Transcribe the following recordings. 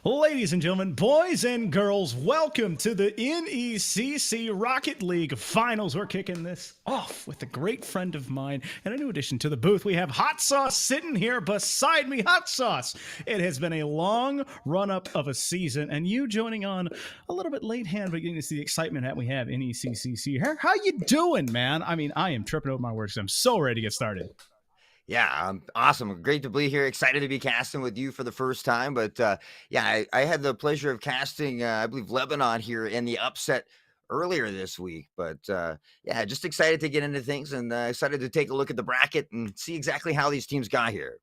Ladies and gentlemen, boys and girls, welcome to the NECC Rocket League Finals. We're kicking this off with a great friend of mine and a new addition to the booth. We have Haughtsauce sitting here beside me. Haughtsauce, it has been a long run-up of a season, and you joining on a little bit late hand, but getting to see the excitement that we have in NECC. How you doing, man? I mean, I am tripping over my words. I'm so ready to get started. Yeah, awesome. Great to be here. Excited to be casting with you for the first time. But yeah, I had the pleasure of casting, I believe, Lebanon here in the upset earlier this week. But yeah, just excited to get into things and excited to take a look at the bracket and see exactly how these teams got here.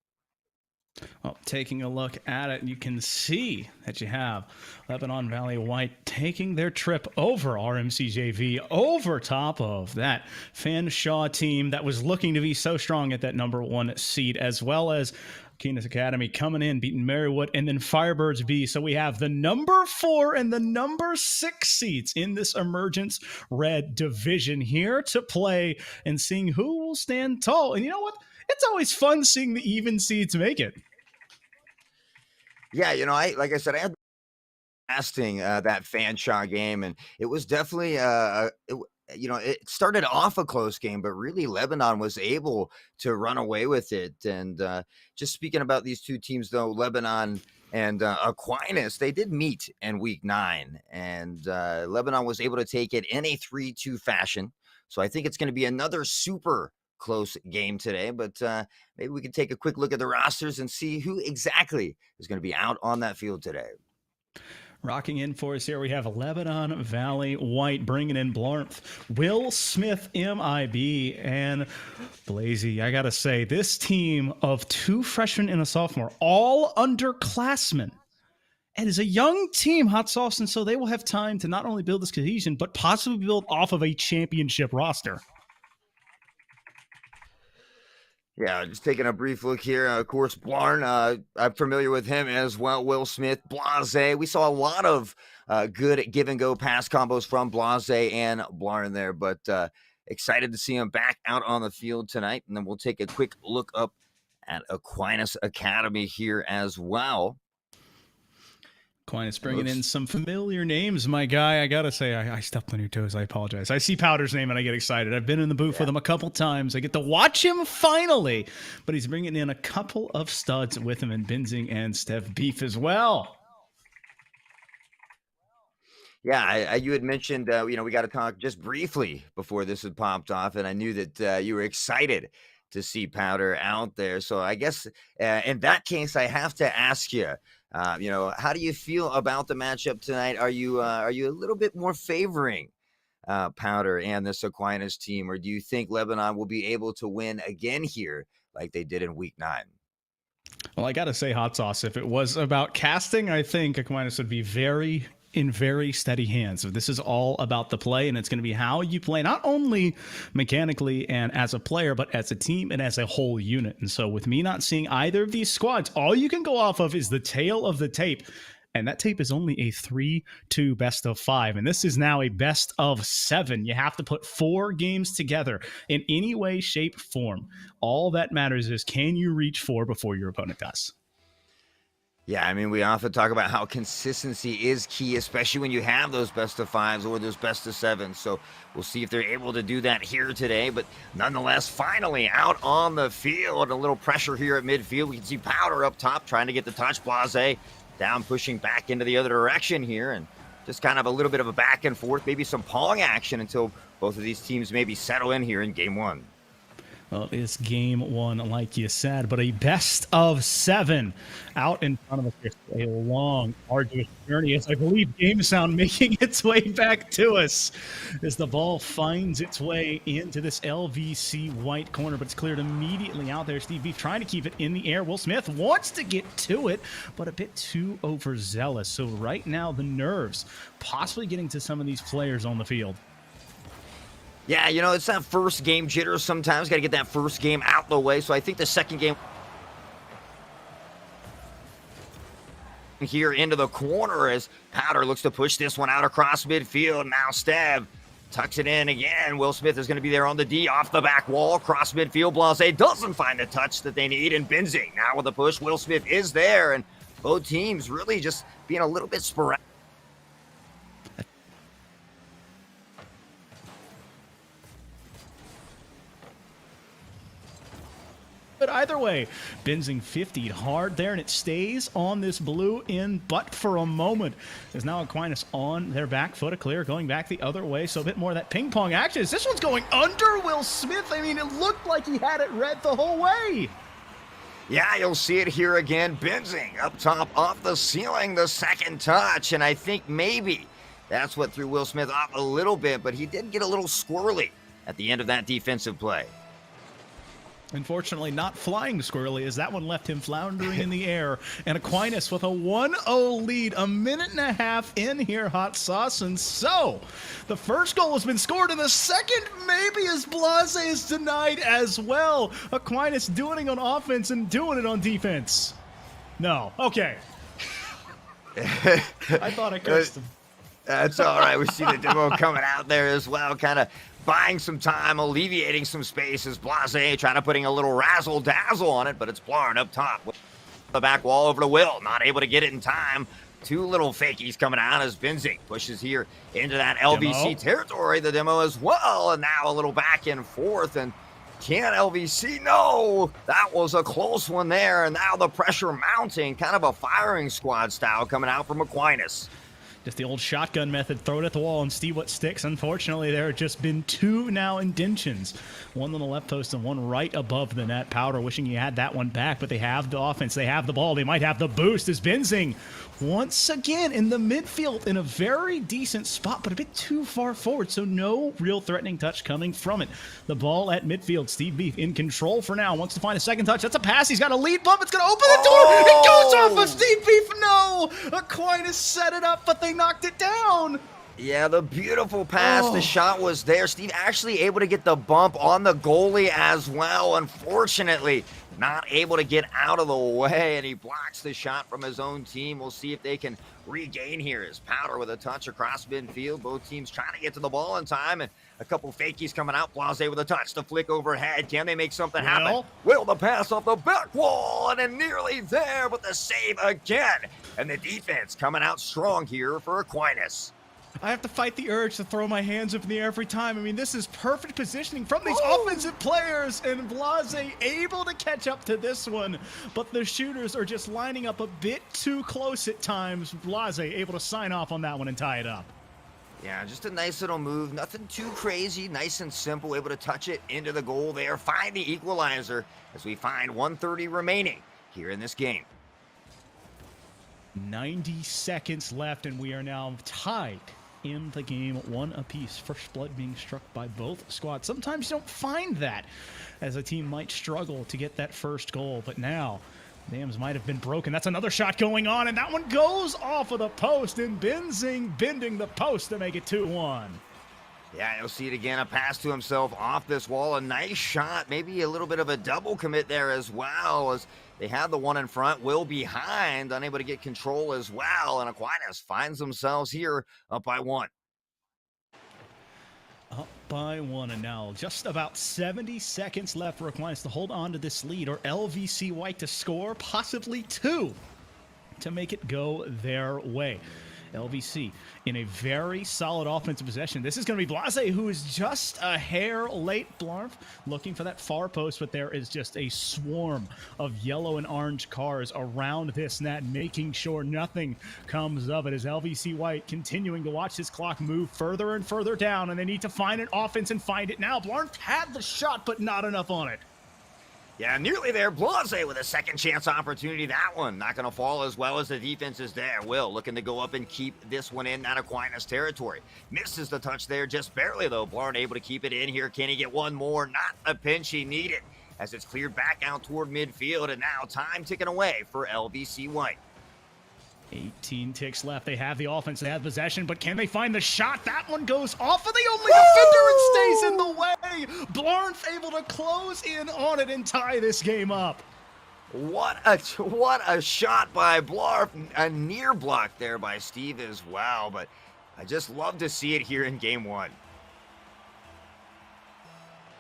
Well, taking a look at it, you can see that you have Lebanon Valley White taking their trip over RMCJV over top of that Fanshawe team that was looking to be so strong at that number one seed, as well as Keenest Academy coming in, beating Marywood, and then Firebirds B. So we have the number 4 and the number 6 seeds in this Emergence Red division here to play and seeing who will stand tall. And you know what? It's always fun seeing the even seeds make it. Yeah, like I said, I had casting that Fanshawe game, and it was definitely it started off a close game, but really Lebanon was able to run away with it. And just speaking about these two teams, though, Lebanon and Aquinas, they did meet in week 9, and Lebanon was able to take it in a 3-2 fashion. So I think it's going to be another super close game today, but maybe we can take a quick look at the rosters and see who exactly is going to be out on that field today. Rocking in for us here, we have Lebanon Valley White bringing in Blarmth, Will Smith, MIB, and Blazy. I gotta say, this team of 2 freshmen and a sophomore, all underclassmen, and is a young team, Haughtsauce, and so they will have time to not only build this cohesion, but possibly build off of a championship roster. Yeah, just taking a brief look here. Of course, Blarn, I'm familiar with him as well. Will Smith, Blase. We saw a lot of good give-and-go pass combos from Blase and Blarn there, but excited to see him back out on the field tonight. And then we'll take a quick look up at Aquinas Academy here as well. Aquinas bringing in some familiar names, my guy. I gotta say, I stepped on your toes. I apologize. I see Powder's name and I get excited. I've been in the booth with him a couple times. I get to watch him finally, but he's bringing in a couple of studs with him in Benzing and Steph Beef as well. Yeah, you had mentioned, we got to talk just briefly before this had popped off, and I knew that you were excited to see Powder out there. So I guess in that case, I have to ask you, how do you feel about the matchup tonight? Are you a little bit more favoring Powder and this Aquinas team, or do you think Lebanon will be able to win again here like they did in week 9? Well, I got to say, Haughtsauce, if it was about casting, I think Aquinas would be in very steady hands. So this is all about the play, and it's going to be how you play, not only mechanically and as a player, but as a team and as a whole unit. And so with me not seeing either of these squads, all you can go off of is the tail of the tape. And that tape is only a 3-2 best of 5. And this is now a best of 7. You have to put 4 games together in any way, shape, form. All that matters is, can you reach 4 before your opponent does? Yeah, I mean, we often talk about how consistency is key, especially when you have those best of 5s or those best of 7s. So we'll see if they're able to do that here today. But nonetheless, finally out on the field. A little pressure here at midfield. We can see Powder up top trying to get the touch. Blase down, pushing back into the other direction here. And just kind of a little bit of a back and forth, maybe some pong action until both of these teams maybe settle in here in game 1. Well, it's game 1, like you said, but a best of 7 out in front of us. It's a long, arduous journey, as I believe Game Sound making its way back to us as the ball finds its way into this LVC white corner, but it's cleared immediately out there. Steve Beef trying to keep it in the air. Will Smith wants to get to it, but a bit too overzealous. So right now, the nerves possibly getting to some of these players on the field. Yeah, it's that first game jitters sometimes. Got to get that first game out the way. So I think the second game here into the corner as Powder looks to push this one out across midfield. Now Stab tucks it in again. Will Smith is going to be there on the D off the back wall. Across midfield, Blase doesn't find the touch that they need. And Benzing now with the push. Will Smith is there. And Both teams really just being a little bit sporadic. But either way, Benzing 50'd hard there, and it stays on this blue in but for a moment. There's now Aquinas on their back foot, a clear going back the other way, so a bit more of that ping pong action. This one's going under Will Smith. I mean, it looked like he had it read the whole way. Yeah, you'll see it here again. Benzing up top off the ceiling, the second touch, and I think maybe that's what threw Will Smith off a little bit, but he did get a little squirrely at the end of that defensive play. Unfortunately, not flying squirrely, as that one left him floundering in the air. And Aquinas with a 1-0 lead, a minute and a half in here, Haughtsauce. And so, the first goal has been scored, and the second maybe as Blase is denied as well. Aquinas doing it on offense and doing it on defense. No. Okay. I thought I cursed him. That's all right. We see the demo coming out there as well, kind of buying some time, alleviating some spaces. Blase trying to putting a little razzle-dazzle on it, but it's Blarn up top. The back wall over to Will, not able to get it in time. Two little fakies coming out as Benzing pushes here into that LVC territory. The demo as well, and now a little back and forth. And can LVC? No, that was a close one there. And now the pressure mounting, kind of a firing squad style coming out from Aquinas. Just the old shotgun method, throw it at the wall and see what sticks. Unfortunately, there have just been two now indentions. One on the left post and one right above the net. Powder wishing he had that one back, but they have the offense. They have the ball. They might have the boost as Benzing once again in the midfield in a very decent spot, but a bit too far forward, so no real threatening touch coming from it. The ball at midfield. Steve Beef in control for now. Wants to find a second touch. That's a pass. He's got a lead bump. It's going to open the door. It goes off of Steve Beef. No! Aquinas set it up, but they knocked it down. Yeah, the beautiful pass. The shot was there. Steve actually able to get the bump on the goalie as well. Unfortunately, not able to get out of the way, and he blocks the shot from his own team. We'll see if they can regain here. As Powder with a touch across midfield. Both teams trying to get to the ball in time, and a couple fakies coming out. Blase with a touch. The flick overhead. Can they make something happen? Will the pass off the back wall, and nearly there, but the save again. And the defense coming out strong here for Aquinas. I have to fight the urge to throw my hands up in the air every time. I mean, this is perfect positioning from these offensive players, and Blase able to catch up to this one, but the shooters are just lining up a bit too close at times. Blase able to sign off on that one and tie it up. Yeah, just a nice little move. Nothing too crazy. Nice and simple. Able to touch it into the goal there. Find the equalizer as we find 1:30 remaining here in this game. 90 seconds left, and we are now tied in the game, one apiece. First blood being struck by both squads. Sometimes you don't find that, as a team might struggle to get that first goal, but now dams might have been broken. That's another shot going on, and that one goes off of the post, and Benzing bending the post to make it 2-1. Yeah, you'll see it again. A pass to himself off this wall. A nice shot. Maybe a little bit of a double commit there as well, as they had the one in front. Will behind, unable to get control as well. And Aquinas finds themselves here up by one. Up by one, and now just about 70 seconds left for Aquinas to hold on to this lead, or LVC White to score, possibly two, to make it go their way. LVC in a very solid offensive possession. This is going to be Blase, who is just a hair late. Blarf looking for that far post, but there is just a swarm of yellow and orange cars around this net, making sure nothing comes of it, as LVC White continuing to watch his clock move further and further down, and they need to find an offense and find it now. Blarf had the shot, but not enough on it. Yeah, nearly there. Blase with a second chance opportunity. That one not going to fall as well as the defense is there. Will looking to go up and keep this one in that Aquinas territory. Misses the touch there just barely, though. Blarn able to keep it in here. Can he get one more? Not a pinch he needed, as it's cleared back out toward midfield, and now time ticking away for LVC White. 18 ticks left. They have the offense, they have possession, but can they find the shot? That one goes off of the only defender and stays in the way. Blarn's able to close in on it and tie this game up. What a shot by Blarf. A near block there by Steve as well, but I just love to see it here in game one.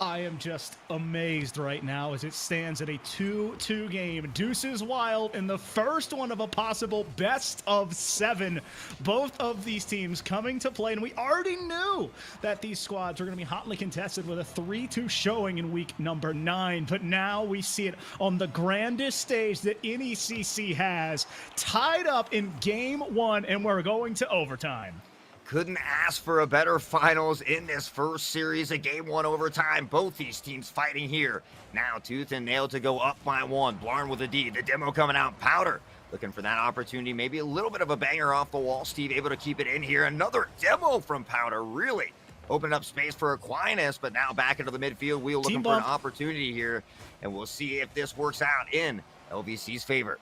I am just amazed right now as it stands at a 2-2 game. Deuces Wild in the first one of a possible best of 7. Both of these teams coming to play, and we already knew that these squads were going to be hotly contested with a 3-2 showing in week number 9. But now we see it on the grandest stage that NECC has, tied up in game 1, and we're going to overtime. Couldn't ask for a better finals in this first series of game 1 overtime. Both these teams fighting here. Now tooth and nail to go up by 1. Blarn with a D. The demo coming out. Powder looking for that opportunity. Maybe a little bit of a banger off the wall. Steve able to keep it in here. Another demo from Powder. Really opened up space for Aquinas, but now back into the midfield wheel looking for an opportunity here. And we'll see if this works out in LVC's favor.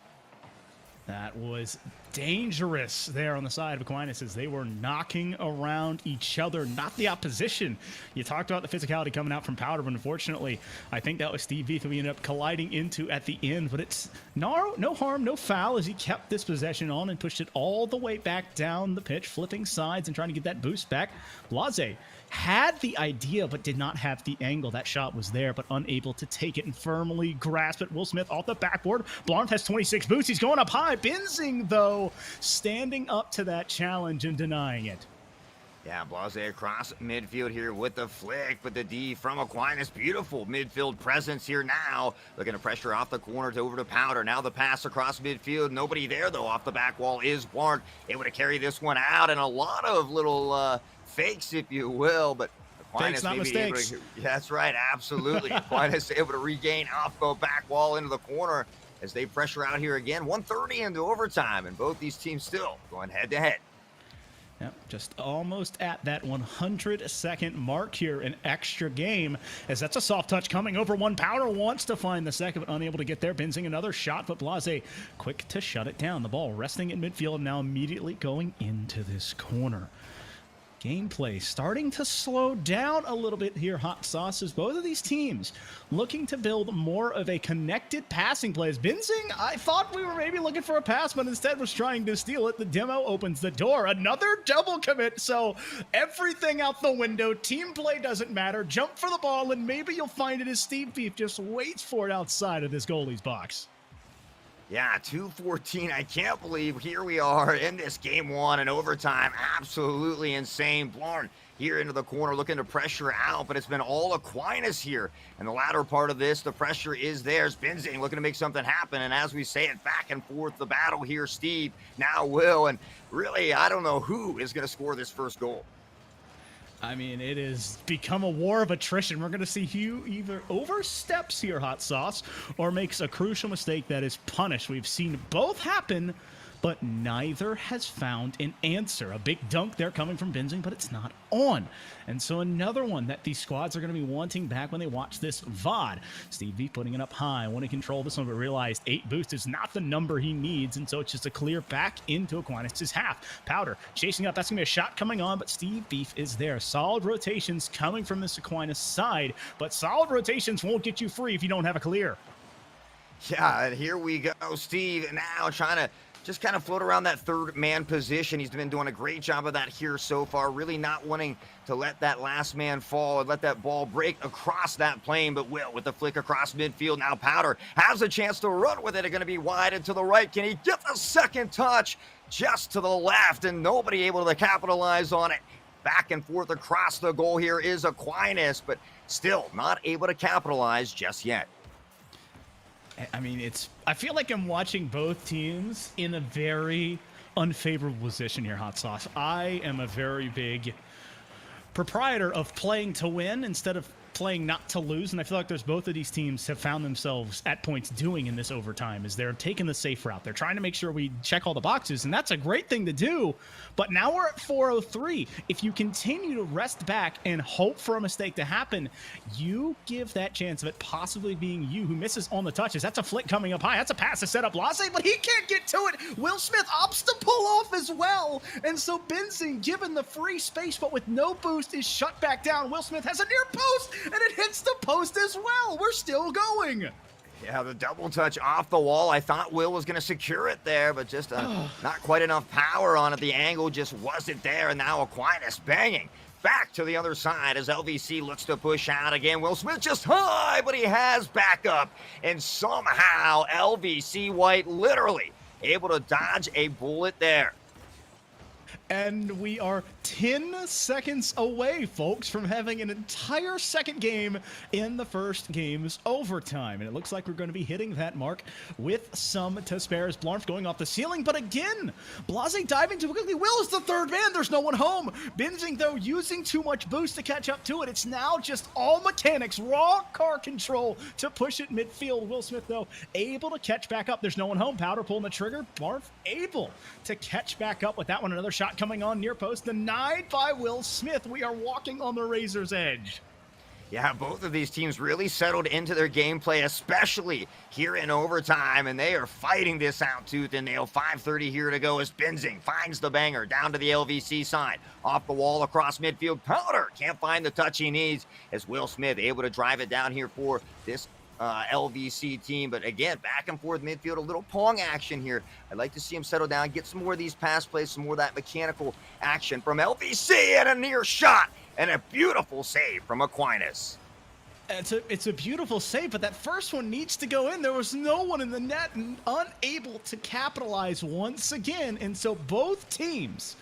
That was dangerous there on the side of Aquinas as they were knocking around each other, not the opposition. You talked about the physicality coming out from Powder, but unfortunately, I think that was Steve Beef that we ended up colliding into at the end. But it's no harm, no foul as he kept this possession on and pushed it all the way back down the pitch, flipping sides and trying to get that boost back. Blase had the idea but did not have the angle. That shot was there but unable to take it and firmly grasp it. Will Smith off the backboard. Blarn has 26 boosts. He's going up high. Benzing, though, standing up to that challenge and denying it. Yeah, Blase across midfield here with the flick, but the D from Aquinas. Beautiful midfield presence here now. Looking to pressure off the corner to over to Powder. Now the pass across midfield. Nobody there, though. Off the back wall is Blarn. Able to carry this one out, and a lot of little fakes, if you will, but Aquinas fakes, not mistakes. Yeah, that's right, absolutely. Aquinas able to regain off the back wall into the corner as they pressure out here again. 1:30 into overtime, and both these teams still going head-to-head. Yep, just almost at that 100-second mark here in extra game, as that's a soft touch coming over one. Powder wants to find the second, but unable to get there. Benzing another shot, but Blase quick to shut it down. The ball resting in midfield, now immediately going into this corner. Gameplay starting to slow down a little bit here, Haughtsauce, as both of these teams looking to build more of a connected passing play. As Benzing, I thought we were maybe looking for a pass, but instead was trying to steal it. The demo opens the door. Another double commit, so everything out the window. Team play doesn't matter. Jump for the ball, and maybe you'll find it as Steve Beef just waits for it outside of this goalie's box. Yeah, 2:14. I can't believe here we are in this game 1 in overtime. Absolutely insane. Blarn here into the corner looking to pressure out, but it's been all Aquinas here. And the latter part of this, the pressure is theirs. Benzing looking to make something happen. And as we say it, back and forth, the battle here, Steve, now Will. And really, I don't know who is going to score this first goal. I mean, it has become a war of attrition. We're going to see Hugh either oversteps here, Haughtsauce, or makes a crucial mistake that is punished. We've seen both happen, but neither has found an answer. A big dunk there coming from Benzing, but it's not on. And so another one that these squads are going to be wanting back when they watch this VOD. Steve V putting it up high, want to control this one, but realized 8 boost is not the number he needs, and so it's just a clear back into Aquinas' half. Powder chasing up, that's going to be a shot coming on, but Steve Beef is there. Solid rotations coming from this Aquinas side, but solid rotations won't get you free if you don't have a clear. Yeah, and here we go. Steve now trying to just kind of float around that third man position. He's been doing a great job of that here so far, really not wanting to let that last man fall and let that ball break across that plane, but Will with the flick across midfield. Now Powder has a chance to run with it. It's going to be wide and to the right. Can he get the second touch? Just to the left, and nobody able to capitalize on it. Back and forth across the goal here is Aquinas, but still not able to capitalize just yet. I mean, I feel like I'm watching both teams in a very unfavorable position here, Haughtsauce. I am a very big proprietor of playing to win instead of playing not to lose, and I feel like there's both of these teams have found themselves at points doing in this overtime is they're taking the safe route. They're trying to make sure we check all the boxes, and that's a great thing to do, but now we're at 4:03. If you continue to rest back and hope for a mistake to happen, you give that chance of it possibly being you who misses on the touches. That's a flick coming up high. That's a pass to set up Blase, but he can't get to it. Will Smith opts to pull off as well, and so Benzing, given the free space but with no boost, is shut back down. Will Smith has a near post, and it hits the post as well. We're still going. Yeah, the double touch off the wall. I thought Will was going to secure it there, but just not quite enough power on it. The angle just wasn't there, and now Aquinas banging back to the other side as LVC looks to push out again. Will Smith just high, but he has backup. And somehow LVC White literally able to dodge a bullet there. And we are 10 seconds away, folks, from having an entire second game in the first game's overtime. And it looks like we're going to be hitting that mark with some to spare as Blarnf going off the ceiling. But again, Blase diving too quickly. Will is the third man. There's no one home. Benzing, though, using too much boost to catch up to it. It's now just all mechanics, raw car control to push it midfield. Will Smith, though, able to catch back up. There's no one home. Powder pulling the trigger. Blarnf able to catch back up with that one. Another shot coming on near post, denied by Will Smith. We are walking on the razor's edge. Yeah, both of these teams really settled into their gameplay, especially here in overtime, and they are fighting this out tooth and nail. 5:30 here to go as Benzing finds the banger down to the LVC side. Off the wall across midfield. Powder can't find the touch he needs as Will Smith able to drive it down here for this LVC team. But again, back and forth midfield, a little pong action here. I'd like to see him settle down, get some more of these pass plays, some more of that mechanical action from LVC, and a near shot and a beautiful save from Aquinas. It's a beautiful save, but that first one needs to go in. There was no one in the net and unable to capitalize once again. And so both teams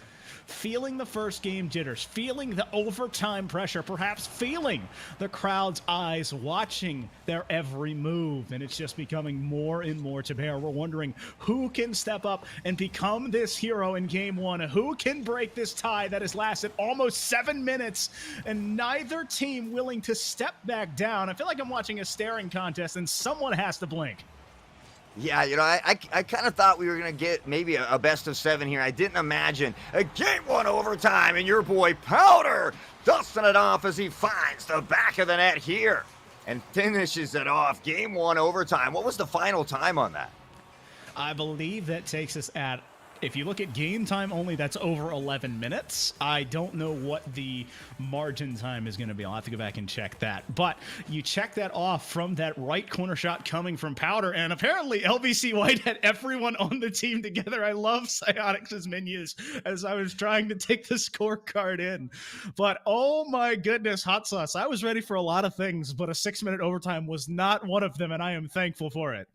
feeling the first game jitters, feeling the overtime pressure, perhaps feeling the crowd's eyes watching their every move, and it's just becoming more and more to bear. We're wondering who can step up and become this hero in game one, who can break this tie that has lasted almost 7 minutes, and neither team willing to step back down. I feel like I'm watching a staring contest, and someone has to blink. Yeah, you know, I kind of thought we were going to get maybe a best of 7 here. I didn't imagine a game one overtime, and your boy Powder dusting it off as he finds the back of the net here and finishes it off. Game one overtime. What was the final time on that? I believe that takes us at, if you look at game time only, that's over 11 minutes. I don't know what the margin time is going to be. I'll have to go back and check that. But you check that off from that right corner shot coming from Powder, and apparently LVC White had everyone on the team together. I love Psyonix's menus as I was trying to take the scorecard in. But oh my goodness, Haughtsauce. I was ready for a lot of things, but a 6-minute overtime was not one of them, and I am thankful for it.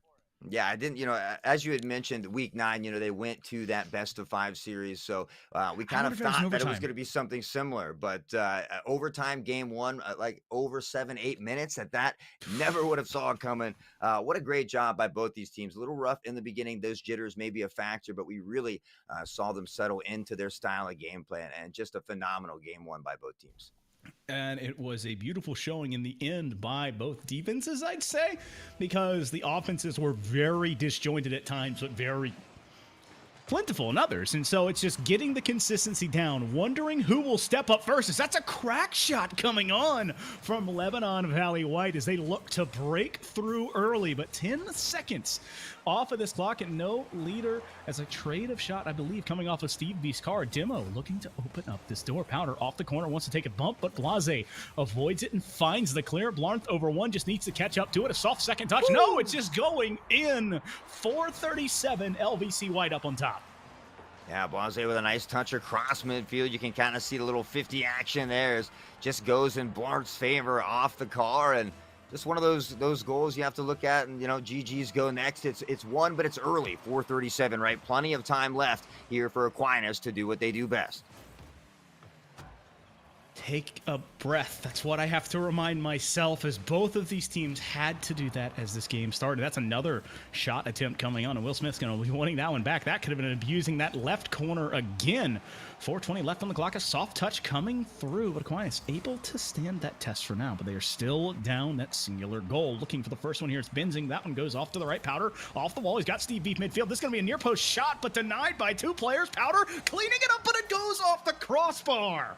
Yeah, I didn't, you know, as you had mentioned, week 9, you know, they went to that best of 5 series. So we kind of thought that it was going to be something similar. But overtime game 1, like over 7-8 minutes at that, never would have saw it coming. What a great job by both these teams. A little rough in the beginning. Those jitters may be a factor, but we really saw them settle into their style of gameplay, and just a phenomenal game 1 by both teams. And it was a beautiful showing in the end by both defenses, I'd say, because the offenses were very disjointed at times, but very plentiful in others. And so it's just getting the consistency down, wondering who will step up first. As that's a crack shot coming on from Lebanon Valley White as they look to break through early, but 10 seconds off of this clock and no leader as a trade of shot, I believe, coming off of Steve B's car. Demo looking to open up this door. Powder off the corner, wants to take a bump, but Blase avoids it and finds the clear. Blarnf over 1, just needs to catch up to it. A soft second touch. Woo! No, it's just going in. 4:37, LVC White up on top. Yeah, Blase with a nice touch across midfield. You can kind of see the little 50 action there. It just goes in Blarnf's favor off the car, and just one of those goals you have to look at, and, you know, GG's go next. It's one, but it's early, 4:37, right? Plenty of time left here for Aquinas to do what they do best. Take a breath. That's what I have to remind myself, as both of these teams had to do that as this game started. That's another shot attempt coming on, and Will Smith's going to be wanting that one back. That could have been abusing that left corner again. 4:20 left on the clock. A soft touch coming through, but Aquinas able to stand that test for now, but they are still down that singular goal. Looking for the first one here. It's Benzing. That one goes off to the right. Powder off the wall. He's got Steve Beef midfield. This is going to be a near post shot, but denied by 2 players. Powder cleaning it up, but it goes off the crossbar.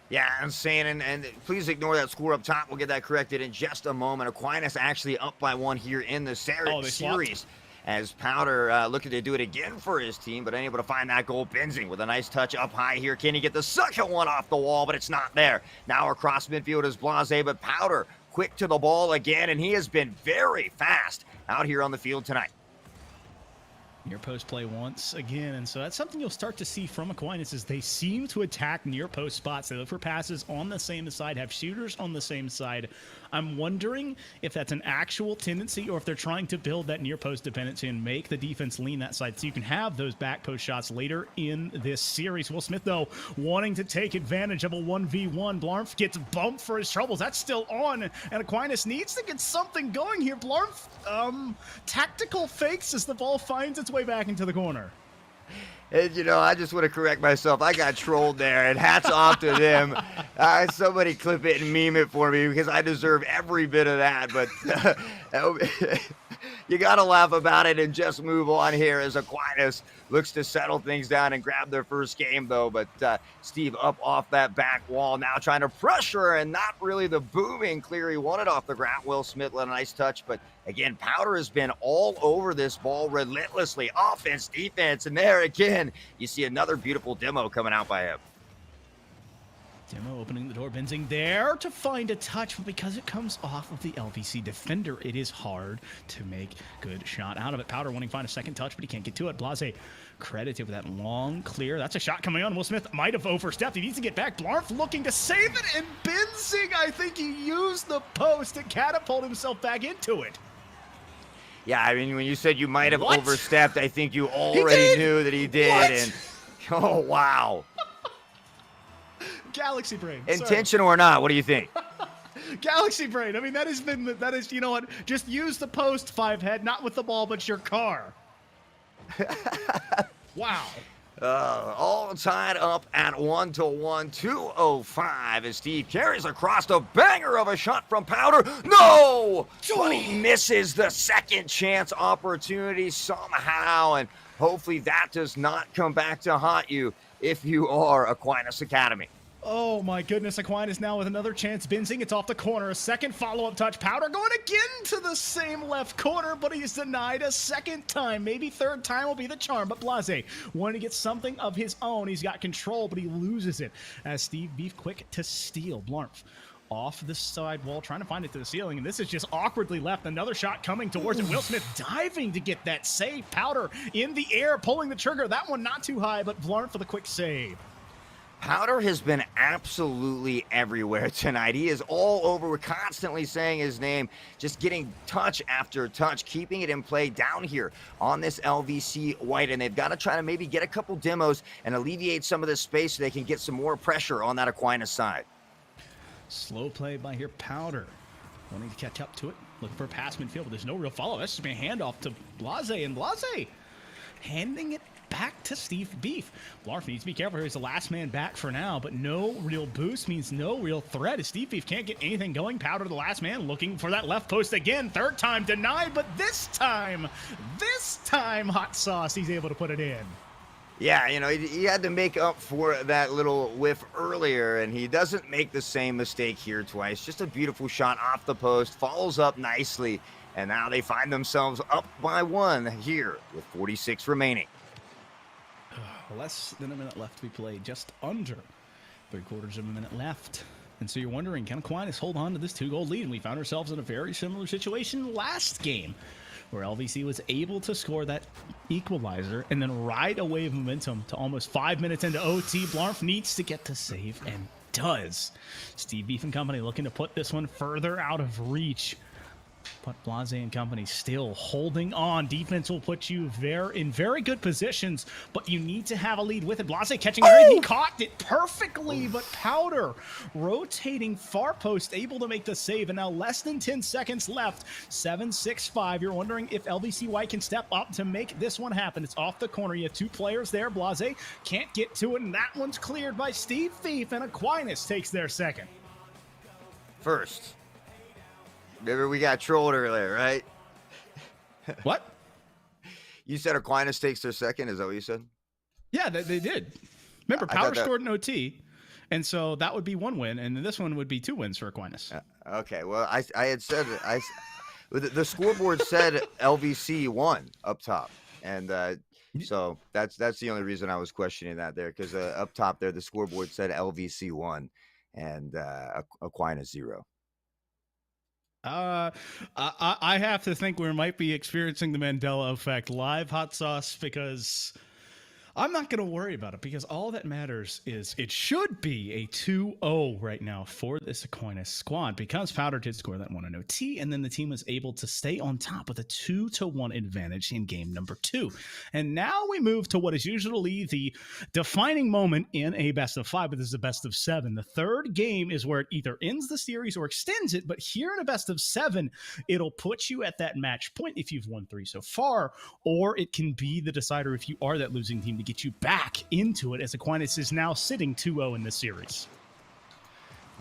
Yeah, I'm saying, and please ignore that score up top. We'll get that corrected in just a moment. Aquinas actually up by 1 here in the series. As Powder looking to do it again for his team, but unable to find that goal. Benzing with a nice touch up high here. Can he get the second one off the wall? But it's not there. Now across midfield is Blase, but Powder quick to the ball again, and he has been very fast out here on the field tonight. Near post play once again, and so that's something you'll start to see from Aquinas is they seem to attack near post spots. They look for passes on the same side, have shooters on the same side. I'm wondering if that's an actual tendency or if they're trying to build that near post dependency and make the defense lean that side so you can have those back post shots later in this series. Will Smith, though, wanting to take advantage of a 1v1. Blarmf gets bumped for his troubles. That's still on, and Aquinas needs to get something going here. Blarmf, tactical fakes as the ball finds its way back into the corner. And, you know, I just want to correct myself. I got trolled there, and hats off to them. Somebody clip it and meme it for me because I deserve every bit of that. But you got to laugh about it and just move on here as Aquinas looks to settle things down and grab their first game, though. But Steve up off that back wall now trying to pressure and not really the booming clear he wanted off the ground. Will Smith let a nice touch, but again, Powder has been all over this ball relentlessly. Offense, defense, and there again, you see another beautiful demo coming out by him. Demo opening the door, Benzing there to find a touch, but because it comes off of the LVC defender, it is hard to make good shot out of it. Powder wanting to find a second touch, but he can't get to it. Blase credited with that long clear. That's a shot coming on. Will Smith might have overstepped. He needs to get back. Blarf looking to save it, and Benzing, I think he used the post to catapult himself back into it. Yeah, I mean, when you said you might have overstepped, I think you already knew that he did. What? And oh, wow. Galaxy brain. Intentional or not, what do you think? Galaxy brain. I mean, that is, you know what? Just use the post, five head, not with the ball, but your car. Wow. All tied up at 1-1, 2:05 as Steve carries across a banger of a shot from Powder. No! But he misses the second chance opportunity somehow, and hopefully that does not come back to haunt you if you are Aquinas Academy. Oh my goodness, Aquinas now with another chance. Benzing, it's off the corner. A second follow-up touch. Powder going again to the same left corner, but he's denied a second time. Maybe third time will be the charm, but Blase wanting to get something of his own. He's got control, but he loses it as Steve Beef quick to steal. Blarmf off the side wall, trying to find it to the ceiling, and this is just awkwardly left. Another shot coming towards it. Will Smith diving to get that save. Powder in the air, pulling the trigger. That one not too high, but Blarmf for the quick save. Powder has been absolutely everywhere tonight. He is all over. We're constantly saying his name, just getting touch after touch, keeping it in play down here on this LVC white. And they've got to try to maybe get a couple demos and alleviate some of this space so they can get some more pressure on that Aquinas side. Slow play by here, Powder. Wanting to catch up to it. Looking for a pass midfield, but there's no real follow. That's just been a handoff to Blase, and Blase handing it back to Steve Beef. Blarf needs to be careful here. He's the last man back for now, but no real boost means no real threat as Steve Beef can't get anything going. Powder, the last man, looking for that left post again. Third time denied, but this time, Haughtsauce, he's able to put it in. Yeah, you know, he had to make up for that little whiff earlier, and he doesn't make the same mistake here twice. Just a beautiful shot off the post, follows up nicely, and now they find themselves up by one here with 46 remaining. Less than a minute left to be played, just under 3/4 of a minute left. And so you're wondering, can Aquinas hold on to this 2-goal lead? And we found ourselves in a very similar situation last game, where LVC was able to score that equalizer and then ride a wave of momentum to almost 5 minutes into OT. Blarf needs to get to save and does. Steve Beef and company looking to put this one further out of reach. But Blase and company still holding on. Defense will put you in very good positions, but you need to have a lead with it. Blase catching it. He caught it perfectly, but Powder rotating far post, able to make the save, and now less than 10 seconds left. 7-6-5. You're wondering if LVC White can step up to make this one happen. It's off the corner. You have two players there. Blase can't get to it, and that one's cleared by Steve Thief, and Aquinas takes their second. First, remember we got trolled earlier, right? What? You said Aquinas takes their second? Is that what you said? Yeah, they did. Remember, Powder scored an OT, and so that would be one win, and this one would be 2 wins for Aquinas. Okay, well, I had said the scoreboard said LVC won up top, and so that's the only reason I was questioning that there, because up top there the scoreboard said LVC won and Aquinas 0. I have to think we might be experiencing the Mandela effect live, Hot Sauce, because I'm not going to worry about it because all that matters is it should be a 2-0 right now for this Aquinas squad because Powder did score that one in OT, and then the team was able to stay on top with a 2-1 advantage in game number 2. And now we move to what is usually the defining moment in a best of 5, but this is a best of 7. The third game is where it either ends the series or extends it, but here in a best of 7, it'll put you at that match point if you've won 3 so far, or it can be the decider if you are that losing team to get you back into it, as Aquinas is now sitting 2-0 in this series.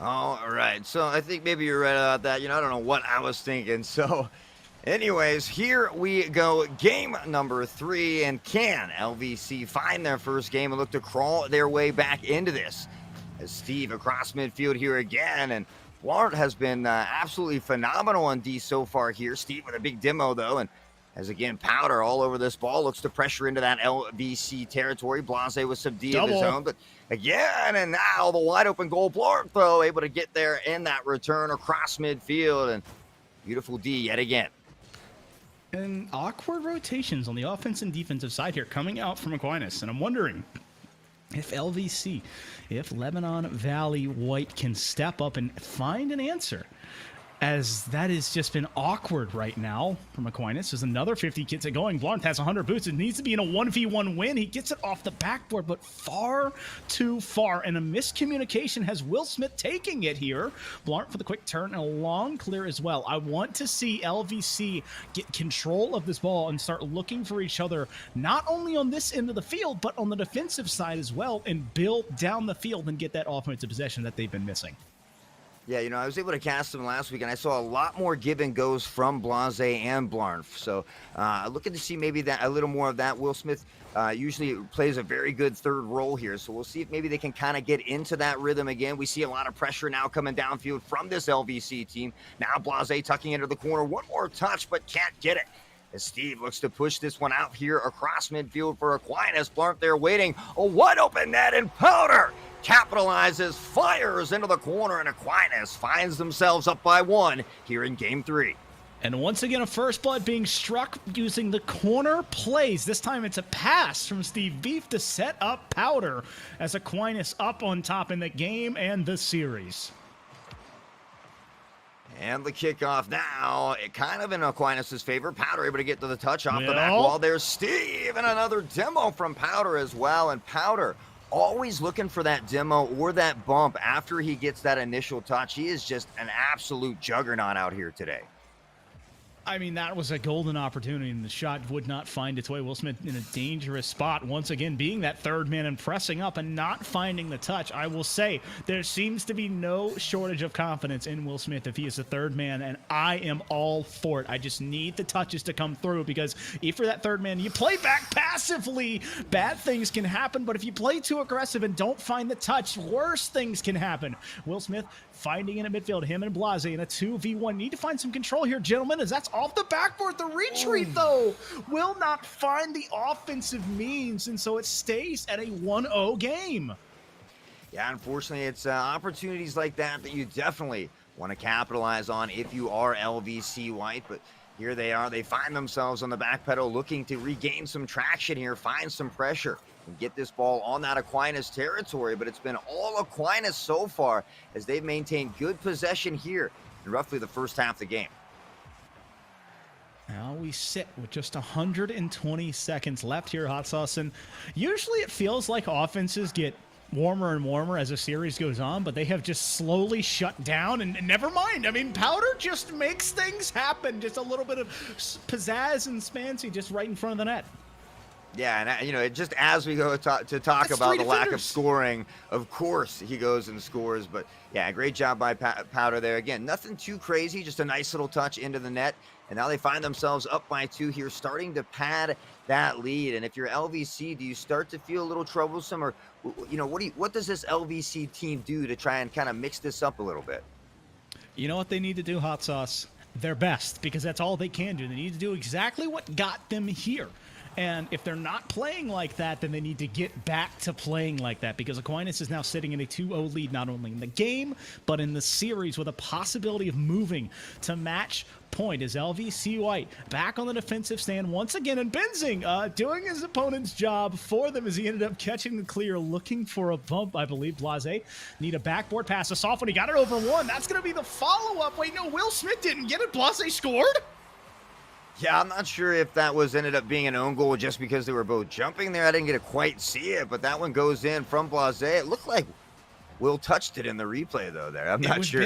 All right. So I think maybe you're right about that. I don't know what I was thinking. So, anyways, here we go. Game number 3. And can LVC find their first game and look to crawl their way back into this? As Steve across midfield here again. And Ward has been absolutely phenomenal on D so far here. Steve with a big demo, though. And as again, Powder all over this ball, looks to pressure into that LVC territory. Blase with some D of his own, but again, and now the wide open goal. Blart, though, able to get there in that return across midfield, and beautiful D yet again. And awkward rotations on the offense and defensive side here coming out from Aquinas, and I'm wondering if LVC, if Lebanon Valley White can step up and find an answer, as that has just been awkward right now from Aquinas. There's another 50 gets it going. Blarnth has 100 boots. It needs to be in a 1v1 win. He gets it off the backboard, but far too far. And a miscommunication has Will Smith taking it here. Blarnth for the quick turn and a long clear as well. I want to see LVC get control of this ball and start looking for each other, not only on this end of the field, but on the defensive side as well, and build down the field and get that offensive possession that they've been missing. Yeah, I was able to cast them last week, and I saw a lot more give and goes from Blase and Blarnth. So looking to see maybe that a little more of that. Will Smith usually plays a very good third role here, so we'll see if maybe they can kind of get into that rhythm again. We see a lot of pressure now coming downfield from this LVC team. Now Blase tucking into the corner. One more touch, but can't get it. As Steve looks to push this one out here across midfield for Aquinas. Blarnth there waiting. A wide open net, and Powder capitalizes, fires into the corner, and Aquinas finds themselves up by 1 here in game 3. And once again, a first blood being struck using the corner plays. This time it's a pass from Steve Beef to set up Powder as Aquinas up on top in the game and the series. And the kickoff now, it kind of in Aquinas' favor. Powder able to get to the touch off the back wall. There's Steve, and another demo from Powder as well. And Powder always looking for that demo or that bump after he gets that initial touch. He is just an absolute juggernaut out here today. I mean, that was a golden opportunity, and the shot would not find its way. Will Smith in a dangerous spot, once again being that third man and pressing up and not finding the touch. I will say there seems to be no shortage of confidence in Will Smith if he is the third man, and I am all for it. I just need the touches to come through, because if you're that third man, you play back passively, bad things can happen, but if you play too aggressive and don't find the touch, worse things can happen. Will Smith finding in at midfield, him and Blase in a 2v1. Need to find some control here, gentlemen, as that's off the backboard. The retreat, though, will not find the offensive means, and so it stays at a 1-0 game. Yeah, unfortunately, it's opportunities like that that you definitely want to capitalize on if you are LVC White, but here they are. They find themselves on the back pedal looking to regain some traction here, find some pressure, and get this ball on that Aquinas territory, but it's been all Aquinas so far as they've maintained good possession here in roughly the first half of the game. Now we sit with just 120 seconds left here, Hot Sauce, and usually it feels like offenses get warmer and warmer as the series goes on, but they have just slowly shut down, and never mind. I mean, Powder just makes things happen. Just a little bit of pizzazz and spancy just right in front of the net. Yeah, and just as we go to talk about the lack of scoring, of course he goes and scores. But yeah, great job by Powder there. Again, nothing too crazy, just a nice little touch into the net. And now they find themselves up by 2 here, starting to pad that lead. And if you're LVC, do you start to feel a little troublesome, or what does this LVC team do to try and kind of mix this up a little bit? You know what they need to do, Hot Sauce? Their best, because that's all they can do. They need to do exactly what got them here. And if they're not playing like that, then they need to get back to playing like that, because Aquinas is now sitting in a 2-0 lead, not only in the game, but in the series, with a possibility of moving to match point. Is LVC White back on the defensive stand once again, and Benzing doing his opponent's job for them as he ended up catching the clear, looking for a bump, I believe. Blase need a backboard pass. A soft one, he got it over one. That's going to be the follow-up. Wait, no, Will Smith didn't get it. Blase scored? Yeah, I'm not sure if that ended up being an own goal just because they were both jumping there. I didn't get to quite see it, but that one goes in from Blase. It looked like Will touched it in the replay, though, there. I'm not sure.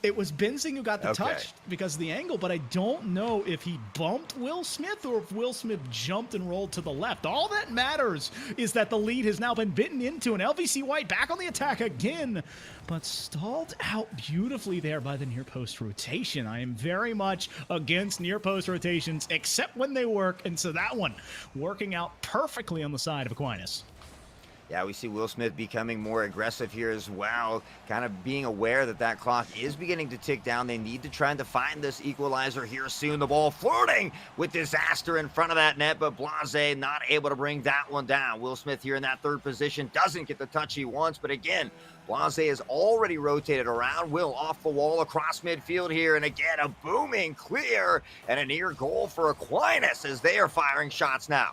It was Benzing who got the touch because of the angle, but I don't know if he bumped Will Smith or if Will Smith jumped and rolled to the left. All that matters is that the lead has now been bitten into, and LVC White back on the attack again, but stalled out beautifully there by the near post rotation. I am very much against near post rotations, except when they work, and so that one working out perfectly on the side of Aquinas. Yeah, we see Will Smith becoming more aggressive here as well, kind of being aware that that clock is beginning to tick down. They need to try to find this equalizer here soon. The ball flirting with disaster in front of that net, but Blase not able to bring that one down. Will Smith here in that third position doesn't get the touch he wants, but again, Blase has already rotated around. Will off the wall across midfield here, and again, a booming clear and a near goal for Aquinas as they are firing shots now.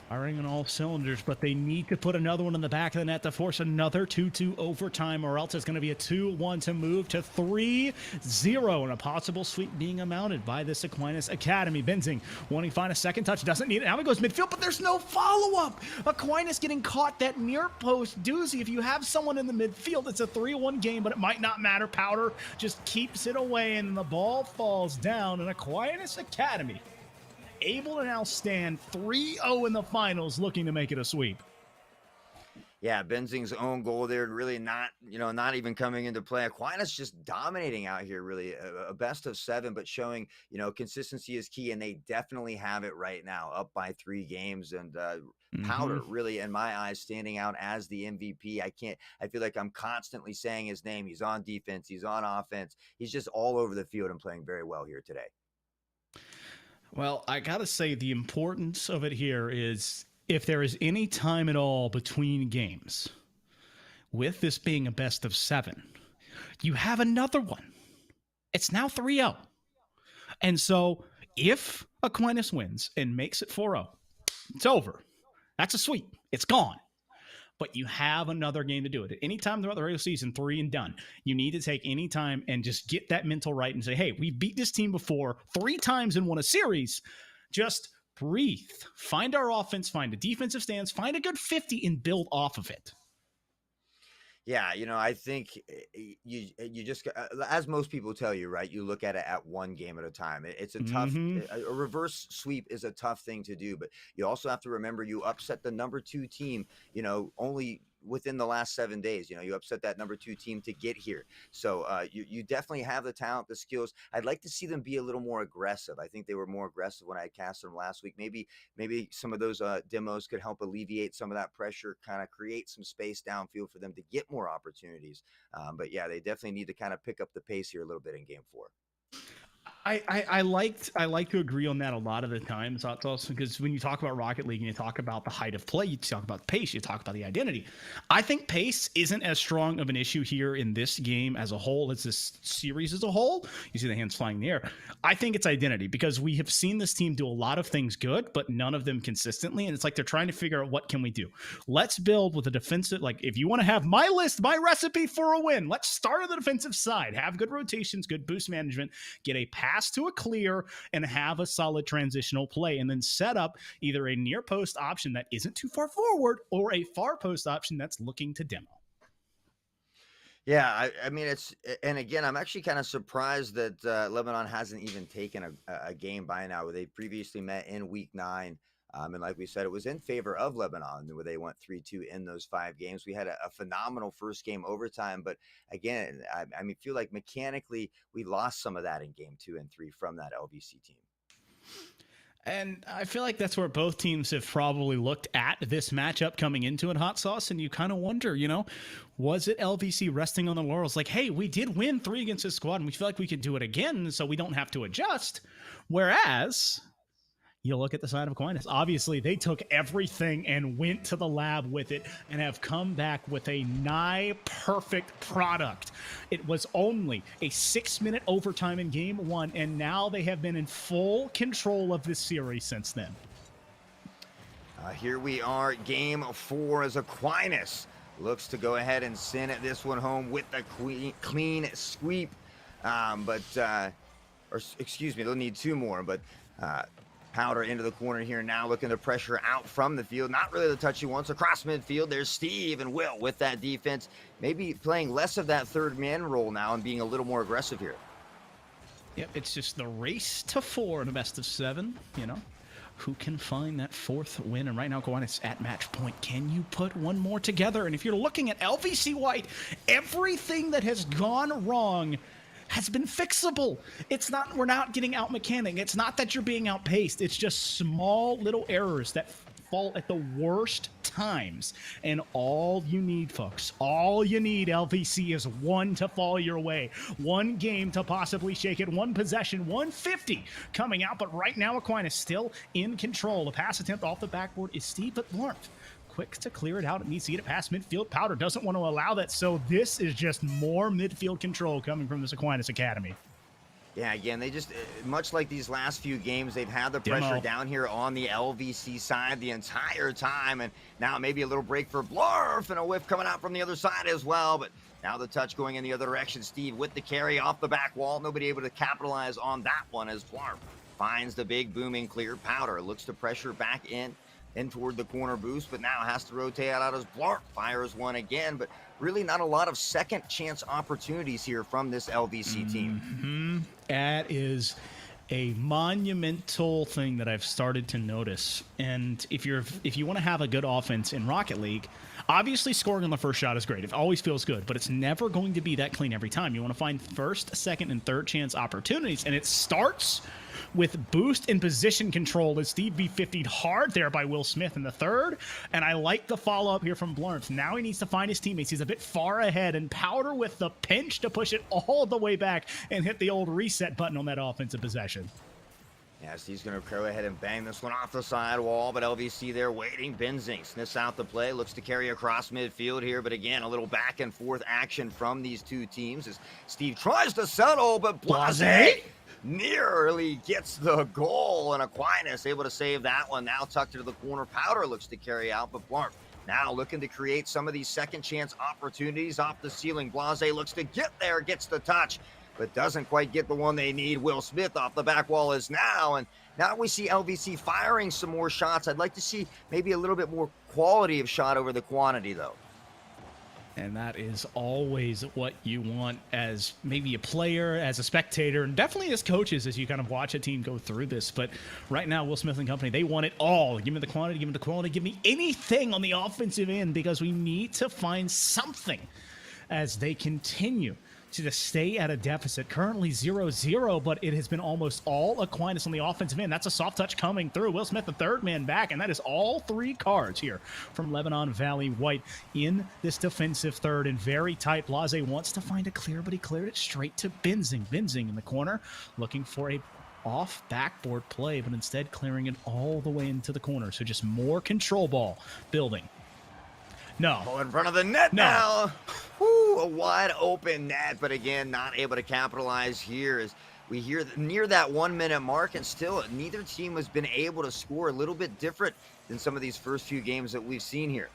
Firing on all cylinders, but they need to put another one in the back of the net to force another 2-2 overtime, or else it's going to be a 2-1 to move to 3-0, and a possible sweep being amounted by this Aquinas Academy. Benzing wanting to find a second touch, doesn't need it. Now he goes midfield, but there's no follow-up. Aquinas getting caught that near post doozy. If you have someone in the midfield, it's a 3-1 game, but it might not matter. Powder just keeps it away, and the ball falls down, and Aquinas Academy able to now stand 3-0 in the finals, looking to make it a sweep. Yeah, Benzing's own goal there really not even coming into play. Aquinas just dominating out here, really a best of 7, but showing, consistency is key, and they definitely have it right now, up by 3 games. And Powder really, in my eyes, standing out as the MVP. I feel like I'm constantly saying his name. He's on defense, he's on offense. He's just all over the field and playing very well here today. Well, I got to say the importance of it here is, if there is any time at all between games, with this being a best of 7, you have another one. It's now 3-0. And so if Aquinas wins and makes it 4-0, it's over. That's a sweep. It's gone. But you have another game to do it. At any time throughout the regular season, 3 and done. You need to take any time and just get that mental right and say, hey, we beat this team before 3 times and won a series. Just breathe. Find our offense, find a defensive stance, find a good 50 and build off of it. Yeah, I think you just, as most people tell you, right, you look at it at one game at a time. It's a tough, a reverse sweep is a tough thing to do, but you also have to remember you upset the number 2 team, only within the last 7 days. You upset that number 2 team to get here. So you definitely have the talent, the skills. I'd like to see them be a little more aggressive. I think they were more aggressive when I cast them last week. Maybe some of those demos could help alleviate some of that pressure, kind of create some space downfield for them to get more opportunities. But yeah, they definitely need to kind of pick up the pace here a little bit in game 4. I like to agree on that a lot of the times, Haughtsauce, because when you talk about Rocket League and you talk about the height of play, you talk about pace, you talk about the identity. I think pace isn't as strong of an issue here in this game as a whole as this series as a whole. You see the hands flying in the air. I think it's identity, because we have seen this team do a lot of things good, but none of them consistently. And it's like they're trying to figure out, what can we do? Let's build with a defensive, like if you want to have my list, my recipe for a win, let's start on the defensive side, have good rotations, good boost management, get a pass to a clear, and have a solid transitional play, and then set up either a near post option that isn't too far forward or a far post option that's looking to demo. Yeah, I mean, and again, I'm actually kind of surprised that Lebanon hasn't even taken a game by now. They previously met in week 9. And like we said, it was in favor of Lebanon, where they went 3-2 in those 5 games. We had a phenomenal first game overtime. But again, I feel like mechanically we lost some of that in game 2 and 3 from that LVC team. And I feel like that's where both teams have probably looked at this matchup coming into it, Haughtsauce, and you kind of wonder, was it LVC resting on the laurels? Like, hey, we did win 3 against this squad, and we feel like we could do it again, so we don't have to adjust. Whereas You look at the side of Aquinas. Obviously, they took everything and went to the lab with it and have come back with a nigh perfect product. It was only a 6-minute overtime in game 1, and now they have been in full control of this series since then. Here we are, game 4, as Aquinas looks to go ahead and send this one home with a clean sweep. Excuse me, they'll need 2 more, but Powder into the corner here now, looking to pressure out from the field. Not really the touch he wants. Across midfield, there's Steve and Will with that defense. Maybe playing less of that third man role now and being a little more aggressive here. Yep, it's just the race to 4 in a best of 7, you know. Who can find that 4th win? And right now, Aquinas at match point. Can you put one more together? And if you're looking at LVC White, everything that has gone wrong has been fixable. It's not, we're not getting out mechanic. It's not that you're being outpaced. It's just small little errors that fall at the worst times. And all you need, folks, all you need, LVC, is one to fall your way. One game to possibly shake it. One possession, 150 coming out. But right now, Aquinas still in control. A pass attempt off the backboard is Steve, but Blunt quick to clear it out. It needs to get it past midfield. Powder doesn't want to allow that, so this is just more midfield control coming from this Aquinas Academy. Yeah, again, they just, much like these last few games, they've had the pressure down here on the LVC side the entire time, and now maybe a little break for Blarf, and a whiff coming out from the other side as well, but now the touch going in the other direction. Steve with the carry off the back wall. Nobody able to capitalize on that one as Blarf finds the big booming clear. Powder looks to pressure back in toward the corner boost, but now has to rotate out as Blarf fires one again, but really not a lot of second chance opportunities here from this LVC team. That is a monumental thing that I've started to notice. And if you want to have a good offense in Rocket League, obviously scoring on the first shot is great. It always feels good, but it's never going to be that clean every time. You want to find first, second, and third chance opportunities, and it starts with boost and position control as Steve B50'd hard there by Will Smith in the third. And I like the follow-up here from Blarf. Now he needs to find his teammates. He's a bit far ahead, and Powder with the pinch to push it all the way back and hit the old reset button on that offensive possession. Yeah, Steve's going to go ahead and bang this one off the side wall, but LVC there waiting. Benzing sniffs out the play, looks to carry across midfield here, but again, a little back and forth action from these two teams as Steve tries to settle, but Blase nearly gets the goal, and Aquinas able to save that one. Now tucked into the corner. Powder looks to carry out, but Blarf now looking to create some of these second chance opportunities off the ceiling. Blase looks to get there, gets the touch, but doesn't quite get the one they need. Will Smith off the back wall is now, and now we see LVC firing some more shots. I'd like to see maybe a little bit more quality of shot over the quantity, though. And that is always what you want as maybe a player, as a spectator, and definitely as coaches as you kind of watch a team go through this. But right now, Will Smith and company, they want it all. Give me the quantity, give me the quality, give me anything on the offensive end, because we need to find something as they continue to stay at a deficit. Currently 0-0, but it has been almost all Aquinas on the offensive end. That's a soft touch coming through. Will Smith, the third man back, and that is all 3 cards here from Lebanon Valley White in this defensive third, and very tight. Blase wants to find a clear, but he cleared it straight to Benzing. Benzing in the corner, looking for a off backboard play, but instead clearing it all the way into the corner. So just more control ball building. No. Oh, in front of the net now. Woo, a wide open net, but again, not able to capitalize here as we hear near that 1 minute mark, and still neither team has been able to score. A little bit different than some of these first few games that we've seen here.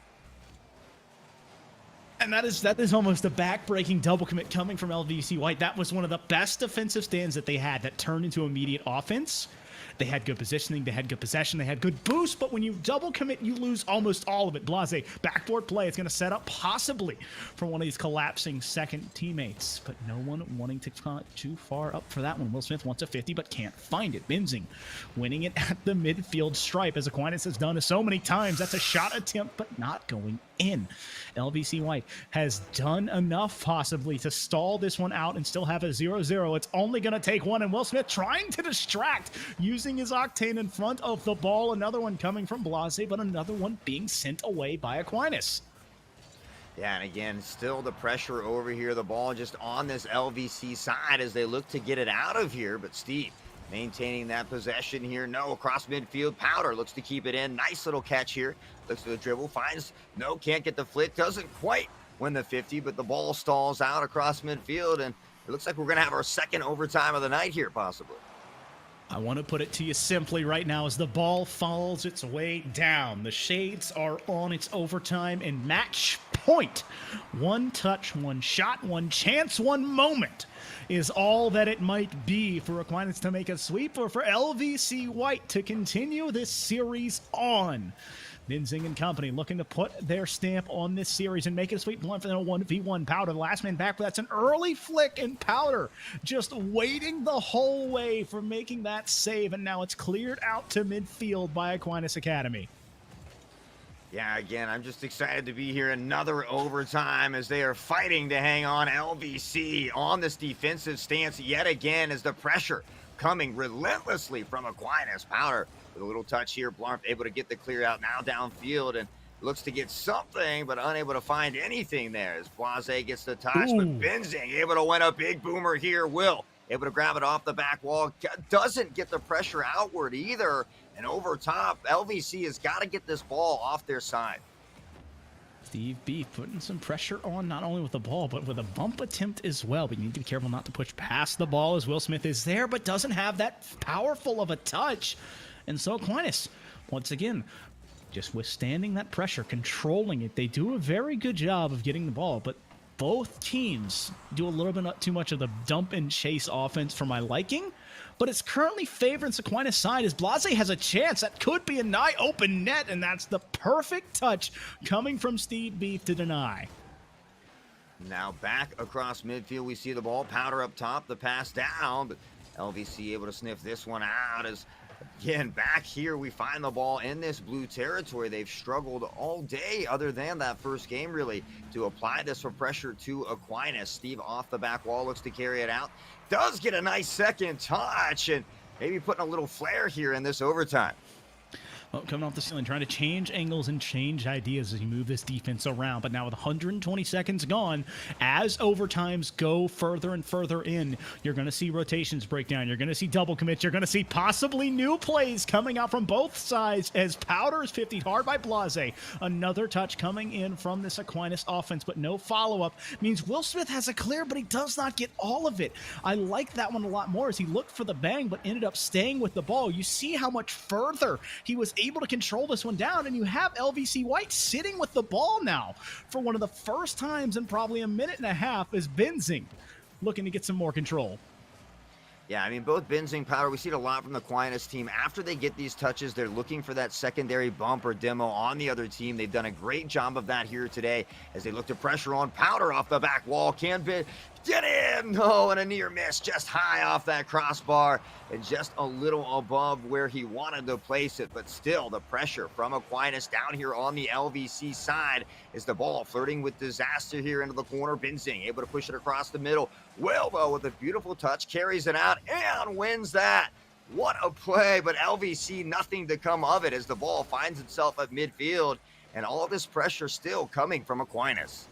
And that is almost a back-breaking double commit coming from LVC White. That was one of the best defensive stands that they had that turned into immediate offense. They had good positioning, they had good possession, they had good boost, but when you double commit, you lose almost all of it. Blase, backboard play. It's going to set up possibly for one of these collapsing second teammates, but no one wanting to come too far up for that one. Will Smith wants a 50, but can't find it. Benzing winning it at the midfield stripe, as Aquinas has done so many times. That's a shot attempt, but not going in. LVC White has done enough possibly to stall this one out and still have a 0-0. It's only going to take one, and Will Smith trying to distract, using his octane in front of the ball. Another one coming from Blase, but another one being sent away by Aquinas. Yeah, and again, still the pressure over here. The ball just on this LVC side as they look to get it out of here, but Steve maintaining that possession here. No, across midfield. Powder looks to keep it in. Nice little catch here. Looks to the dribble. Finds, no, can't get the flick. Doesn't quite win the 50, but the ball stalls out across midfield. And it looks like we're going to have our second overtime of the night here, possibly. I want to put it to you simply right now as the ball follows its way down. The shades are on its overtime and match point. One touch, one shot, one chance, one moment is all that it might be for Aquinas to make a sweep or for LVC White to continue this series on. Benzing and company looking to put their stamp on this series and make it a sweep one for the 1v1. Powder, the last man back, but that's an early flick, and Powder just waiting the whole way for making that save, and now it's cleared out to midfield by Aquinas Academy. Yeah, again, I'm just excited to be here. Another overtime as they are fighting to hang on. LVC on this defensive stance yet again as the pressure coming relentlessly from Aquinas. Powder with a little touch here. Blarp able to get the clear out now downfield and looks to get something, but unable to find anything there as Blase gets the touch. Ooh. But Benzing able to win a big boomer here. Will able to grab it off the back wall. Doesn't get the pressure outward either. And over top, LVC has got to get this ball off their side. Steve Beef putting some pressure on not only with the ball, but with a bump attempt as well. But you need to be careful not to push past the ball as Will Smith is there, but doesn't have that powerful of a touch. And so Aquinas, once again, just withstanding that pressure, controlling it. They do a very good job of getting the ball, but both teams do a little bit too much of the dump and chase offense for my liking. But it's currently favoring Aquinas' side as Blase has a chance. That could be a nigh open net, and that's the perfect touch coming from Steve Beef to deny. Now back across midfield, we see the ball. Powder up top, the pass down, but LVC able to sniff this one out as, again, back here we find the ball in this blue territory. They've struggled all day other than that first game, really, to apply this for pressure to Aquinas. Steve off the back wall looks to carry it out. Does get a nice second touch and maybe putting a little flair here in this overtime. Well, coming off the ceiling, trying to change angles and change ideas as you move this defense around. But now with 120 seconds gone, as overtimes go further and further in, you're going to see rotations break down. You're going to see double commits. You're going to see possibly new plays coming out from both sides as Powder is 50 hard by Blase. Another touch coming in from this Aquinas offense, but no follow-up. Means Will Smith has a clear, but he does not get all of it. I like that one a lot more as he looked for the bang, but ended up staying with the ball. You see how much further he was able to control this one down, and you have LVC White sitting with the ball now for one of the first times in probably a minute and a half as Benzing looking to get some more control. Yeah, I mean, both Benzing, Powder, we see it a lot from the Aquinas team. After they get these touches, they're looking for that secondary bump or demo on the other team. They've done a great job of that here today as they look to pressure on. Powder off the back wall. Can get in! No, and a near miss just high off that crossbar and just a little above where he wanted to place it. But still, the pressure from Aquinas down here on the LVC side is the ball flirting with disaster here into the corner. Benzing able to push it across the middle. Wilbo with a beautiful touch carries it out and wins that. What a play, but LVC nothing to come of it as the ball finds itself at midfield and all this pressure still coming from Aquinas.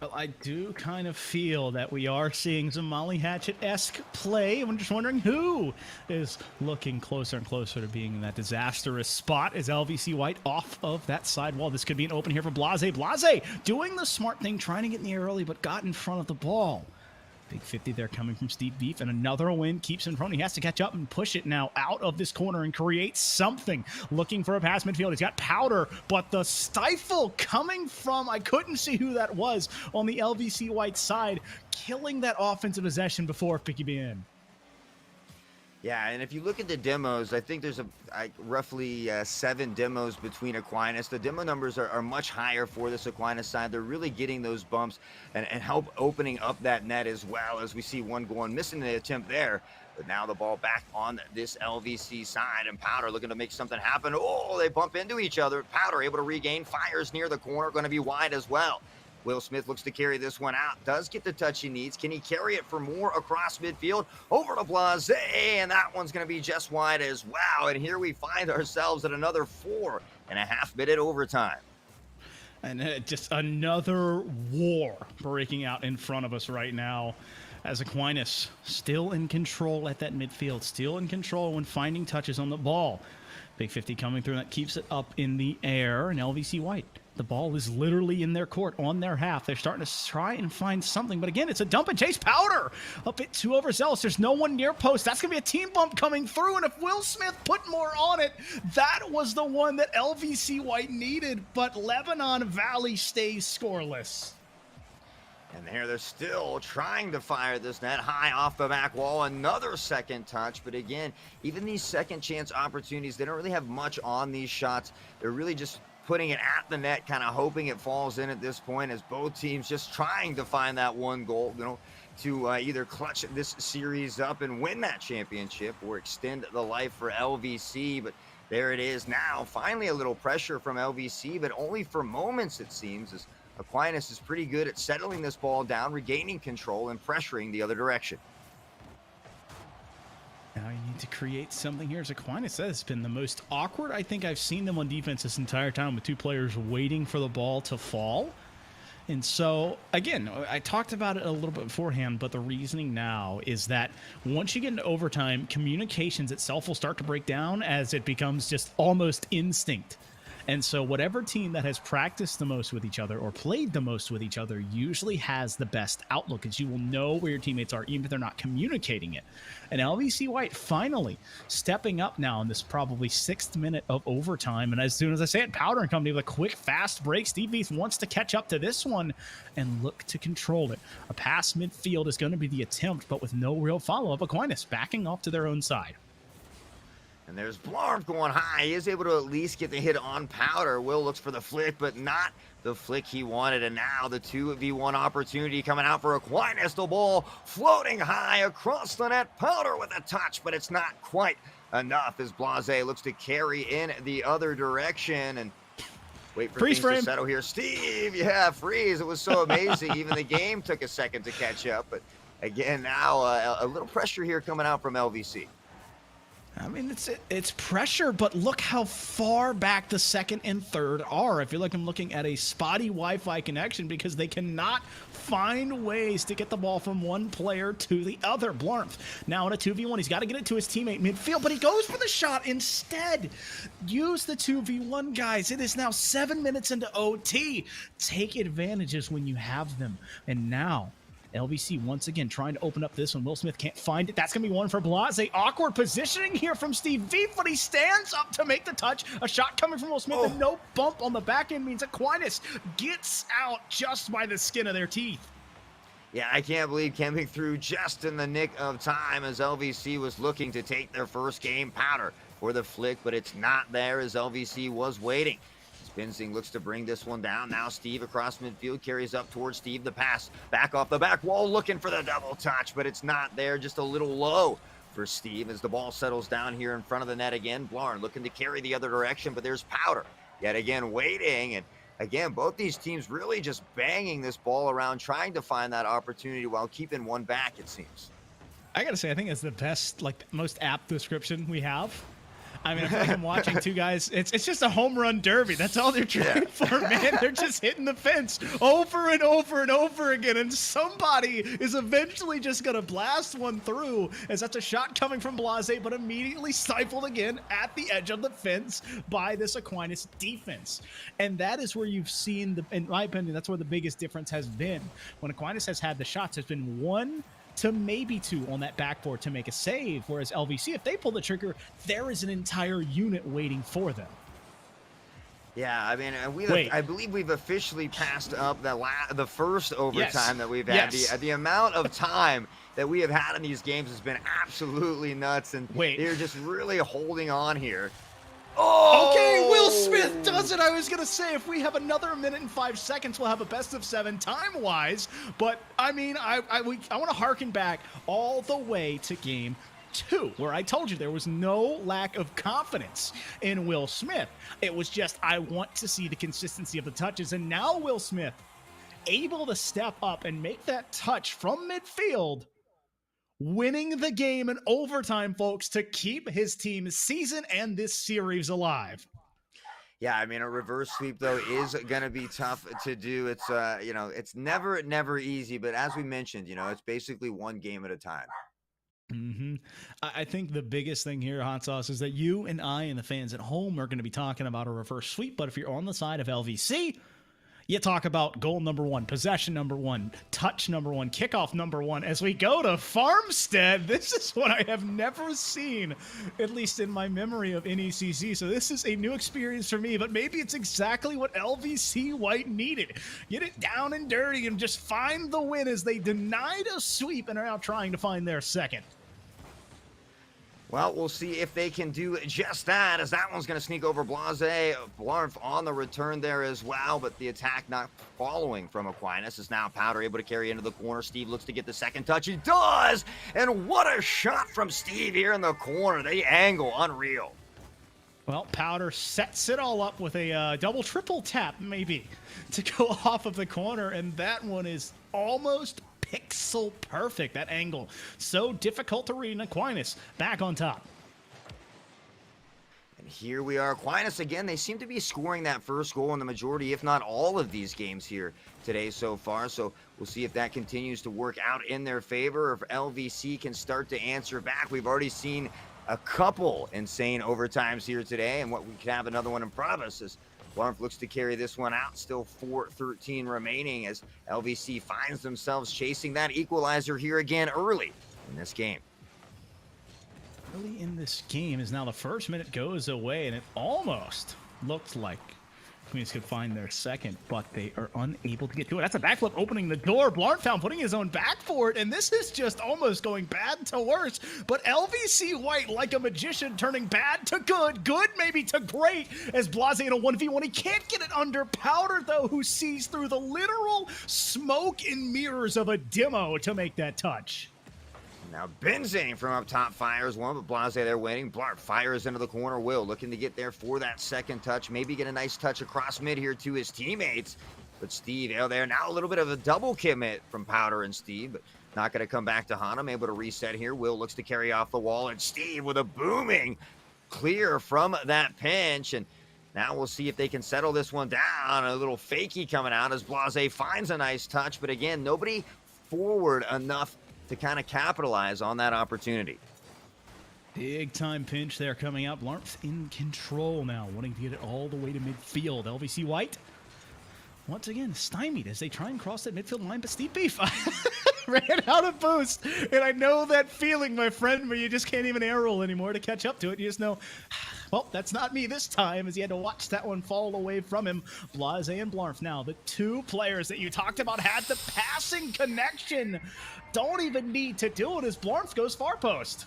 Well, I do kind of feel that we are seeing some Molly Hatchet-esque play. I'm just wondering who is looking closer and closer to being in that disastrous spot as LVC White off of that side wall. This could be an open here for Blase. Blase doing the smart thing, trying to get in the air early, but got in front of the ball. Big 50 there coming from Steve Beef, and another win keeps in front. He has to catch up and push it now out of this corner and create something. Looking for a pass midfield. He's got Powder, but the stifle coming from, I couldn't see who that was, on the LVC White side, killing that offensive possession before picking in. Yeah, and if you look at the demos, I think there's roughly 7 demos between Aquinas. The demo numbers are much higher for this Aquinas side. They're really getting those bumps and help opening up that net as well, as we see one going missing the attempt there. But now the ball back on this LVC side, and Powder looking to make something happen. Oh, they bump into each other. Powder able to regain, fires near the corner, going to be wide as well. Will Smith looks to carry this one out. Does get the touch he needs. Can he carry it for more across midfield? Over to Blase, and that one's going to be just wide as well. And here we find ourselves at another 4.5-minute overtime. And just another war breaking out in front of us right now. As Aquinas still in control at that midfield, still in control when finding touches on the ball. Big 50 coming through, and that keeps it up in the air. And LVC White, the ball is literally in their court, on their half. They're starting to try and find something. But again, it's a dump and chase. Powder a bit too overzealous. There's no one near post. That's going to be a team bump coming through. And if Will Smith put more on it, that was the one that LVC White needed. But Lebanon Valley stays scoreless. And here they're still trying to fire this net high off the back wall. Another second touch. But again, even these second chance opportunities, they don't really have much on these shots. They're really just putting it at the net, kind of hoping it falls in at this point, as both teams just trying to find that one goal, to either clutch this series up and win that championship or extend the life for LVC. But there it is now. Finally, a little pressure from LVC, but only for moments, it seems, as Aquinas is pretty good at settling this ball down, regaining control, and pressuring the other direction. Now you need to create something here. As Aquinas says, it's been the most awkward I think I've seen them on defense this entire time, with two players waiting for the ball to fall. And so, again, I talked about it a little bit beforehand, but the reasoning now is that once you get into overtime, communications itself will start to break down as it becomes just almost instinct. And so whatever team that has practiced the most with each other or played the most with each other usually has the best outlook, as you will know where your teammates are, even if they're not communicating it. And LVC White finally stepping up now in this probably 6th minute of overtime. And as soon as I say it, Powder and company with a quick, fast break. Steve Veith wants to catch up to this one and look to control it. A pass midfield is going to be the attempt, but with no real follow-up. Aquinas backing off to their own side. And there's Blarp going high. He is able to at least get the hit on Powder. Will looks for the flick, but not the flick he wanted. And now the 2v1 opportunity coming out for Aquinas. The ball floating high across the net. Powder with a touch, but it's not quite enough as Blase looks to carry in the other direction. And wait for freeze things frame to settle here. Steve, yeah, freeze. It was so amazing. Even the game took a second to catch up. But again, now a little pressure here coming out from LVC. I mean, it's pressure, but look how far back the second and third are. I feel like I'm looking at a spotty Wi-Fi connection because they cannot find ways to get the ball from one player to the other. Blarmf now in a 2v1. He's got to get it to his teammate midfield, but he goes for the shot instead. Use the 2v1, guys. It is now 7 minutes into OT. Take advantages when you have them. And now LVC once again trying to open up this one. Will Smith can't find it. That's going to be one for Blase. Awkward positioning here from Steve Veith, but he stands up to make the touch. A shot coming from Will Smith, and no bump on the back end means Aquinas gets out just by the skin of their teeth. Yeah, I can't believe coming through just in the nick of time as LVC was looking to take their first game. Powder for the flick, but it's not there as LVC was waiting. Benzing looks to bring this one down. Now Steve across midfield carries up towards Steve. The pass back off the back wall, looking for the double touch, but it's not there. Just a little low for Steve as the ball settles down here in front of the net again. Blarn looking to carry the other direction, but there's Powder yet again waiting. And again, both these teams really just banging this ball around, trying to find that opportunity while keeping one back, it seems. I gotta say, I think it's the best, like, most apt description we have. I mean, I feel like I'm watching two guys. It's just a home run derby. That's all they're trying for, man. They're just hitting the fence over and over and over again, and somebody is eventually just going to blast one through, as that's a shot coming from Blase, but immediately stifled again at the edge of the fence by this Aquinas defense. And that is where you've seen, in my opinion, that's where the biggest difference has been. When Aquinas has had the shots, there's been one to maybe two on that backboard to make a save, whereas LVC, if they pull the trigger, there is an entire unit waiting for them. Yeah, I mean, I believe we've officially passed up the first overtime that we've had. The amount of time that we have had in these games has been absolutely nuts, and they're just really holding on here. Oh! Okay, Will Smith does it. I was going to say, if we have another minute and 5 seconds, we'll have a best of 7 time-wise. But, I mean, I want to harken back all the way to game 2, where I told you there was no lack of confidence in Will Smith. It was just, I want to see the consistency of the touches. And now Will Smith able to step up and make that touch from midfield, winning the game in overtime, folks, to keep his team's season and this series alive. Yeah, I mean, a reverse sweep though is gonna be tough to do. It's you know, it's never easy, but as we mentioned, you know, it's basically one game at a time. hmm I think the biggest thing here, Hot Sauce, is that you and I and the fans at home are going to be talking about a reverse sweep. But if you're on the side of LVC, you talk about goal number one, possession number one, touch number one, kickoff number one. As we go to Farmstead, this is what I have never seen, at least in my memory of NECC. So this is a new experience for me, but maybe it's exactly what LVC White needed. Get it down and dirty and just find the win as they denied a sweep and are now trying to find their second. Well, we'll see if they can do just that, as that one's going to sneak over Blase. Blarf on the return there as well, but the attack not following from Aquinas is now Powder able to carry into the corner. Steve looks to get the second touch. He does! And what a shot from Steve here in the corner. The angle, unreal. Well, Powder sets it all up with a double, triple tap, maybe, to go off of the corner, and that one is almost pixel perfect. That angle, so difficult to read. And Aquinas back on top. And here we are. Aquinas again. They seem to be scoring that first goal in the majority, if not all of these games here today so far. So we'll see if that continues to work out in their favor, or if LVC can start to answer back. We've already seen a couple insane overtimes here today, and what we could have another one in front of us as Blarf looks to carry this one out. Still 4:13 remaining as LVC finds themselves chasing that equalizer here again early in this game. Early in this game is now the first minute goes away, and it almost looked like Queens could find their second, but they are unable to get to it. That's a backflip opening the door. Blarntown putting his own back for it, and this is just almost going bad to worse. But LVC White, like a magician, turning bad to good, good maybe to great, as Blase in a 1v1. He can't get it under. Powder, though, who sees through the literal smoke and mirrors of a demo to make that touch. Now Benzing from up top fires one, but Blase there waiting. Blarf fires into the corner. Will looking to get there for that second touch. Maybe get a nice touch across mid here to his teammates. But Steve out there. Now a little bit of a double commit from Powder and Steve, but not going to come back to Hanum. Able to reset here. Will looks to carry off the wall, and Steve with a booming clear from that pinch. And now we'll see if they can settle this one down. A little fakey coming out as Blase finds a nice touch, but again, nobody forward enough to kind of capitalize on that opportunity. Big time pinch there coming out. Blarf's in control now, wanting to get it all the way to midfield. LVC White, once again, stymied as they try and cross that midfield line, but Steve Beef ran out of boost. And I know that feeling, my friend, where you just can't even air roll anymore to catch up to it. You just know, well, that's not me this time, as he had to watch that one fall away from him. Blase and Blarf now, the two players that you talked about had the passing connection. Don't even need to do it as Blarf goes far post.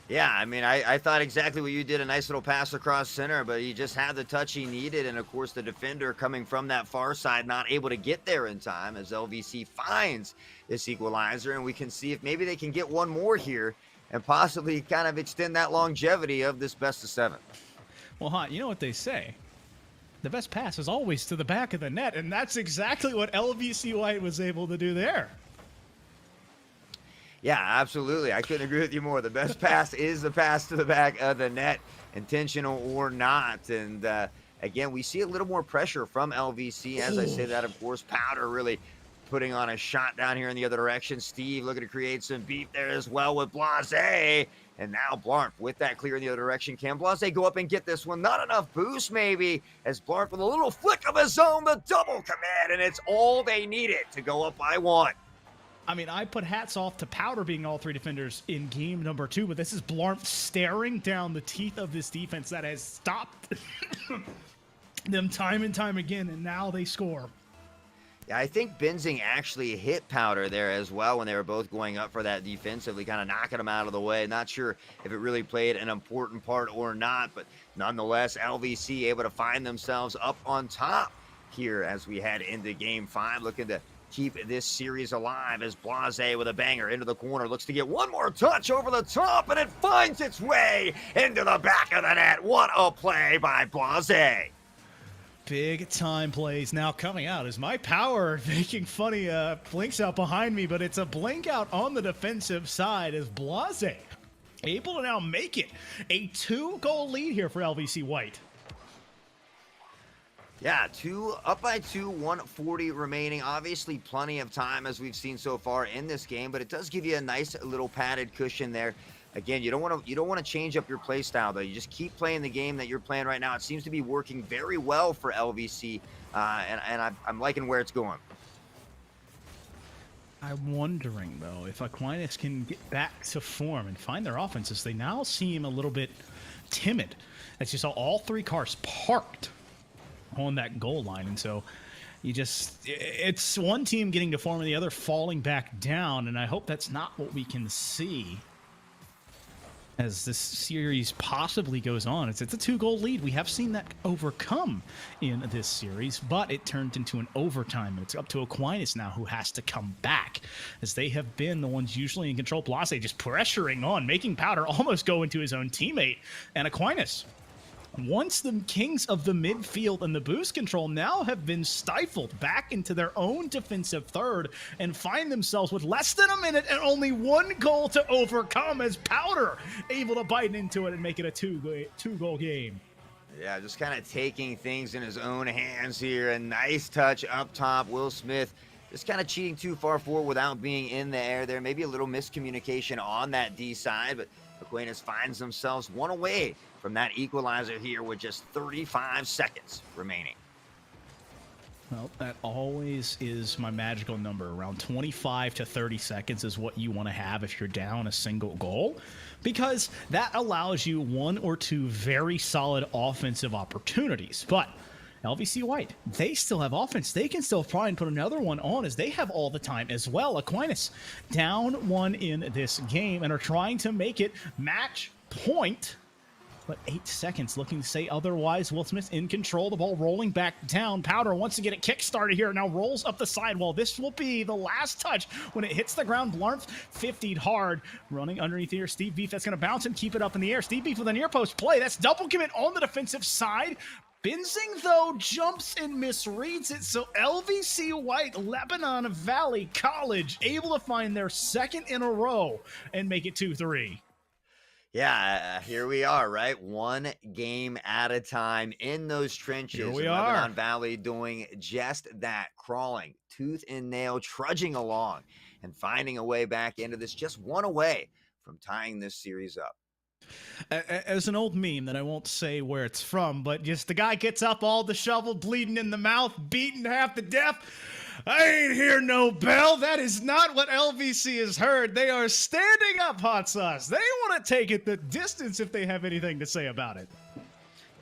Yeah, I mean, I thought exactly what you did. A nice little pass across center, but he just had the touch he needed. And, of course, the defender coming from that far side not able to get there in time as LVC finds this equalizer. And we can see if maybe they can get one more here and possibly kind of extend that longevity of this best of seven. Well, Hot, you know what they say. The best pass is always to the back of the net, and that's exactly what LVC White was able to do there. Yeah, absolutely. I couldn't agree with you more. The best pass is the pass to the back of the net, intentional or not. And again, we see a little more pressure from LVC. As I say that, of course, Powder really putting on a shot down here in the other direction. Steve looking to create some beat there as well with Blase. And now Blarf with that clear in the other direction. Can Blase go up and get this one? Not enough boost, maybe, as Blarf with a little flick of his own, the double commit, and it's all they needed to go up by one. I mean, I put hats off to Powder being all three defenders in game number 2, but this is Blarf staring down the teeth of this defense that has stopped them time and time again, and now they score. Yeah, I think Benzing actually hit Powder there as well when they were both going up for that defensively, kind of knocking him out of the way. Not sure if it really played an important part or not, but nonetheless, LVC able to find themselves up on top here as we head into Game 5, looking to keep this series alive as Blase with a banger into the corner looks to get one more touch over the top, and it finds its way into the back of the net. What a play by Blase. Big time plays now coming out as my power making funny blinks out behind me, but it's a blink out on the defensive side as Blase able to now make it a 2-goal lead here for LVC White. Yeah, up by two, 140 remaining. Obviously, plenty of time as we've seen so far in this game, but it does give you a nice little padded cushion there. Again, you don't want to change up your play style though. You just keep playing the game that you're playing right now. It seems to be working very well for LVC, and I'm liking where it's going. I'm wondering, though, if Aquinas can get back to form and find their offenses. They now seem a little bit timid. As you saw, all three cars parked on that goal line. And so it's one team getting to form and the other falling back down. And I hope that's not what we can see as this series possibly goes on. It's a 2-goal lead. We have seen that overcome in this series, but it turned into an overtime. And it's up to Aquinas now, who has to come back, as they have been the ones usually in control. Blase just pressuring on, making Powder almost go into his own teammate. And Aquinas, once the kings of the midfield and the boost control now have been stifled back into their own defensive third and find themselves with less than a minute and only one goal to overcome, as Powder able to bite into it and make it a two-goal game. Yeah, just kind of taking things in his own hands here. A nice touch up top. Will Smith just kind of cheating too far forward without being in the air there. Maybe a little miscommunication on that D side, but Aquinas finds themselves one away from that equalizer here with just 35 seconds remaining. Well, that always is my magical number. Around 25 to 30 seconds is what you want to have if you're down a single goal, because that allows you one or two very solid offensive opportunities. But LVC White, they still have offense. They can still try and put another one on, as they have all the time as well. Aquinas down one in this game and are trying to make it match point. But 8 seconds looking to say otherwise. Will Smith in control. The ball rolling back down. Powder wants to get it kick-started here. Now rolls up the sidewall. This will be the last touch when it hits the ground. Blarnf 50'd hard. Running underneath here. Steve Beef, that's going to bounce and keep it up in the air. Steve Beef with a near post play. That's double commit on the defensive side. Benzing, though, jumps and misreads it. So LVC White, Lebanon Valley College, able to find their second in a row and make it 2-3. Yeah, here we are, right? One game at a time in those trenches. Here we are. are. Lebanon Valley doing just that, crawling tooth and nail, trudging along and finding a way back into this, just one away from tying this series up. As an old meme that I won't say where it's from, but just the guy gets up all disheveled, bleeding in the mouth, beaten half to death. I ain't hear no bell. That is not what LVC has heard. They are standing up, Haughtsauce. They want to take it the distance if they have anything to say about it.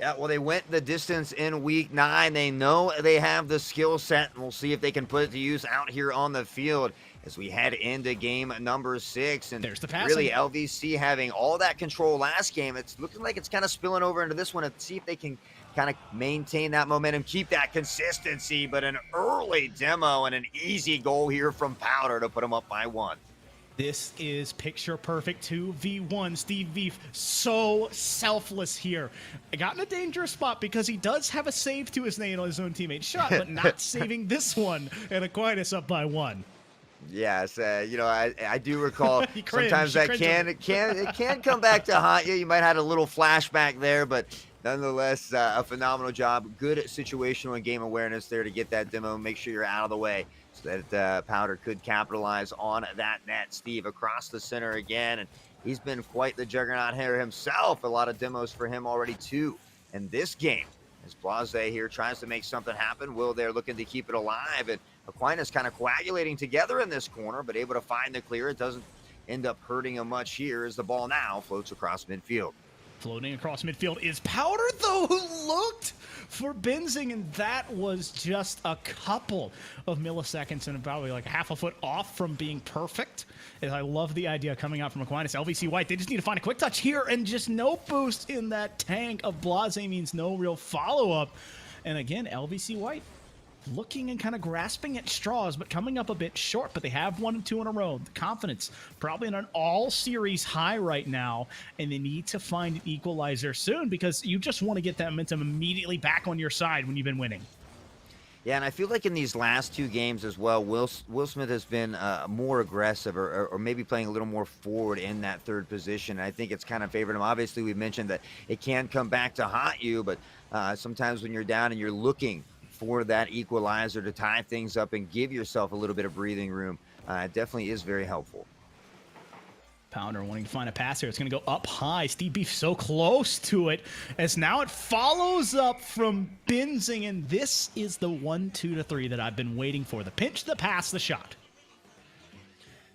Yeah, well, they went the distance in week 9. They know they have the skill set, and we'll see if they can put it to use out here on the field as we head into game number 6. And there's the passing. Really, LVC having all that control last game. It's looking like it's kind of spilling over into this one, and see if they can kind of maintain that momentum, keep that consistency. But an early demo and an easy goal here from Powder to put them up by 1. This is picture perfect 2v1. Steve Veef, so selfless here. I got in a dangerous spot because he does have a save to his name on his own teammate's shot, but not saving this one. And Aquinas up by 1. Yes, I do recall sometimes that it can come back to haunt you. You might have had a little flashback there, but nonetheless, a phenomenal job. Good situational and game awareness there to get that demo. Make sure you're out of the way so that Powder could capitalize on that net. Steve across the center again, and he's been quite the juggernaut here himself. A lot of demos for him already too. And this game, as Blase here tries to make something happen, Will there looking to keep it alive, and Aquinas kind of coagulating together in this corner, but able to find the clear. It doesn't end up hurting him much here as the ball now floats across midfield. Floating across midfield is Powder, though, who looked for Benzing, and that was just a couple of milliseconds and probably like half a foot off from being perfect. And I love the idea coming out from Aquinas. LVC White, they just need to find a quick touch here, and just no boost in that tank of Blase means no real follow-up. And again, LVC White looking and kind of grasping at straws, but coming up a bit short. But they have 1 and 2 in a row. The confidence probably in an all-series high right now, and they need to find an equalizer soon, because you just want to get that momentum immediately back on your side when you've been winning. Yeah, and I feel like in these last 2 games as well, Will Smith has been, more aggressive or maybe playing a little more forward in that 3rd position, and I think it's kind of favored him. Obviously, we mentioned that it can come back to haunt you, but, sometimes when you're down and you're looking for that equalizer to tie things up and give yourself a little bit of breathing room, it definitely is very helpful. Pounder wanting to find a pass here. It's going to go up high. Steve Beef so close to it as now it follows up from Benzing, and this is the 1, 2 to 3 that I've been waiting for. The pinch, the pass, the shot.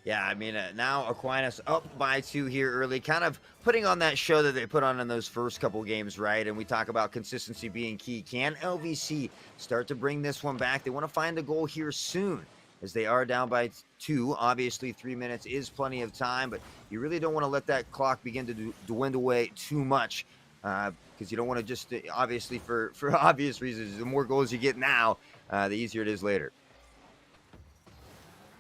Yeah, I mean, now Aquinas up by 2 here early, kind of putting on that show that they put on in those first couple games, right? And we talk about consistency being key. Can LVC start to bring this one back? They want to find the goal here soon as they are down by 2. Obviously, 3 minutes is plenty of time, but you really don't want to let that clock begin to dwindle away too much because you don't want to just, obviously, for obvious reasons, the more goals you get now, the easier it is later.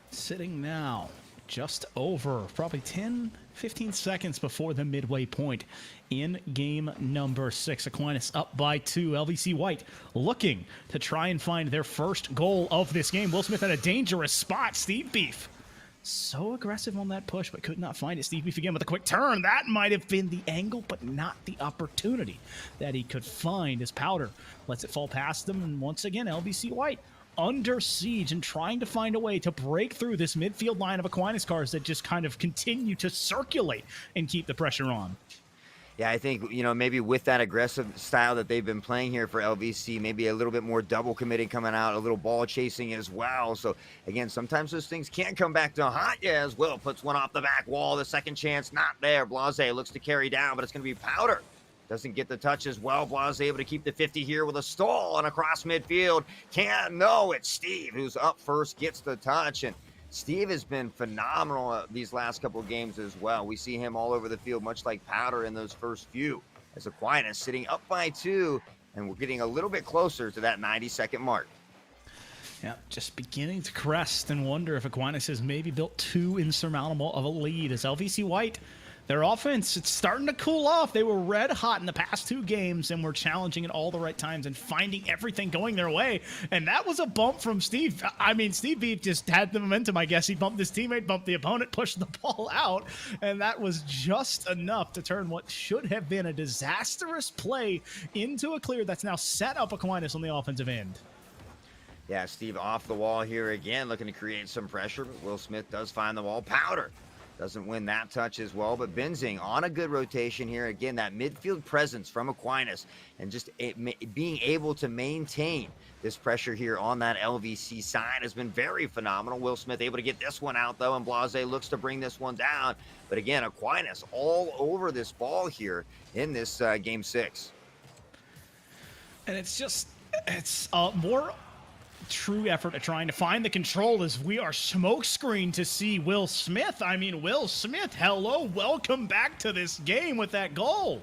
Sitting now just over probably 10, 15 seconds before the midway point in game number 6. Aquinas up by 2. LVC White looking to try and find their first goal of this game. Will Smith at a dangerous spot. Steve Beef so aggressive on that push, but could not find it. Steve Beef again with a quick turn. That might have been the angle, but not the opportunity that he could find as Powder lets it fall past them. And once again, LVC White under siege and trying to find a way to break through this midfield line of Aquinas cars that just kind of continue to circulate and keep the pressure on. Yeah, I think, maybe with that aggressive style that they've been playing here for LVC, maybe a little bit more double committing coming out, a little ball chasing as well. So, again, sometimes those things can come back to haunt you as well. Puts one off the back wall. The second chance not there. Blase looks to carry down, but it's going to be Powder. Doesn't get the touch as well. Blase able to keep the 50 here with a stall and across midfield. No, it's Steve who's up first, gets the touch. And Steve has been phenomenal these last couple of games as well. We see him all over the field, much like Powder in those first few. As Aquinas sitting up by 2, and we're getting a little bit closer to that 90-second mark. Yeah, just beginning to crest and wonder if Aquinas has maybe built too insurmountable of a lead as LVC White. Their offense, it's starting to cool off. They were red hot in the past 2 games and were challenging at all the right times and finding everything going their way. And that was a bump from Steve. I mean, Steve Beef just had the momentum, I guess. He bumped his teammate, bumped the opponent, pushed the ball out. And that was just enough to turn what should have been a disastrous play into a clear that's now set up Aquinas on the offensive end. Yeah, Steve off the wall here again, looking to create some pressure. But Will Smith does find the ball. Powder doesn't win that touch as well, but Benzing on a good rotation here. Again, that midfield presence from Aquinas and just being able to maintain this pressure here on that LVC side has been very phenomenal. Will Smith able to get this one out, though, and Blase looks to bring this one down. But again, Aquinas all over this ball here in this Game 6. And it's more true effort at trying to find the control as we are smokescreened to see Will Smith. I mean, Will Smith, hello, welcome back to this game with that goal.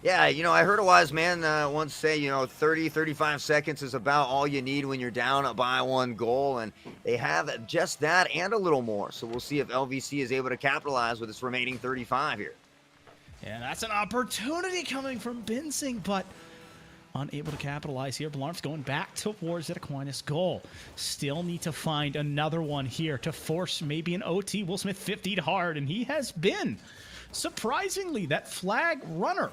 Yeah, I heard a wise man once say, 30, 35 seconds is about all you need when you're down by 1 goal, and they have just that and a little more. So we'll see if LVC is able to capitalize with its remaining 35 here. Yeah, that's an opportunity coming from Benzing, but unable to capitalize here. Blarf's going back towards that Aquinas goal. Still need to find another one here to force maybe an OT. Will Smith 50'd hard, and he has been, surprisingly, that flag runner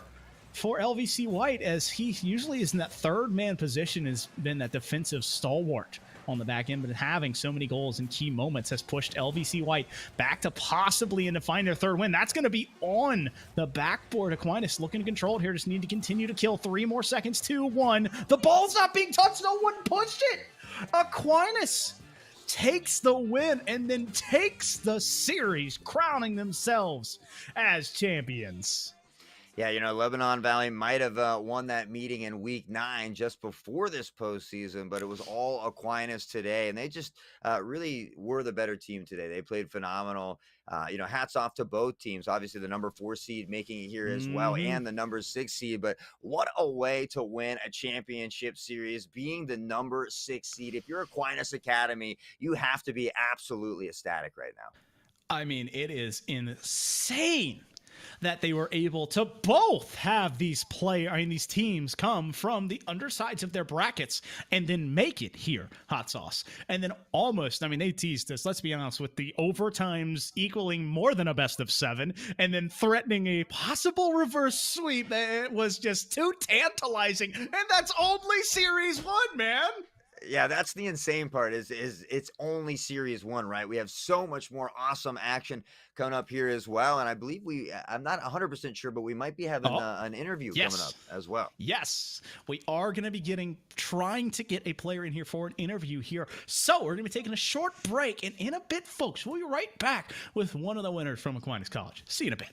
for LVC White, as he usually is in that 3rd man position, has been that defensive stalwart on the back end, but having so many goals in key moments has pushed LVC White back to possibly in to find their 3rd win. That's going to be on the backboard. Aquinas looking to control it here. Just need to continue to kill. 3 more seconds. 2, 1. The ball's not being touched. No one pushed it. Aquinas takes the win and then takes the series, crowning themselves as champions. Yeah, Lebanon Valley might have won that meeting in week 9 just before this postseason, but it was all Aquinas today, and they just really were the better team today. They played phenomenal. Hats off to both teams. Obviously, the number 4 seed making it here as well, and the number 6 seed. But what a way to win a championship series, being the number 6 seed. If you're Aquinas Academy, you have to be absolutely ecstatic right now. I mean, it is insane that they were able to both have these these teams come from the undersides of their brackets and then make it here, Hot Sauce. And then almost, I mean, they teased us, let's be honest, with the overtimes equaling more than a best of 7 and then threatening a possible reverse sweep. It was just too tantalizing. And that's only Series 1, man. Yeah, that's the insane part is it's only series 1, right? We have so much more awesome action coming up here as well. And I believe I'm not 100% sure, but we might be having an interview coming up as well. Yes, we are going to be trying to get a player in here for an interview here. So we're going to be taking a short break. And in a bit, folks, we'll be right back with one of the winners from Aquinas College. See you in a bit.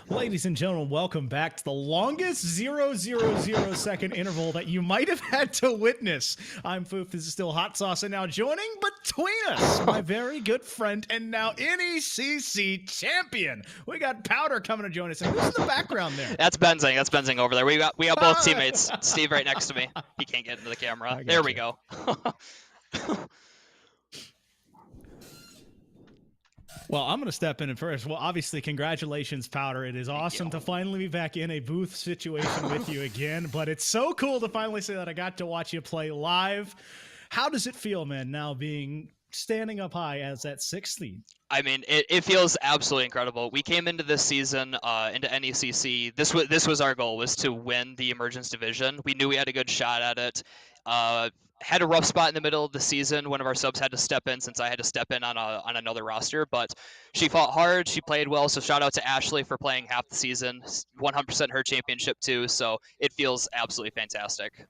Ladies and gentlemen, welcome back to the longest 0.000 interval that you might have had to witness. I'm Foof, this is still Haughtsauce, and now joining between us, my very good friend and now NECC champion. We got Powder coming to join us, and who's in the background there? That's Benzing. That's Benzing over there. We got both teammates. Steve right next to me. He can't get into the camera. There we go. Well, I'm going to step in first. Well, obviously, congratulations, Powder. It is awesome to finally be back in a booth situation with you again, but it's so cool to finally say that I got to watch you play live. How does it feel, man, now standing up high as that 6th seed? I mean, it feels absolutely incredible. We came into this season, into NECC. This was our goal, was to win the Emergence Division. We knew we had a good shot at it. Had a rough spot in the middle of the season. One of our subs had to step in since I had to step in on another roster, but she fought hard. She played well, so shout out to Ashley for playing half the season. 100% her championship too, so it feels absolutely fantastic.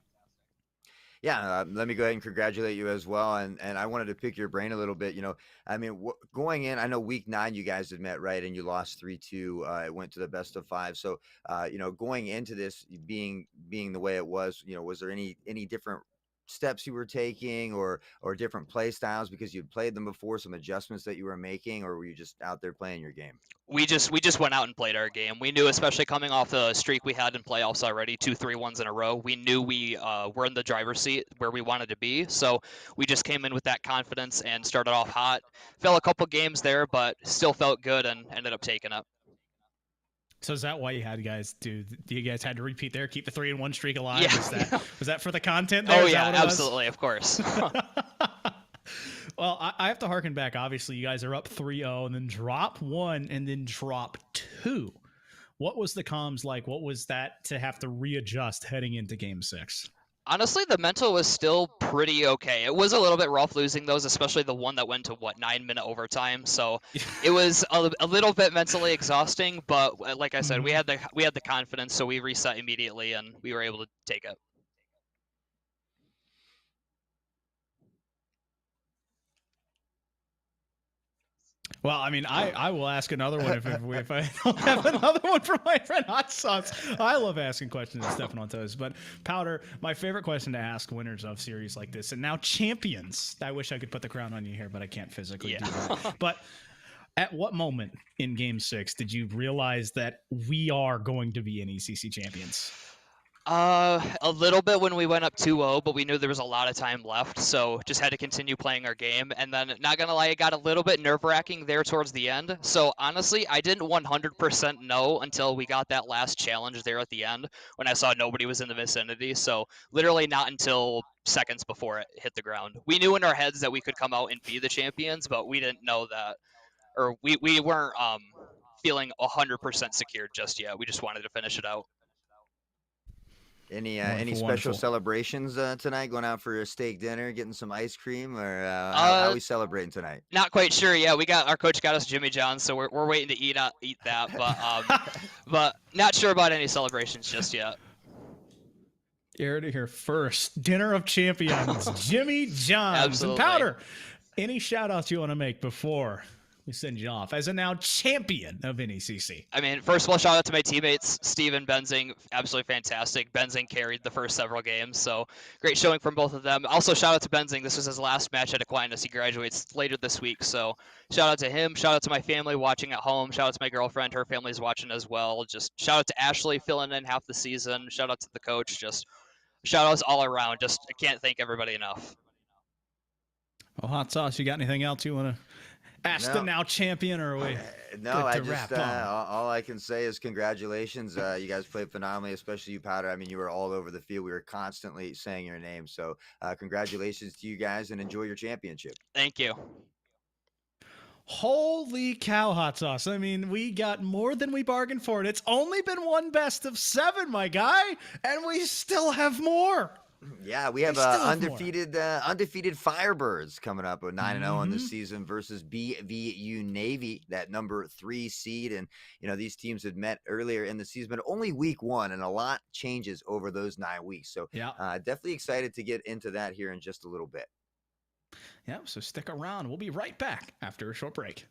Yeah, let me go ahead and congratulate you as well. And I wanted to pick your brain a little bit. I mean, going in, I know week 9 you guys had met, right? And you lost 3-2. It went to the best of 5. So, going into this being the way it was, was there any different steps you were taking or different play styles because you'd played them before, some adjustments that you were making, or were you just out there playing your game? We just went out and played our game. We knew, especially coming off the streak we had in playoffs already, 2 3-1s in a row, we knew we were in the driver's seat where we wanted to be. So we just came in with that confidence and started off hot. Fell a couple games there, but still felt good and ended up taking it. So is that why you had guys you guys had to repeat there, keep the 3-1 streak alive? Yeah. Was that for the content there? Oh yeah, absolutely, of course. Well, I have to harken back. Obviously, you guys are up 3-0 and then drop 1 and then drop 2. What was the comms like? What was that to have to readjust heading into game 6? Honestly, the mental was still pretty okay. It was a little bit rough losing those, especially the one that went to 9-minute overtime. So it was a little bit mentally exhausting. But like I said, we had the confidence, so we reset immediately and we were able to take it. Well, I mean, I will ask another one if I don't have another one from my friend Haughtsauce. I love asking questions and stepping on toes. But Powder, my favorite question to ask winners of series like this, and now champions. I wish I could put the crown on you here, but I can't physically do that. But at what moment in Game 6 did you realize that we are going to be NECC champions? A little bit when we went up 2-0, but we knew there was a lot of time left, so just had to continue playing our game. And then, not gonna lie, it got a little bit nerve-wracking there towards the end. So honestly, I didn't 100% know until we got that last challenge there at the end when I saw nobody was in the vicinity. So literally not until seconds before it hit the ground. We knew in our heads that we could come out and be the champions, but we didn't know that, or we weren't feeling 100% secured just yet. We just wanted to finish it out. Any special celebrations tonight? Going out for a steak dinner, getting some ice cream, or how are we celebrating tonight? Not quite sure. Yeah, our coach got us Jimmy John's, so we're waiting to eat that. But but not sure about any celebrations just yet. You heard it here first. Dinner of Champions, Jimmy John's. Absolutely. And Powder, any shout outs you want to make before we send you off as a now champion of NECC? I mean, first of all, shout out to my teammates, Steve and Benzing, absolutely fantastic. Benzing carried the first several games, so great showing from both of them. Also, shout out to Benzing. This was his last match at Aquinas. He graduates later this week, so shout out to him. Shout out to my family watching at home. Shout out to my girlfriend. Her family's watching as well. Just shout out to Ashley filling in half the season. Shout out to the coach. Just shout outs all around. Just I can't thank everybody enough. Well, Haughtsauce, you got anything else you want to ask the now champion, or are we no, I just all I can say is congratulations. You guys played phenomenally, especially you, Powder. I mean, you were all over the field. We were constantly saying your name. So congratulations to you guys and enjoy your championship. Thank you. Holy cow, Haughtsauce. I mean, we got more than we bargained for. And it's only been one best of 7, my guy, and we still have more. Yeah, we have undefeated Firebirds coming up with 9-0 on this season versus BVU Navy, that number 3 seed. And these teams had met earlier in the season, but only week 1, and a lot changes over those 9 weeks. So definitely excited to get into that here in just a little bit. Yeah, so stick around. We'll be right back after a short break.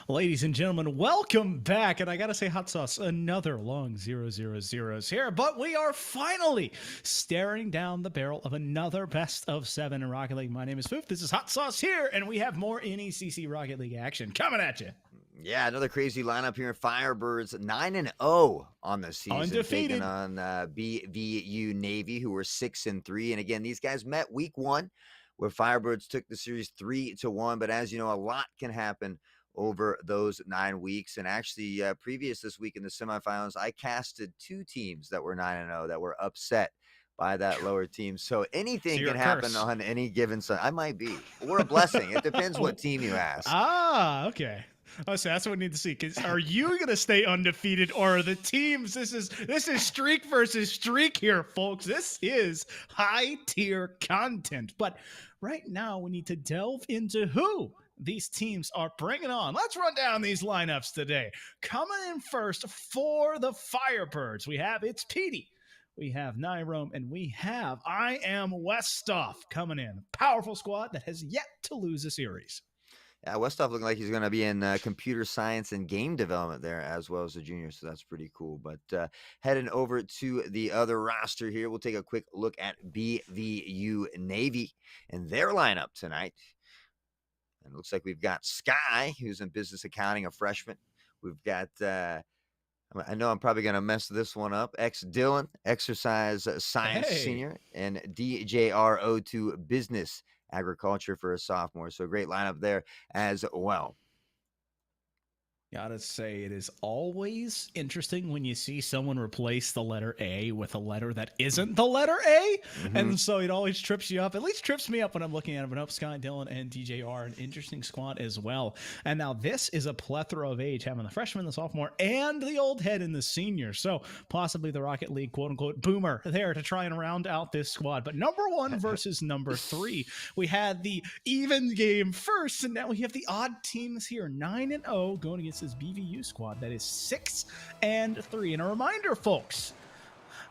Ladies and gentlemen, welcome back. And I got to say, Haughtsauce, another long 0-0-0s here. But we are finally staring down the barrel of another best of 7 in Rocket League. My name is Foof. This is Haughtsauce here, and we have more NECC Rocket League action coming at you. Yeah, another crazy lineup here. Firebirds 9-0 on the season, Undefeated. taking on BVU Navy, who were 6-3. And again, these guys met week 1, where Firebirds took the series 3-1. But as you know, a lot can happen over those 9 weeks. And actually, previous this week in the semifinals, I casted 2 teams that were 9-0 that were upset by that lower team. So anything can happen on any given Sunday. I might be, or a blessing. It depends what team you ask. Ah, okay. Oh, so that's what we need to see. Because are you gonna stay undefeated, or are the teams? This is streak versus streak here, folks. This is high tier content. But right now, we need to delve into who these teams are bringing on. Let's run down these lineups today. Coming in first for the Firebirds, we have It's Petey, we have Nyrome, and we have I Am Westoff coming in. Powerful squad that has yet to lose a series. Yeah, Westoff looking like he's going to be in computer science and game development there, as well as the juniors, so that's pretty cool. But heading over to the other roster here, we'll take a quick look at BVU Navy and their lineup tonight. And it looks like we've got Sky, who's in business accounting, a freshman. We've got, I know I'm probably going to mess this one up, Dylan, exercise science senior, and DJR02, business agriculture for a sophomore. So great lineup there as well. Gotta say, it is always interesting when you see someone replace the letter A with a letter that isn't the letter A. Mm-hmm. And so it always trips you up. At least trips me up when I'm looking at it. But up, Scott, Dylan, and DJ are an interesting squad as well. And now this is a plethora of age, having the freshman, the sophomore, and the old head in the senior. So possibly the Rocket League, quote unquote, boomer there to try and round out this squad. But number 1 versus number 3. We had the even game first, and now we have the odd teams here. 9-0 going against this BVU squad that is 6-3. And a reminder, folks,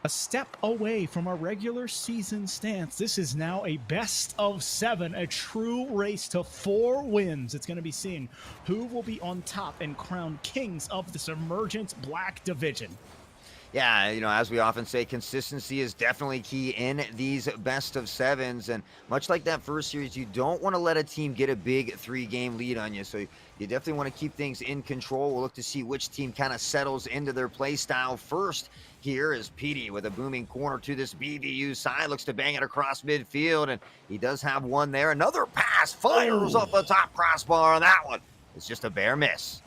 a step away from our regular season stance. This is now a best of 7, a true race to 4 wins. It's going to be seeing who will be on top and crowned kings of this emergent black division. Yeah, you know, as we often say, consistency is definitely key in these best of 7s. And much like that first series, you don't want to let a team get a big 3-game lead on you. So you definitely want to keep things in control. We'll look to see which team kind of settles into their play style first. Here is Petey with a booming corner to this BVU side. Looks to bang it across midfield, and he does have one there. Another pass fires off the top crossbar on that one. It's just a bare miss.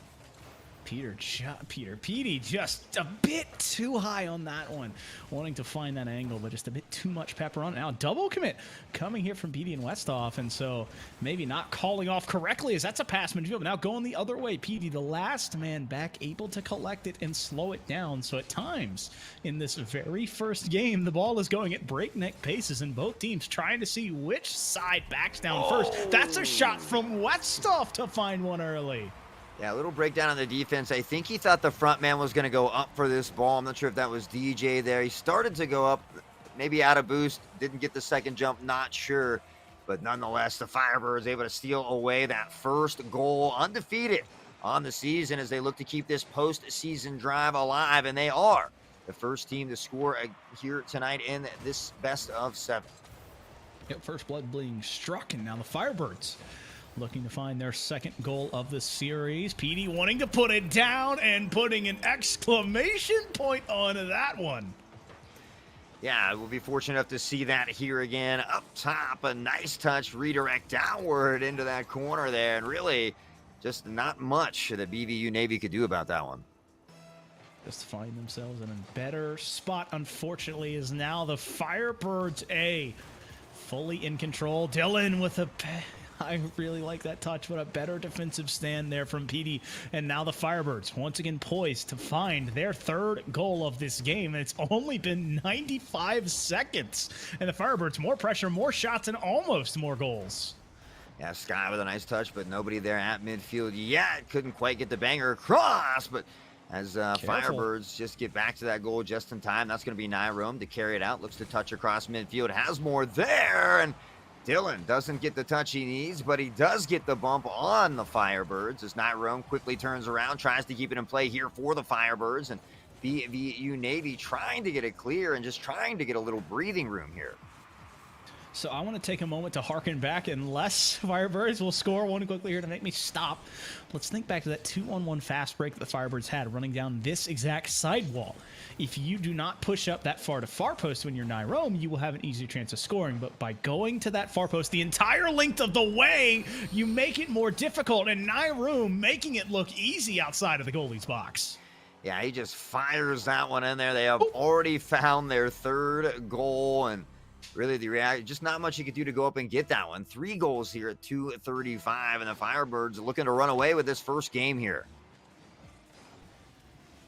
Petey just a bit too high on that one. Wanting to find that angle, but just a bit too much pepper on it. Now, double commit coming here from Petey and Westhoff, and so maybe not calling off correctly as that's a pass midfield. But now going the other way, Petey, the last man back, able to collect it and slow it down. So at times in this very first game, the ball is going at breakneck paces, and both teams trying to see which side backs down first. That's a shot from Westhoff to find one early. Yeah, a little breakdown on the defense. I think he thought the front man was going to go up for this ball. I'm not sure if that was DJ there. He started to go up, maybe out of boost, didn't get the second jump, not sure. But nonetheless, the Firebirds able to steal away that first goal, undefeated on the season as they look to keep this postseason drive alive. And they are the first team to score here tonight in this best of 7. Yep, first blood being struck, and now the Firebirds looking to find their second goal of the series. Petey wanting to put it down and putting an exclamation point on that one. Yeah, we'll be fortunate enough to see that here again. Up top, a nice touch, redirect downward into that corner there. And really, just not much that BVU Navy could do about that one. Just find themselves in a better spot, unfortunately, is now the Firebirds fully in control. Dylan with a... I really like that touch, but a better defensive stand there from Petey. And now the Firebirds once again poised to find their third goal of this game. And it's only been 95 seconds. And the Firebirds, more pressure, more shots, and almost more goals. Yeah, Sky with a nice touch, but nobody there at midfield yet. Couldn't quite get the banger across, but as Firebirds just get back to that goal just in time, that's going to be Nyrome to carry it out. Looks to touch across midfield, has more there, and Dylan doesn't get the touch he needs, but he does get the bump on the Firebirds as Nyrome quickly turns around, tries to keep it in play here for the Firebirds, and BVU Navy trying to get it clear and just trying to get a little breathing room here. So I want to take a moment to harken back, unless Firebirds will score one quickly here to make me stop. Let's think back to that 2-on-1 fast break that the Firebirds had running down this exact sidewall. If you do not push up that far to far post when you're Nyrome, you will have an easier chance of scoring. But by going to that far post the entire length of the way, you make it more difficult, and Nyrome making it look easy outside of the goalie's box. Yeah, he just fires that one in there. They have already found their third goal, and really the reaction, just not much you could do to go up and get that one. 3 goals here at 2:35, and the Firebirds looking to run away with this first game here.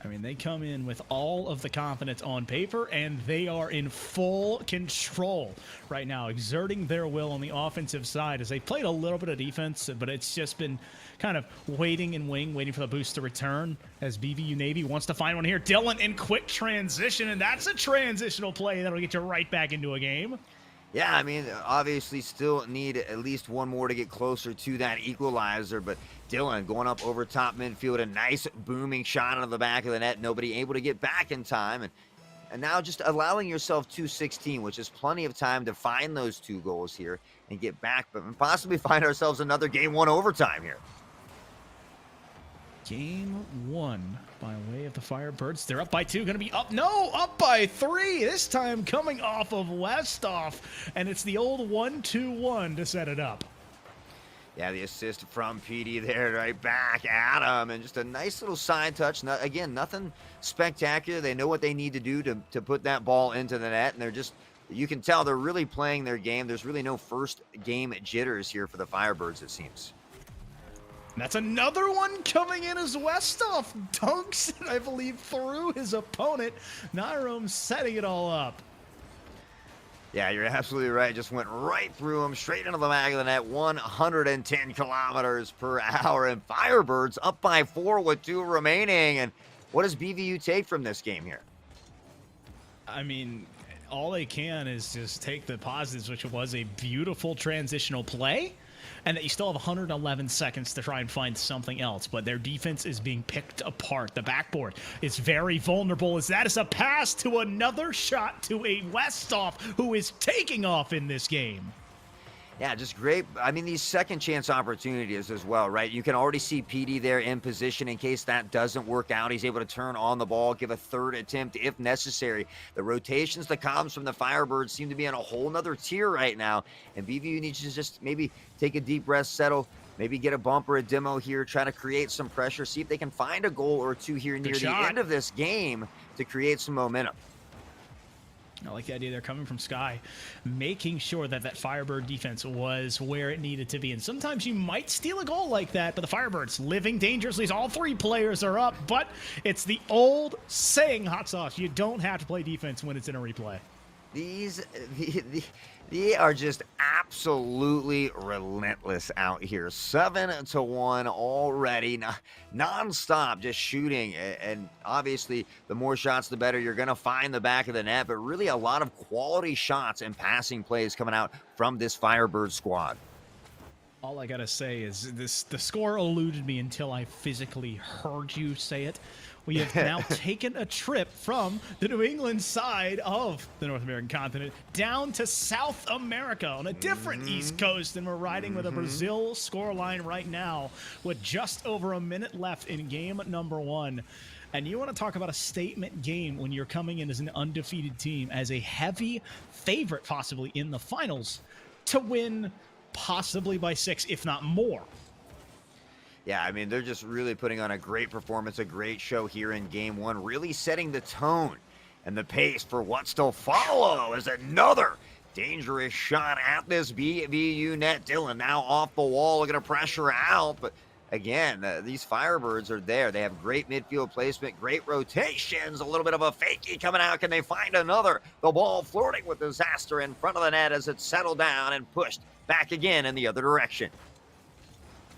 I mean, they come in with all of the confidence on paper, and they are in full control right now, exerting their will on the offensive side as they played a little bit of defense, but it's just been kind of waiting for the boost to return as BVU Navy wants to find one here. Dylan in quick transition, and that's a transitional play that'll get you right back into a game. Yeah, I mean, obviously still need at least one more to get closer to that equalizer, but Dylan going up over top midfield, a nice booming shot on the back of the net, nobody able to get back in time, and now just allowing yourself 2:16, which is plenty of time to find those 2 goals here and get back, but possibly find ourselves another game 1 overtime here. Game 1 by way of the Firebirds. They're up by 2, going to be up by 3, this time coming off of Westhoff, and it's the old 1-2-1 to set it up. Yeah, the assist from Petey there, right back at him, and just a nice little side touch. Again, nothing spectacular. They know what they need to do to put that ball into the net, and they're just, you can tell they're really playing their game. There's really no first game jitters here for the Firebirds, it seems. That's another one coming in as Westhoff dunks it, I believe, through his opponent. Nyrome setting it all up. Yeah, you're absolutely right. Just went right through him, straight into the back of the net, 110 kilometers per hour. And Firebirds up by 4 with 2 remaining. And what does BVU take from this game here? I mean, all they can is just take the positives, which was a beautiful transitional play, and that you still have 111 seconds to try and find something else. But their defense is being picked apart. The backboard is very vulnerable as that is a pass to another shot to a Westhoff who is taking off in this game. Yeah, just great. I mean, these second chance opportunities as well, right? You can already see Petey there in position in case that doesn't work out. He's able to turn on the ball, give a third attempt if necessary. The rotations, the comms from the Firebirds seem to be on a whole nother tier right now. And BVU needs to just maybe take a deep breath, settle, maybe get a bump or a demo here, try to create some pressure, see if they can find a goal or two here near the end of this game to create some momentum. I like the idea they're coming from Sky, making sure that that Firebird defense was where it needed to be. And sometimes you might steal a goal like that, but the Firebirds living dangerously. All three players are up, but it's the old saying, Haughtsauce, you don't have to play defense when it's in a replay. They are just absolutely relentless out here. 7-1 already, non-stop, just shooting. And obviously, the more shots, the better. You're going to find the back of the net, but really a lot of quality shots and passing plays coming out from this Firebird squad. All I gotta say is the score eluded me until I physically heard you say it. We have now taken a trip from the New England side of the North American continent down to South America on a different East Coast, and we're riding with a Brazil scoreline right now with just over a minute left in game number 1. And you want to talk about a statement game when you're coming in as an undefeated team, as a heavy favorite possibly in the finals to win possibly by 6, if not more. Yeah, I mean, they're just really putting on a great performance, a great show here in game 1, really setting the tone and the pace for what's to follow as another dangerous shot at this BVU net. Dylan now off the wall, looking to pressure out, but again, these Firebirds are there. They have great midfield placement, great rotations, a little bit of a fakie coming out. Can they find another? The ball flirting with disaster in front of the net as it's settled down and pushed back again in the other direction.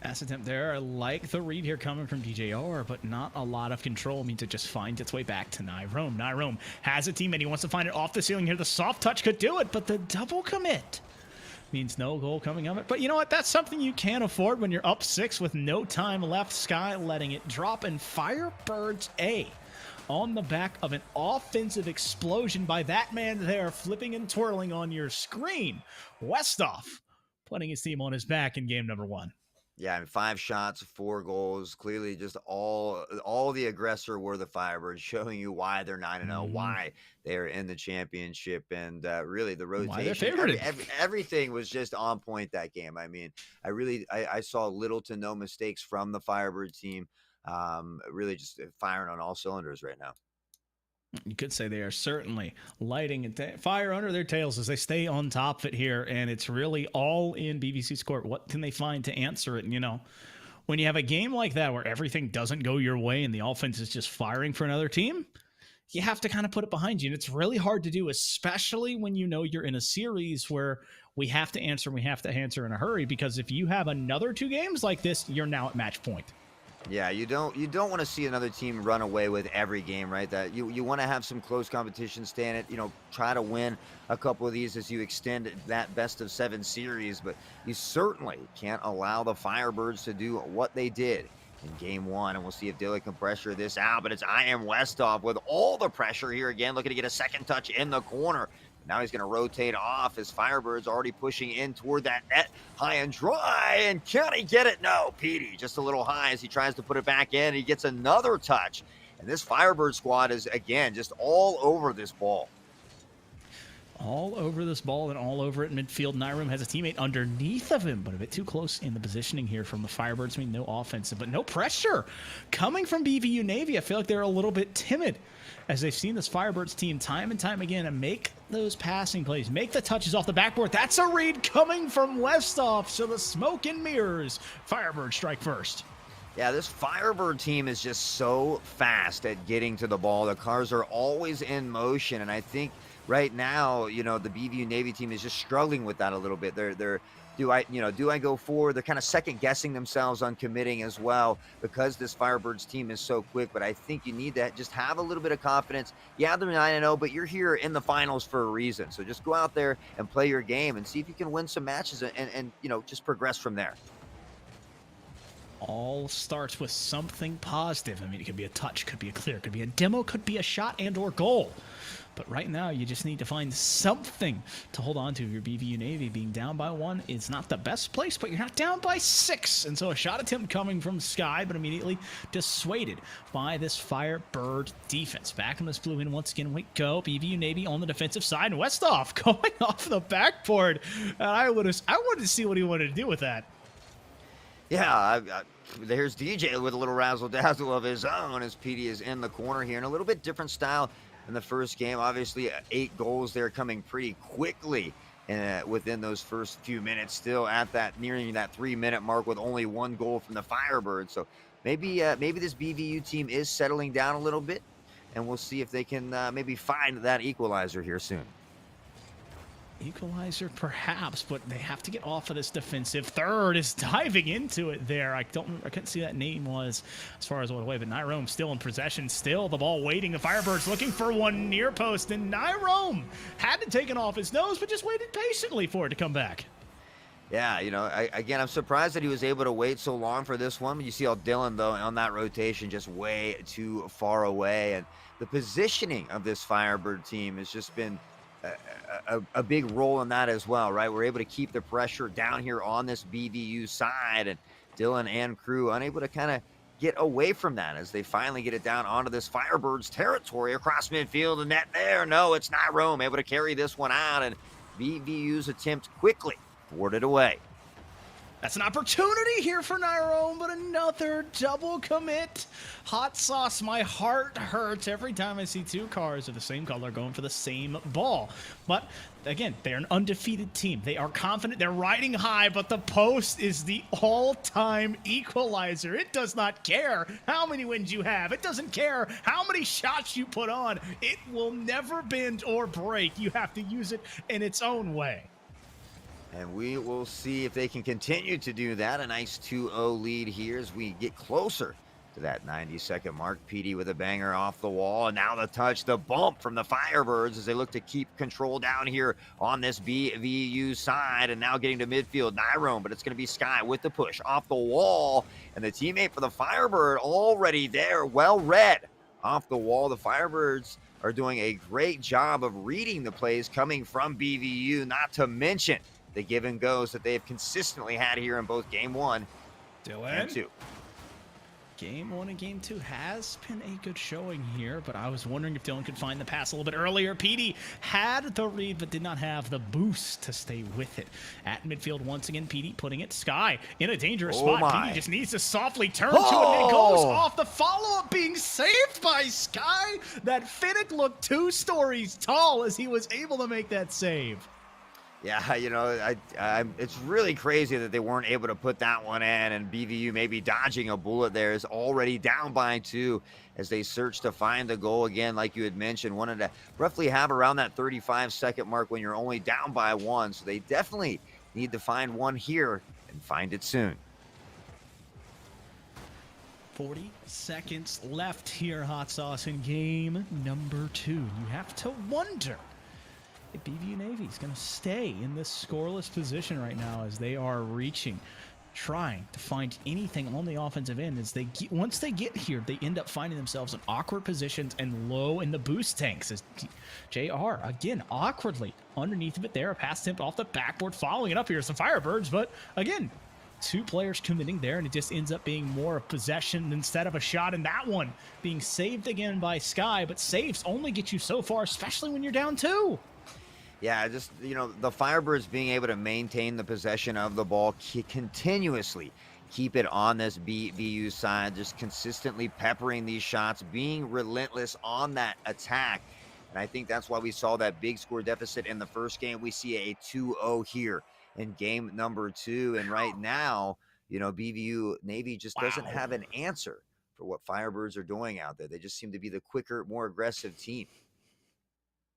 Pass attempt there. I like the read here coming from DJR, but not a lot of control. Means it just finds its way back to Nyrome. Nyrome has a teammate. He wants to find it off the ceiling here. The soft touch could do it, but the double commit means no goal coming of it. But you know what? That's something you can't afford when you're up 6 with no time left. Sky letting it drop, and Firebirds A on the back of an offensive explosion by that man there, flipping and twirling on your screen. Westhoff putting his team on his back in game number 1. Yeah, and 5 shots, 4 goals. Clearly, just all the aggressor were the Firebirds, showing you why they're 9-0, why they're in the championship, and really the rotation. Everything was just on point that game. I mean, I saw little to no mistakes from the Firebird team. Really just firing on all cylinders right now. You could say they are certainly lighting fire under their tails as they stay on top of it here, and it's really all in BVC's court. What can they find to answer it? And, you know, when you have a game like that where everything doesn't go your way and the offense is just firing for another team, you have to kind of put it behind you. And it's really hard to do, especially when you know you're in a series where we have to answer in a hurry, because if you have another 2 games like this, you're now at match point. Yeah, you don't want to see another team run away with every game, right? That you want to have some close competition, stay in it, try to win a couple of these as you extend that best of 7 series, but you certainly can't allow the Firebirds to do what they did in game 1, and we'll see if Dylan can pressure this out, but it's Westhoff with all the pressure here again, looking to get a second touch in the corner. Now he's going to rotate off as Firebirds already pushing in toward that net, high and dry. And can he get it? No, Petey just a little high as he tries to put it back in. He gets another touch. And this Firebird squad is, again, just all over this ball. All over this ball and all over it in midfield. Nyrome has a teammate underneath of him, but a bit too close in the positioning here from the Firebirds. I mean, no offensive, but no pressure coming from BVU Navy. I feel like they're a little bit timid as they've seen this Firebirds team time and time again and make those passing plays, make the touches off the backboard. That's a read coming from Westhoff. So the smoke and mirrors, Firebirds strike first. Yeah, this Firebird team is just so fast at getting to the ball. The cars are always in motion, and I think right now, the BVU Navy team is just struggling with that a little bit. Do I go forward? They're kind of second guessing themselves on committing as well because this Firebirds team is so quick. But I think you need to just have a little bit of confidence. Yeah, they're 9-0, but you're here in the finals for a reason. So just go out there and play your game and see if you can win some matches and just progress from there. All starts with something positive. I mean, it could be a touch, could be a clear, could be a demo, could be a shot and or goal. But right now, you just need to find something to hold on to. Your BVU Navy being down by 1 is not the best place, but you're not down by 6. And so a shot attempt coming from Sky, but immediately dissuaded by this Firebird defense. Back in this blue in once again. We go. BVU Navy on the defensive side. And Westhoff going off the backboard. And I wanted to see what he wanted to do with that. Yeah, there's DJ with a little razzle dazzle of his own as PD is in the corner here, and a little bit different style in the first game. Obviously, 8 goals there coming pretty quickly within those first few minutes. Still at that nearing that 3-minute mark with only 1 goal from the Firebirds. So maybe this BVU team is settling down a little bit, and we'll see if they can maybe find that equalizer here soon. Equalizer, perhaps, but they have to get off of this defensive. Third is diving into it there. I couldn't see that name was as far as what way, but Nyrome still in possession. Still the ball waiting. The Firebirds looking for one near post, and Nyrome had to take it off his nose, but just waited patiently for it to come back. Yeah, again, I'm surprised that he was able to wait so long for this one. You see how Dylan, though, on that rotation, just way too far away. And the positioning of this Firebird team has just been a big role in that as well, right? We're able to keep the pressure down here on this BVU side, and Dylan and crew unable to kind of get away from that as they finally get it down onto this Firebirds territory across midfield. And net there, no, it's not Rome able to carry this one out, and BVU's attempt quickly thwarted away. That's an opportunity here for Nyrome, but another double commit. Haughtsauce, my heart hurts every time I see 2 cars of the same color going for the same ball. But again, they're an undefeated team. They are confident. They're riding high, but the post is the all-time equalizer. It does not care how many wins you have. It doesn't care how many shots you put on. It will never bend or break. You have to use it in its own way. And we will see if they can continue to do that. A nice 2-0 lead here as we get closer to that 90-second mark. PD with a banger off the wall. And now the touch, the bump from the Firebirds as they look to keep control down here on this BVU side. And now getting to midfield, Nyrome, but it's going to be Sky with the push off the wall. And the teammate for the Firebird already there, well read off the wall. The Firebirds are doing a great job of reading the plays coming from BVU, not to mention the give and goes that they've consistently had here in both game 1 and 2. Game 1 and game 2 has been a good showing here, but I was wondering if Dylan could find the pass a little bit earlier. PD had the read, but did not have the boost to stay with it. At midfield once again, PD putting it. Sky in a dangerous spot. PD just needs to softly turn to it, and it goes off. The follow-up being saved by Sky. That Finnick looked 2 stories tall as he was able to make that save. Yeah, it's really crazy that they weren't able to put that one in, and BVU maybe dodging a bullet there is already down by 2 as they search to find the goal again. Like you had mentioned, wanted to roughly have around that 35-second mark when you're only down by 1. So they definitely need to find one here and find it soon. 40 seconds left here, Haughtsauce, in game number 2. You have to wonder if BVU Navy is going to stay in this scoreless position right now as they are trying to find anything on the offensive end. As once they get here, they end up finding themselves in awkward positions and low in the boost tanks. As JR, again, awkwardly underneath of it there, a pass attempt off the backboard, following it up here, some Firebirds, but again, 2 players committing there, and it just ends up being more of possession instead of a shot, and that one being saved again by Sky, but saves only get you so far, especially when you're down 2. Yeah, just, the Firebirds being able to maintain the possession of the ball, continuously keep it on this BVU side, just consistently peppering these shots, being relentless on that attack. And I think that's why we saw that big score deficit in the first game. We see a 2-0 here in game number 2. And right now, BVU Navy just doesn't have an answer for what Firebirds are doing out there. They just seem to be the quicker, more aggressive team.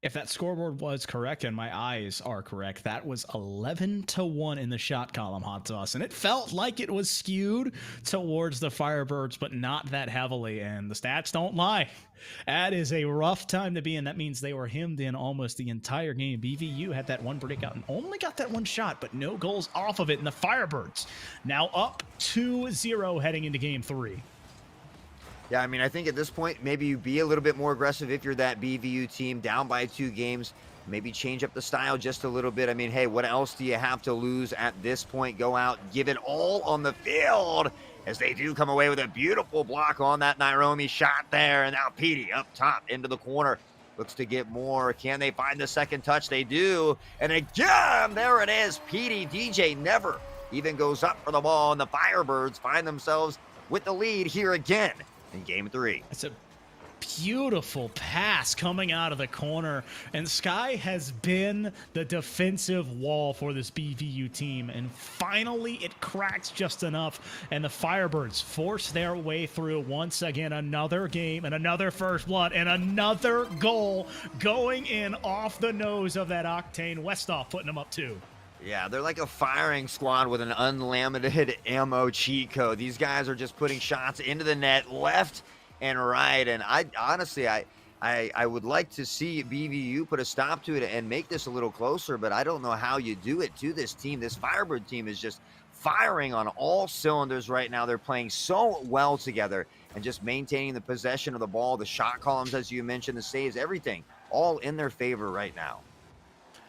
If that scoreboard was correct and my eyes are correct, that was 11-1 in the shot column, Haughtsauce, and it felt like it was skewed towards the Firebirds, but not that heavily, and the stats don't lie. That is a rough time to be in. That means they were hemmed in almost the entire game. BVU had that one breakout and only got that one shot, but no goals off of it, and the Firebirds now up 2-0 heading into game 3. Yeah, I think at this point, maybe you be a little bit more aggressive if you're that BVU team down by 2 games. Maybe change up the style just a little bit. Hey, what else do you have to lose at this point? Go out, give it all on the field as they do come away with a beautiful block on that Nyrome shot there. And now PD up top into the corner. Looks to get more. Can they find the second touch? They do. And again, there it is. PD DJ never even goes up for the ball, and the Firebirds find themselves with the lead here again in game 3. It's a beautiful pass coming out of the corner, and Sky has been the defensive wall for this BVU team, and finally it cracks just enough, and the Firebirds force their way through once again. Another game and another first blood and another goal going in off the nose of that Octane. Westhoff putting them up 2. Yeah, they're like a firing squad with an unlimited ammo cheat code. These guys are just putting shots into the net left and right, and I honestly would like to see BVU put a stop to it and make this a little closer, but I don't know how you do it to this team. This Firebird team is just firing on all cylinders right now. They're playing so well together and just maintaining the possession of the ball, the shot columns, as you mentioned, the saves, everything, all in their favor right now.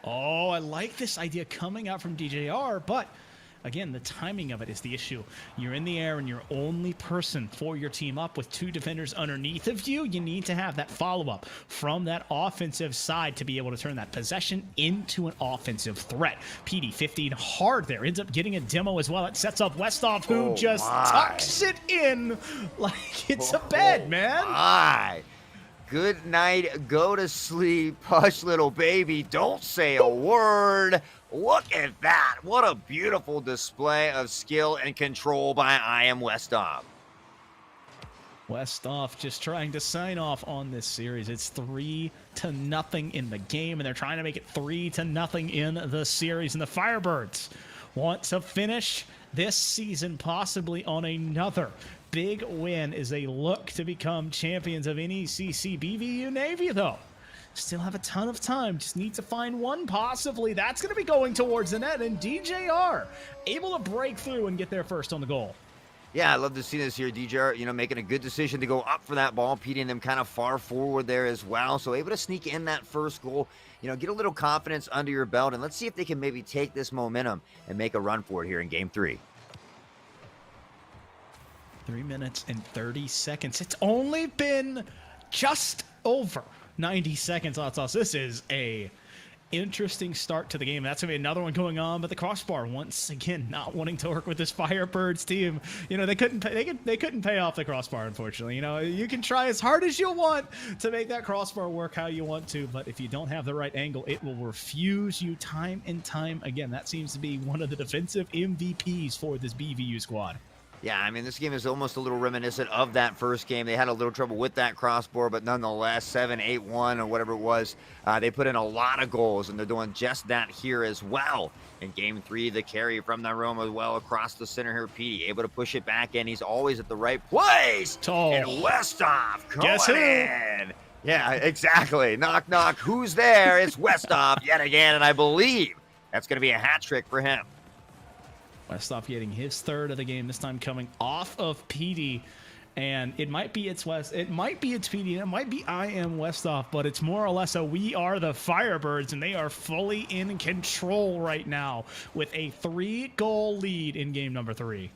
Oh, I like this idea coming out from DJR, but again, the timing of it is the issue. You're in the air and you're only person for your team up with 2 defenders underneath of you. You need to have that follow-up from that offensive side to be able to turn that possession into an offensive threat. PD 15 hard there, ends up getting a demo as well. It sets up Westhoff, who just tucks it in like it's a bed, man. My. Good night, go to sleep, hush little baby, don't say a word. Look at that. What a beautiful display of skill and control by I Am Westhoff. Westhoff just trying to sign off on this series. It's 3-0 in the game, and they're trying to make it 3-0 in the series. And the Firebirds want to finish this season possibly on another big win as they look to become champions of NECC. BVU Navy, though, still have a ton of time. Just need to find one, possibly. That's going to be going towards the net, and DJR able to break through and get there first on the goal. Yeah, I love to see this here. DJR, making a good decision to go up for that ball, beating them kind of far forward there as well. So able to sneak in that first goal, get a little confidence under your belt, and let's see if they can maybe take this momentum and make a run for it here in game 3. 3 minutes and 30 seconds. It's only been just over 90 seconds. Haughtsauce. This is a interesting start to the game. That's gonna be another one going on, but the crossbar once again not wanting to work with this Firebirds team. They couldn't pay off the crossbar, unfortunately. You can try as hard as you want to make that crossbar work how you want to, but if you don't have the right angle, it will refuse you time and time again. That seems to be one of the defensive MVPs for this BVU squad. Yeah, I mean, this game is almost a little reminiscent of that first game. They had a little trouble with that crossbar, but nonetheless, 7-8-1 or whatever it was, they put in a lot of goals, and they're doing just that here as well. In game 3, the carry from the room as well across the center here. Petey able to push it back in. He's always at the right place. And Westhoff going in. Yeah, exactly. Knock, knock. Who's there? It's Westhoff yet again, and I believe that's going to be a hat trick for him. Westhoff getting his 3rd of the game, this time coming off of PD, and it might be it's PD, it might be I Am Westhoff, but it's more or less a we are the Firebirds, and they are fully in control right now with a 3-goal lead in game number 3.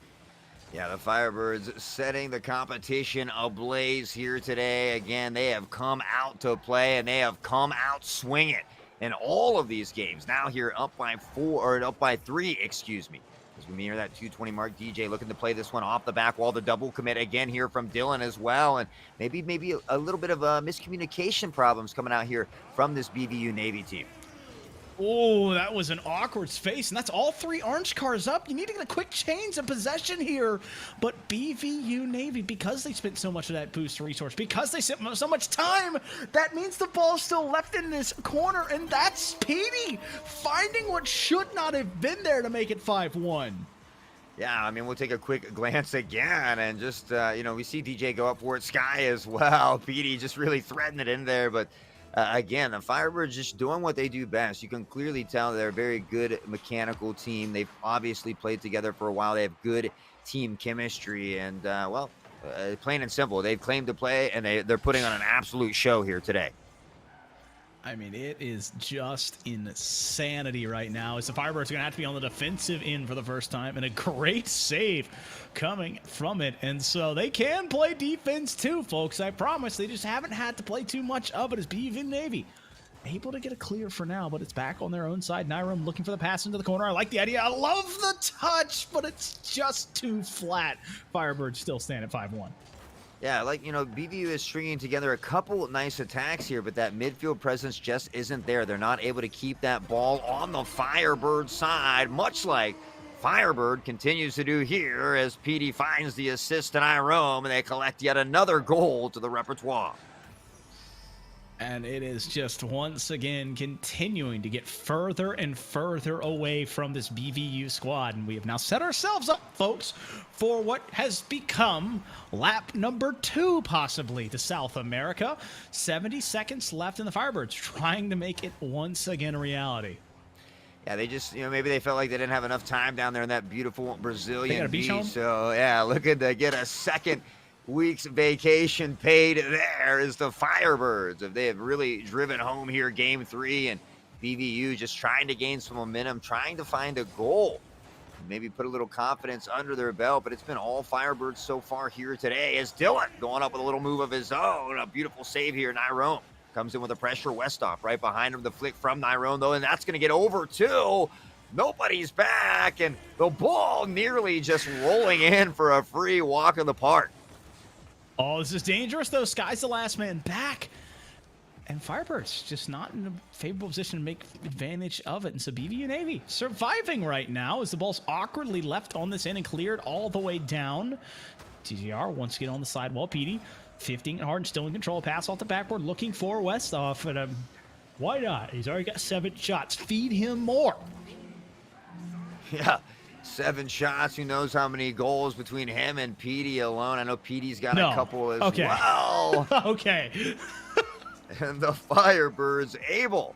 Yeah, the Firebirds setting the competition ablaze here today. Again, they have come out to play, and they have come out swinging in all of these games. Now here up by 3, excuse me. As we near that 220 mark, DJ looking to play this one off the back wall. The double commit again here from Dylan as well. And maybe a little bit of miscommunication problems coming out here from this BVU Navy team. Oh, that was an awkward space, and that's all 3 orange cars up. You need to get a quick change of possession here. But BVU Navy, because they spent so much of that boost resource, because they spent so much time, that means the ball's still left in this corner, and that's Speedy finding what should not have been there to make it 5-1. Yeah, I mean, we'll take a quick glance again, and just, we see DJ go up for it. Sky as well. Petey just really threading it in there, but again, the Firebirds just doing what they do best. You can clearly tell they're a very good mechanical team. They've obviously played together for a while. They have good team chemistry, and, plain and simple, they've claimed to play, and they're putting on an absolute show here today. I mean, it is just insanity right now as the Firebirds are going to have to be on the defensive end for the first time, and a great save coming from it. And so they can play defense too, folks. I promise. They just haven't had to play too much of it as BVU Navy able to get a clear for now, but it's back on their own side. Nyrum looking for the pass into the corner. I like the idea. I love the touch, but it's just too flat. Firebirds still stand at 5-1. Yeah, like, BVU is stringing together a couple nice attacks here, but that midfield presence just isn't there. They're not able to keep that ball on the Firebird side, much like Firebird continues to do here as PD finds the assist to Nyrum, and they collect yet another goal to the repertoire. And it is just once again continuing to get further and further away from this BVU squad. And we have now set ourselves up, folks, for what has become lap number 2, possibly, to South America. 70 seconds left in the Firebirds, trying to make it once again a reality. Yeah, they just, maybe they felt like they didn't have enough time down there in that beautiful Brazilian beach home. So, yeah, looking to get a second week's vacation paid there is the Firebirds. If they have really driven home here game 3, and BVU just trying to gain some momentum, trying to find a goal, maybe put a little confidence under their belt, but it's been all Firebirds so far here today as Dylan going up with a little move of his own. A beautiful save here. Nyrum comes in with a pressure. Westhoff right behind him. The flick from Nyrum, though, and that's going to get over too. Nobody's back, and the ball nearly just rolling in for a free walk in the park. Oh, this is dangerous, though. Sky's the last man back. And Firebirds just not in a favorable position to make advantage of it. And so BVU Navy surviving right now as the ball's awkwardly left on this end and cleared all the way down. TGR wants to get on the sidewall. PD 15 hard, still in control. Pass off the backboard, looking for Westhoff. And why not? He's already got 7 shots. Feed him more. Yeah. 7 shots. Who knows how many goals between him and PD alone? I know PD's got a couple as well. Okay. And the Firebirds able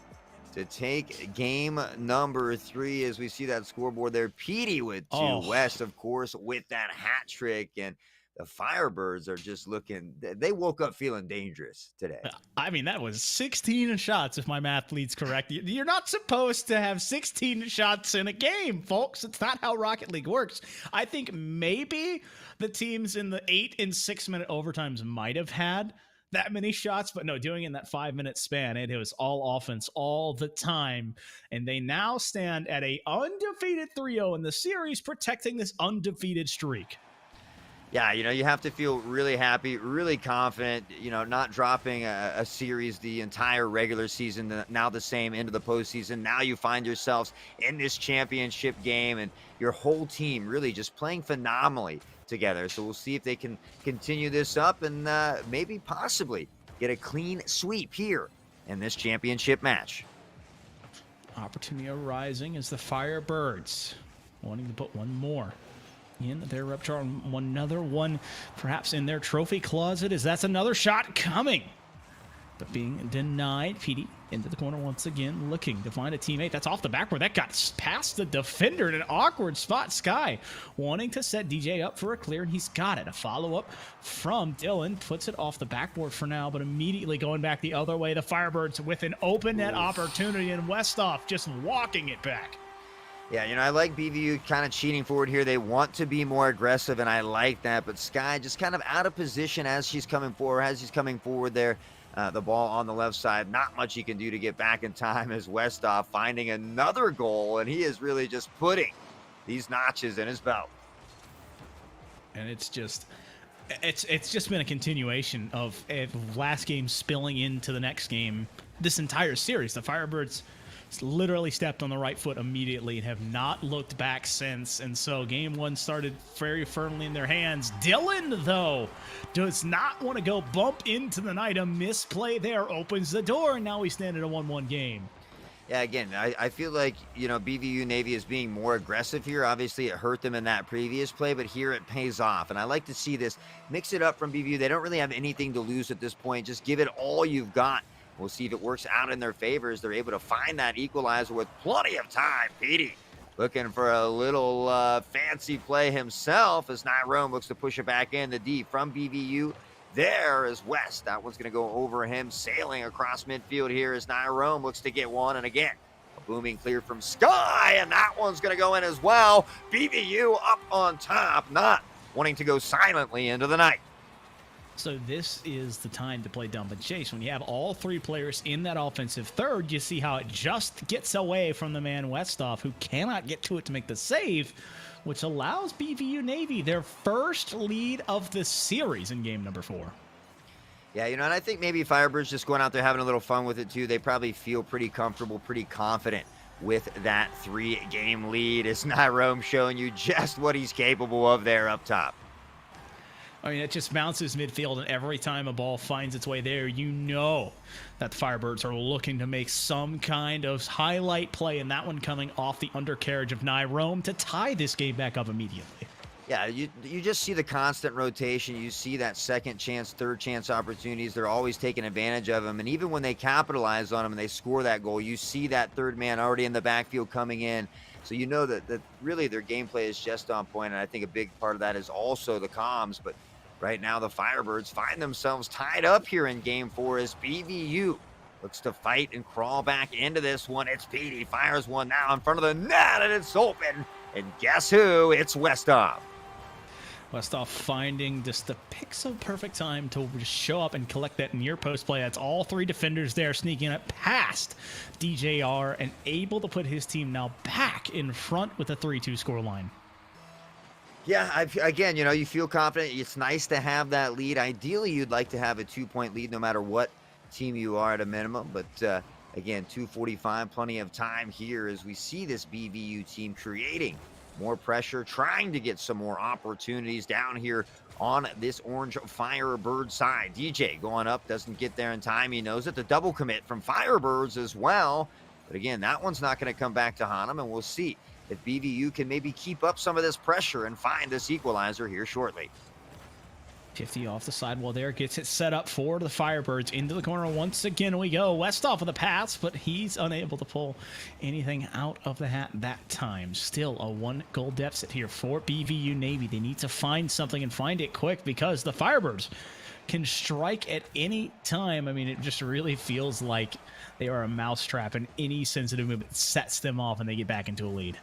to take game number 3 as we see that scoreboard there. PD with 2. West, of course, with that hat trick. And the Firebirds are just looking, they woke up feeling dangerous today. I mean, that was 16 shots, if my math leads correct. You're not supposed to have 16 shots in a game, folks. It's not how Rocket League works. I think maybe the teams in the 8 and 6 minute overtimes might have had that many shots, but no, doing it in that 5-minute span, it was all offense all the time. And they now stand at a undefeated 3-0 in the series, protecting this undefeated streak. Yeah, you have to feel really happy, really confident, not dropping a series the entire regular season, now the same into the postseason. Now you find yourselves in this championship game, and your whole team really just playing phenomenally together. So we'll see if they can continue this up and maybe possibly get a clean sweep here in this championship match. Opportunity arising as the Firebirds wanting to put one more in their repertoire, another one perhaps in their trophy closet, as that's another shot coming, but being denied. PD into the corner once again, looking to find a teammate. That's off the backboard. That got past the defender in an awkward spot. Sky wanting to set DJ up for a clear, and he's got it. A follow-up from Dylan puts it off the backboard for now, but immediately going back the other way. The Firebirds with an open net opportunity, and Westhoff just walking it back. Yeah, I like BVU kind of cheating forward here. They want to be more aggressive, and I like that. But Sky just kind of out of position as he's coming forward there. The ball on the left side. Not much he can do to get back in time as Westhoff finding another goal, and he is really just putting these notches in his belt. And it's just been a continuation of last game spilling into the next game. This entire series, the Firebirds literally stepped on the right foot immediately and have not looked back since. And so game 1 started very firmly in their hands. Dylan, though, does not want to go bump into the night. A misplay there opens the door, and now we stand at a 1-1 game. Yeah, again, I feel like, BVU Navy is being more aggressive here. Obviously, it hurt them in that previous play, but here it pays off. And I like to see this. Mix it up from BVU. They don't really have anything to lose at this point. Just give it all you've got. We'll see if it works out in their favor as they're able to find that equalizer with plenty of time. Petey looking for a little fancy play himself as Nyrum looks to push it back in. The D from BVU. There is West. That one's going to go over him, sailing across midfield here as Nyrum looks to get one. And again, a booming clear from Sky, and that one's going to go in as well. BVU up on top, not wanting to go silently into the night. So this is the time to play dump and chase. When you have all three players in that offensive third, you see how it just gets away from the man Westhoff, who cannot get to it to make the save, which allows BVU Navy their first lead of the series in game number 4. Yeah, and I think maybe Firebirds just going out there having a little fun with it too. They probably feel pretty comfortable, pretty confident with that 3-game lead. It's not Rome showing you just what he's capable of there up top. I mean, it just bounces midfield, and every time a ball finds its way there, you know that the Firebirds are looking to make some kind of highlight play, and that one coming off the undercarriage of Rome to tie this game back up immediately. Yeah, you just see the constant rotation. You see that second chance, third chance opportunities. They're always taking advantage of them. And even when they capitalize on them and they score that goal, you see that third man already in the backfield coming in. So you know that really their gameplay is just on point. And I think a big part of that is also the comms. But right now the Firebirds find themselves tied up here in game 4 as BVU looks to fight and crawl back into this one. It's Petey, fires one now in front of the net, and it's open. And guess who? It's Westhoff. Westhoff finding just the pixel-perfect time to just show up and collect that near post play. That's all three defenders there sneaking it past DJR and able to put his team now back in front with a 3-2 scoreline. Yeah, again, you feel confident. It's nice to have that lead. Ideally, you'd like to have a 2-point lead no matter what team you are at a minimum. But again, 2:45, plenty of time here as we see this BVU team creating more pressure, trying to get some more opportunities down here on this Orange Firebird side. DJ going up, doesn't get there in time. He knows it. The double commit from Firebirds as well. But again, that one's not going to come back to haunt him, and we'll see if BVU can maybe keep up some of this pressure and find this equalizer here shortly. 50 off the sidewall there, gets it set up for the Firebirds. Into the corner once again we go. Westhoff with a pass, but he's unable to pull anything out of the hat that time. Still a 1-goal deficit here for BVU Navy. They need to find something and find it quick because the Firebirds can strike at any time. I mean, it just really feels like they are a mousetrap, and any sensitive movement sets them off and they get back into a lead.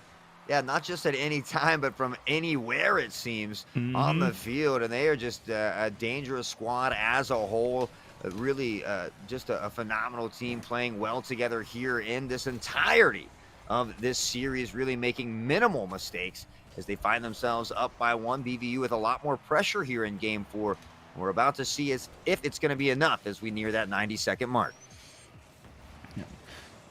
Yeah, not just at any time, but from anywhere, it seems, on the field. And they are just a dangerous squad as a whole. Really just a phenomenal team playing well together here in this entirety of this series, really making minimal mistakes as they find themselves up by 1. BVU with a lot more pressure here in game 4. We're about to see if it's going to be enough as we near that 90-second mark.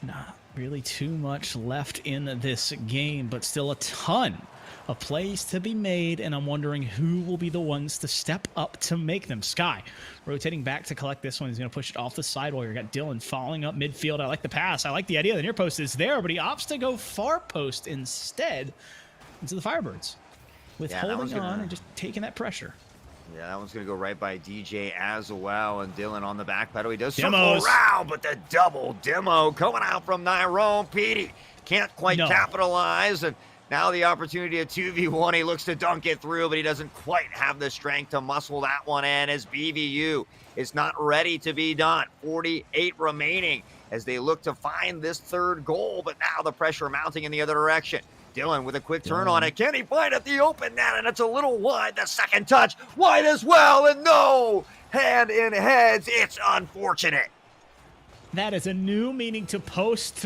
Not really too much left in this game, but still a ton of plays to be made, and I'm wondering who will be the ones to step up to make them. Sky rotating back to collect this one. He's going to push it off the sidewall. You got Dylan following up midfield. I like the pass. I like the idea. The near post is there, but he opts to go far post instead into the Firebirds with holding on and just taking that pressure. Yeah, that one's going to go right by DJ as well. And Dylan on the back pedal. He does circle around, but the double demo coming out from Nyrone. Petey can't quite capitalize. And now the opportunity of 2v1. He looks to dunk it through, but he doesn't quite have the strength to muscle that one in as BVU is not ready to be done. 48 remaining as they look to find this third goal. But now the pressure mounting in the other direction. Dylan with a quick turn on it. Can he find at the open net? And it's a little wide. The second touch wide as well. And no hand in heads. It's unfortunate. That is a new meaning to post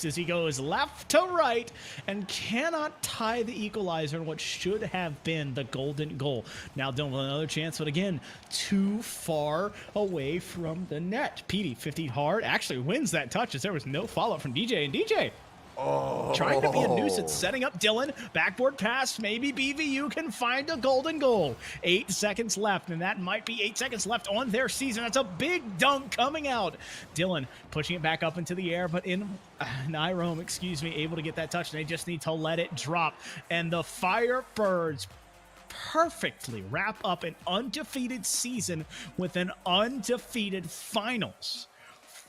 as he goes left to right and cannot tie the equalizer in what should have been the golden goal. Now Dylan with another chance, but again, too far away from the net. Petey, 50 hard, actually wins that touch as there was no follow-up from DJ. And DJ trying to be a nuisance, setting up Dylan. Backboard pass. Maybe BVU can find a golden goal. 8 seconds left, and that might be 8 seconds left on their season. That's a big dunk coming out. Dylan pushing it back up into the air, but in Nyrome, able to get that touch, and they just need to let it drop. And the Firebirds perfectly wrap up an undefeated season with an undefeated finals.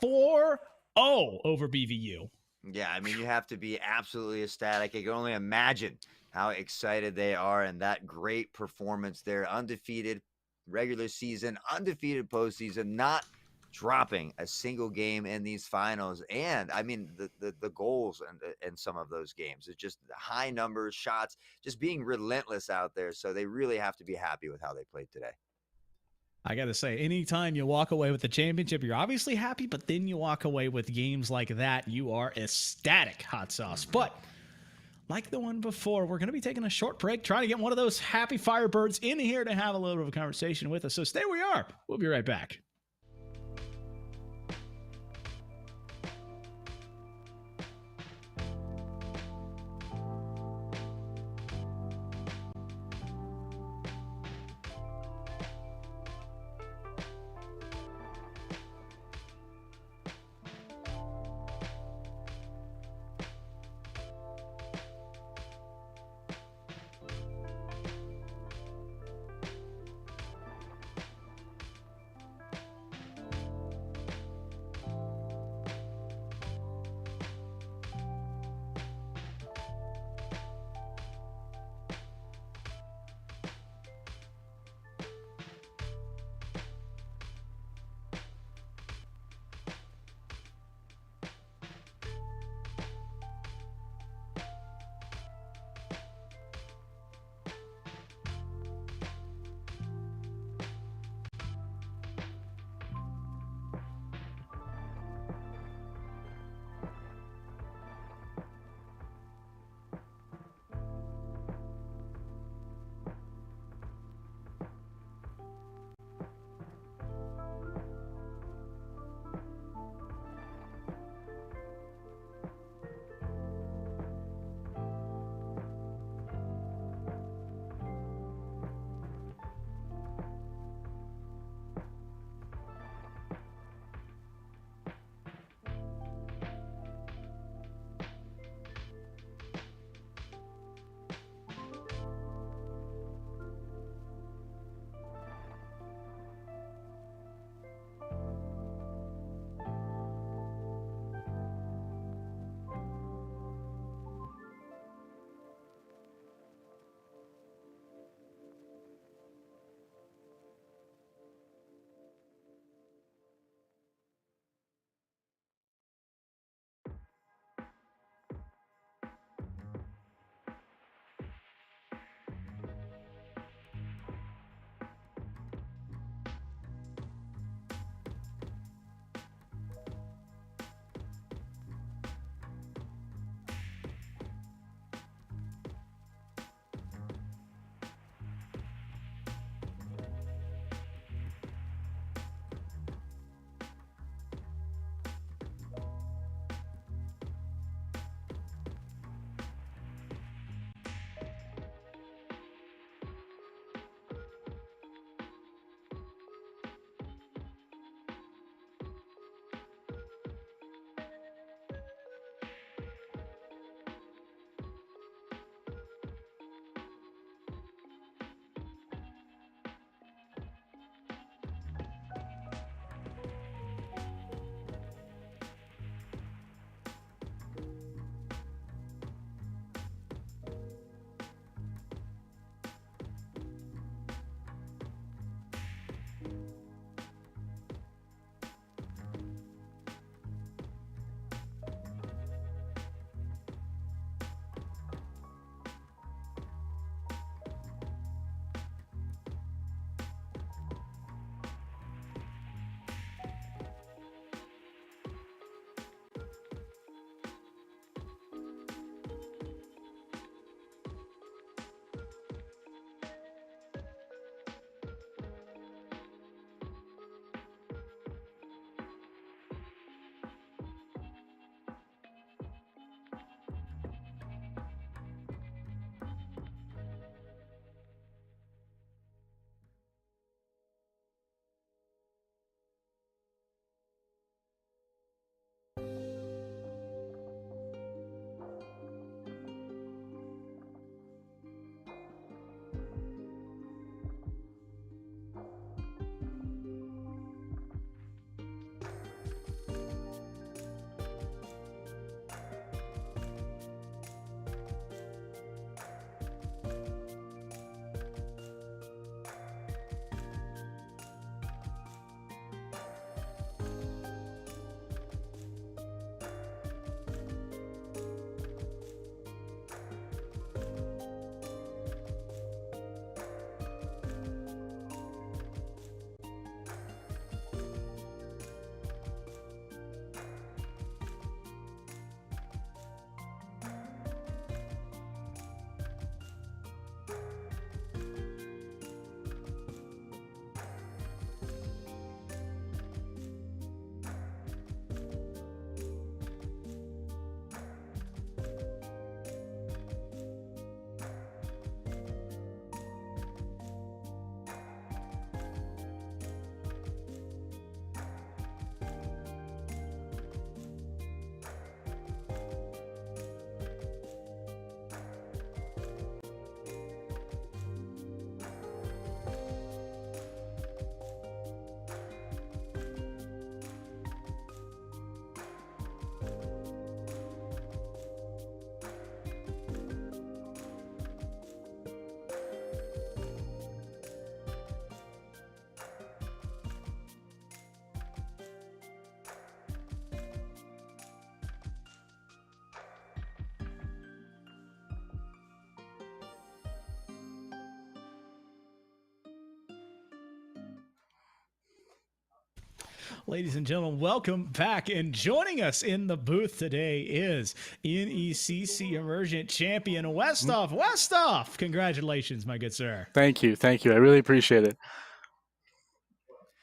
4-0 over BVU. Yeah, I mean, you have to be absolutely ecstatic. I can only imagine how excited they are, and that great performance there. Undefeated regular season, undefeated postseason, not dropping a single game in these finals. And I mean, the goals and some of those games, it's just high numbers, shots, just being relentless out there. So they really have to be happy with how they played today. I got to say, anytime you walk away with the championship, you're obviously happy, but then you walk away with games like that, you are ecstatic, Hot Sauce. But like the one before, we're going to be taking a short break, trying to get one of those happy Firebirds in here to have a little bit of a conversation with us. So stay where you are. We'll be right back. Ladies and gentlemen, welcome back. And joining us in the booth today is NECC Emergent Champion Westhoff. Westhoff, congratulations, my good sir. Thank you. Thank you. I really appreciate it.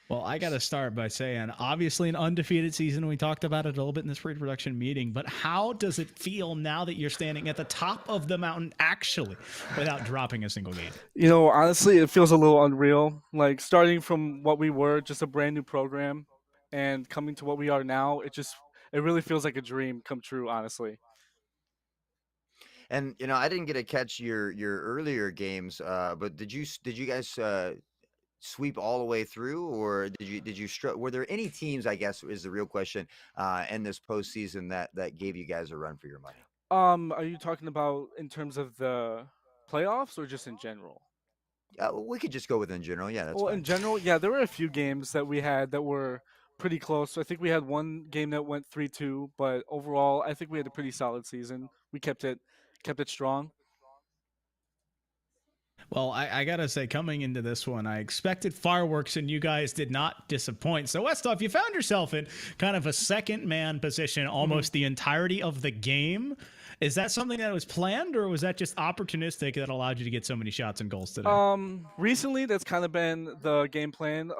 Well, I got to start by saying, obviously, an undefeated season. We talked about it a little bit in this pre-production meeting, but how does it feel now that you're standing at the top of the mountain, actually, without dropping a single game? You know, honestly, it feels a little unreal. Like starting from what we were, just a brand new program, and coming to what we are now, it really feels like a dream come true, honestly. And I didn't get to catch your earlier games, but did you guys sweep all the way through, or were there any teams, I guess is the real question, in this postseason that gave you guys a run for your money? Are you talking about in terms of the playoffs or just in general? We could just go with in general. Yeah, that's Well, in fine. general, yeah, there were a few games that we had that were pretty close. I think we had one game that went 3-2, but overall, I think we had a pretty solid season. We kept it strong. Well, I got to say, coming into this one, I expected fireworks, and you guys did not disappoint. So, Westhoff, you found yourself in kind of a second man position almost the entirety of the game. Is that something that was planned, or was that just opportunistic that allowed you to get so many shots and goals today? Recently, that's kind of been the game plan.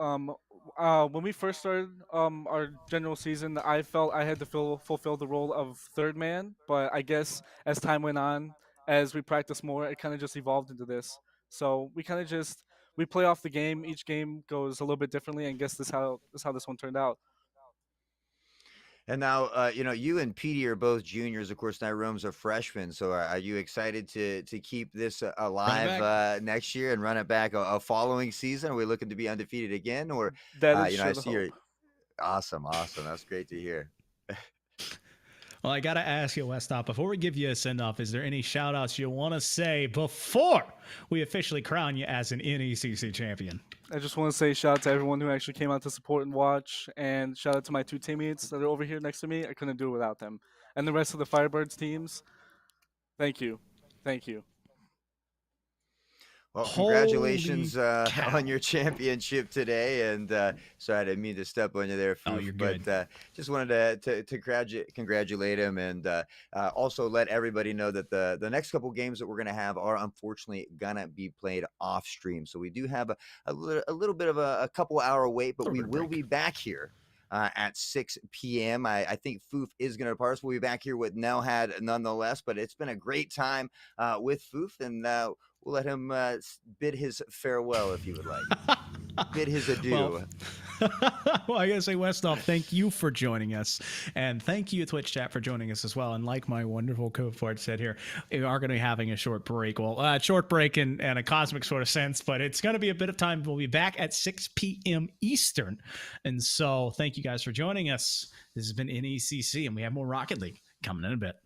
When we first started our general season, I felt I had to fulfill the role of third man, but I guess as time went on, as we practiced more, it kind of just evolved into this. So we kind of just we play off the game. Each game goes a little bit differently, and guess this how this one turned out. And now, you and Petey are both juniors. Of course, Nyrome's a freshman. So, are you excited to keep this alive next year and run it back a following season? Are we looking to be undefeated again, or That is I sure the see hope. you're awesome, awesome. That's great to hear. Well, I got to ask you, Westhoff, before we give you a send off, is there any shout outs you want to say before we officially crown you as an NECC champion? I just want to say shout out to everyone who actually came out to support and watch, and shout out to my two teammates that are over here next to me. I couldn't do it without them, and the rest of the Firebirds teams. Thank you, thank you. Well, Holy congratulations cow. on your championship today. And sorry, I didn't mean to step on you there, Oh, Foof, you're but good. just wanted to congratulate him, and also let everybody know that the next couple games that we're going to have are unfortunately going to be played off stream. So we do have a little bit of a couple hour wait, but A we little bit will of break. be back here. At 6 p.m. I think Foof is going to depart us. We'll be back here with Nelhad nonetheless, but it's been a great time with Foof, and we'll let him bid his farewell if you would like. Bid his adieu. Well, I gotta say, Westhoff, thank you for joining us, and thank you, Twitch chat, for joining us as well. And like my wonderful co-fort said here, we are going to be having a short break. Well, short break in a cosmic sort of sense, but it's going to be a bit of time. We'll be back at 6 p.m. Eastern, and so thank you guys for joining us. This has been NECC, and we have more Rocket League coming in a bit.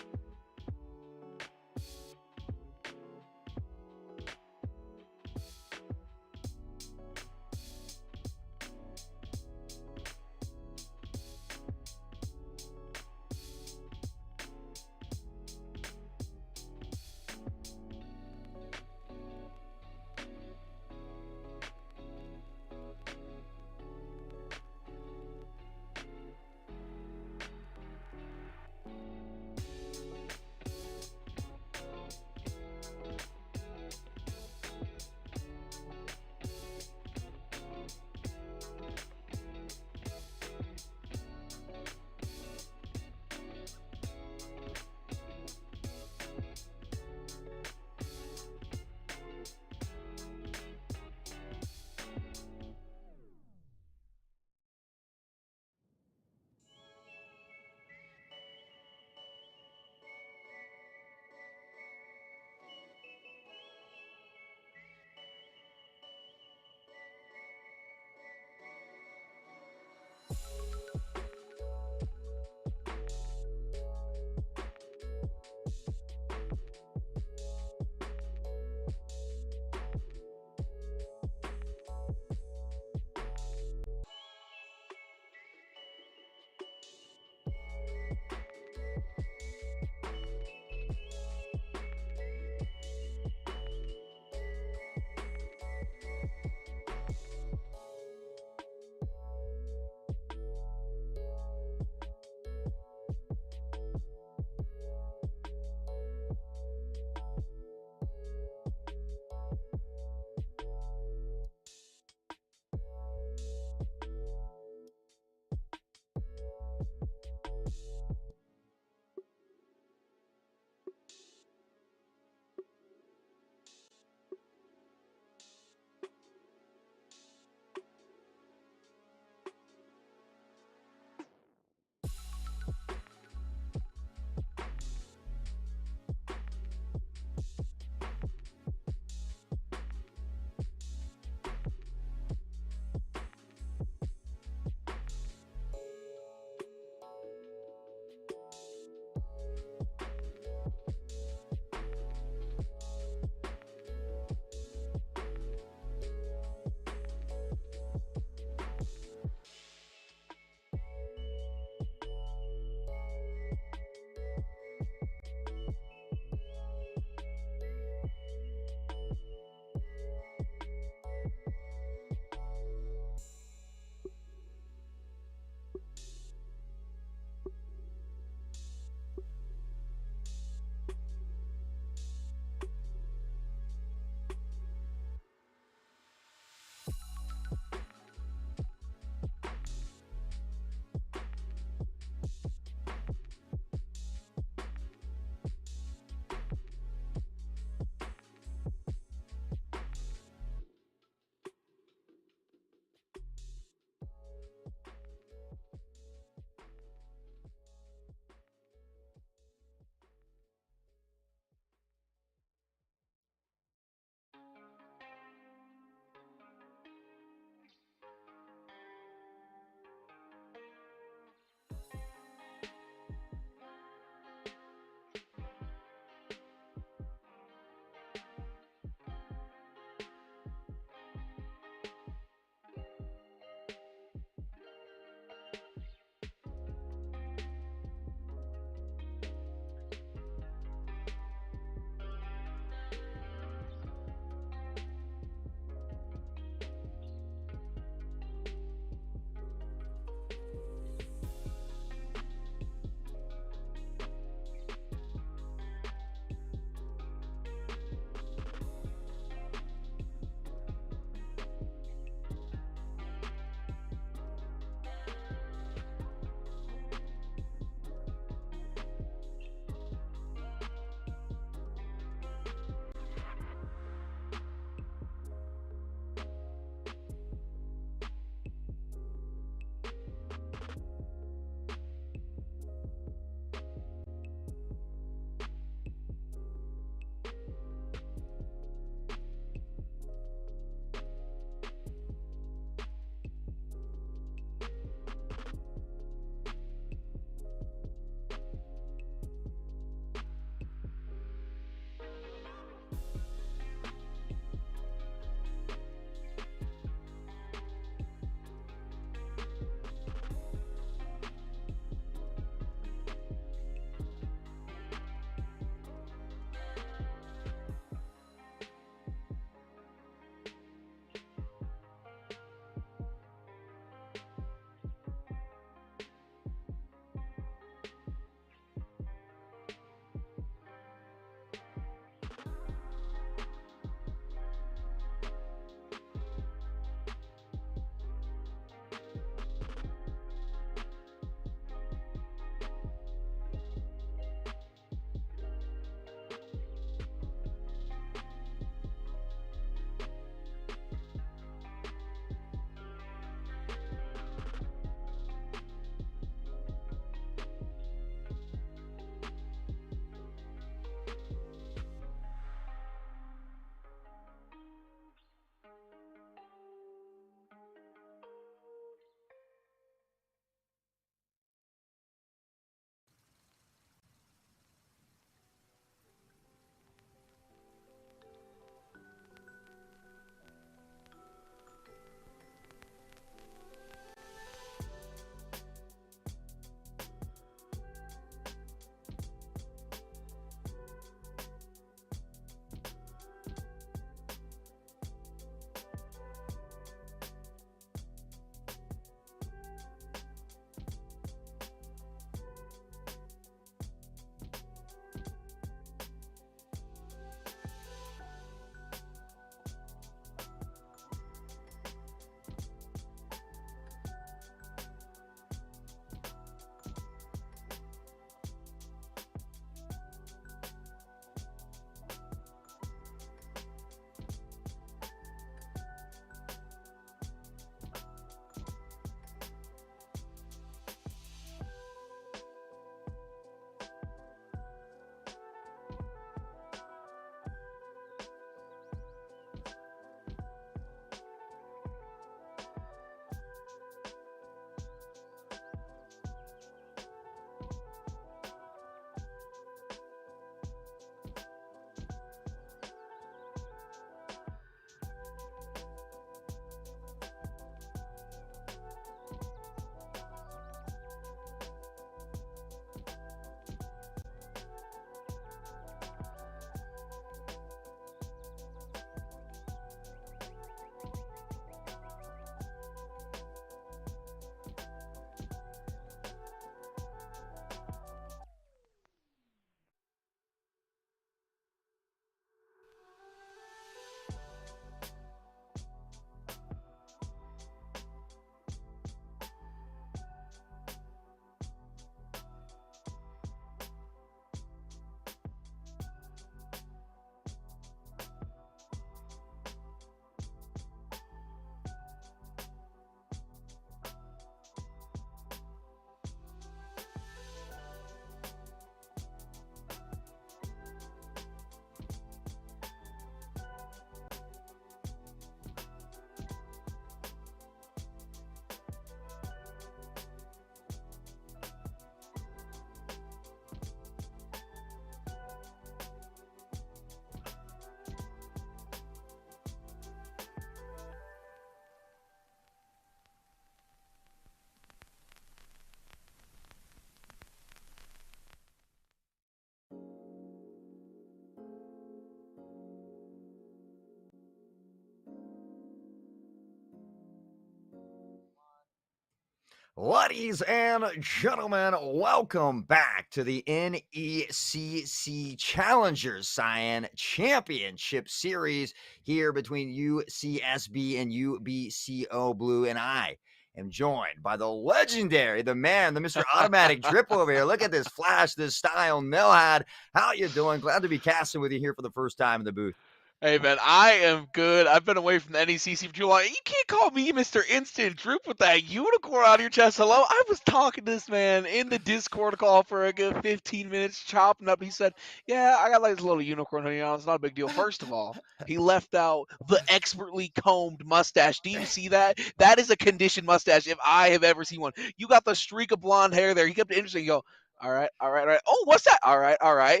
Ladies and gentlemen, welcome back to the NECC Challengers Cyan Championship Series here between UCSB and UBCO Blue. And I am joined by the legendary, the man, the Mr. Automatic Drip over here. Look at this flash, this style, Nelhad. How you doing? Glad to be casting with you here for the first time in the booth. Hey man, I am good. I've been away from the NECC for too long. You can't call me Mr. Instant Droop with that unicorn on your chest. Hello? I was talking to this man in the Discord call for a good 15 minutes, chopping up. He said, yeah, I got like this little unicorn hoodie on. It's not a big deal. First of all, he left out the expertly combed mustache. Do you see that? That is a conditioned mustache if I have ever seen one. You got the streak of blonde hair there. He kept it interesting. You go, all right, all right, all right. Oh, what's that? All right, all right.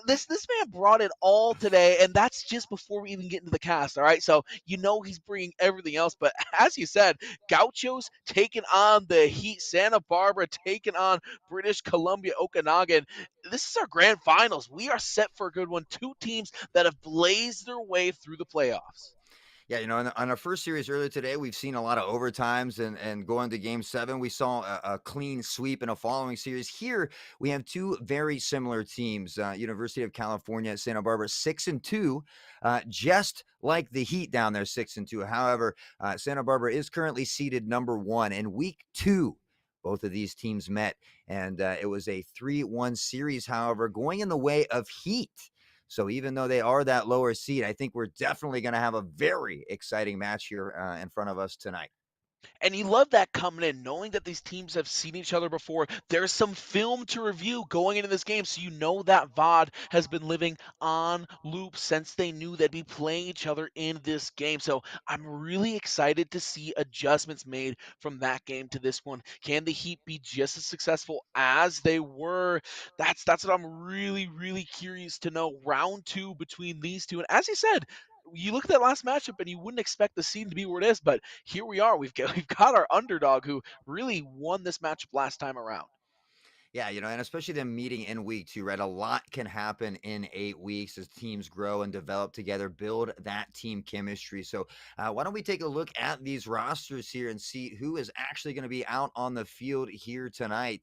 This man brought it all today, and that's just before we even get into the cast. All right, so you know he's bringing everything else. But as you said, Gauchos taking on the Heat, Santa Barbara taking on British Columbia, Okanagan. This is our grand finals. We are set for a good one. Two teams that have blazed their way through the playoffs. Yeah, on our first series earlier today, we've seen a lot of overtimes and going to game 7, we saw a clean sweep in a following series. Here, we have two very similar teams. University of California, Santa Barbara, 6-2, just like the Heat down there, 6-2. However, Santa Barbara is currently seeded number 1 in week 2. Both of these teams met, and it was a 3-1 series, however, going in the way of Heat. So even though they are that lower seed, I think we're definitely going to have a very exciting match here in front of us tonight. And you love that coming in, knowing that these teams have seen each other before. There's some film to review going into this game, so you know that VOD has been living on loop since they knew they'd be playing each other in this game. So I'm really excited to see adjustments made from that game to this one. Can the Heat be just as successful as they were? That's what I'm really, really curious to know. Round 2 between these two. And as you said, you look at that last matchup and you wouldn't expect the scene to be where it is, but here we are. We've got our underdog who really won this matchup last time around. Yeah, and especially them meeting in week 2, right? A lot can happen in 8 weeks as teams grow and develop together, build that team chemistry. So why don't we take a look at these rosters here and see who is actually going to be out on the field here tonight.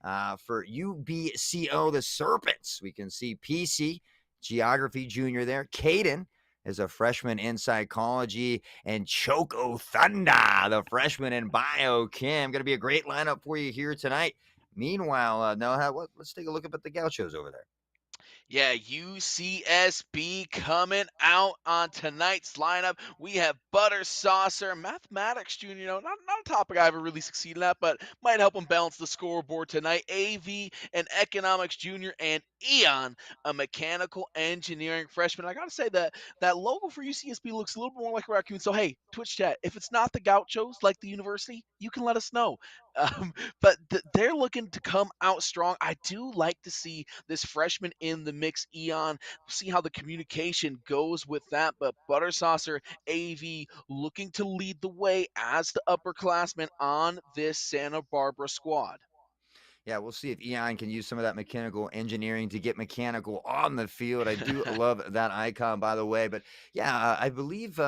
For UBCO, the Serpents, we can see PC, Geography Junior there, Caden is a freshman in psychology, and Choco Thunder, the freshman in biochem. Going to be a great lineup for you here tonight. Meanwhile, Noah, let's take a look up at the Gauchos over there. Yeah, UCSB coming out on tonight's lineup. We have Butter Saucer, Mathematics Junior. Not a topic I ever really succeeded at, but might help him balance the scoreboard tonight. AV, an Economics Junior, and Eon, a Mechanical Engineering freshman. I gotta say that logo for UCSB looks a little more like a raccoon. So hey, Twitch chat, if it's not the Gauchos like the university, you can let us know. But they're looking to come out strong. I do like to see this freshman in the mix, Eon. See how the communication goes with that. But Butter Saucer, AV looking to lead the way as the upperclassmen on this Santa Barbara squad. Yeah, we'll see if Eon can use some of that mechanical engineering to get mechanical on the field. I do love that icon, by the way. But yeah, I believe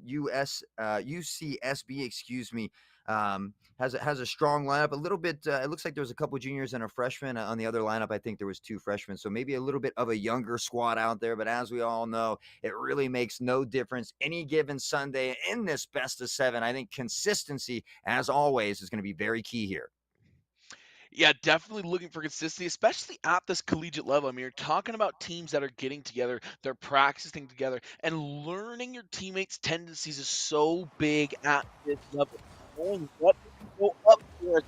UCSB, excuse me, has a strong lineup. A little bit. It looks like there was a couple juniors and a freshman on the other lineup. I think there was 2 freshmen, so maybe a little bit of a younger squad out there. But as we all know, it really makes no difference any given Sunday in this best of 7. I think consistency, as always, is going to be very key here. Yeah, definitely looking for consistency, especially at this collegiate level. I mean, you're talking about teams that are getting together, they're practicing together, and learning your teammates' tendencies is so big at this level. Going up here,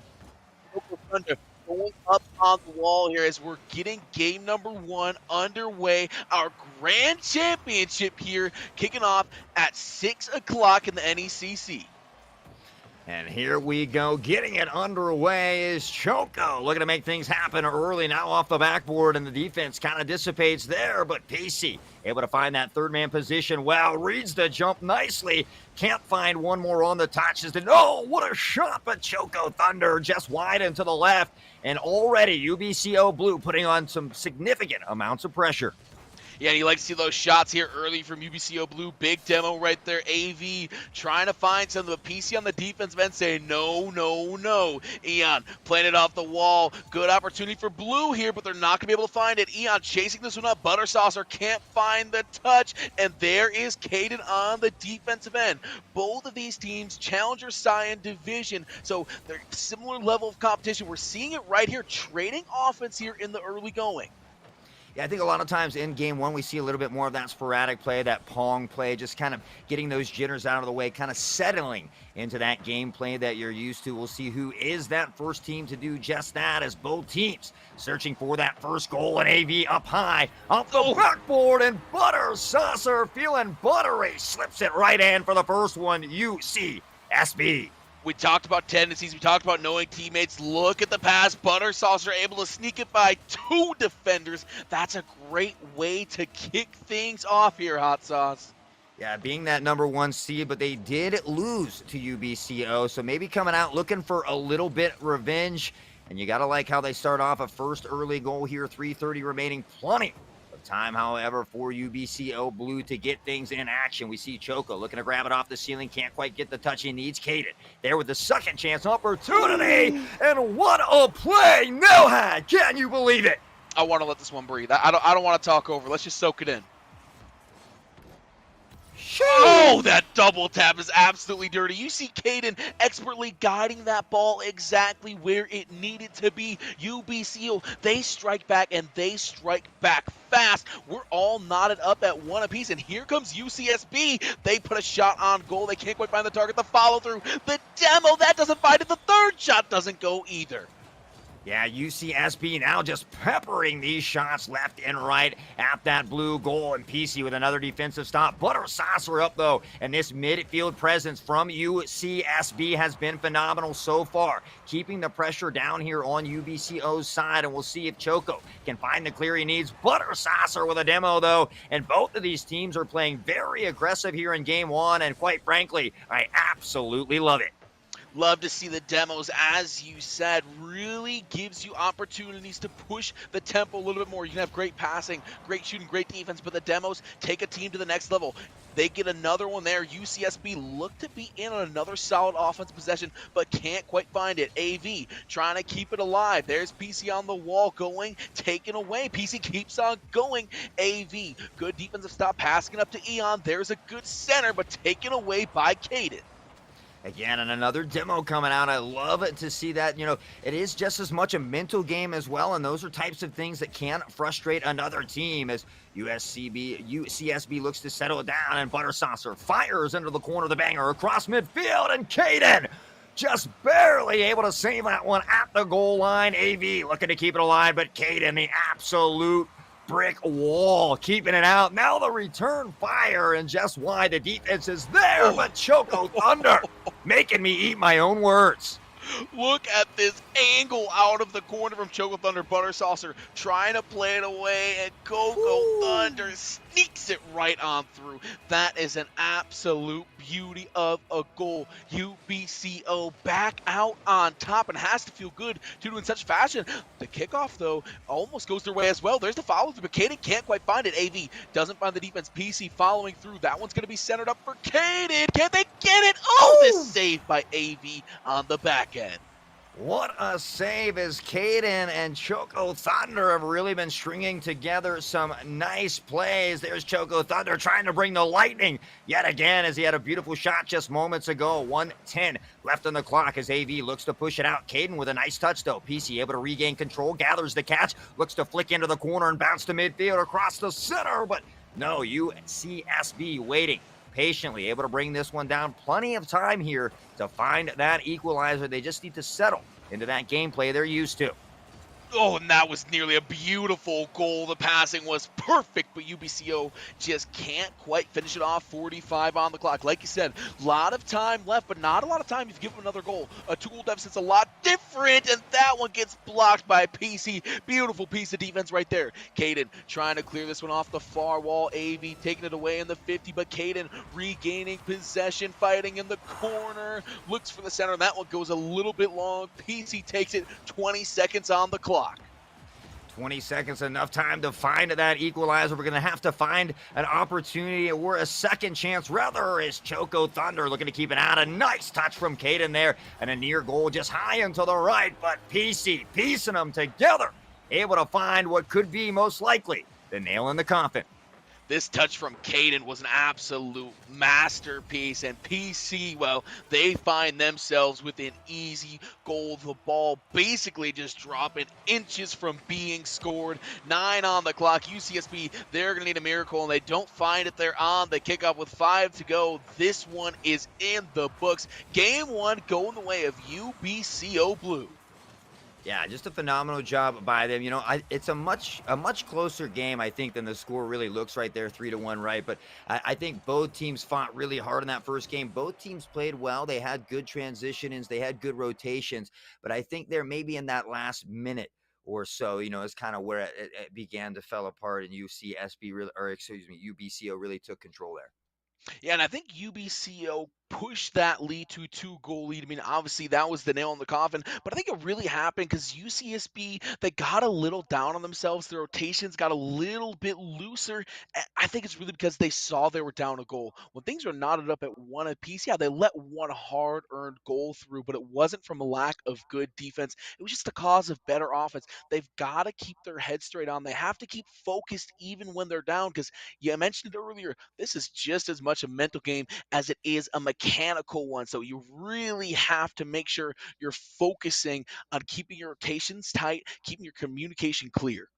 going up on the wall here as we're getting game number 1 underway. Our grand championship here kicking off at 6 o'clock in the NECC. And here we go. Getting it underway is Choco. Looking to make things happen early now off the backboard, and the defense kind of dissipates there. But Pacey able to find that third man position well. Reads the jump nicely. Can't find one more on the touches. Oh, what a shot. But Choco Thunder just wide and to the left. And already UBCO Blue putting on some significant amounts of pressure. Yeah, and you like to see those shots here early from UBCO Blue. Big demo right there. AV trying to find some of the PC on the defense end saying no, no, no. Eon playing it off the wall. Good opportunity for Blue here, but they're not going to be able to find it. Eon chasing this one up. Buttersaucer can't find the touch, and there is Caden on the defensive end. Both of these teams, Challenger Cyan Division, so they're similar level of competition. We're seeing it right here, trading offense here in the early going. Yeah, I think a lot of times in game one, we see a little bit more of that sporadic play, that pong play, just kind of getting those jitters out of the way, kind of settling into that gameplay that you're used to. We'll see who is that first team to do just that, as both teams searching for that first goal, and AV up high, off the backboard, and Buttersaucer feeling buttery, slips it right in for the first one, UCSB. We talked about tendencies. We talked about knowing teammates. Look at the pass. Buttersaucer able to sneak it by 2 defenders. That's a great way to kick things off here, Haughtsauce. Yeah, being that number 1 seed, but they did lose to UBCO, so maybe coming out looking for a little bit revenge. And you got to like how they start off a first early goal here, 3:30 remaining. Plenty of time, however, for UBCO Blue to get things in action. We see Choco looking to grab it off the ceiling, can't quite get the touch he needs. Caden there with the second chance opportunity, and what a play Nell had. Can you believe it? I want to let this one breathe. I don't want to talk over. Let's just soak it in. Oh, that double tap is absolutely dirty. You see Caden expertly guiding that ball exactly where it needed to be. UBCO, they strike back, and they strike back fast. We're all knotted up at 1 apiece, and here comes UCSB. They put a shot on goal. They can't quite find the target. The follow-through, the demo, that doesn't find it. The third shot doesn't go either. Yeah, UCSB now just peppering these shots left and right at that blue goal, and PC with another defensive stop. Buttersaucer up, though, and this midfield presence from UCSB has been phenomenal so far, keeping the pressure down here on UBCO's side, and we'll see if Choco can find the clear he needs. Buttersaucer with a demo, though, and both of these teams are playing very aggressive here in game one, and quite frankly, I absolutely love it. Love to see the demos, as you said, really gives you opportunities to push the tempo a little bit more. You can have great passing, great shooting, great defense, but the demos take a team to the next level. They get another one there. UCSB look to be in on another solid offensive possession, but can't quite find it. AV trying to keep it alive. There's PC on the wall going, taken away. PC keeps on going. AV, good defensive stop, passing it up to Eon. There's a good center, but taken away by Caden. Again, and another demo coming out. I love it to see that. You know, it is just as much a mental game as well, and those are types of things that can frustrate another team, as UCSB looks to settle it down, and Buttersaucer fires into the corner of the banger across midfield, and Caden just barely able to save that one at the goal line. AV looking to keep it alive, but Caden, the absolute brick wall, keeping it out. Now the return fire, and just why the defense is there, but Choco Thunder making me eat my own words. Look at this angle out of the corner from Choco Thunder. Buttersaucer trying to play it away, and Coco Thunder sneaks it right on through. That is an absolute beauty of a goal. UBCO back out on top, and has to feel good to do in such fashion. The kickoff, though, almost goes their way as well. There's the follow through, but Caden can't quite find it. AV doesn't find the defense. PC following through. That one's going to be centered up for Caden. Can they get it? Oh, this save by AV on the back end. What a save, as Caden and Choco Thunder have really been stringing together some nice plays. There's Choco Thunder trying to bring the lightning yet again, as he had a beautiful shot just moments ago. 1:10 left on the clock as AV looks to push it out. Caden with a nice touch, though. PC able to regain control, gathers the catch, looks to flick into the corner and bounce to midfield across the center, but no, UCSB waiting patiently, able to bring this one down. Plenty of time here to find that equalizer. They just need to settle into that gameplay they're used to. Oh, and that was nearly a beautiful goal. The passing was perfect, but UBCO just can't quite finish it off. 45 on the clock. Like you said, a lot of time left, but not a lot of time. You've given another goal. A 2-goal deficit's a lot different, and that one gets blocked by PC. Beautiful piece of defense right there. Caden trying to clear this one off the far wall. AV taking it away in the 50, but Caden regaining possession, fighting in the corner. Looks for the center, and that one goes a little bit long. PC takes it. 20 seconds on the clock. 20 seconds, enough time to find that equalizer. We're going to have to find an opportunity or a second chance. Rather is Choco Thunder looking to keep it out. A nice touch from Caden there, and a near goal just high and to the right. But PC piecing them together, able to find what could be most likely the nail in the coffin. This touch from Caden was an absolute masterpiece, and PC, well, they find themselves with an easy goal. The ball basically just dropping inches from being scored. 9 on the clock. UCSB, they're going to need a miracle, and they don't find it. They're on the kickoff with 5 to go. This one is in the books. Game 1 going the way of UBCO Blue. Yeah, just a phenomenal job by them. You know, it's a much closer game, I think, than the score really looks right there, 3-1, right? But I think both teams fought really hard in that first game. Both teams played well. They had good transitions. They had good rotations. But I think they're maybe in that last minute or so, you know, is kind of where it began to fall apart, and UBCO really took control there. Yeah, and I think UBCO pushed that lead to 2-goal lead. I mean, obviously that was the nail in the coffin, but I think it really happened because UCSB, they got a little down on themselves. Their rotations got a little bit looser. I think it's really because they saw they were down a goal. When things are knotted up at 1 apiece, yeah, they let one hard-earned goal through, but it wasn't from a lack of good defense. It was just the cause of better offense. They've got to keep their head straight on. They have to keep focused even when they're down, because you mentioned it earlier, this is just as much a mental game as it is a mechanical one. So you really have to make sure you're focusing on keeping your rotations tight, keeping your communication clear.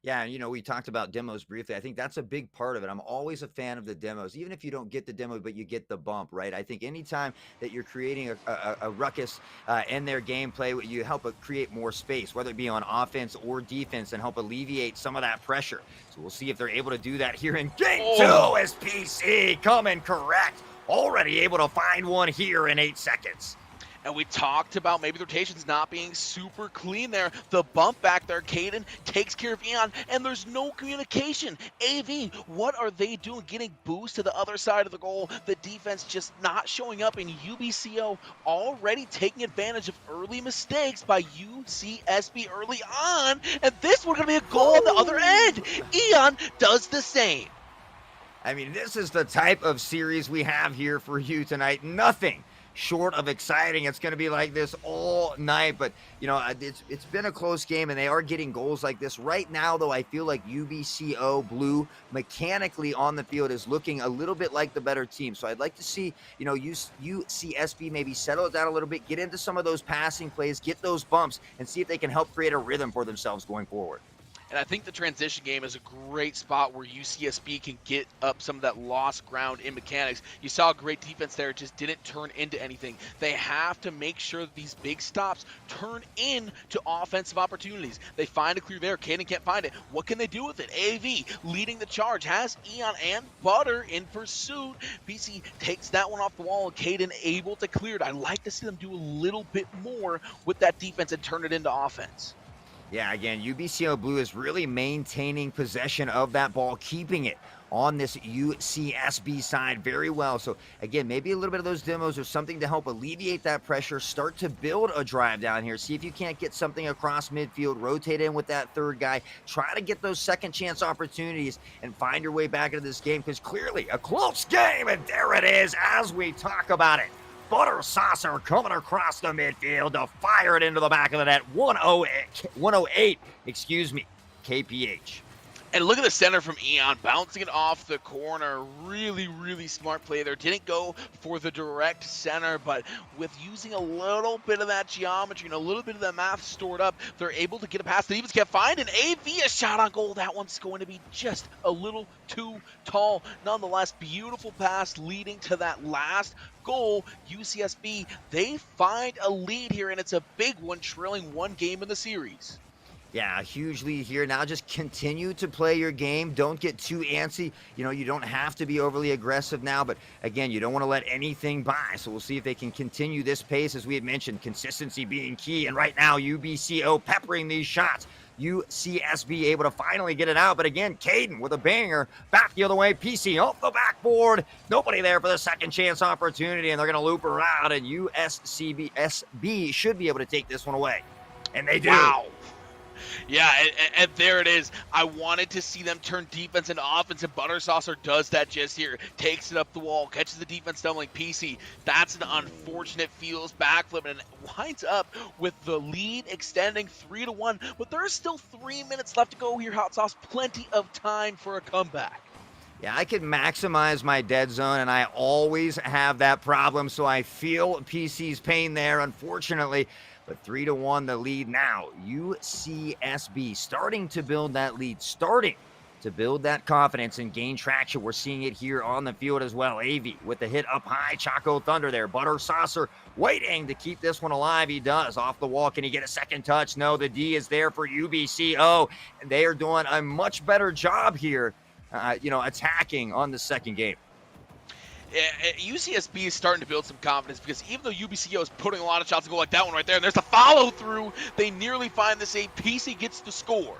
Yeah, you know, we talked about demos briefly. I think that's a big part of it. I'm always a fan of the demos, even if you don't get the demo, but you get the bump, right? I think anytime that you're creating a ruckus in their gameplay, you help create more space, whether it be on offense or defense, and help alleviate some of that pressure. So we'll see if they're able to do that here in game 2 as PC coming correct. Already able to find one here in 8 seconds. And we talked about maybe the rotations not being super clean there. The bump back there, Caden takes care of Eon, and there's no communication. AV, what are they doing? Getting boost to the other side of the goal. The defense just not showing up, in UBCO already taking advantage of early mistakes by UCSB early on. And this one's going to be a goal on the other end. Eon does the same. I mean, this is the type of series we have here for you tonight. Nothing short of exciting. It's going to be like this all night, but you know, it's been a close game, and they are getting goals like this right now. Though I feel like UBCO Blue mechanically on the field is looking a little bit like the better team. So I'd like to see, you know, UCSB maybe settle it down a little bit, get into some of those passing plays, get those bumps, and see if they can help create a rhythm for themselves going forward. And I think the transition game is a great spot where UCSB can get up some of that lost ground in mechanics. You saw a great defense there. It just didn't turn into anything. They have to make sure that these big stops turn into offensive opportunities. They find a clear there. Caden can't find it. What can they do with it? AV leading the charge. Has Eon and Butter in pursuit. PC takes that one off the wall, and Caden able to clear it. I like to see them do a little bit more with that defense and turn it into offense. Yeah, again, UBCO Blue is really maintaining possession of that ball, keeping it on this UCSB side very well. So, again, maybe a little bit of those demos or something to help alleviate that pressure, start to build a drive down here, see if you can't get something across midfield, rotate in with that third guy, try to get those second chance opportunities and find your way back into this game, because clearly a close game, and there it is as we talk about it. Butter Saucer coming across the midfield to fire it into the back of the net. 108, KPH. And look at the center from Eon, bouncing it off the corner. Really, really smart play there. Didn't go for the direct center, but with using a little bit of that geometry and a little bit of that math stored up, they're able to get a pass. They even can't find an AV, a shot on goal. That one's going to be just a little too tall. Nonetheless, beautiful pass leading to that last goal. UCSB, they find a lead here, and it's a big one, trailing 1 game in the series. Yeah, a huge lead here. Now just continue to play your game. Don't get too antsy. You know, you don't have to be overly aggressive now, but again, you don't want to let anything by. So we'll see if they can continue this pace. As we had mentioned, consistency being key. And right now, UBCO peppering these shots. UCSB able to finally get it out. But again, Caden with a banger back the other way. PC off the backboard. Nobody there for the second chance opportunity, and they're going to loop her out, and USB should be able to take this one away. And they do. Wow. Yeah, and there it is. I wanted to see them turn defense into offense, and Buttersaucer does that just here. Takes it up the wall, catches the defense stumbling. PC, that's an unfortunate feels backflip, and winds up with the lead extending 3-1. But there is still 3 minutes left to go here, Haughtsauce. Plenty of time for a comeback. Yeah, I can maximize my dead zone, and I always have that problem, so I feel PC's pain there, unfortunately. But 3-1 the lead now. UCSB starting to build that lead, starting to build that confidence and gain traction. We're seeing it here on the field as well. AV with the hit up high. Choco Thunder there. Buttersaucer waiting to keep this one alive. He does. Off the wall. Can he get a second touch? No, the D is there for UBCO. And they are doing a much better job here, attacking on the second game. UCSB is starting to build some confidence because even though UBCO is putting a lot of shots to go like that one right there, and there's the follow through, they nearly find the save. PC gets the score.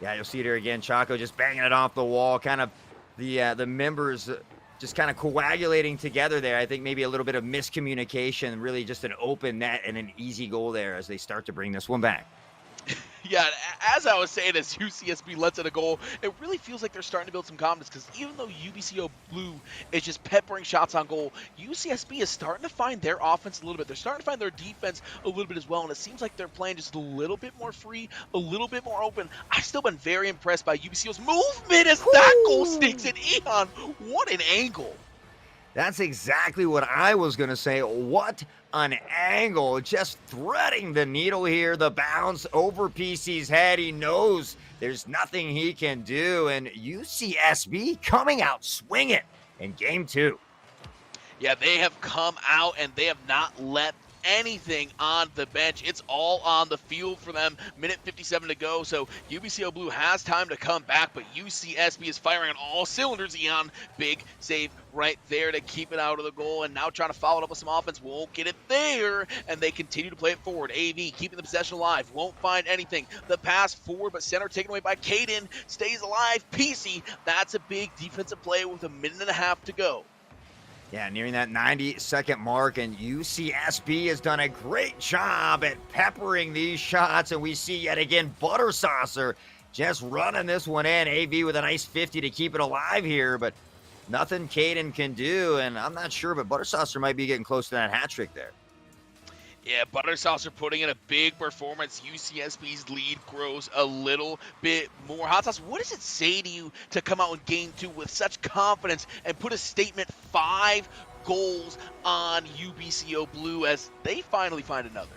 Yeah, you'll see it here again. Choco just banging it off the wall. Kind of the members just kind of coagulating together there. I think maybe a little bit of miscommunication, really just an open net and an easy goal there as they start to bring this one back. Yeah, as I was saying, as UCSB lets in a goal, it really feels like they're starting to build some confidence because even though UBCO Blue is just peppering shots on goal, UCSB is starting to find their offense a little bit. They're starting to find their defense a little bit as well, and it seems like they're playing just a little bit more free, a little bit more open. I've still been very impressed by UBCO's movement as that goal sneaks in. Eon, what an angle. That's exactly what I was going to say. What an angle. Just threading the needle here. The bounce over PC's head. He knows there's nothing he can do. And UCSB coming out swinging in game 2. Yeah, they have come out and they have not let anything on the bench. It's all on the field for them. Minute 57 to go, so UBCO Blue has time to come back, but UCSB is firing on all cylinders. Eon, big save right there to keep it out of the goal, and now trying to follow it up with some offense. Won't get it there, and they continue to play it forward. AV keeping the possession alive. Won't find anything. The pass forward, but center taken away by Caden. Stays alive. PC, that's a big defensive play with a minute and a half to go. Yeah, nearing that 90-second mark, and UCSB has done a great job at peppering these shots, and we see yet again Buttersaucer just running this one in. AV with a nice 50 to keep it alive here, but nothing Caden can do, and I'm not sure, but Buttersaucer might be getting close to that hat trick there. Yeah, Buttersaucer putting in a big performance. UCSB's lead grows a little bit more. Haughtsauce, what does it say to you to come out in game 2 with such confidence and put a statement 5 goals on UBCO Blue as they finally find another?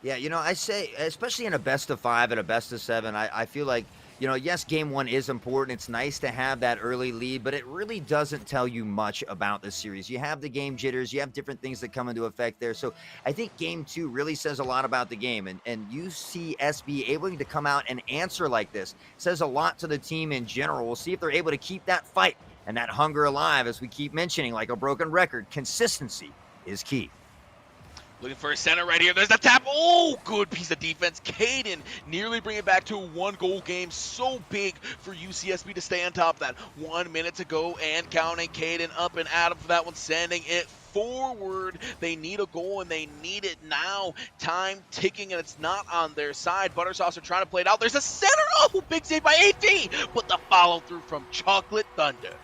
Yeah, I say, especially in a best of 5 and a best of 7, I feel like, yes, game 1 is important. It's nice to have that early lead, but it really doesn't tell you much about the series. You have the game jitters. You have different things that come into effect there. So I think game 2 really says a lot about the game. And UCSB able to come out and answer like this says a lot to the team in general. We'll see if they're able to keep that fight and that hunger alive, as we keep mentioning, like a broken record. Consistency is key. Looking for a center right here. There's the tap. Oh, good piece of defense. Caden nearly bring it back to a 1-goal game. So big for UCSB to stay on top of that. 1 minute to go and counting. Caden up and out of that one, sending it forward. They need a goal, and they need it now. Time ticking, and it's not on their side. Buttersauce are trying to play it out. There's a center. Oh, big save by AV. But the follow-through from Chocolate Thunder.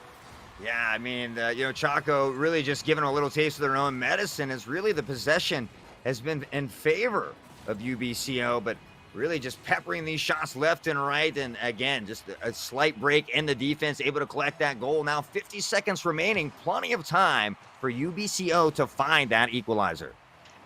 Yeah, I mean, Choco really just giving them a little taste of their own medicine. Is really the possession has been in favor of UBCO, but really just peppering these shots left and right. And again, just a slight break in the defense, able to collect that goal. Now 50 seconds remaining, plenty of time for UBCO to find that equalizer.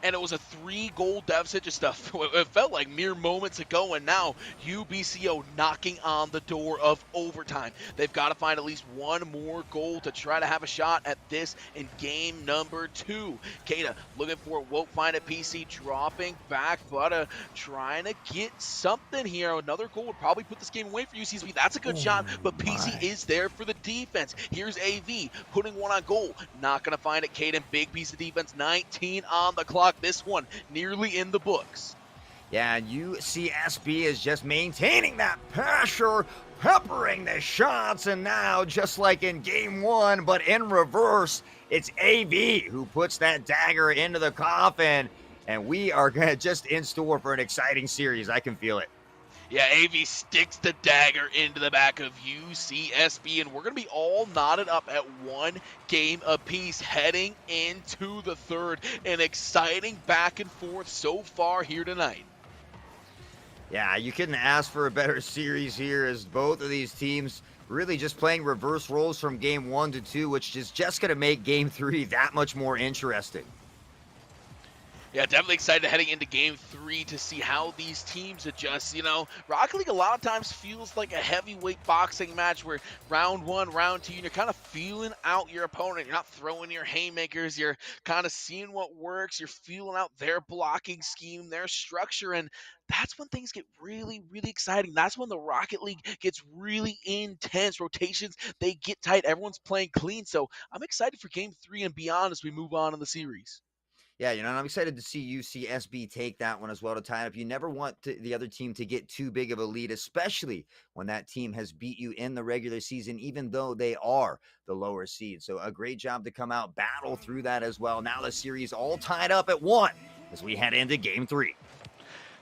And it was a 3-goal deficit, just it felt like mere moments ago, and now UBCO knocking on the door of overtime. They've got to find at least one more goal to try to have a shot at this in game number 2. Kata looking for it, won't find it. PC dropping back, but trying to get something here. Another goal would probably put this game away for UCSB. That's a good shot, but PC is there for the defense. Here's AV putting one on goal. Not going to find it. Caden, big piece of defense, 19 on the clock. This one nearly in the books. Yeah, and UCSB is just maintaining that pressure, peppering the shots, and now, just like in game 1, but in reverse, it's AV who puts that dagger into the coffin. and we are just in store for an exciting series. I can feel it. Yeah, AV sticks the dagger into the back of UCSB, and we're going to be all knotted up at 1 game apiece heading into the third. An exciting back and forth so far here tonight. Yeah, you couldn't ask for a better series here, as both of these teams really just playing reverse roles from game 1 to 2, which is just going to make game 3 that much more interesting. Yeah, definitely excited heading into game 3 to see how these teams adjust. You know, Rocket League a lot of times feels like a heavyweight boxing match where round 1, round 2, you're kind of feeling out your opponent. You're not throwing your haymakers. You're kind of seeing what works. You're feeling out their blocking scheme, their structure, and that's when things get really, really exciting. That's when the Rocket League gets really intense. Rotations, they get tight. Everyone's playing clean. So I'm excited for game 3 and beyond as we move on in the series. Yeah, and I'm excited to see UCSB take that one as well to tie it up. You never want the other team to get too big of a lead, especially when that team has beat you in the regular season, even though they are the lower seed. So a great job to come out, battle through that as well. Now the series all tied up at 1 as we head into game 3.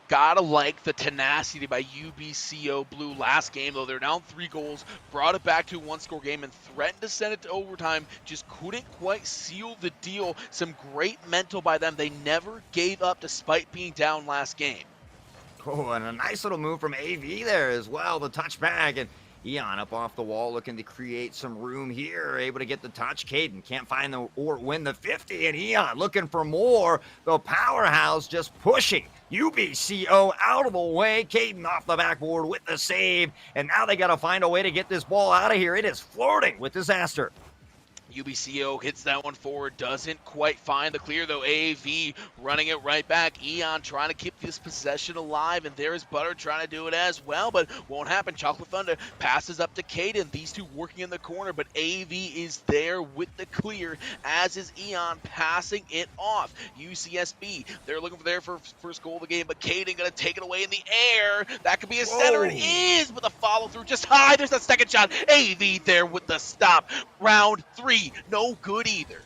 Gotta like the tenacity by UBCO Blue last game, though. They're down 3 goals, brought it back to a 1-score game, and threatened to send it to overtime. Just couldn't quite seal the deal. Some great mental by them. They never gave up despite being down last game. Oh, and a nice little move from AV there as well. The touch back, and Eon up off the wall looking to create some room here. Able to get the touch. Caden can't find the or win the 50, and Eon looking for more. The powerhouse just pushing UBCO out of the way. Caden off the backboard with the save, and now they got to find a way to get this ball out of here. It is flirting with disaster. UBCO hits that one forward, doesn't quite find the clear though. AV running it right back. Eon trying to keep this possession alive, and there is Butter trying to do it as well, but won't happen. Chocolate Thunder passes up to Caden. These two working in the corner, but AV is there with the clear, as is Eon passing it off. UCSB, they're looking for their first goal of the game, but Caden gonna take it away in the air. That could be a center. It is, with a follow through just high. There's that second shot. AV there with the stop. Round 3. No good either.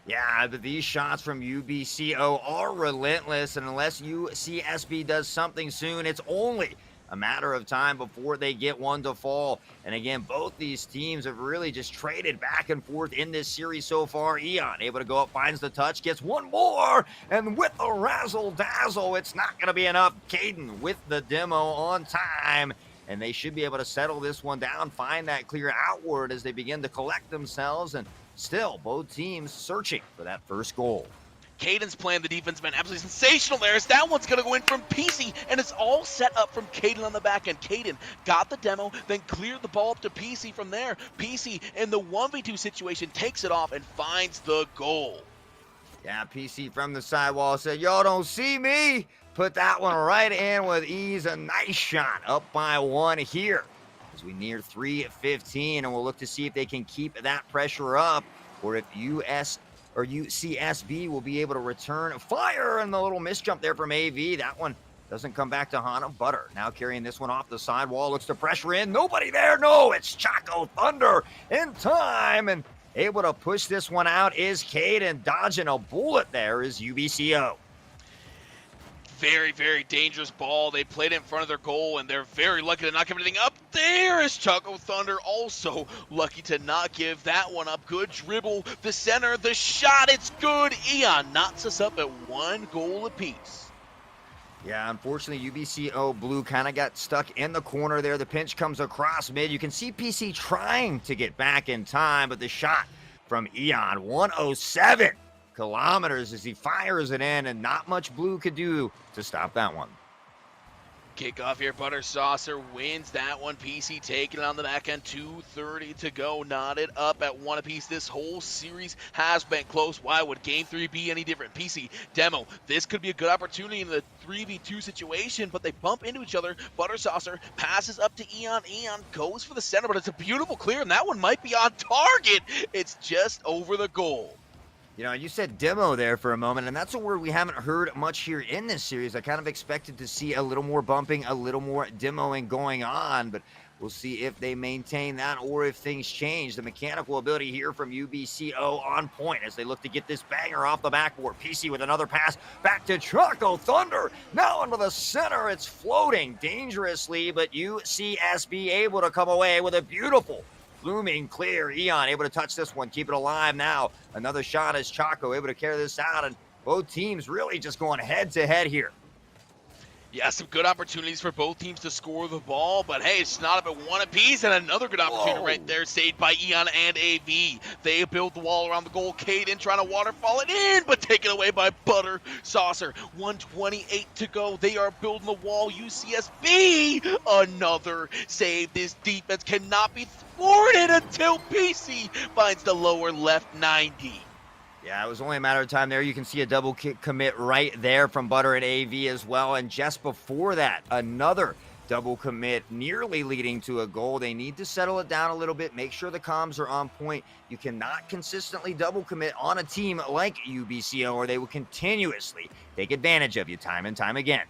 Yeah, but these shots from UBCO are relentless, and unless UCSB does something soon, it's only a matter of time before they get one to fall. And again, both these teams have really just traded back and forth in this series so far. Eon able to go up, finds the touch, gets one more, and with a razzle-dazzle, it's not going to be enough. Caden with the demo on time, and they should be able to settle this one down, find that clear outward as they begin to collect themselves, and still both teams searching for that first goal. Caden's playing the defense, man, absolutely sensational there. As that one's going to go in from PC, and it's all set up from Caden on the back end. Caden got the demo, then cleared the ball up to PC from there. PC, in the 1v2 situation, takes it off and finds the goal. Yeah, PC from the sidewall said, y'all don't see me. Put that one right in with ease. A nice shot up by 1 here as we near 3:15, and we'll look to see if they can keep that pressure up, or if UCSB will be able to return fire. And the little misjump there from AV. That one doesn't come back to Hana. Butter now carrying this one off the sidewall. Looks to pressure in. Nobody there. No, it's Choco Thunder in time, and able to push this one out is Caden. Dodging a bullet there is UBCO. Very, very dangerous ball. They played it in front of their goal, and they're very lucky to not give anything up. There is Choco Thunder, also lucky to not give that one up. Good dribble, the center, the shot, it's good. Eon knots us up at 1 goal apiece. Yeah, unfortunately, UBCO Blue kind of got stuck in the corner there. The pinch comes across mid. You can see PC trying to get back in time, but the shot from Eon, 107 kilometers as he fires it in, and not much Blue could do to stop that one. Kickoff here, Butter Saucer wins that one. PC taking it on the back end, 2:30 to go, knotted up at 1 apiece. This whole series has been close. Why would game 3 be any different? PC, demo, this could be a good opportunity in the 3v2 situation, but they bump into each other. Butter Saucer passes up to Eon. Eon goes for the center, but it's a beautiful clear, and that one might be on target. It's just over the goal. You know, you said demo there for a moment, and that's a word we haven't heard much here in this series. I kind of expected to see a little more bumping, a little more demoing going on, but we'll see if they maintain that or if things change. The mechanical ability here from UBCO on point as they look to get this banger off the backboard. PC with another pass back to Choco Thunder. Now into the center. It's floating dangerously, but UCSB able to come away with a beautiful blooming clear. Eon able to touch this one, keep it alive now. Another shot as Chaco able to carry this out, and both teams really just going head to head here. Yeah, some good opportunities for both teams to score the ball, but hey, it's not up at one apiece, and another good opportunity right there saved by Eon and AV. They build the wall around the goal. Caden trying to waterfall it in, but taken away by Butter Saucer. 1:28 to go. They are building the wall. UCSB, another save. This defense cannot be thwarted until PC finds the lower left 90. Yeah, it was only a matter of time there. You can see a double kick commit right there from Butter and AV as well. And just before that, another double commit nearly leading to a goal. They need to settle it down a little bit, make sure the comms are on point. You cannot consistently double commit on a team like UBCO, or they will continuously take advantage of you time and time again.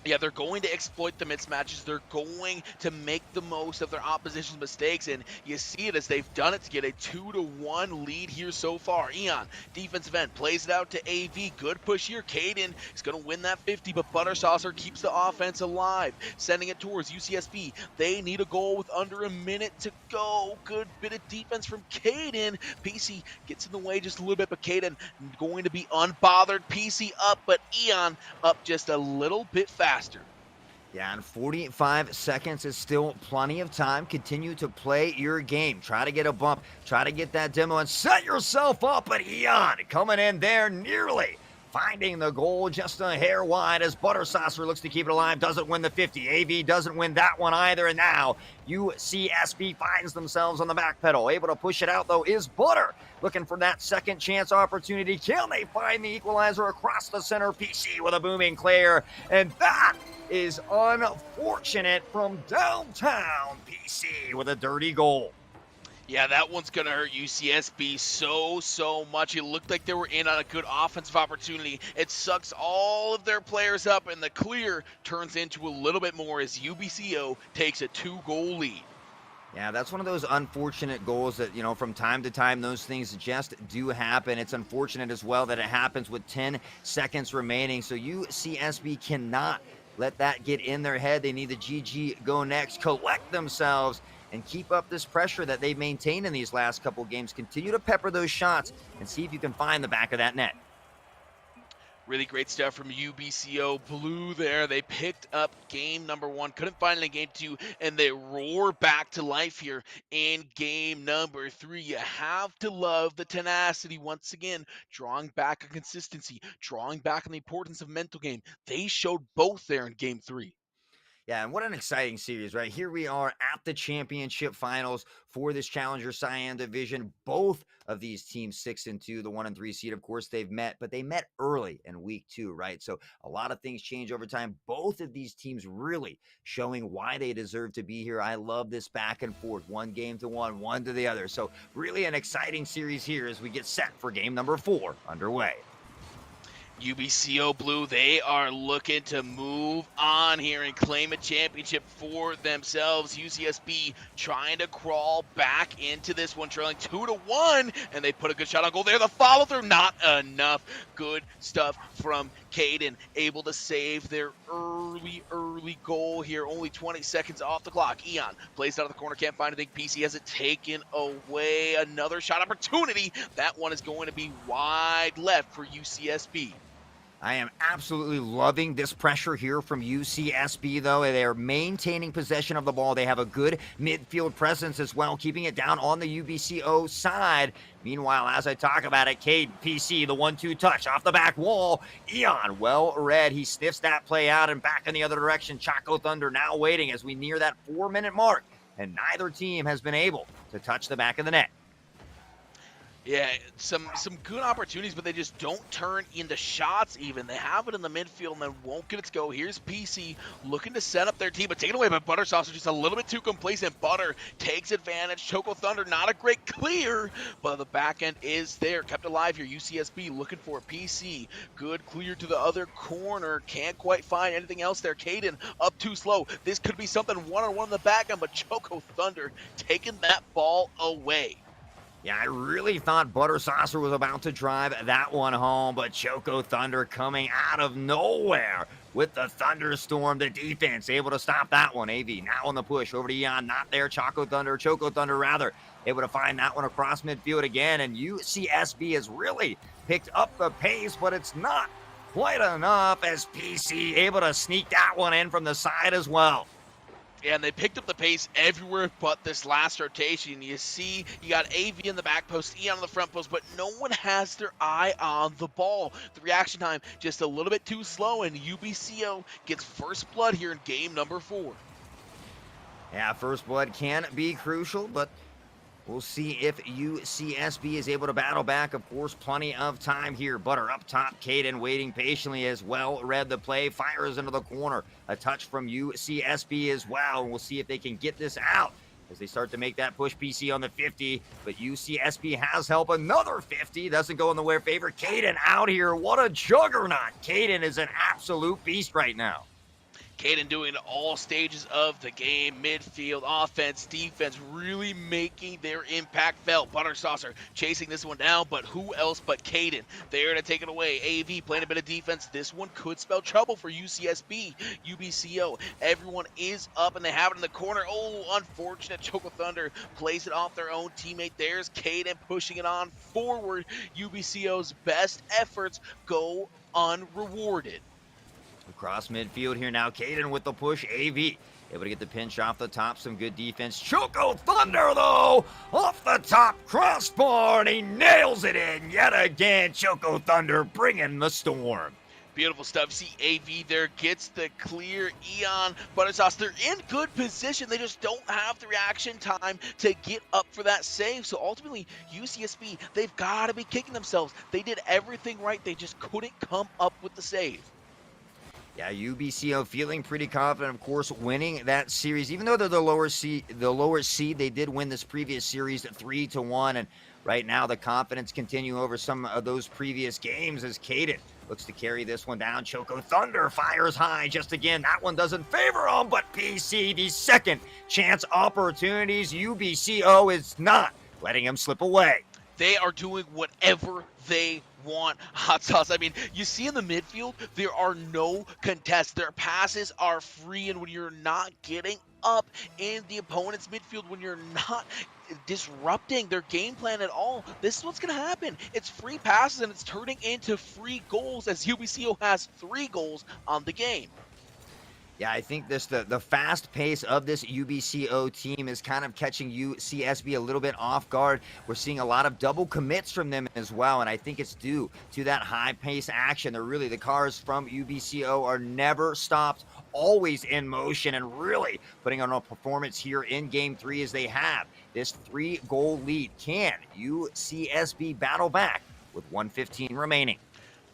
Yeah, they're going to exploit the mismatches. They're going to make the most of their opposition's mistakes, and you see it as they've done it to get a 2-1 lead here so far. Eon, defensive end, plays it out to AV. Good push here. Caden is going to win that 50, but Butter Saucer keeps the offense alive, sending it towards UCSB. They need a goal with under a minute to go. Good bit of defense from Caden. PC gets in the way just a little bit, but Caden going to be unbothered. PC up, but Eon up just a little bit faster. Yeah, and 45 seconds is still plenty of time. Continue to play your game. Try to get a bump. Try to get that demo and set yourself up. But Eon coming in there nearly finding the goal just a hair wide as Butter Saucer looks to keep it alive. Doesn't win the 50. AV doesn't win that one either. And now UCSB finds themselves on the back pedal. Able to push it out, though, is Butter. Looking for that second chance opportunity. Can they find the equalizer across the center? PC with a booming clear. And that is unfortunate from downtown. PC with a dirty goal. Yeah, that one's going to hurt UCSB so much. It looked like they were in on a good offensive opportunity. It sucks all of their players up, and the clear turns into a little bit more as UBCO takes a 2-goal lead. Yeah, that's one of those unfortunate goals that, you know, from time to time, those things just do happen. It's unfortunate as well that it happens with 10 seconds remaining. So UCSB cannot let that get in their head. They need the GG go next, collect themselves, and keep up this pressure that they've maintained in these last couple games. Continue to pepper those shots and see if you can find the back of that net. Really great stuff from UBCO Blue there. They picked up game number 1, couldn't find it in game 2, and they roar back to life here in game number 3. You have to love the tenacity once again, drawing back on consistency, drawing back on the importance of mental game. They showed both there in game 3. Yeah, and what an exciting series, right? Here we are at the championship finals for this Challenger Cyan division. Both of these teams 6-2, the 1 and 3 seed, of course, they've met, but they met early in week 2, right? So a lot of things change over time. Both of these teams really showing why they deserve to be here. I love this back and forth, one game to one to the other. So really an exciting series here as we get set for game number 4 underway. UBCO Blue, they are looking to move on here and claim a championship for themselves. UCSB trying to crawl back into this one, trailing 2-1, and they put a good shot on goal there. The follow through, not enough. Good stuff from Caden, able to save their early goal here. Only 20 seconds off the clock. Eon plays out of the corner, can't find anything. PC has it taken away. Another shot opportunity. That one is going to be wide left for UCSB. I am absolutely loving this pressure here from UCSB, though. They are maintaining possession of the ball. They have a good midfield presence as well, keeping it down on the UBCO side. Meanwhile, as I talk about it, Cade, PC, the 1-2 touch off the back wall. Eon, well read. He sniffs that play out and back in the other direction. Choco Thunder now waiting as we near that 4-minute mark, and neither team has been able to touch the back of the net. Yeah, some good opportunities, but they just don't turn into shots even. They have it in the midfield and then won't get it to go. Here's PC looking to set up their team, but taken away by Buttersauce, just a little bit too complacent. Butter takes advantage. Choco Thunder, not a great clear, but the back end is there. Kept alive here. UCSB looking for PC. Good clear to the other corner. Can't quite find anything else there. Caden up too slow. This could be something one-on-one in the back end, but Choco Thunder taking that ball away. Yeah, I really thought Buttersauce was about to drive that one home, but Choco Thunder coming out of nowhere with the thunderstorm. The defense able to stop that one. AV now on the push over to Eon, not there. Choco Thunder rather, able to find that one across midfield again, and UCSB has really picked up the pace, but it's not quite enough as PC able to sneak that one in from the side as well. And they picked up the pace everywhere but this last rotation. You see, you got AV in the back post, Eon on the front post, but no one has their eye on the ball. The reaction time just a little bit too slow, and UBCO gets first blood here in game number 4. Yeah, first blood can be crucial, but we'll see if UCSB is able to battle back. Of course, plenty of time here. Butter up top. Caden waiting patiently as well. Read the play. Fires into the corner. A touch from UCSB as well. And we'll see if they can get this out as they start to make that push. PC on the 50. But UCSB has help. Another 50. Doesn't go in their favor. Caden out here. What a juggernaut. Caden is an absolute beast right now. Caden doing all stages of the game, midfield, offense, defense, really making their impact felt. Buttersaucer chasing this one down, but who else but Caden there to take it away. AV playing a bit of defense. This one could spell trouble for UCSB, UBCO. Everyone is up, and they have it in the corner. Oh, unfortunate. Choco Thunder plays it off their own teammate. There's Caden pushing it on forward. UBCO's best efforts go unrewarded. Across midfield here now. Caden with the push. AV able to get the pinch off the top. Some good defense. Choco Thunder, though, off the top crossbar, and he nails it in yet again. Choco Thunder bringing the storm. Beautiful stuff. See AV there gets the clear. Eon, Buttersauce, they're in good position. They just don't have the reaction time to get up for that save. So ultimately, UCSB, they've got to be kicking themselves. They did everything right. They just couldn't come up with the save. Yeah, UBCO feeling pretty confident, of course, winning that series. Even though they're the lower seed, they did win this previous series 3-1, and right now the confidence continue over some of those previous games as Caden looks to carry this one down. Choco Thunder fires high just again. That one doesn't favor them, but PC, the second chance opportunities, UBCO is not letting him slip away. They are doing whatever they want. Haughtsauce, I mean, you see in the midfield, there are no contests. Their passes are free, and when you're not getting up in the opponent's midfield, when you're not disrupting their game plan at all, this is what's going to happen. It's free passes, and it's turning into free goals as UBCO has 3 goals on the game. Yeah, I think the fast pace of this UBCO team is kind of catching UCSB a little bit off guard. We're seeing a lot of double commits from them as well, and I think it's due to that high pace action. The cars from UBCO are never stopped, always in motion, and really putting on a performance here in Game 3 as they have this 3-goal lead. Can UCSB battle back with 1:15 remaining?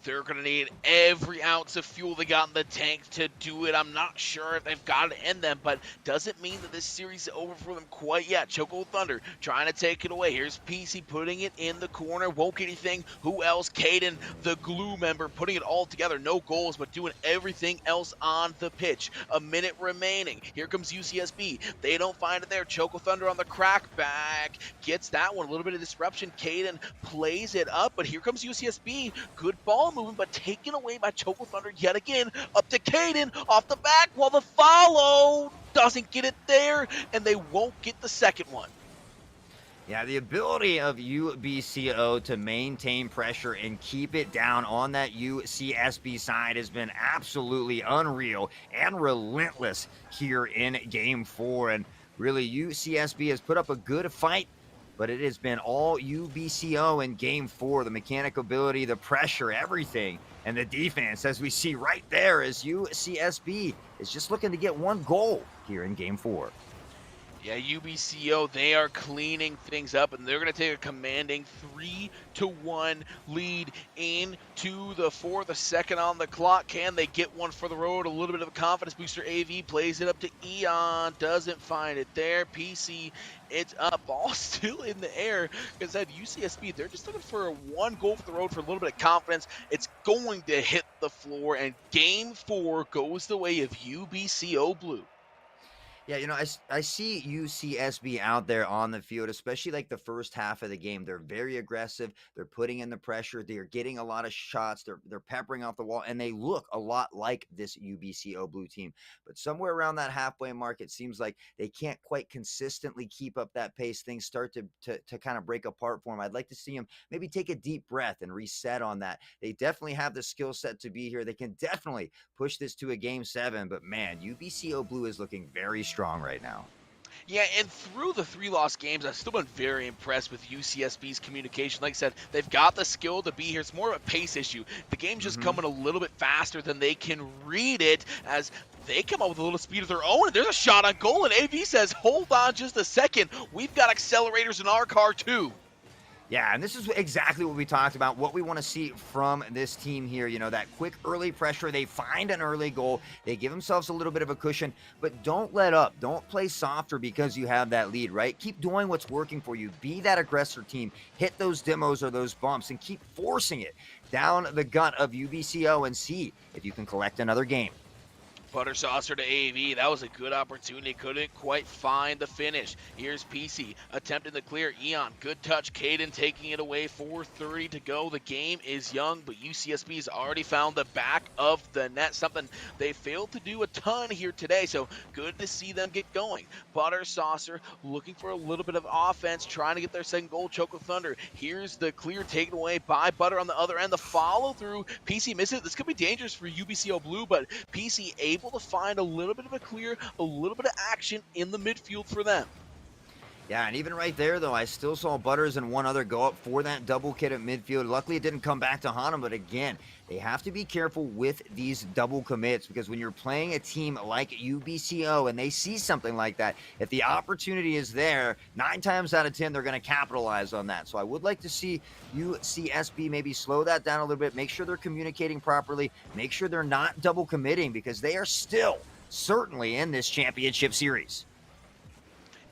They're going to need every ounce of fuel they got in the tank to do it. I'm not sure if they've got it in them, but doesn't mean that this series is over for them quite yet. Choco Thunder trying to take it away. Here's PC putting it in the corner. Won't get anything. Who else? Caden, the glue member, putting it all together. No goals, but doing everything else on the pitch. A minute remaining. Here comes UCSB. They don't find it there. Choco Thunder on the crack back. Gets that one. A little bit of disruption. Caden plays it up, but here comes UCSB. Good ball moving, but taken away by Choco Thunder yet again. Up to Caden off the back while the follow doesn't get it there, and they won't get the second one. Yeah, the ability of UBCO to maintain pressure and keep it down on that UCSB side has been absolutely unreal and relentless here in Game 4. And really, UCSB has put up a good fight, but it has been all UBCO in Game 4. The mechanic ability, the pressure, everything, and the defense, as we see right there, as UCSB is just looking to get 1 goal here in Game 4. Yeah, UBCO, they are cleaning things up, and they're going to take a commanding 3-1 lead into the fourth. A second on the clock. Can they get one for the road? A little bit of a confidence booster. AV plays it up to Eon. Doesn't find it there. PC, it's up. Ball still in the air. Because at UCSB, they're just looking for one goal for the road for a little bit of confidence. It's going to hit the floor, and game 4 goes the way of UBCO Blue. Yeah, I see UCSB out there on the field, especially like the first half of the game. They're very aggressive. They're putting in the pressure. They're getting a lot of shots. They're peppering off the wall, and they look a lot like this UBCO Blue team. But somewhere around that halfway mark, it seems like they can't quite consistently keep up that pace. Things start to kind of break apart for them. I'd like to see them maybe take a deep breath and reset on that. They definitely have the skill set to be here. They can definitely push this to a game 7. But man, UBCO Blue is looking very strong right now. Yeah, and through the 3 lost games, I've still been very impressed with UCSB's communication. Like I said, they've got the skill to be here. It's more of a pace issue. The game's just coming a little bit faster than they can read it as they come up with a little speed of their own. And there's a shot on goal, and AV says, hold on just a second. We've got accelerators in our car, too. Yeah, and this is exactly what we talked about, what we want to see from this team here. That quick early pressure. They find an early goal. They give themselves a little bit of a cushion, but don't let up. Don't play softer because you have that lead, right? Keep doing what's working for you. Be that aggressor team. Hit those demos or those bumps and keep forcing it down the gut of UBCO and see if you can collect another game. Butter saucer to AV. That was a good opportunity. Couldn't quite find the finish. Here's PC attempting to clear. Eon, good touch. Caden taking it away. 4:30 to go. The game is young, but UCSB's already found the back of the net. Something they failed to do a ton here today, so good to see them get going. Butter saucer looking for a little bit of offense, trying to get their second goal. Choco Thunder. Here's the clear taken away by Butter on the other end. The follow through. PC misses it. This could be dangerous for UBCO Blue, but PC able to find a little bit of a clear, a little bit of action in the midfield for them. Yeah, and even right there, though, I still saw Butters and one other go up for that double kit at midfield. Luckily, it didn't come back to haunt him, but again, they have to be careful with these double commits because when you're playing a team like UBCO and they see something like that, if the opportunity is there, 9 times out of 10, they're going to capitalize on that. So I would like to see UCSB maybe slow that down a little bit, make sure they're communicating properly, make sure they're not double committing because they are still certainly in this championship series.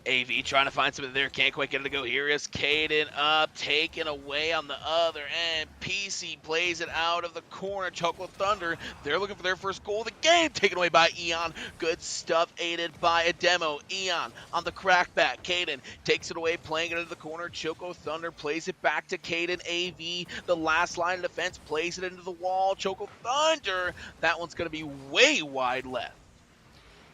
AV trying to find something there, can't quite get it to go. Here is Caden up, taken away on the other end. PC plays it out of the corner. Choco Thunder, they're looking for their first goal of the game, taken away by Eon. Good stuff, aided by a demo. Eon on the crackback. Caden takes it away, playing it into the corner. Choco Thunder plays it back to Caden. AV, the last line of defense, plays it into the wall. Choco Thunder, that one's going to be way wide left.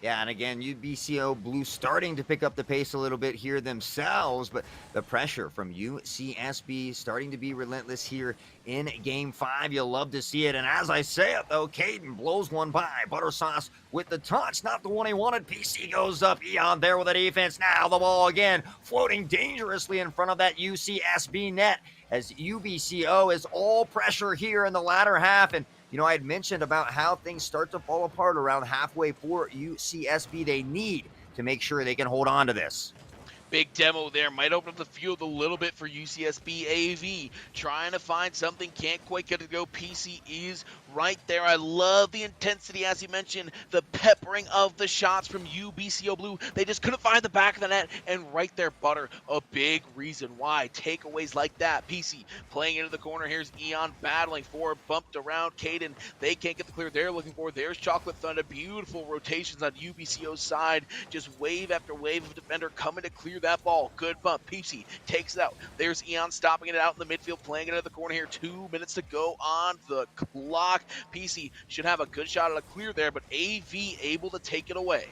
Yeah, and again, UBCO Blue starting to pick up the pace a little bit here themselves, but the pressure from UCSB starting to be relentless here in Game 5. You'll love to see it, and as I say it, though, Caden blows one by. Butter sauce with the touch, not the one he wanted. PC goes up. Eon there with the defense. Now the ball again, floating dangerously in front of that UCSB net as UBCO is all pressure here in the latter half, and I had mentioned about how things start to fall apart around halfway for UCSB. They need to make sure they can hold on to this. Big demo there, might open up the field a little bit for UCSB. AV trying to find something, can't quite get it to go. PC is right there. I love the intensity, as you mentioned, the peppering of the shots from UBCO Blue. They just couldn't find the back of the net, and right there, Butter, a big reason why. Takeaways like that. PC playing into the corner. Here's Eon battling for, bumped around. Caden, they can't get the clear they're looking for. There's Chocolate Thunder. Beautiful rotations on UBCO's side. Just wave after wave of defender coming to clear that ball. Good bump. PC takes it out. There's Eon stopping it out in the midfield, playing it into the corner here. 2 minutes to go on the clock. PC should have a good shot at a clear there, but AV able to take it away.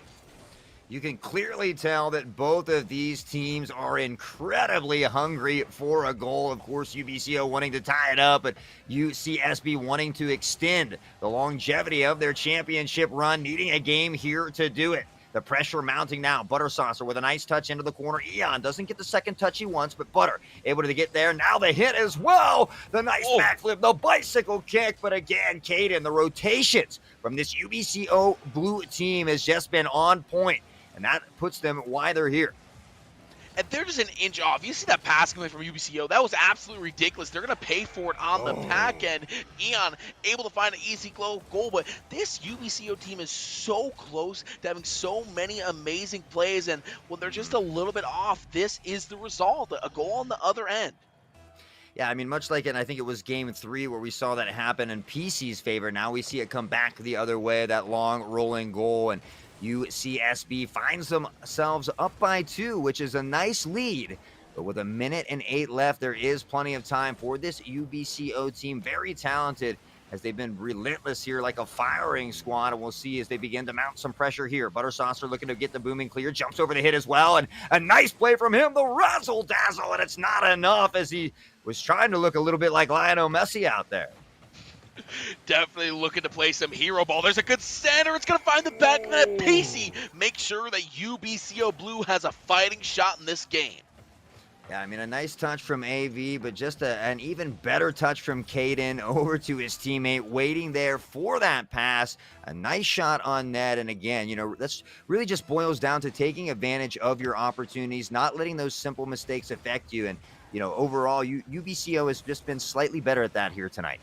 You can clearly tell that both of these teams are incredibly hungry for a goal. Of course, UBCO wanting to tie it up, but UCSB wanting to extend the longevity of their championship run, needing a game here to do it. The pressure mounting now. Butter Saucer with a nice touch into the corner. Eon doesn't get the second touch he wants, but Butter able to get there. Now the hit as well. The nice backflip, the bicycle kick. But again, Caden, the rotations from this UBCO Blue team has just been on point. and that puts them why they're here. And they're just an inch off. You see that passing away from UBCO? That was absolutely ridiculous. They're going to pay for it on the back end. Eon able to find an easy goal, but this UBCO team is so close to having so many amazing plays, and when they're just a little bit off, this is the result, a goal on the other end. Yeah, I mean, much like it, I think it was game 3 where we saw that happen in PC's favor. Now we see it come back the other way, that long rolling goal, and UCSB finds themselves up by 2, which is a nice lead. But with 1:08 left, there is plenty of time for this UBCO team. Very talented, as they've been relentless here like a firing squad. And we'll see as they begin to mount some pressure here. Buttersaucer looking to get the booming clear, jumps over the hit as well. And a nice play from him, the razzle-dazzle, and it's not enough as he was trying to look a little bit like Lionel Messi out there. Definitely looking to play some hero ball. There's a good center. It's going to find the back of that. Pacey, make sure that UBCO Blue has a fighting shot in this game. Yeah, I mean, a nice touch from AV, but just an even better touch from Caden over to his teammate, waiting there for that pass. A nice shot on net. And again, you know, that's really just boils down to taking advantage of your opportunities, not letting those simple mistakes affect you. And, you know, overall, UBCO has just been slightly better at that here tonight.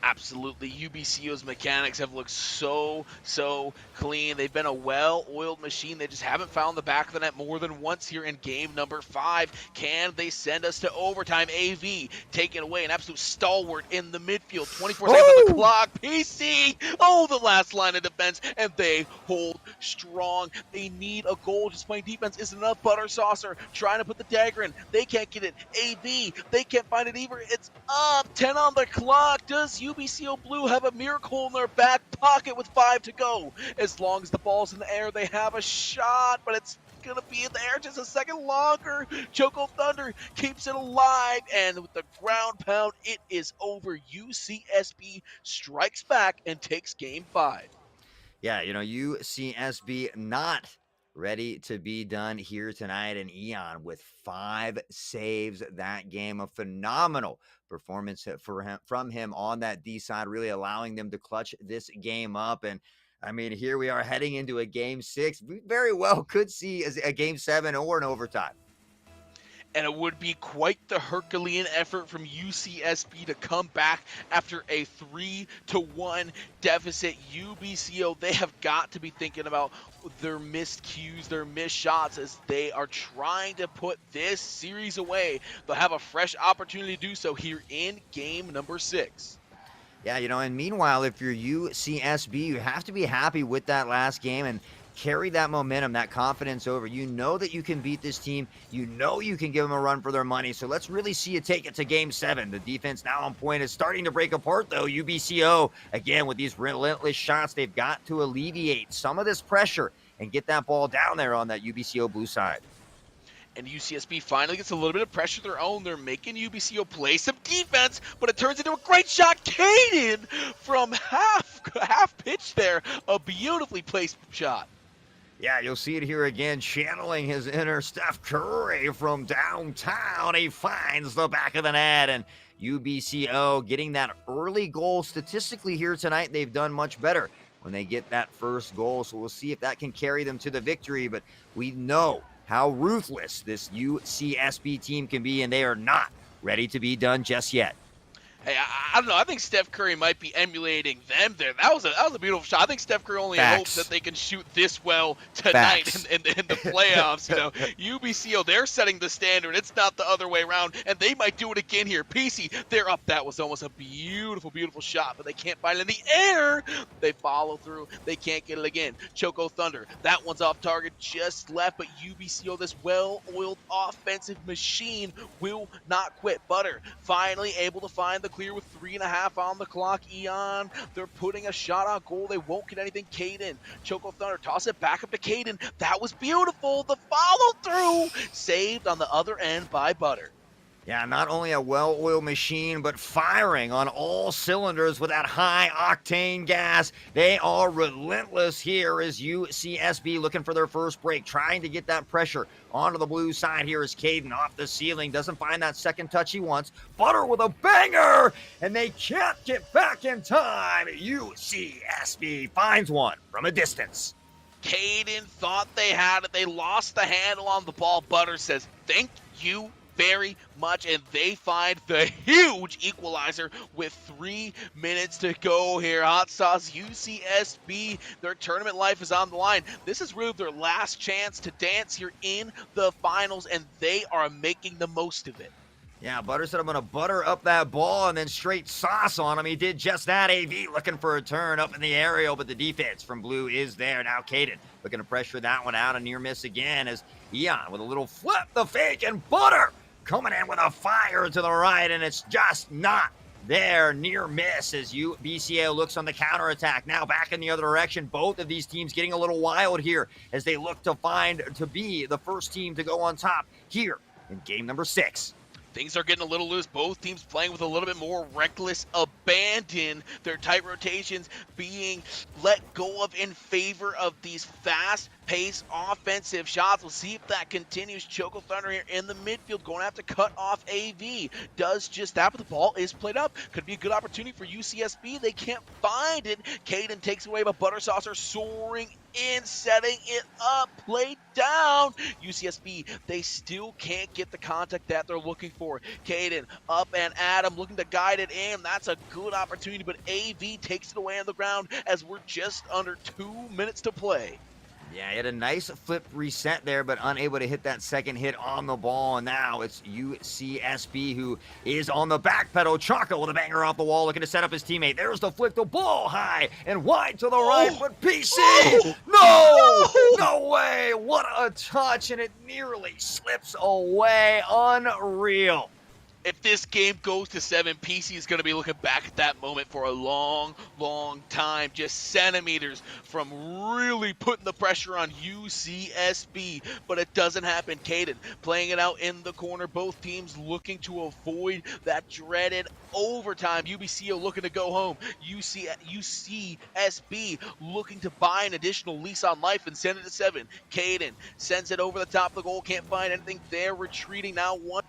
Absolutely. UBCO's mechanics have looked so clean. They've been a well-oiled machine. They just haven't found the back of the net more than once here in game number 5. Can they send us to overtime? AV taking away an absolute stalwart in the midfield. 24 seconds on the clock. PC! Oh, the last line of defense, and they hold strong. They need a goal. Just playing defense isn't enough. Buttersaucer trying to put the dagger in. They can't get it. AV, they can't find it either. It's up. 10 on the clock. Does UBCO Blue have a miracle in their back pocket with 5 to go? As long as the ball's in the air, they have a shot, but it's going to be in the air just a second longer. Choco Thunder keeps it alive, and with the ground pound, it is over. UCSB strikes back and takes game 5. Yeah, you know, UCSB not ready to be done here tonight, and Eon with 5 saves that game. A phenomenal performance from him on that D side, really allowing them to clutch this game up. And I mean, here we are heading into a game 6. We very well could see a game 7 or an overtime. And it would be quite the Herculean effort from UCSB to come back after a 3-1 deficit. UBCO, they have got to be thinking about their missed cues, their missed shots, as they are trying to put this series away. They'll have a fresh opportunity to do so here in game number 6. Yeah, you know, and meanwhile, if you're UCSB, you have to be happy with that last game and carry that momentum, that confidence over. You know that you can beat this team. You know you can give them a run for their money. So let's really see you take it to game 7. The defense now on point is starting to break apart, though. UBCO, again, with these relentless shots, they've got to alleviate some of this pressure and get that ball down there on that UBCO Blue side. And UCSB finally gets a little bit of pressure of their own. They're making UBCO play some defense, but it turns into a great shot. Caden from half pitch there. A beautifully placed shot. Yeah, you'll see it here again, channeling his inner Steph Curry from downtown. He finds the back of the net, and UBCO getting that early goal. Statistically here tonight, they've done much better when they get that first goal, so we'll see if that can carry them to the victory. But we know how ruthless this UCSB team can be, and they are not ready to be done just yet. Hey, I don't know. I think Steph Curry might be emulating them there. That was a beautiful shot. I think Steph Curry only hopes that they can shoot this well tonight in the playoffs. You know, UBCO, they're setting the standard. It's not the other way around, and they might do it again here. PC, they're up. That was almost a beautiful, beautiful shot, but they can't find it in the air. They follow through. They can't get it again. Choco Thunder, that one's off target, just left, but UBCO, this well-oiled offensive machine, will not quit. Butter finally able to find the clear with 3.5 on the clock. Eon, they're putting a shot on goal. They won't get anything. Caden, Choco Thunder, toss it back up to Caden. That was beautiful. The follow-through saved on the other end by Butter. Yeah, not only a well-oiled machine, but firing on all cylinders with that high-octane gas. They are relentless here as UCSB looking for their first break, trying to get that pressure onto the blue side. Here is Caden off the ceiling, doesn't find that second touch he wants. Butter with a banger, and they can't get back in time. UCSB finds one from a distance. Caden thought they had it. They lost the handle on the ball. Butter says, thank you very much, and they find the huge equalizer with 3 minutes to go here. Haughtsauce, UCSB, their tournament life is on the line. This is really their last chance to dance here in the finals, and they are making the most of it. Yeah, Butter said I'm going to butter up that ball and then straight sauce on him. He did just that. AV looking for a turn up in the aerial, but the defense from Blue is there. Now Caden looking to pressure that one out. A near miss again as Eon with a little flip, the fake, and Butter coming in with a fire to the right, and it's just not there. Near miss as BCA looks on the counterattack. Now back in the other direction. Both of these teams getting a little wild here as they look to be the first team to go on top here in game number 6. Things are getting a little loose. Both teams playing with a little bit more reckless abandon. Their tight rotations being let go of in favor of these fast-paced offensive shots. We'll see if that continues. Choco Thunder here in the midfield going to have to cut off AV. Does just that, but the ball is played up. Could be a good opportunity for UCSB. They can't find it. Caden takes away, but Butter Saucer soaring in, setting it up, played down. UCSB, they still can't get the contact that they're looking for. Caden up and Adam looking to guide it in. That's a good opportunity, but AV takes it away on the ground as we're just under 2 minutes to play. Yeah, he had a nice flip reset there, but unable to hit that second hit on the ball. And now it's UCSB who is on the back pedal. Chaka with a banger off the wall, looking to set up his teammate. There's the flick, the ball high and wide to the right, but PC! No way! What a touch, and it nearly slips away. Unreal. If this game goes to 7, PC is going to be looking back at that moment for a long, long time. Just centimeters from really putting the pressure on UCSB. But it doesn't happen. Caden playing it out in the corner. Both teams looking to avoid that dreaded overtime. UBCO looking to go home. UCSB looking to buy an additional lease on life and send it to 7. Caden sends it over the top of the goal. Can't find anything there. Retreating now. One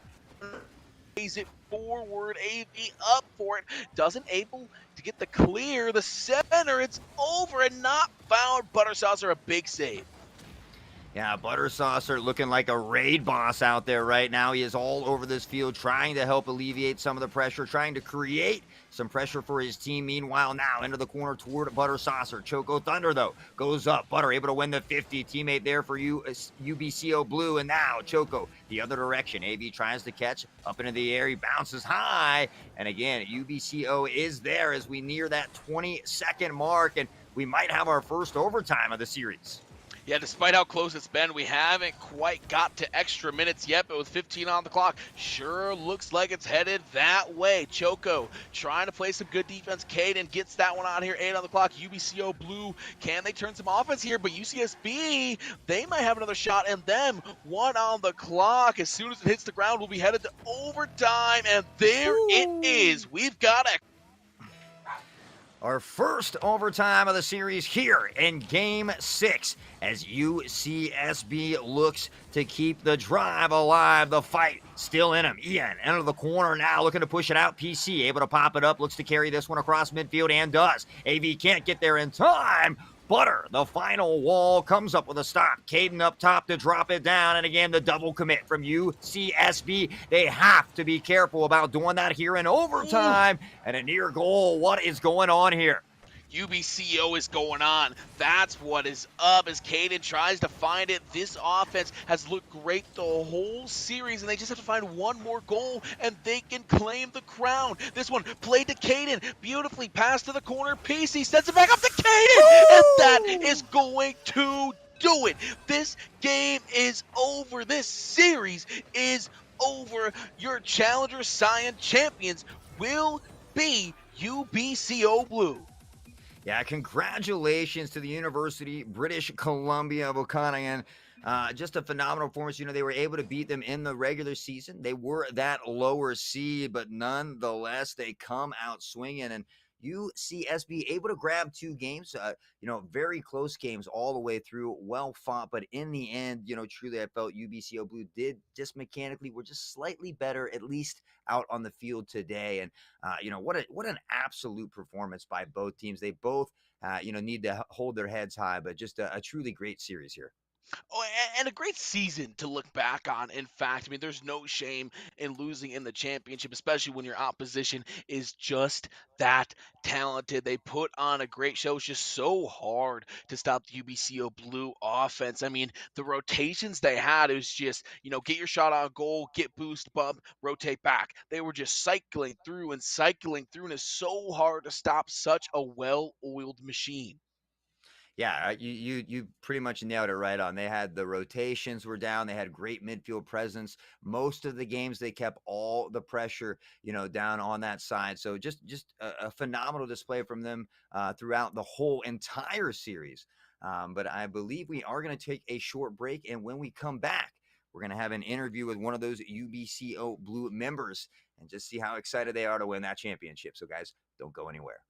it forward, AV up for it, doesn't able to get the clear, the center, it's over and not found. Butter Saucer, a big save. Yeah, Butter Saucer looking like a raid boss out there right now. He is all over this field trying to help alleviate some of the pressure, trying to create some pressure for his team. Meanwhile, now into the corner toward Butter Saucer. Choco Thunder, though, goes up. Butter able to win the 50. Teammate there for UBCO Blue. And now Choco the other direction. AV tries to catch up into the air. He bounces high. And again, UBCO is there as we near that 20-second mark. And we might have our first overtime of the series. Yeah, despite how close it's been, we haven't quite got to extra minutes yet, but with 15 on the clock, sure looks like it's headed that way. Choco trying to play some good defense. Caden gets that one out here, 8 on the clock. UBCO Blue, can they turn some offense here? But UCSB, they might have another shot, and them, 1 on the clock. As soon as it hits the ground, we'll be headed to overtime, and there it is. We've got a our first overtime of the series here in Game 6 as UCSB looks to keep the drive alive. The fight still in him. Ian into the corner now, looking to push it out. PC able to pop it up, looks to carry this one across midfield and does. AV can't get there in time. Butter, the final wall, comes up with a stop. Caden up top to drop it down. And again, the double commit from UCSB. They have to be careful about doing that here in overtime. And a near goal. What is going on here? UBCO is going on. That's what is up as Caden tries to find it. This offense has looked great the whole series, and they just have to find one more goal, and they can claim the crown. This one played to Caden. Beautifully passed to the corner. PC sends it back up to Caden, and that is going to do it. This game is over. This series is over. Your Challenger Scion champions will be UBCO Blue. Yeah, congratulations to the University British Columbia of Okanagan. Just a phenomenal performance. You know, they were able to beat them in the regular season. They were that lower seed, but nonetheless, they come out swinging. And UCSB able to grab 2 games, very close games all the way through, well fought. But in the end, truly I felt UBCO Blue did just mechanically were just slightly better, at least out on the field today. And, what an absolute performance by both teams. They both need to hold their heads high. But just a truly great series here. Oh, and a great season to look back on. In fact, I mean, there's no shame in losing in the championship, especially when your opposition is just that talented. They put on a great show. It's just so hard to stop the UBCO Blue offense. I mean, the rotations they had, it was just, get your shot on goal, get boost, bump, rotate back. They were just cycling through, and it's so hard to stop such a well-oiled machine. Yeah, you pretty much nailed it right on. They had the rotations were down. They had great midfield presence. Most of the games they kept all the pressure, down on that side. So just a phenomenal display from them throughout the whole entire series. But I believe we are going to take a short break, and when we come back, we're going to have an interview with one of those UBCO Blue members and just see how excited they are to win that championship. So guys, don't go anywhere.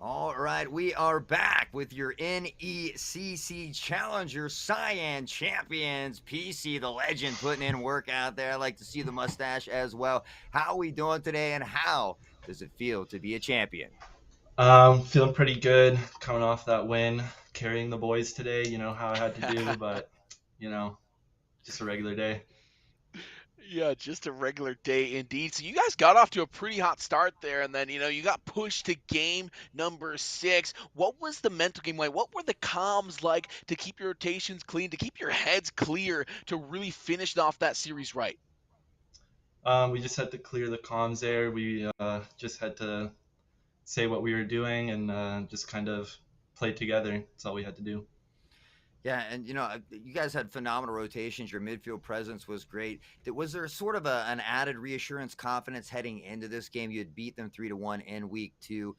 All right, we are back with your NECC Challenger Cyan Champions. PC, the legend, putting in work out there. I like to see the mustache as well. How are we doing today, and how does it feel to be a champion? Feeling pretty good coming off that win, carrying the boys today, you know how I had to do, but, you know, just a regular day. Yeah, just a regular day indeed. So you guys got off to a pretty hot start there, and then you got pushed to game number 6. What was the mental game like? What were the comms like to keep your rotations clean, to keep your heads clear, to really finish off that series right? We just had to clear the comms there. We just had to say what we were doing and just kind of play together. That's all we had to do. Yeah, and you guys had phenomenal rotations. Your midfield presence was great. Was there sort of an added reassurance, confidence heading into this game? You had beat them 3-1 in week 2.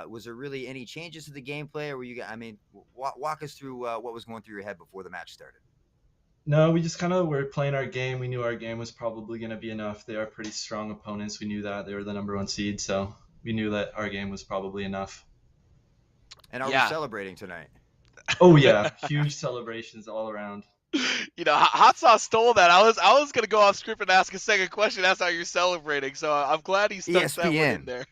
Was there really any changes to the gameplay, or were you? I mean, walk us through what was going through your head before the match started. No, we just kind of were playing our game. We knew our game was probably going to be enough. They are pretty strong opponents. We knew that. They were the #1 seed, so we knew that our game was probably enough. And are we Yeah. celebrating tonight? Oh, yeah. Huge celebrations all around. Haughtsauce stole that. I was gonna go off script and ask a second question. That's how you're celebrating. So I'm glad he stuck that one in ESPN. there.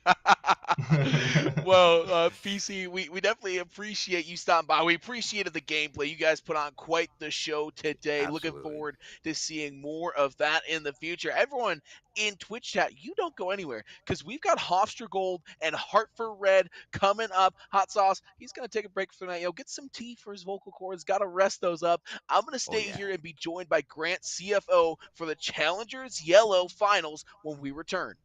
Well, PC, we definitely appreciate you stopping by. We appreciated the gameplay. You guys put on quite the show today. Looking Absolutely. forward to seeing more of that in the future. Everyone in Twitch chat, you don't go anywhere because we've got Hofstra Gold and Hartford Red coming up. Haughtsauce, he's gonna take a break for tonight. Get some tea for his vocal cords. Got to rest those up. I'm going to stay yeah. here and be joined by Grant, CFO, for the Challengers Yellow Finals when we return.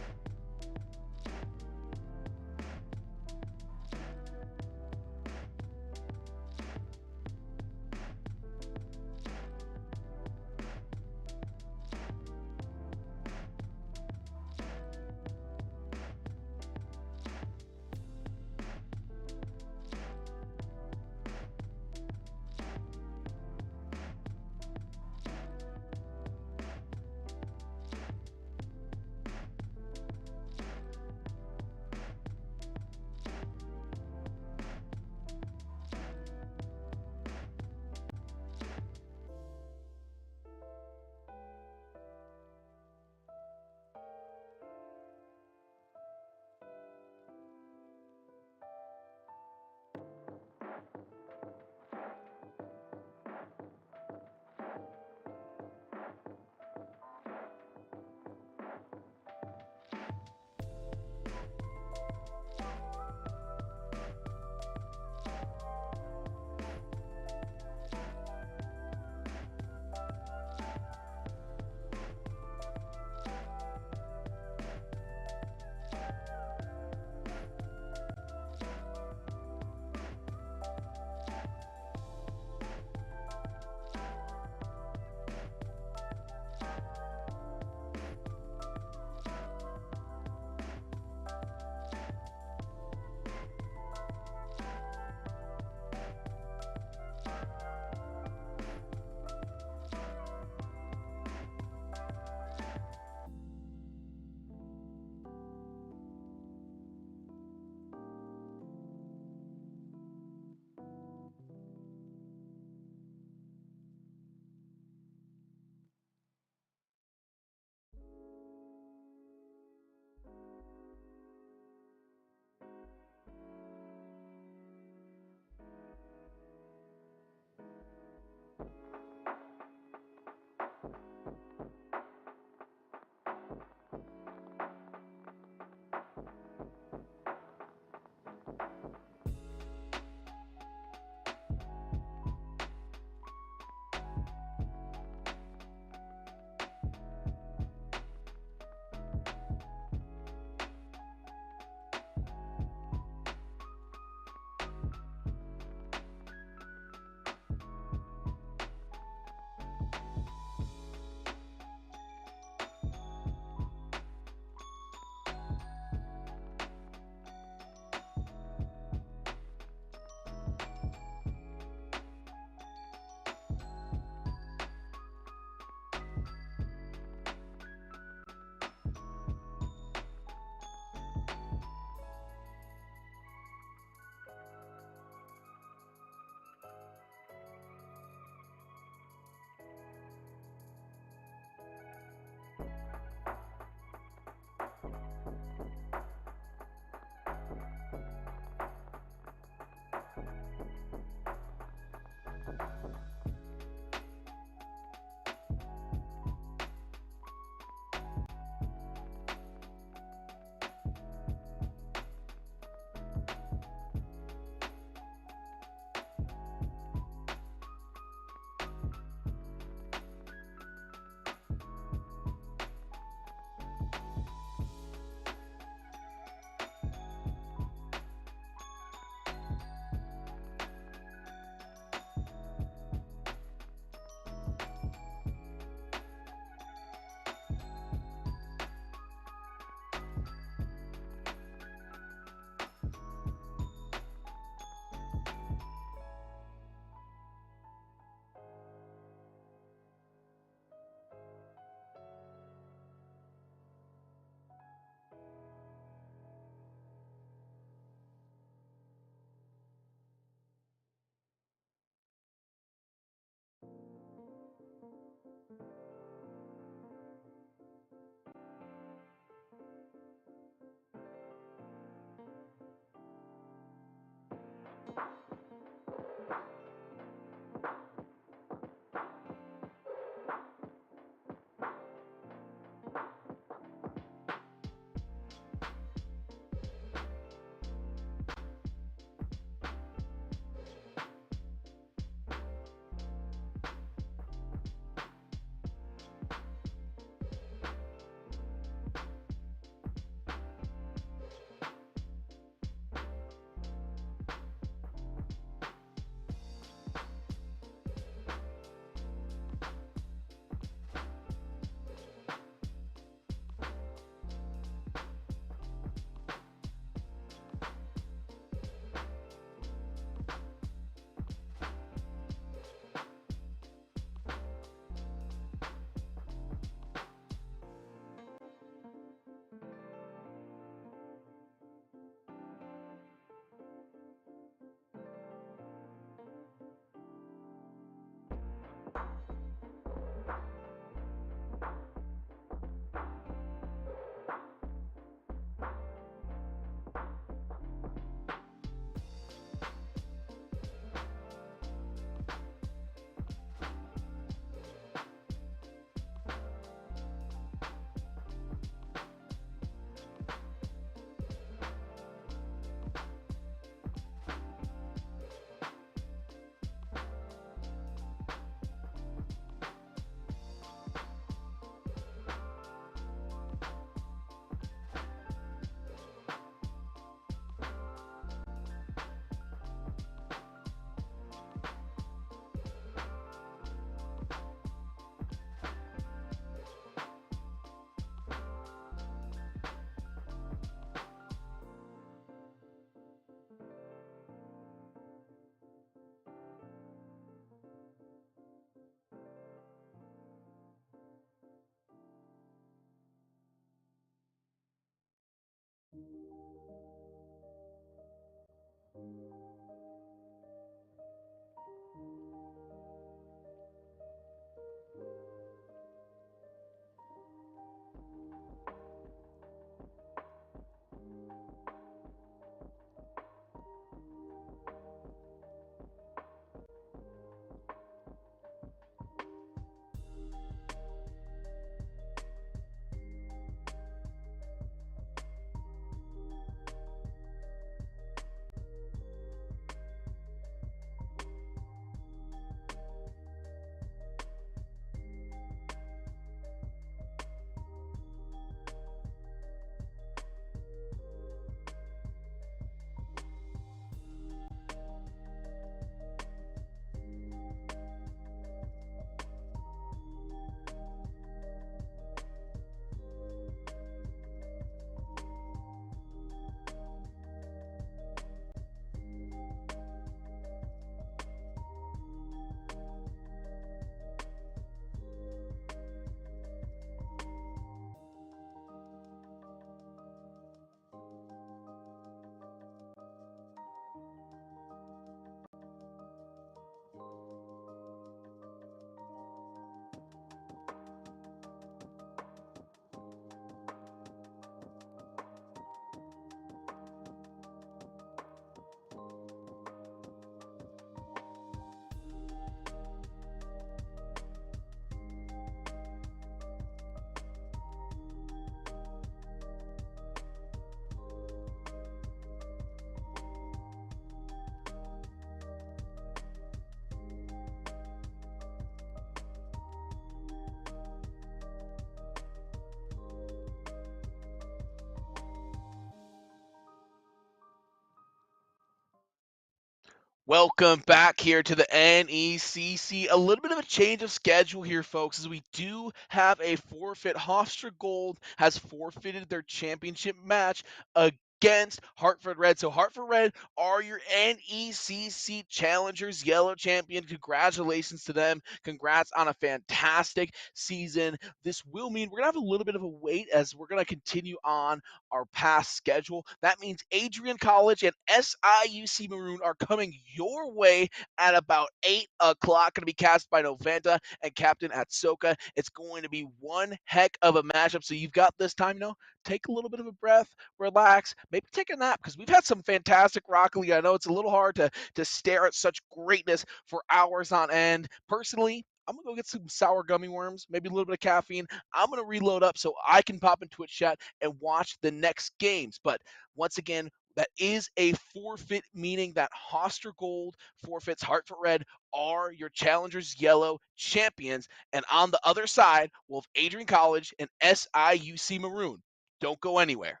Welcome back here to the NECC. A little bit of a change of schedule here, folks, as we do have a forfeit. Hofstra Gold has forfeited their championship match against Hartford Red. So Hartford Red are your NECC challengers, yellow champion. Congratulations to them. Congrats on a fantastic season. This will mean we're going to have a little bit of a wait as we're going to continue on our past schedule, that means Adrian College and SIUC Maroon are coming your way at about 8 o'clock. Going to be cast by Noventa and Captain Atsoka. It's going to be one heck of a matchup. So you've got this time, take a little bit of a breath, relax, maybe take a nap, because we've had some fantastic Rocket League. I know it's a little hard to stare at such greatness for hours on end. Personally, I'm going to go get some sour gummy worms, maybe a little bit of caffeine. I'm going to reload up so I can pop in Twitch chat and watch the next games. But once again, that is a forfeit, meaning that Hoster Gold forfeits, Hartford Red are your Challengers Yellow champions. And on the other side, we'll have Adrian College and SIUC Maroon. Don't go anywhere.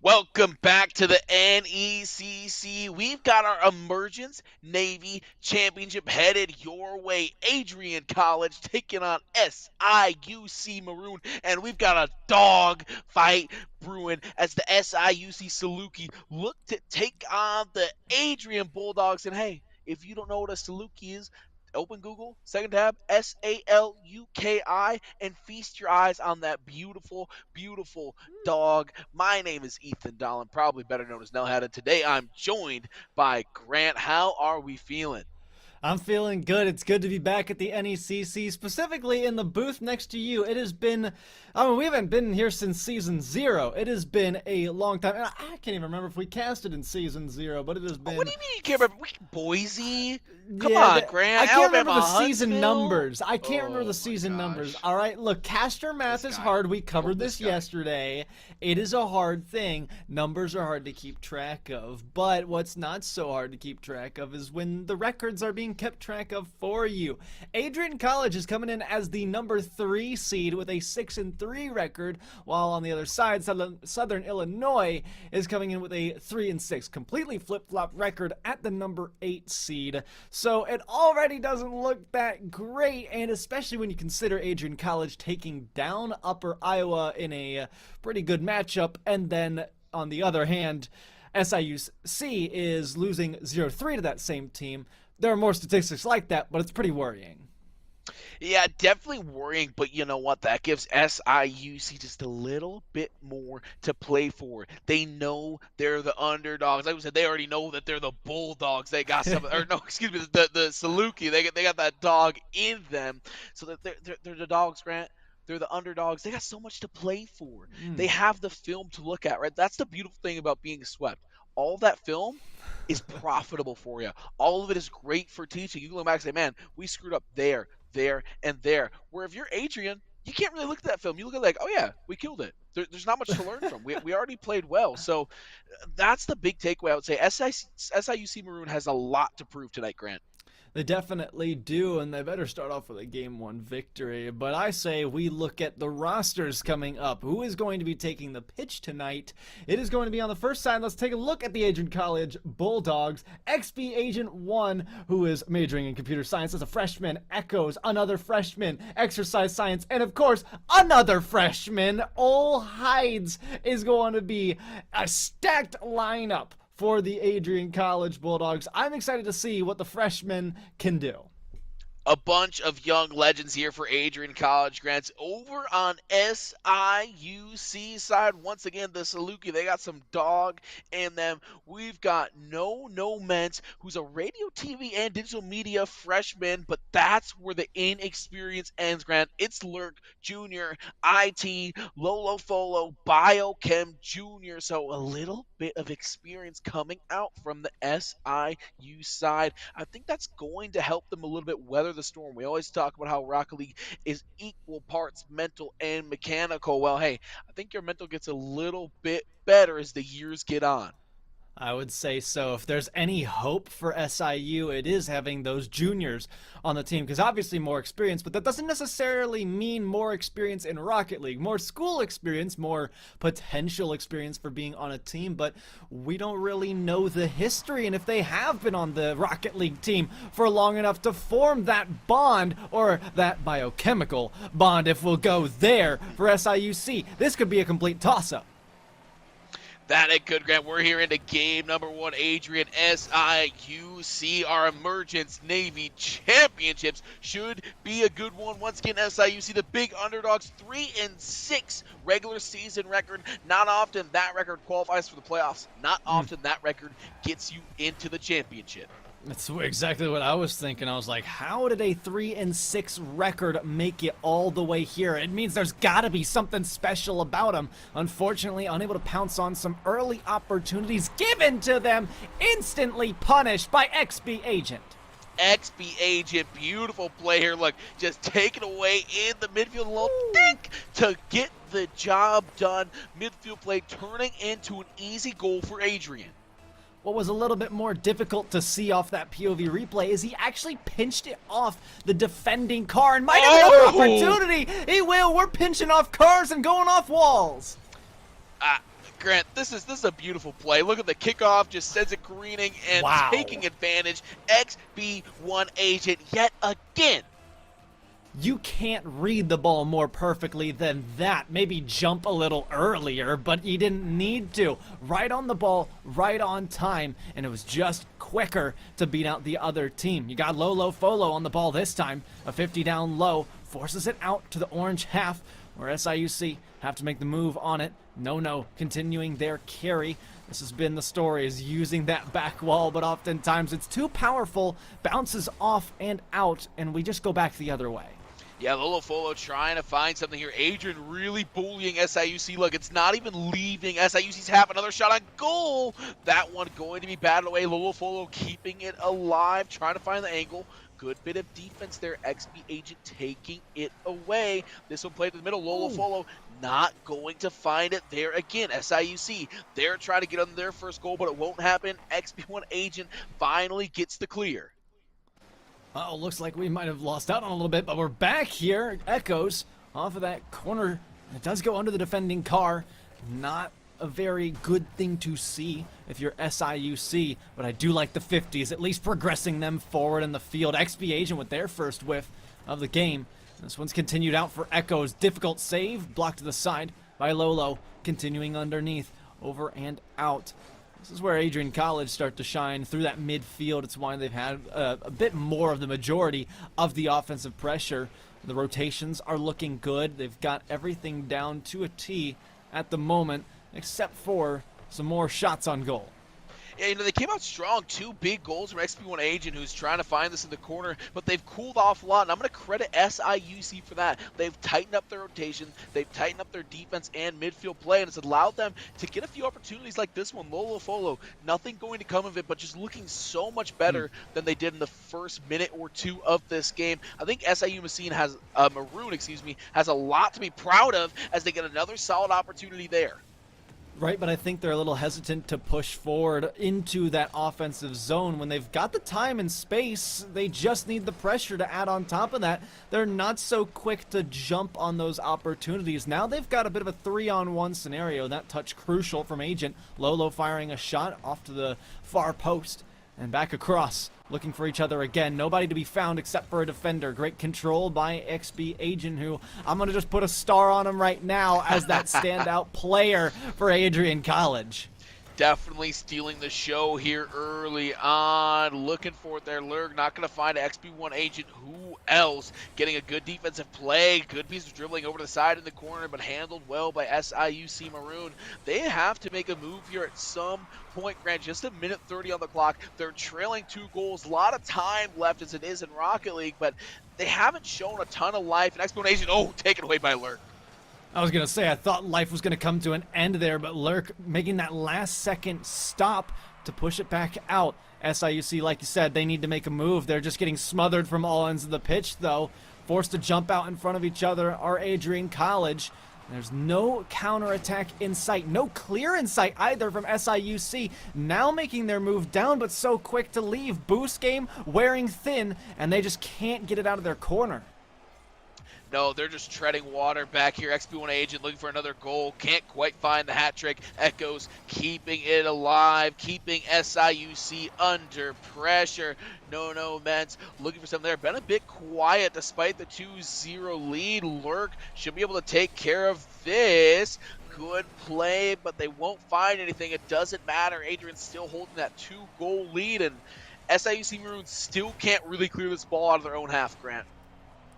Welcome back to the NECC. We've got our Emergence Navy Championship headed your way. Adrian College taking on SIUC Maroon. And we've got a dog fight brewing as the SIUC Saluki look to take on the Adrian Bulldogs. And hey, if you don't know what a Saluki is, open Google, second tab, SALUKI, and feast your eyes on that beautiful, beautiful dog. My name is Ethan Dolan, probably better known as Nellhead, and today I'm joined by Grant. How are we feeling? I'm feeling good. It's good to be back at the NECC, specifically in the booth next to you. It has been, we haven't been here since Season 0. It has been a long time. And I can't even remember if we casted in Season 0, but it has been... What do you mean you can't remember? Boise? Come on, Grant. I can't remember the Huntsville? season numbers. I can't remember Oh the season my numbers. gosh. All right, look, caster math is hard. We covered this yesterday. It is a hard thing. Numbers are hard to keep track of. But what's not so hard to keep track of is when the records are being being kept track of for you. Adrian College is coming in as the number 3 seed with a 6-3 record, while on the other side, Southern Illinois is coming in with a 3-6, completely flip-flop record at the number 8 seed. So it already doesn't look that great, and especially when you consider Adrian College taking down Upper Iowa in a pretty good matchup, and then on the other hand, SIUC is losing 0-3 to that same team. There are more statistics like that, but it's pretty worrying. Yeah, definitely worrying, but you know what? That gives SIUC just a little bit more to play for. They know they're the underdogs. Like we said, they already know that they're the Bulldogs. They got some, or no, excuse me, the Saluki. They got that dog in them, so that they're the dogs, Grant. They're the underdogs. They got so much to play for. They have the film to look at, right? That's the beautiful thing about being swept. All that film is profitable for you. All of it is great for teaching. You can look back and say, man, we screwed up there, and there. Where if you're Adrian, you can't really look at that film. You look at it like, oh yeah, we killed it. There's not much to learn from. We already played well. So that's the big takeaway. I would say SIUC Maroon has a lot to prove tonight, Grant. They definitely do, and they better start off with a Game 1 victory. But I say we look at the rosters coming up. Who is going to be taking the pitch tonight? It is going to be on the first side. Let's take a look at the Adrian College Bulldogs. XB Agent 1, who is majoring in computer science as a freshman, echoes another freshman, exercise science, and of course, another freshman. Ole Hides is going to be a stacked lineup for the Adrian College Bulldogs. I'm excited to see what the freshmen can do. A bunch of young legends here for Adrian College, Grants. Over on SIUC side, once again, the Saluki, they got some dog in them. We've got No Ment, who's a radio, TV, and digital media freshman, but that's where the inexperience ends, Grant. It's Lurk Jr., IT, Lolo Folo, Biochem Jr., so a little bit of experience coming out from the SIU side. I think that's going to help them a little bit weather the storm. We always talk about how Rocket League is equal parts mental and mechanical. Well, hey, I think your mental gets a little bit better as the years get on. I would say so. If there's any hope for SIU, it is having those juniors on the team, because obviously more experience, but that doesn't necessarily mean more experience in Rocket League. More school experience, more potential experience for being on a team, but we don't really know the history, and if they have been on the Rocket League team for long enough to form that bond, or that biochemical bond, if we'll go there, for SIUC, this could be a complete toss-up. That it could, Grant. We're here into game number 1. Adrian, SIUC, our Emergence Navy Championships should be a good one. Once again, SIUC, the big underdogs, 3-6 regular season record. Not often that record qualifies for the playoffs. Not often that record gets you into the championship. That's exactly what I was thinking. I was like, how did a 3-6 record make it all the way here? It means there's got to be something special about them. Unfortunately, unable to pounce on some early opportunities given to them, instantly punished by XB Agent. XB Agent, beautiful play here. Look, just take it away in the midfield, a little dink to get the job done. Midfield play turning into an easy goal for Adrian. What was a little bit more difficult to see off that POV replay is he actually pinched it off the defending car and might have another opportunity. He will. We're pinching off cars and going off walls. Grant, this is a beautiful play. Look at the kickoff, just sends it careening and taking advantage. XB1 Agent yet again. You can't read the ball more perfectly than that. Maybe jump a little earlier, but you didn't need to. Right on the ball, right on time, and it was just quicker to beat out the other team. You got Lolo Folo on the ball this time. A 50 down low, forces it out to the orange half, where SIUC have to make the move on it. No, continuing their carry. This has been the story, is using that back wall, but oftentimes it's too powerful, bounces off and out, and we just go back the other way. Yeah, Lolo Folo trying to find something here. Adrian really bullying SIUC. Look, it's not even leaving. SIUC's half, another shot on goal. That one going to be batted away. Lolo Folo keeping it alive, trying to find the angle. Good bit of defense there. XB Agent taking it away. This one played to the middle. Lolo Folo not going to find it there again. SIUC, they're trying to get on their first goal, but it won't happen. XB1 Agent finally gets the clear. Oh, looks like we might have lost out on a little bit, but we're back here. Echoes off of that corner. It does go under the defending car. Not a very good thing to see if you're SIUC, but I do like the 50s, at least progressing them forward in the field. XP Agent with their first whiff of the game. This one's continued out for Echoes. Difficult save, blocked to the side by Lolo. Continuing underneath, over and out. This is where Adrian College start to shine through that midfield. It's why they've had a bit more of the majority of the offensive pressure. The rotations are looking good. They've got everything down to a T at the moment, except for some more shots on goal. Yeah, they came out strong. 2 big goals from XP1 Agent, who's trying to find this in the corner, but they've cooled off a lot, and I'm going to credit SIUC for that. They've tightened up their rotation, they've tightened up their defense and midfield play, and it's allowed them to get a few opportunities like this one. Lolo Folo, nothing going to come of it, but just looking so much better than they did in the first minute or 2 of this game. I think SIU Maroon has a lot to be proud of as they get another solid opportunity there. Right, but I think they're a little hesitant to push forward into that offensive zone. When they've got the time and space, they just need the pressure to add on top of that. They're not so quick to jump on those opportunities. Now they've got a bit of a 3-on-1 scenario. That touch crucial from Agent. Lolo firing a shot off to the far post and back across. Looking for each other again. Nobody to be found except for a defender. Great control by XP Agent, who I'm going to just put a star on him right now as that standout player for Adrian College. Definitely stealing the show here early on. Looking for it there. Lurg not going to find an XP1 Agent. Who else? Getting a good defensive play. Good piece of dribbling over the side in the corner, but handled well by SIUC Maroon. They have to make a move here at some point, Grant. Just a minute 30 on the clock. They're trailing 2 goals. A lot of time left as it is in Rocket League, but they haven't shown a ton of life. And XP1 Agent, taken away by Lurg. I was going to say, I thought life was going to come to an end there, but Lurk making that last-second stop to push it back out. SIUC, like you said, they need to make a move. They're just getting smothered from all ends of the pitch, though. Forced to jump out in front of each other are Adrian College. There's no counterattack in sight. No clear in sight either from SIUC. Now making their move down, but so quick to leave. Boost game wearing thin, and they just can't get it out of their corner. No, they're just treading water back here. XP1 Agent looking for another goal. Can't quite find the hat trick. Echoes keeping it alive, keeping SIUC under pressure. No, Mens looking for something there. Been a bit quiet despite the 2-0 lead. Lurk should be able to take care of this. Good play, but they won't find anything. It doesn't matter. Adrian's still holding that 2-goal lead, and SIUC Maroons still can't really clear this ball out of their own half, Grant.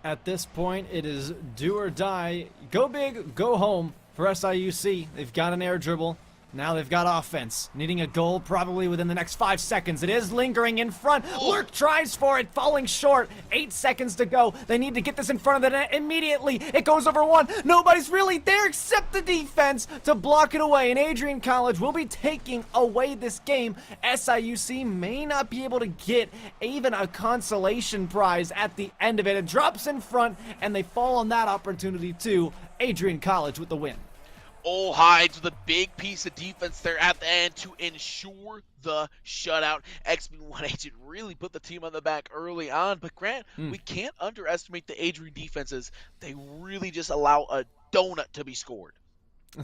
At this point, it is do or die. Go big, go home for SIUC. They've got an air dribble. Now they've got offense. Needing a goal probably within the next 5 seconds. It is lingering in front. Lurk tries for it, falling short. 8 seconds to go. They need to get this in front of the net immediately. It goes over one. Nobody's really there except the defense to block it away. And Adrian College will be taking away this game. SIUC may not be able to get even a consolation prize at the end of it. It drops in front, and they fall on that opportunity too. Adrian College with the win. Hides with a big piece of defense there at the end to ensure the shutout. XP1 Agent really put the team on the back early on, but Grant, we can't underestimate the Adrian defenses. They really just allow a donut to be scored.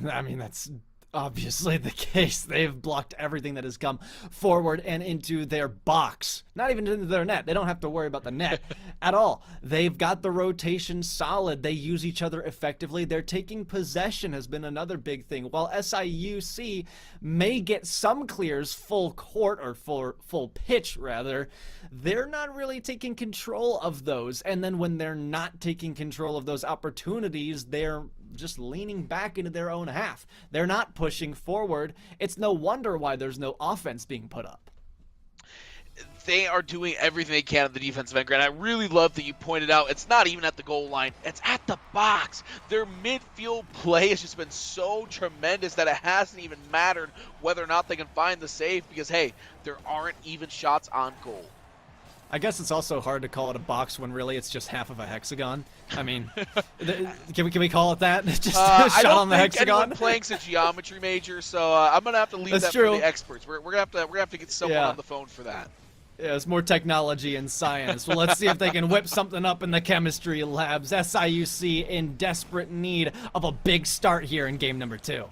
I mean, that's obviously the case. They've blocked everything that has come forward and into their box. Not even into their net. They don't have to worry about the net at all. They've got the rotation solid. They use each other effectively. They're taking possession has been another big thing. While SIUC may get some clears full court or full pitch rather, they're not really taking control of those. And then when they're not taking control of those opportunities, they're just leaning back into their own half. They're not pushing forward. It's no wonder why there's no offense being put up. They are doing everything they can on the defensive end, Grant. I really love that you pointed out it's not even at the goal line. It's at the box. Their midfield play has just been so tremendous that it hasn't even mattered whether or not they can find the save because, hey, there aren't even shots on goal. I guess it's also hard to call it a box when really it's just half of a hexagon. I mean, can we call it that? Just a shot on the hexagon. I don't think playing's a geometry major, so I'm gonna have to leave that for the experts. We're gonna have to get someone on the phone for that. Yeah, it's more technology and science. Well, let's see if they can whip something up in the chemistry labs. SIUC in desperate need of a big start here in game number 2.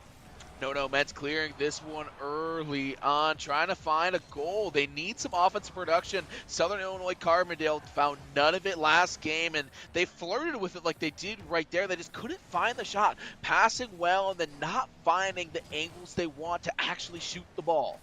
No, Mets clearing this one early on, trying to find a goal. They need some offensive production. Southern Illinois Carbondale found none of it last game, and they flirted with it like they did right there. They just couldn't find the shot. Passing well and then not finding the angles they want to actually shoot the ball.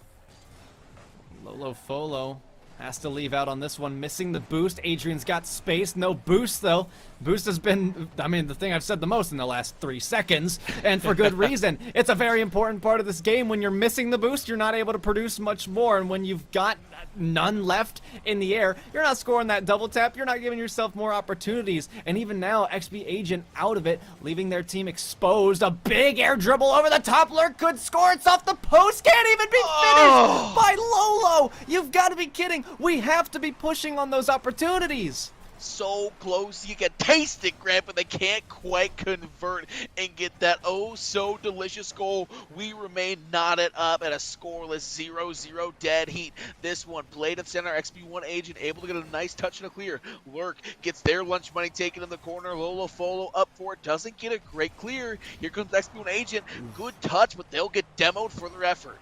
Lolo Folo has to leave out on this one, missing the boost. Adrian's got space, no boost though. Boost has been, I mean, the thing I've said the most in the last 3 seconds, and for good reason. It's a very important part of this game. When you're missing the boost, you're not able to produce much more, and when you've got none left in the air, you're not scoring that double tap, you're not giving yourself more opportunities, and even now, XP Agent out of it, leaving their team exposed. A big air dribble over the top, Lurk could score, it's off the post, can't even be finished by Lolo! You've got to be kidding, we have to be pushing on those opportunities! So close, you can taste it, Grant, but they can't quite convert and get that so delicious goal. We remain knotted up at a scoreless 0-0 dead heat. This one played at center, XP1 Agent able to get a nice touch and a clear. Lurk gets their lunch money taken in the corner. Lolo Folo up for it, doesn't get a great clear. Here comes XP1 Agent, good touch, but they'll get demoed for their effort.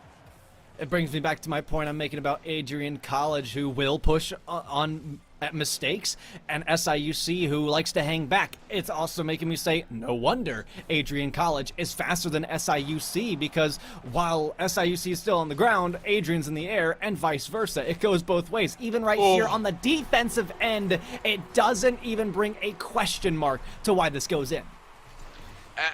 It brings me back to my point I'm making about Adrian College, who will push on at mistakes, and SIUC, who likes to hang back. It's also making me say, no wonder Adrian College is faster than SIUC, because while SIUC is still on the ground, Adrian's in the air, and vice versa. It goes both ways. Even right here on the defensive end, it doesn't even bring a question mark to why this goes in.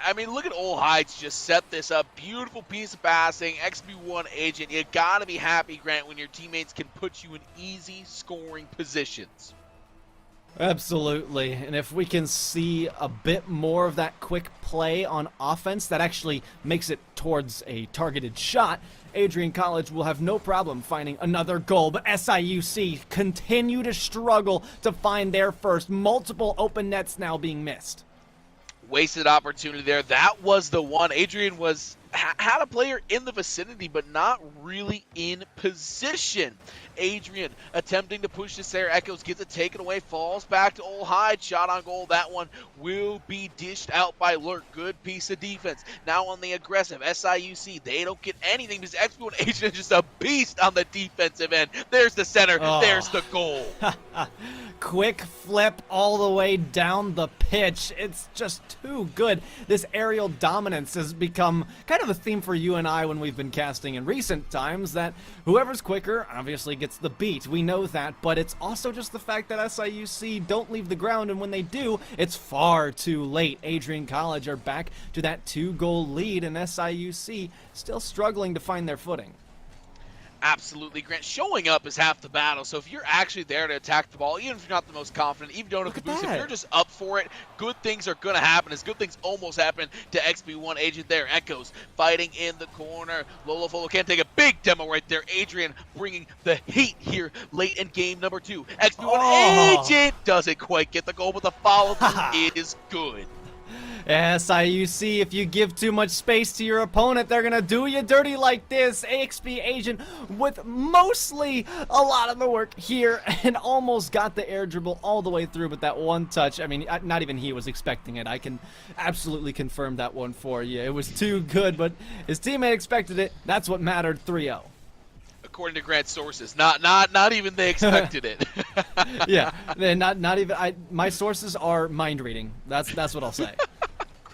I mean, look at Old Heights just set this up. Beautiful piece of passing. XB1 Agent, you gotta be happy, Grant, when your teammates can put you in easy scoring positions. Absolutely, and if we can see a bit more of that quick play on offense that actually makes it towards a targeted shot, Adrian College will have no problem finding another goal, but SIUC continue to struggle to find their first. Multiple open nets now being missed. Wasted opportunity there. That was the one. Adrian had a player in the vicinity, but not really in position. Adrian attempting to push this there. Echoes gets it taken away, falls back to Old Hyde. Shot on goal. That one will be dished out by Lurk. Good piece of defense. Now on the aggressive SIUC, they don't get anything because Expo Agent is just a beast on the defensive end. There's the center. There's the goal. Quick flip all the way down the pitch. It's just too good. This aerial dominance has become kind of a theme for you and I when we've been casting in recent times, that whoever's quicker obviously gets the beat. We know that, but it's also just the fact that SIUC don't leave the ground, and when they do, it's far too late. Adrian College are back to that 2-goal lead, and SIUC still struggling to find their footing. Absolutely, Grant. Showing up is half the battle. So if you're actually there to attack the ball, even if you're not the most confident, even don't have the boost, if you're just up for it, good things are going to happen. As good things almost happened to XB1 Agent there. Echoes fighting in the corner. Lolo Folo can't take a big demo right there. Adrian bringing the heat here late in game number 2. XB1 Agent doesn't quite get the goal, but the follow-through is good. SIUC, if you give too much space to your opponent, they're going to do you dirty like this. AXP Agent with mostly a lot of the work here and almost got the air dribble all the way through, but that one touch, I mean, not even he was expecting it. I can absolutely confirm that one for you. It was too good, but his teammate expected it. That's what mattered. 3-0. According to Grant's sources, not even they expected it. Yeah, not even. My sources are mind reading. That's what I'll say.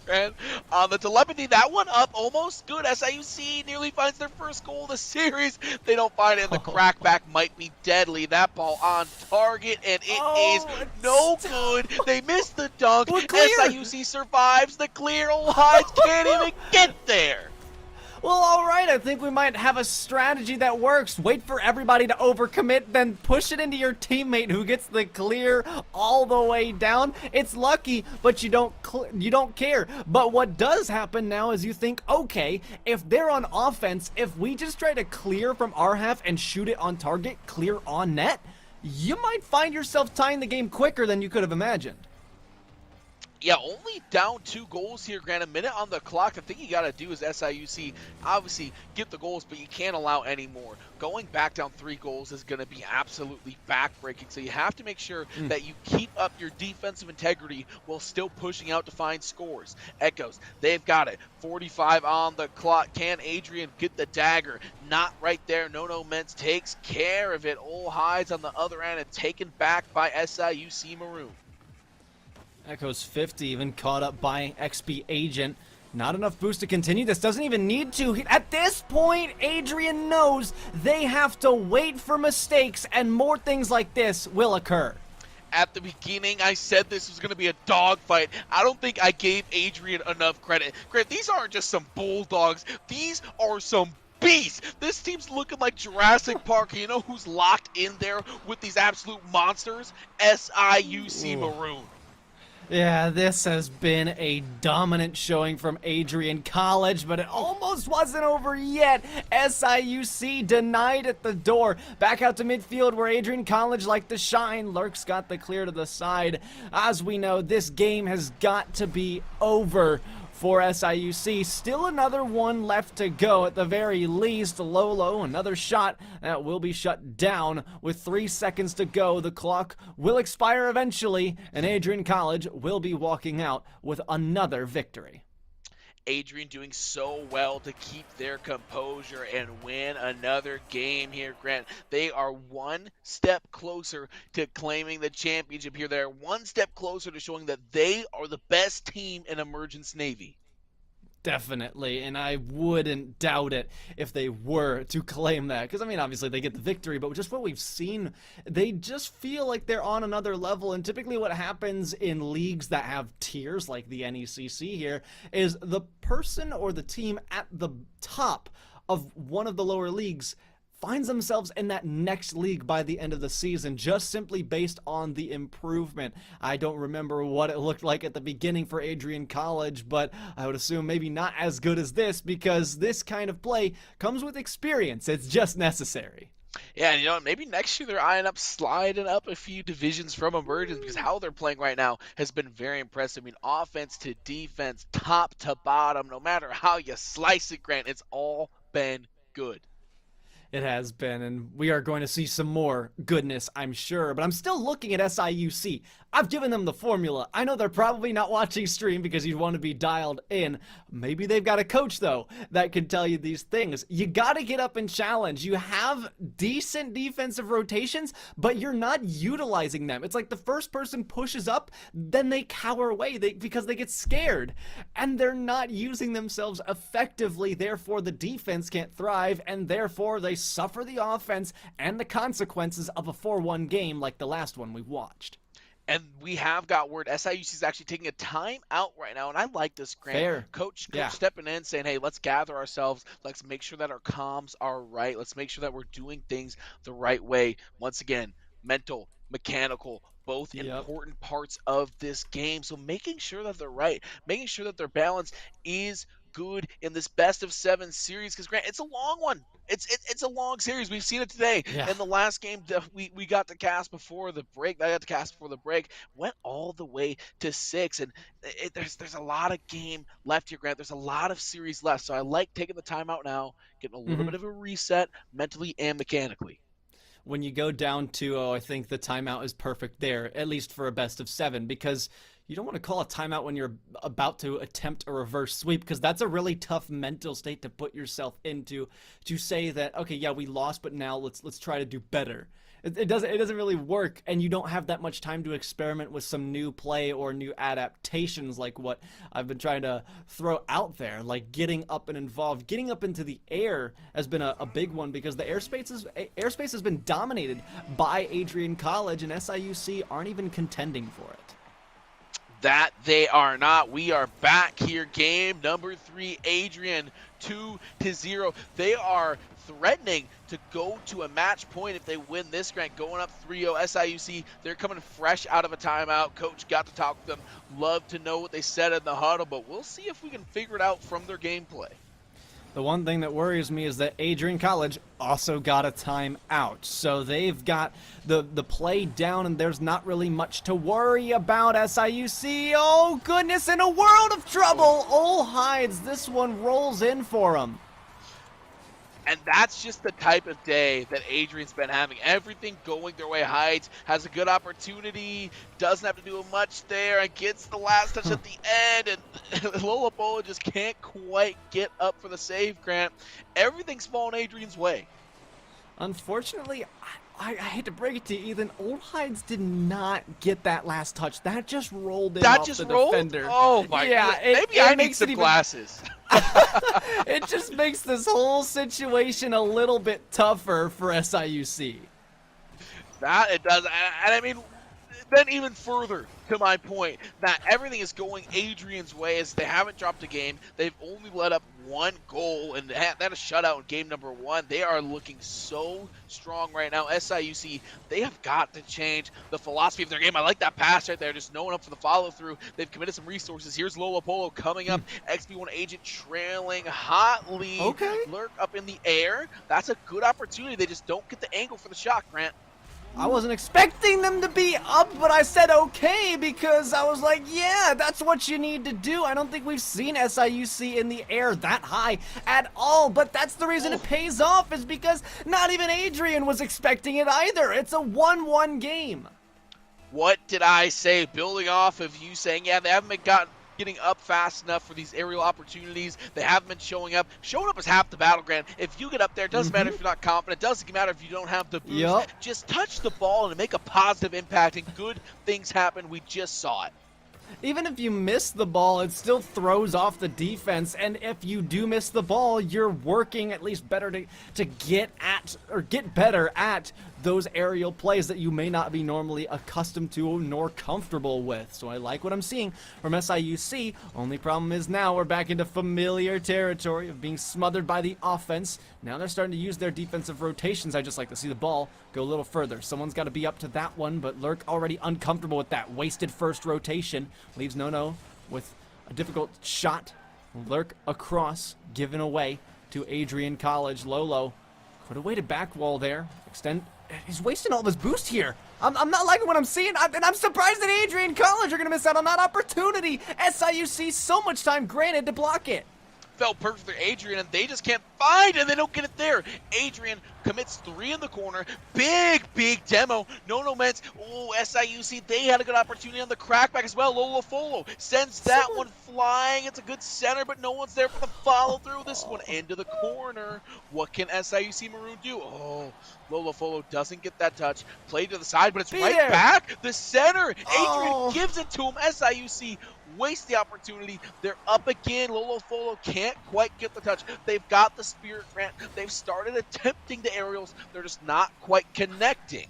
Grant on the telepathy, that one up almost good. SIUC nearly finds their first goal of the series. They don't find it, and the crackback might be deadly. That ball on target, and it is no good. They missed the dunk. SIUC survives the clear. Old Hides can't even get there. Well, all right, I think we might have a strategy that works. Wait for everybody to overcommit, then push it into your teammate who gets the clear all the way down. It's lucky, but you don't care. But what does happen now is you think, okay, if they're on offense, if we just try to clear from our half and shoot it on target, clear on net, you might find yourself tying the game quicker than you could have imagined. Yeah, only down 2 goals here, Grant. A minute on the clock. The thing you got to do is SIUC, obviously, get the goals, but you can't allow any more. Going back down 3 goals is going to be absolutely backbreaking. So you have to make sure that you keep up your defensive integrity while still pushing out to find scores. Echoes, they've got it. 45 on the clock. Can Adrian get the dagger? Not right there. No Mens takes care of it. Ole Hides on the other end and taken back by SIUC Maroon. Echoes 50 even caught up by XP Agent. Not enough boost to continue. This doesn't even need to. At this point, Adrian knows they have to wait for mistakes, and more things like this will occur. At the beginning, I said this was going to be a dogfight. I don't think I gave Adrian enough credit. Grant, these aren't just some bulldogs. These are some beasts. This team's looking like Jurassic Park. You know who's locked in there with these absolute monsters? SIUC Maroon. Yeah, this has been a dominant showing from Adrian College, but it almost wasn't over yet. SIUC denied at the door. Back out to midfield where Adrian College like to shine. Lurk's got the clear to the side. As we know, this game has got to be over for SIUC. Still another one left to go at the very least. Lolo, another shot that will be shut down with 3 seconds to go. The clock will expire eventually, and Adrian College will be walking out with another victory. Adrian doing so well to keep their composure and win another game here, Grant. They are one step closer to claiming the championship here. They're one step closer to showing that they are the best team in Emergence Navy. Definitely, and I wouldn't doubt it if they were to claim that. Because, I mean, obviously they get the victory, but just what we've seen, they just feel like they're on another level. And typically what happens in leagues that have tiers, like the NECC here, is the person or the team at the top of one of the lower leagues finds themselves in that next league by the end of the season, just simply based on the improvement. I don't remember what it looked like at the beginning for Adrian College, but I would assume maybe not as good as this, because this kind of play comes with experience. It's just necessary. Yeah, and you know what? Maybe next year they're eyeing up sliding up a few divisions from Emergence, because how they're playing right now has been very impressive. I mean, offense to defense, top to bottom, no matter how you slice it, Grant, it's all been good. It has been, and we are going to see some more goodness, I'm sure. But I'm still looking at SIUC. I've given them the formula. I know they're probably not watching stream because you'd want to be dialed in. Maybe they've got a coach, though, that can tell you these things. You got to get up and challenge. You have decent defensive rotations, but you're not utilizing them. It's like the first person pushes up, then they cower away because they get scared. And they're not using themselves effectively. Therefore, the defense can't thrive, and therefore they suffer the offense and the consequences of a 4-1 game like the last one we watched. And we have got word SIUC is actually taking a time out right now, and I like this, Grant. Fair. Coach Yeah. stepping in, saying, hey, let's gather ourselves. Let's make sure that our comms are right. Let's make sure that we're doing things the right way. Once again, mental, mechanical, both important parts of this game. So making sure that they're right, making sure that their balance is good in this best of 7 series, because Grant, it's a long one. It's a long series. We've seen it today. Yeah. In the last game that we got to cast before the break, went all the way to 6, and there's a lot of game left here, Grant. There's a lot of series left, so I like taking the time out now, getting a little bit of a reset mentally and mechanically. When you go down 2-0, I think the timeout is perfect there, at least for a best of 7, because you don't want to call a timeout when you're about to attempt a reverse sweep, because that's a really tough mental state to put yourself into, to say that, okay, yeah, we lost, but now let's try to do better. It doesn't really work, and you don't have that much time to experiment with some new play or new adaptations like what I've been trying to throw out there, like getting up and involved. Getting up into the air has been a big one, because the airspace has been dominated by Adrian College, and SIUC aren't even contending for it. That they are not. We are back here. Game number 3, Adrian 2-0. They are threatening to go to a match point if they win this, Grant, going up 3-0. SIUC, they're coming fresh out of a timeout. Coach got to talk to them. Love to know what they said in the huddle, but we'll see if we can figure it out from their gameplay. The one thing that worries me is that Adrian College also got a timeout. So they've got the play down, and there's not really much to worry about. SIUC, oh goodness, in a world of trouble. Ol Hides, this one rolls in for him. And that's just the type of day that Adrian's been having. Everything going their way. Heights has a good opportunity, doesn't have to do much there, and gets the last touch at the end. And Lola Bola just can't quite get up for the save, Grant. Everything's falling Adrian's way. Unfortunately, I hate to break it to you, Ethan, Ol Hides did not get that last touch. That just rolled in off the defender. Oh my god. Maybe I need some glasses. It just makes this whole situation a little bit tougher for SIUC. That it does. And I mean, then even further to my point that everything is going Adrian's way as they haven't dropped a game. They've only let up one goal, and that a shutout in game number 1. They are looking so strong right now. SIUC, they have got to change the philosophy of their game. I like that pass right there, just no one up for the follow-through. They've committed some resources. Here's Lola Polo coming up. XB1 Agent trailing hotly. Okay. Lurk up in the air. That's a good opportunity. They just don't get the angle for the shot, Grant. I wasn't expecting them to be up, but I said okay because I was like, yeah, that's what you need to do. I don't think we've seen SIUC in the air that high at all, but that's the reason it pays off, is because not even Adrian was expecting it either. It's a 1-1 game. What did I say? Building off of you saying, yeah, they haven't been getting up fast enough for these aerial opportunities. They haven't been showing up. Showing up is half the battle, Grant. If you get up there, it doesn't matter if you're not confident. It doesn't matter if you don't have the boost. Just touch the ball and make a positive impact, and good things happen. We just saw it. Even if you miss the ball, it still throws off the defense, and if you do miss the ball, you're working at least better to get at, or get better at, those aerial plays that you may not be normally accustomed to nor comfortable with. So I like what I'm seeing from SIUC. Only problem is now we're back into familiar territory of being smothered by the offense. Now they're starting to use their defensive rotations. I just like to see the ball go a little further. Someone's got to be up to that one, but Lurk already uncomfortable with that wasted first rotation. Leaves No with a difficult shot. Lurk across, given away to Adrian College. Lolo put away to back wall there. Extend. He's wasting all of his boost here. I'm not liking what I'm seeing, and I'm surprised that Adrian College are going to miss out on that opportunity. SIUC so much time granted to block it. Felt perfect for Adrian, and they just can't find, and they don't get it there. Adrian commits 3 in the corner. Big demo. No Mets. Oh, SIUC, they had a good opportunity on the crackback as well. Lola Folo sends that one flying. It's a good center, but no one's there for the follow-through. This one into the corner. What can SIUC Maroon do? Oh, Lola Folo doesn't get that touch. Play to the side, but it's right back. The center. Adrian gives it to him. SIUC waste the opportunity. They're up again. Lolo Folo can't quite get the touch. They've got the spirit, Grant. They've started attempting the aerials. They're just not quite connecting.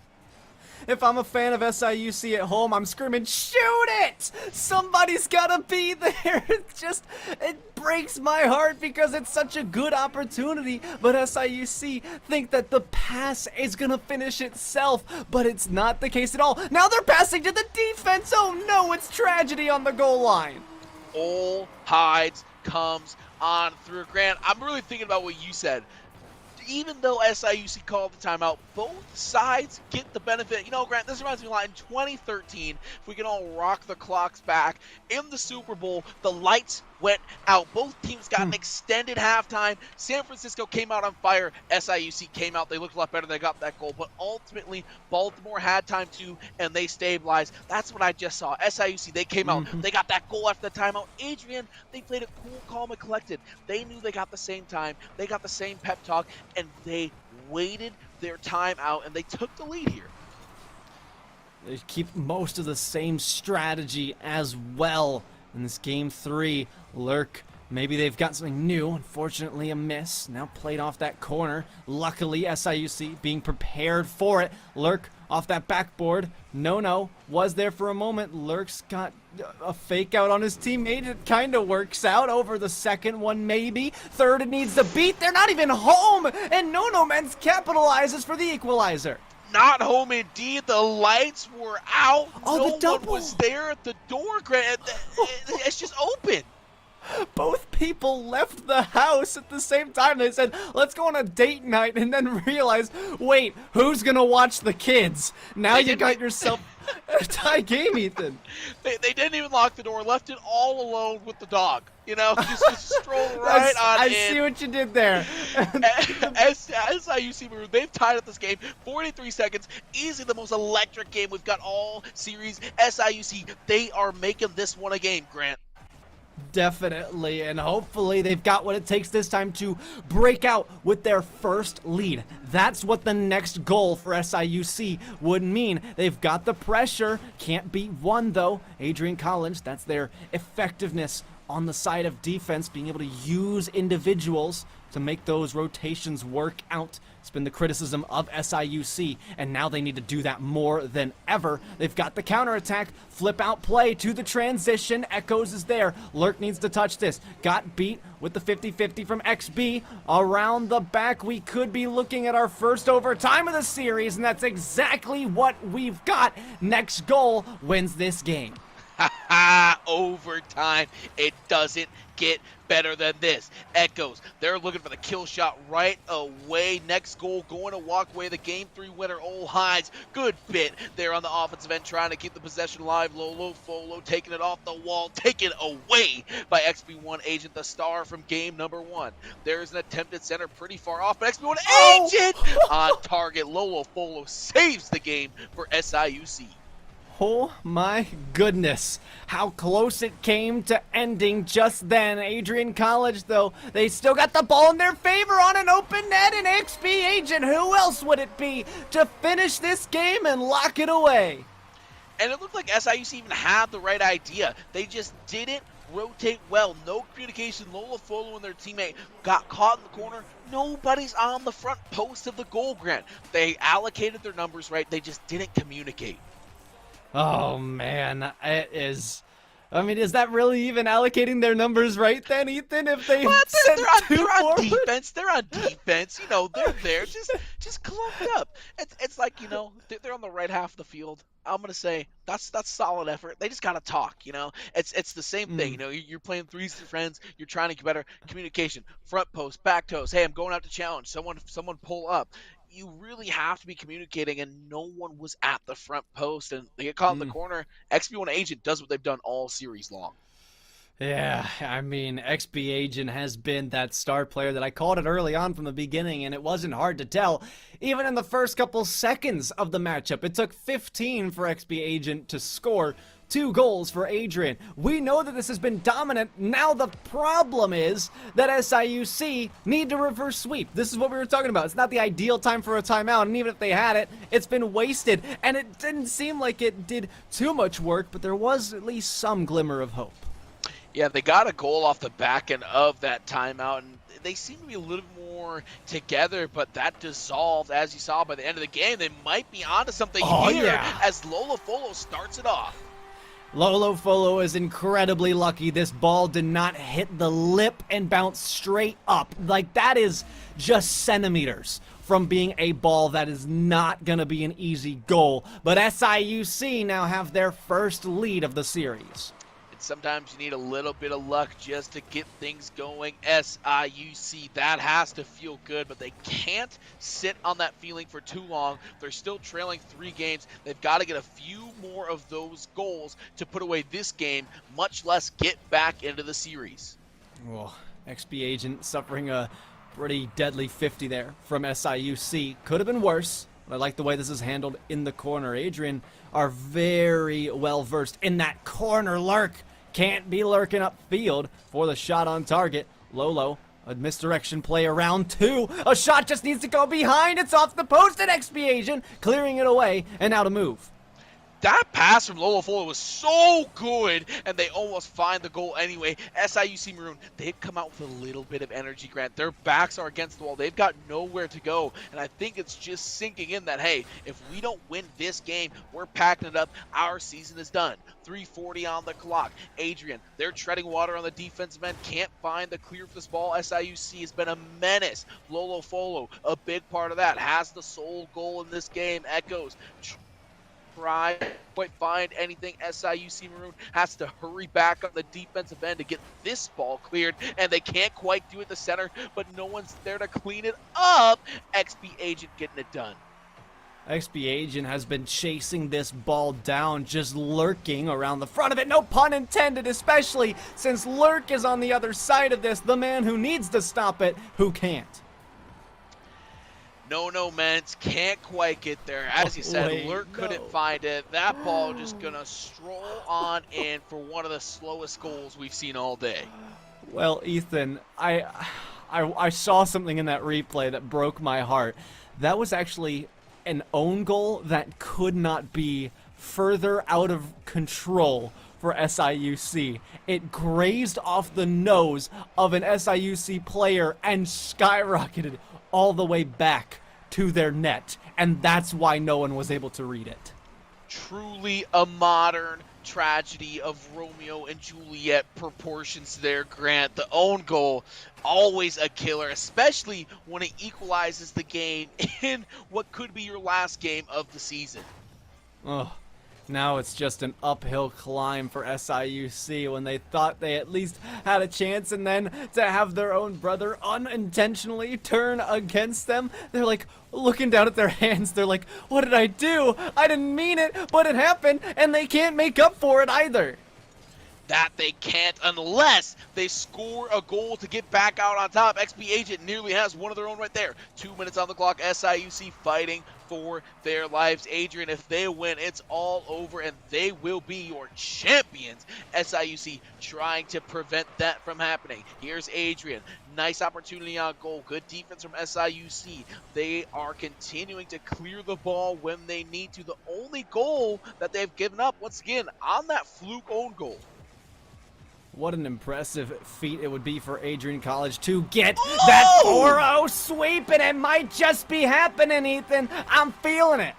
If I'm a fan of SIUC at home, I'm screaming, shoot it! Somebody's gotta be there. It breaks my heart because it's such a good opportunity. But SIUC think that the pass is gonna finish itself, but it's not the case at all. Now they're passing to the defense. Oh no, it's tragedy on the goal line. Ol Hides comes on through. Grant, I'm really thinking about what you said. Even though SIUC called the timeout, both sides get the benefit. You know, Grant, this reminds me a lot. In 2013, if we can all rock the clocks back, in the Super Bowl, the lights went out. Both teams got an extended halftime. San Francisco came out on fire. SIUC came out. They looked a lot better. They got that goal. But ultimately, Baltimore had time too, and they stabilized. That's what I just saw. SIUC, they came out. They got that goal after the timeout. Adrian, they played it cool, calm, and collected. They knew they got the same time. They got the same pep talk, and they waited their time out, and they took the lead here. They keep most of the same strategy as well in this game 3. Lurk, maybe they've got something new. Unfortunately, a miss. Now played off that corner. Luckily, SIUC being prepared for it. Lurk off that backboard. No was there for a moment. Lurk's got a fake out on his teammate. It kind of works out over the second one, maybe. Third, it needs the beat. They're not even home, and No Man's capitalizes for the equalizer. Not home indeed. The lights were out. Oh, no one was there at the door, Grant. It's just open. Both people left the house at the same time. They said, let's go on a date night, and then realized, wait, who's gonna watch the kids? Now you got yourself a tie game, Ethan. They didn't even lock the door, left it all alone with the dog. You know, just stroll right on I in. see what you did there. SIUC Maroon, they've tied up this game, 43 seconds, easily the most electric game we've got all series. SIUC, they are making this one a game, Grant. Definitely, and hopefully they've got what it takes this time to break out with their first lead. That's what the next goal for SIUC would mean. They've got the pressure, can't beat one though. Adrian Collins, that's their effectiveness on the side of defense, being able to use individuals to make those rotations work out. It's been the criticism of SIUC, and now they need to do that more than ever. They've got the counterattack, flip out play to the transition. Echoes is there. Lurk needs to touch this. Got beat with the 50-50 from XB. Around the back, we could be looking at our first overtime of the series, and that's exactly what we've got. Next goal wins this game. Overtime. It doesn't get better than this. Echoes, they're looking for the kill shot right away. Next goal going to walk away the game 3 winner. Ole Hides, good bit there on the offensive end, trying to keep the possession alive. Lolo Folo taking it off the wall, taken away by XB1 Agent, the star from game number 1. There's an attempted center pretty far off, but XB1 Agent on target. Lolo Folo saves the game for SIUC. Oh my goodness, how close it came to ending just then. Adrian College, though, they still got the ball in their favor on an open net, and XP Agent, who else would it be, to finish this game and lock it away? And it looked like SIUC even had the right idea. They just didn't rotate well. No communication. Lola Folo and their teammate got caught in the corner. Nobody's on the front post of the goal, Grant. They allocated their numbers right. They just didn't communicate. Oh man, it is. I mean, is that really even allocating their numbers right then, Ethan? If they they're on defense, they're on defense. You know, they're there, just clumped up. It's like, you know, they're on the right half of the field. I'm gonna say that's solid effort. They just gotta talk. You know, it's the same thing. You know, you're playing threes with friends. You're trying to get better communication. Front post, back toes. Hey, I'm going out to challenge. Someone pull up. You really have to be communicating, and no one was at the front post, and they get caught in the corner. XB1 Agent does what they've done all series long. Yeah, I mean, XB Agent has been that star player that I called it early on from the beginning, and it wasn't hard to tell. Even in the first couple seconds of the matchup, it took 15 for XB Agent to score 2 goals for Adrian. We know that this has been dominant. Now the problem is that SIUC need to reverse sweep. This is what we were talking about. It's not the ideal time for a timeout, and even if they had it, it's been wasted. And it didn't seem like it did too much work, but there was at least some glimmer of hope. Yeah, they got a goal off the back end of that timeout, and they seem to be a little more together, but that dissolved, as you saw by the end of the game. They might be onto something here as Lola Folo starts it off. Lolo Folo is incredibly lucky. This ball did not hit the lip and bounce straight up. Like, that is just centimeters from being a ball that is not going to be an easy goal. But SIUC now have their first lead of the series. Sometimes you need a little bit of luck just to get things going. SIUC, that has to feel good, but they can't sit on that feeling for too long. They're still trailing 3 games. They've got to get a few more of those goals to put away this game, much less get back into the series. Well, XB Agent suffering a pretty deadly 50 there from SIUC. Could have been worse. I like the way this is handled in the corner. Adrian are very well versed in that corner lurk. Can't be lurking upfield for the shot on target. Lolo, a misdirection play around 2. A shot just needs to go behind. It's off the post, and XB Agent clearing it away, and now to move. That pass from Lola Folo was so good, and they almost find the goal anyway. SIUC Maroon, they've come out with a little bit of energy, Grant. Their backs are against the wall. They've got nowhere to go, and I think it's just sinking in that, hey, if we don't win this game, we're packing it up. Our season is done. 3:40 on the clock. Adrian, they're treading water on the defensive end. Can't find the clear for this ball. SIUC has been a menace. Lolo Folo, a big part of that, has the sole goal in this game. Echoes try to quite find anything. SIUC Maroon has to hurry back on the defensive end to get this ball cleared, and they can't quite do it in the center, but no one's there to clean it up. XP Agent getting it done. XP Agent has been chasing this ball down, just lurking around the front of it. No pun intended, especially since Lurk is on the other side of this, the man who needs to stop it, who can't. No, Ments can't quite get there. As you said, Lurk couldn't find it. That ball just gonna stroll on in for one of the slowest goals we've seen all day. Well, Ethan, I saw something in that replay that broke my heart. That was actually an own goal that could not be further out of control for SIUC. It grazed off the nose of an SIUC player and skyrocketed all the way back to their net, and that's why no one was able to read it. Truly a modern tragedy of Romeo and Juliet proportions there, Grant. The own goal, always a killer, especially when it equalizes the game in what could be your last game of the season. Oh, now it's just an uphill climb for SIUC when they thought they at least had a chance, and then to have their own brother unintentionally turn against them, they're like looking down at their hands. They're like, what did I do? I didn't mean it, but it happened, and they can't make up for it either. That they can't unless they score a goal to get back out on top. XP Agent nearly has one of their own right there. 2 minutes on the clock. SIUC fighting for their lives. Adrian, if they win, it's all over, and they will be your champions. SIUC trying to prevent that from happening. Here's Adrian. Nice opportunity on goal. Good defense from SIUC. They are continuing to clear the ball when they need to. The only goal that they've given up, once again, on that fluke own goal. What an impressive feat it would be for Adrian College to get that 4-0 sweep, and it might just be happening, Ethan. I'm feeling it.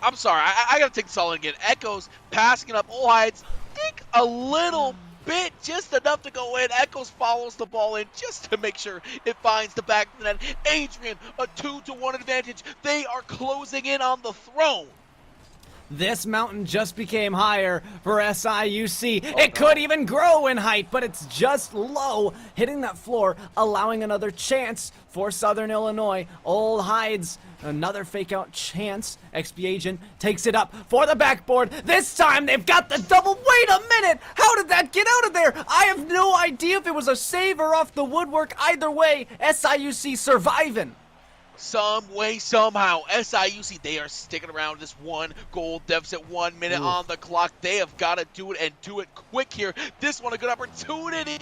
I'm sorry. I got to take this all in again. Echoes passing it up. Heights, think a little bit, just enough to go in. Echoes follows the ball in just to make sure it finds the back of the net. Adrian, a 2-1 advantage. They are closing in on the throne. This mountain just became higher for SIUC. It could even grow in height, but it's just low, hitting that floor, allowing another chance for Southern Illinois. Old Hides, another fake out chance. XP Agent takes it up for the backboard. This time they've got the double. Wait a minute! How did that get out of there? I have no idea if it was a save or off the woodwork. Either way, SIUC surviving. Some way, somehow, SIUC, they are sticking around this 1 goal deficit, 1 minute on the clock. They have got to do it and do it quick here. This one, a good opportunity.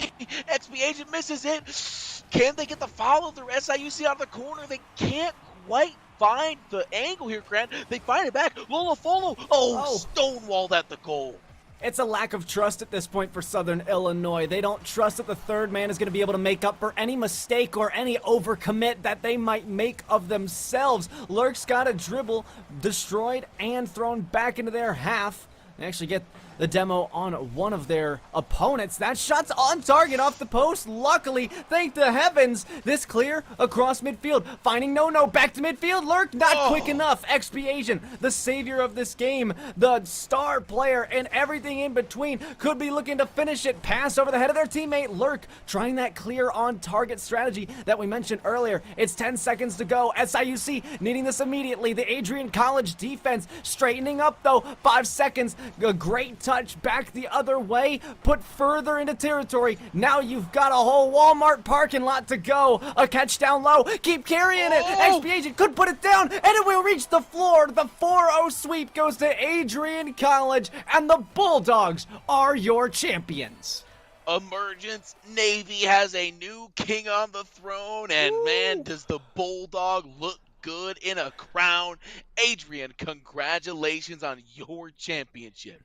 XP Agent misses it. Can they get the follow through? SIUC out of the corner. They can't quite find the angle here, Grant. They find it back. Lola follow. Stonewalled at the goal. It's a lack of trust at this point for Southern Illinois. They don't trust that the third man is going to be able to make up for any mistake or any overcommit that they might make of themselves. Lurk's got a dribble, destroyed and thrown back into their half. They actually get the demo on one of their opponents. That shot's on target off the post. Luckily, thank the heavens, this clear across midfield. Finding No, back to midfield. Lurk not quick enough. XP Asian, the savior of this game, the star player, and everything in between, could be looking to finish it. Pass over the head of their teammate. Lurk trying that clear on target strategy that we mentioned earlier. It's 10 seconds to go. SIUC needing this immediately. The Adrian College defense straightening up though. 5 seconds. A great touch back the other way, put further into territory. Now you've got a whole Walmart parking lot to go. A catch down low, keep carrying it. XP Agent could put it down, and it will reach the floor. The 4-0 sweep goes to Adrian College, and the Bulldogs are your champions. Emergence Navy has a new king on the throne, and man, does the Bulldog look good in a crown. Adrian, congratulations on your championship.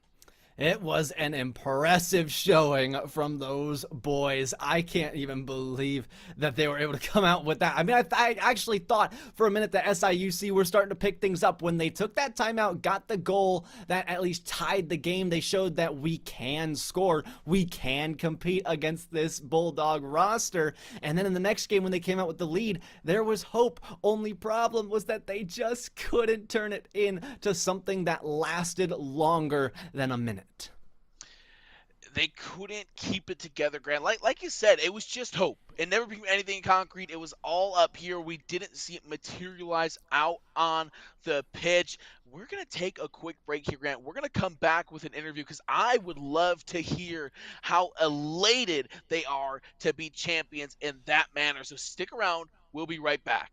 It was an impressive showing from those boys. I can't even believe that they were able to come out with that. I mean, I actually thought for a minute that SIUC were starting to pick things up when they took that timeout, got the goal that at least tied the game. They showed that we can score, we can compete against this Bulldog roster. And then in the next game when they came out with the lead, there was hope. Only problem was that they just couldn't turn it into something that lasted longer than a minute. They couldn't keep it together, Grant. Like you said, it was just hope. It never became anything concrete. It was all up here. We didn't see it materialize out on the pitch. We're going to take a quick break here, Grant. We're going to come back with an interview because I would love to hear how elated they are to be champions in that manner. So stick around. We'll be right back.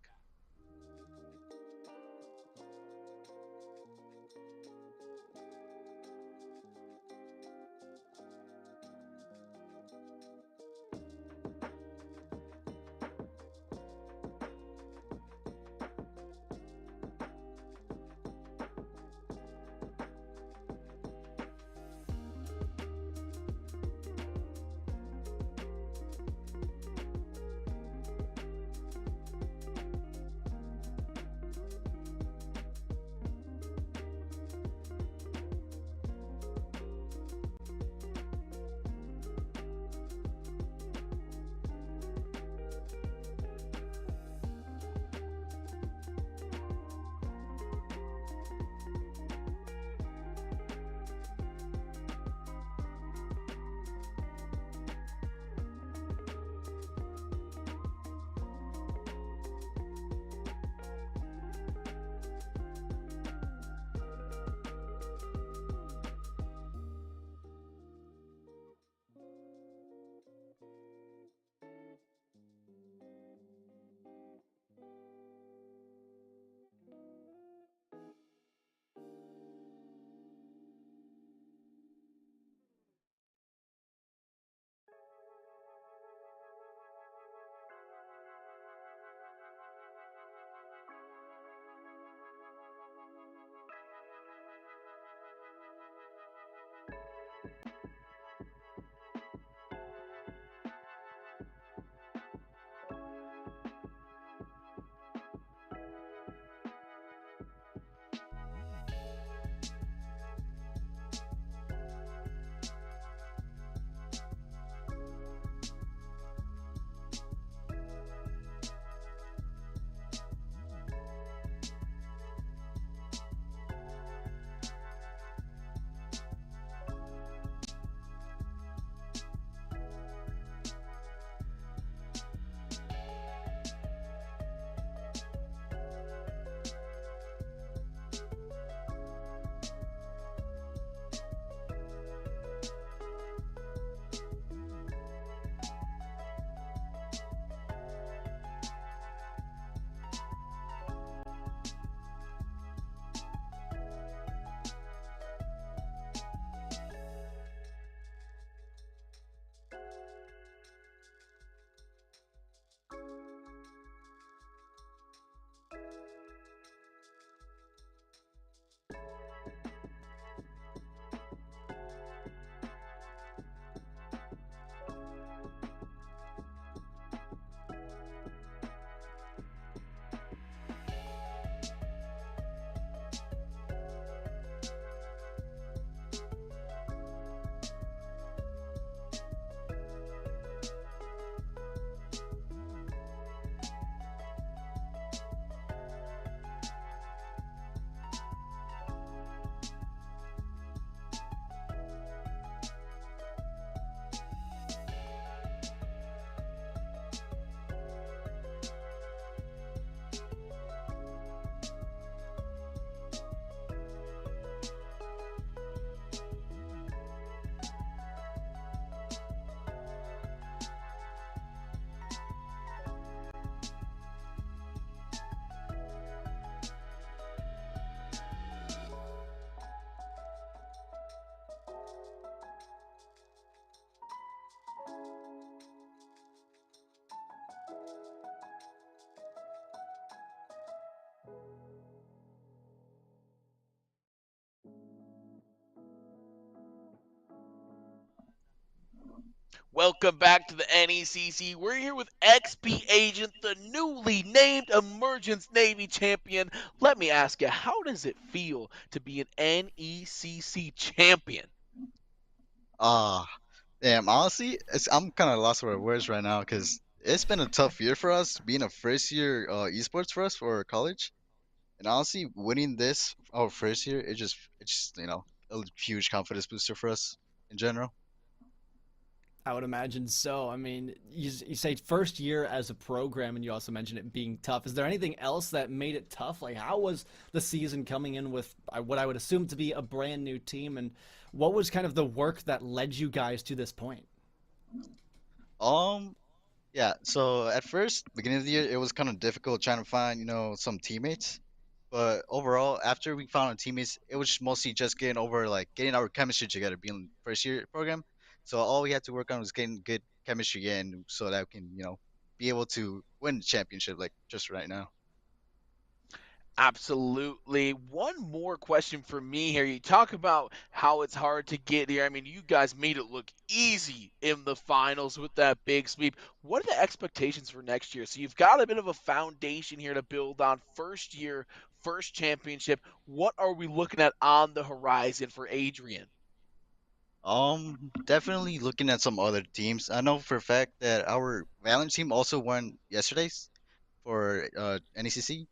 welcome back to the NECC. We're here with XP Agent, the newly named Emergence Navy champion. Let me ask you, how does it feel to be an NECC champion? Ah, damn. Honestly, I'm kind of lost for words right now because it's been a tough year for us, being a first year esports for us for college. And honestly, winning this our first year, it's just a huge confidence booster for us in general. I would imagine so. I mean, you say first year as a program, and you also mentioned it being tough. Is there anything else that made it tough? Like, how was the season coming in with what I would assume to be a brand new team, and what was kind of the work that led you guys to this point? Um, yeah. So at first, beginning of the year, it was kind of difficult trying to find some teammates. But overall, after we found our teammates, it was mostly just getting over like getting our chemistry together, being first year program. So all we had to work on was getting good chemistry again, so that we can be able to win the championship like just right now. Absolutely. One more question for me here. You talk about how it's hard to get here. I mean, you guys made it look easy in the finals with that big sweep. What are the expectations for next year? So you've got a bit of a foundation here to build on. First year, first championship. What are we looking at on the horizon for Adrian? Definitely looking at some other teams. I know for a fact that our Valiant team also won yesterday's for NECC,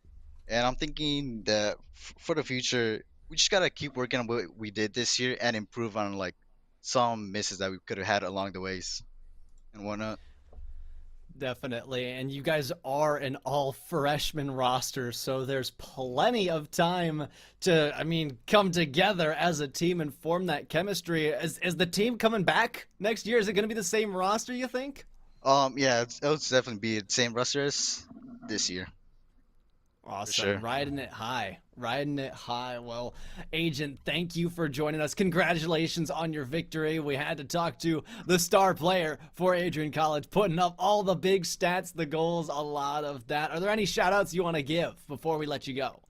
and I'm thinking that for the future, we just gotta keep working on what we did this year and improve on like some misses that we could have had along the ways and whatnot. Definitely. And you guys are an all freshman roster, so there's plenty of time to, I mean, come together as a team and form that chemistry. Is the team coming back next year? Is it going to be the same roster, you think? Yeah, it'll definitely be the same roster as this year for Awesome. sure. Riding it high. Riding it high. Well, Agent, thank you for joining us. Congratulations on your victory. We had to talk to the star player for Adrian College, putting up all the big stats, the goals, a lot of that. Are there any shout outs you want to give before we let you go?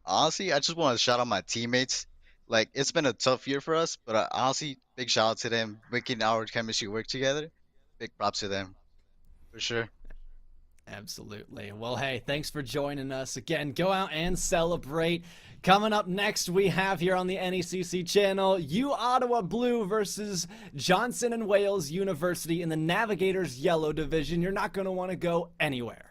Honestly, I just want to shout out my teammates. Like it's been a tough year for us, but honestly, big shout out to them making our chemistry work together. Big props to them for sure. Absolutely. Well, hey, thanks for joining us. Again, go out and celebrate. Coming up next, we have here on the NECC channel, U Ottawa Blue versus Johnson and Wales University in the Navigators Yellow Division. You're not going to want to go anywhere.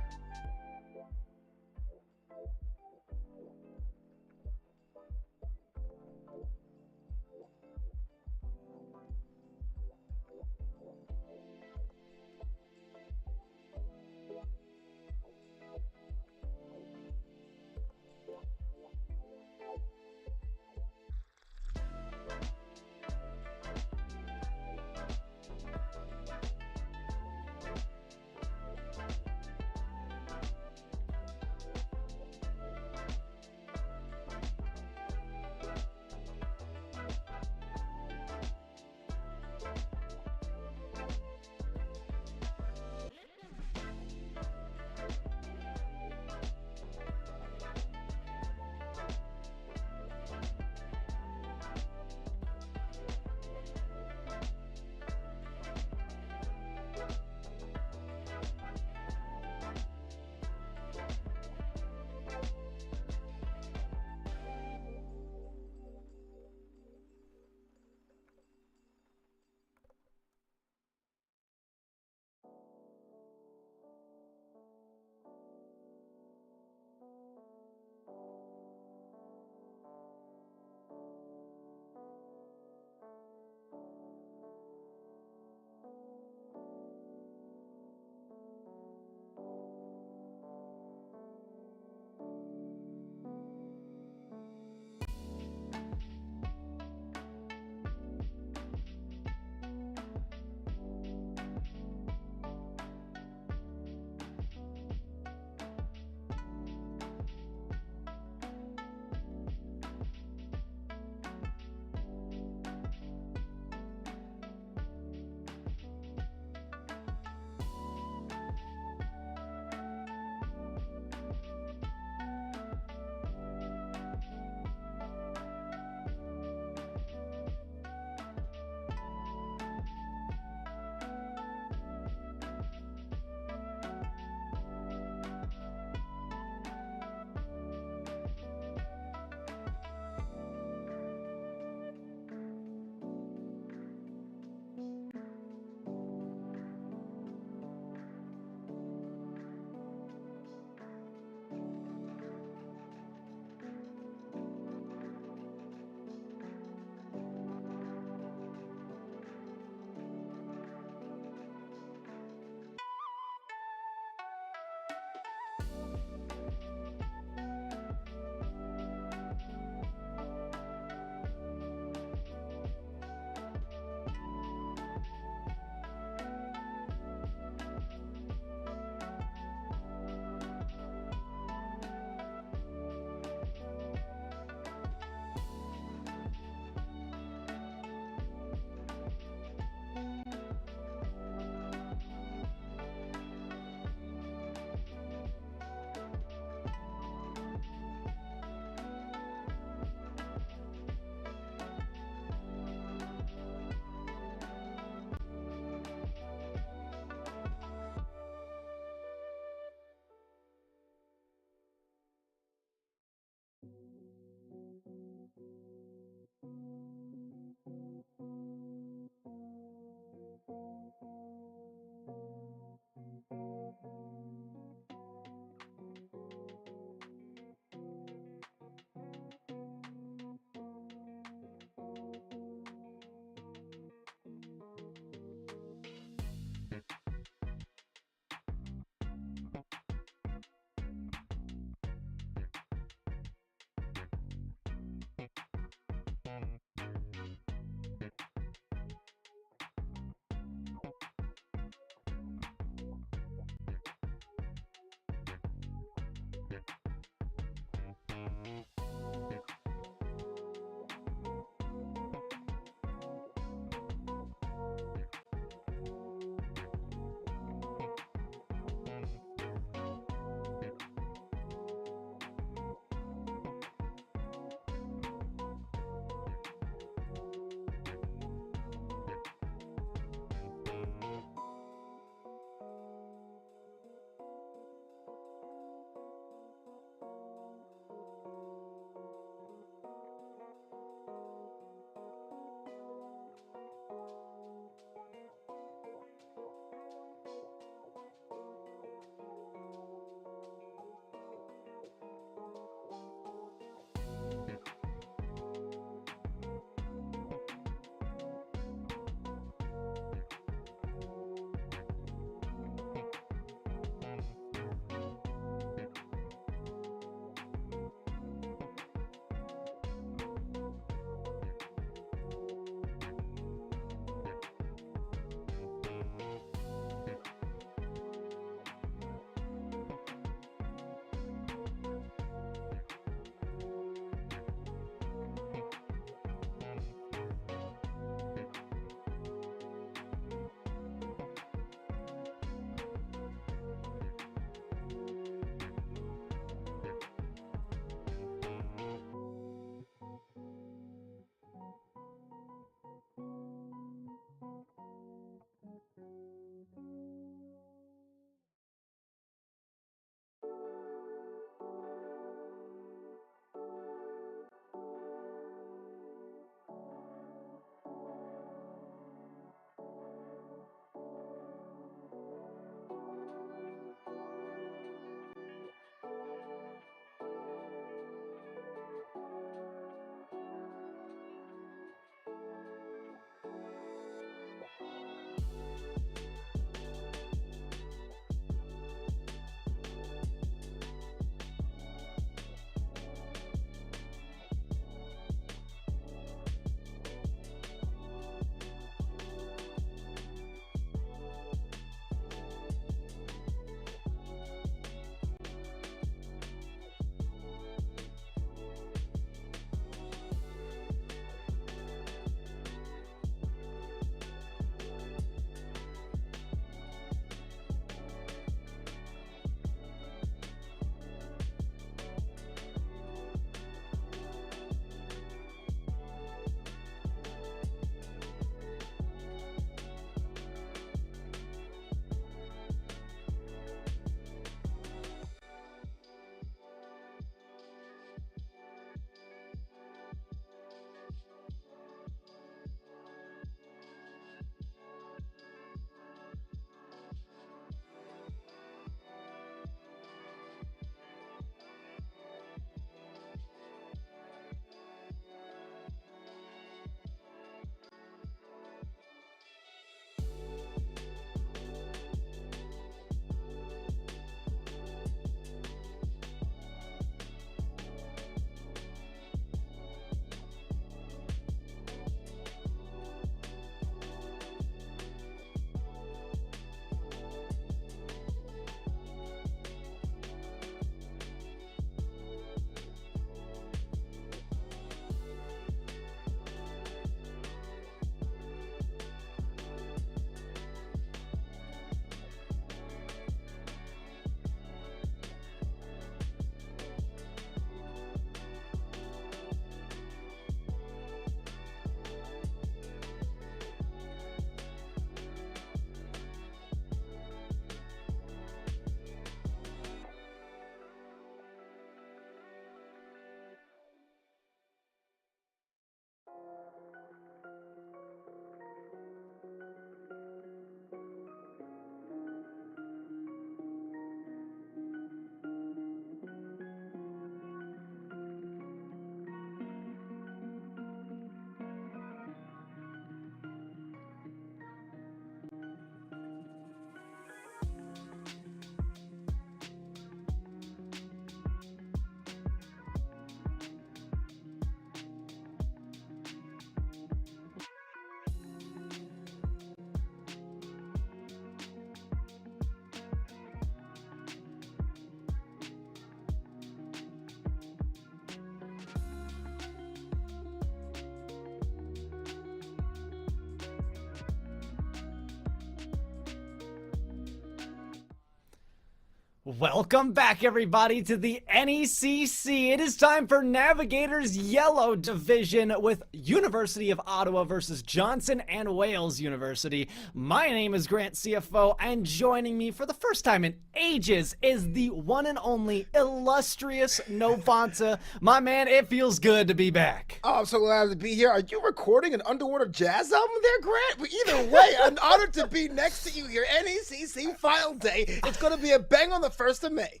Welcome back, everybody, to the NECC. It is time for Navigator's Yellow Division with University of Ottawa versus Johnson and Wales University. My name is Grant, CFO, and joining me for the first time in ages is the one and only illustrious Novanta. My man, it feels good to be back. Oh, I'm so glad to be here. Are you recording an underwater jazz album there, Grant? But either way, I'm honored to be next to you here. NECC Final Day. It's going to be a bang on the 1st of May.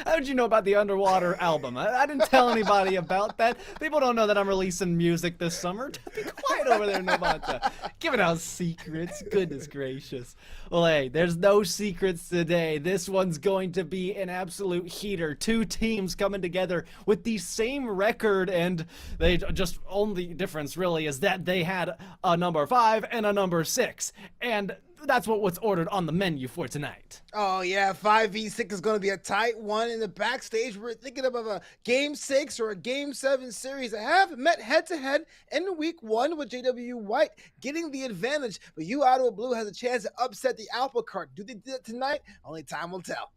How did you know about the underwater album? I didn't tell anybody about that. People don't know that I'm releasing music this summer. Be quiet over there, Novanta. Giving out secrets. Goodness gracious. Well, hey, there's no secrets today. This one's going to be an absolute heater. Two teams coming together with the same record, and they just only difference really is that they had a number 5 and a number 6. And that's what was ordered on the menu for tonight. Oh, yeah, 5v6 is going to be a tight one. In the backstage, we're thinking of a Game 6 or a Game 7 series. I have met head-to-head in Week 1 with JW White getting the advantage, but you, Ottawa Blue, has a chance to upset the apple cart. Do they do it tonight? Only time will tell.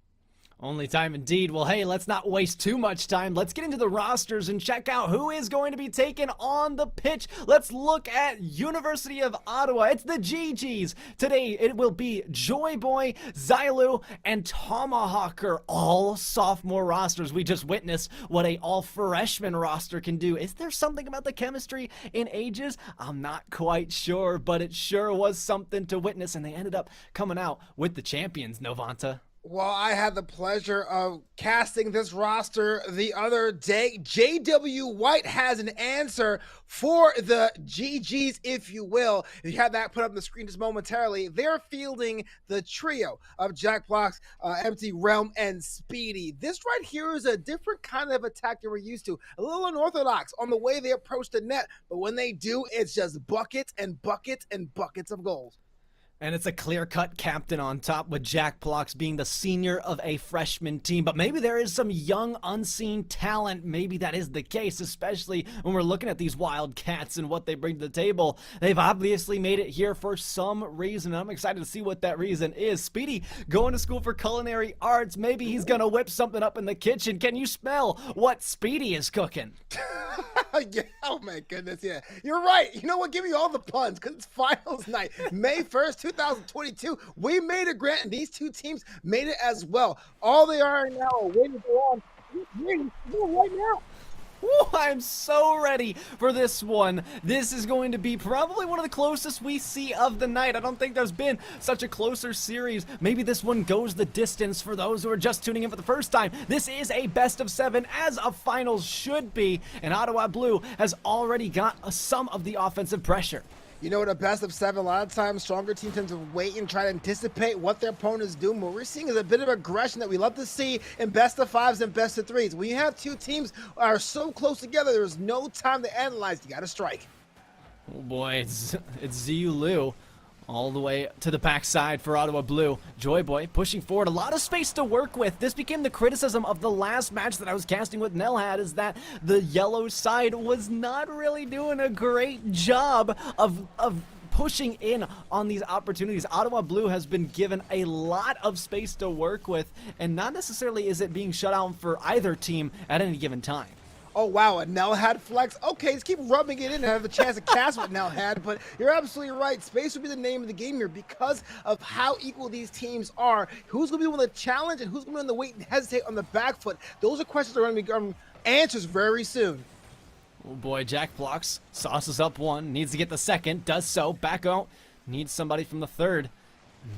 Only time indeed. Well, hey, let's not waste too much time. Let's get into the rosters and check out who is going to be taken on the pitch. Let's look at University of Ottawa. It's the GGs. Today, it will be Joy Boy, Zylu, and Tomahawker, all sophomore rosters. We just witnessed what a all-freshman roster can do. Is there something about the chemistry in ages? I'm not quite sure, but it sure was something to witness, and they ended up coming out with the champions, Novanta. Well, I had the pleasure of casting this roster the other day. JW White has an answer for the GGs, if you will. You have that put up on the screen just momentarily. They're fielding the trio of Jack Blocks, Empty Realm, and Speedy. This right here is a different kind of attack that we're used to. A little unorthodox on the way they approach the net, but when they do, it's just buckets and buckets and buckets of goals. And it's a clear-cut captain on top, with Jack Blocks being the senior of a freshman team. But maybe there is some young, unseen talent. Maybe that is the case, especially when we're looking at these Wildcats and what they bring to the table. They've obviously made it here for some reason. I'm excited to see what that reason is. Speedy going to school for culinary arts. Maybe he's going to whip something up in the kitchen. Can you smell what Speedy is cooking? Yeah, oh my goodness, yeah. You're right. You know what? Give me all the puns, because it's finals night. May 1st, 2022. We made it, Grant, and these two teams made it as well. All they are now are waiting to go on. Right now. Ooh, I'm so ready for this one. This is going to be probably one of the closest we see of the night. I don't think there's been such a closer series. Maybe this one goes the distance for those who are just tuning in for the first time. This is a best of 7, as a finals should be, and Ottawa Blue has already got some of the offensive pressure. You know, the best of 7, a lot of times stronger teams tend to wait and try to anticipate what their opponents do. What we're seeing is a bit of aggression that we love to see in best of 5s and best of 3s. When you have two teams are so close together, there's no time to analyze. You got to strike. Oh boy, it's Ziyu Liu. All the way to the backside for Ottawa Blue. Joy Boy pushing forward. A lot of space to work with. This became the criticism of the last match that I was casting with Nelhad, is that the yellow side was not really doing a great job of pushing in on these opportunities. Ottawa Blue has been given a lot of space to work with, and not necessarily is it being shut out for either team at any given time. Oh, wow, a Nelhad flex. Okay, let's keep rubbing it in and have the chance to cast with Nelhad, but you're absolutely right. Space would be the name of the game here because of how equal these teams are. Who's going to be the one to challenge and who's going to be on the wait and hesitate on the back foot? Those are questions that are going to be answers very soon. Oh boy, Jack Blocks, sauces up one, needs to get the second, does so, back out, needs somebody from the third.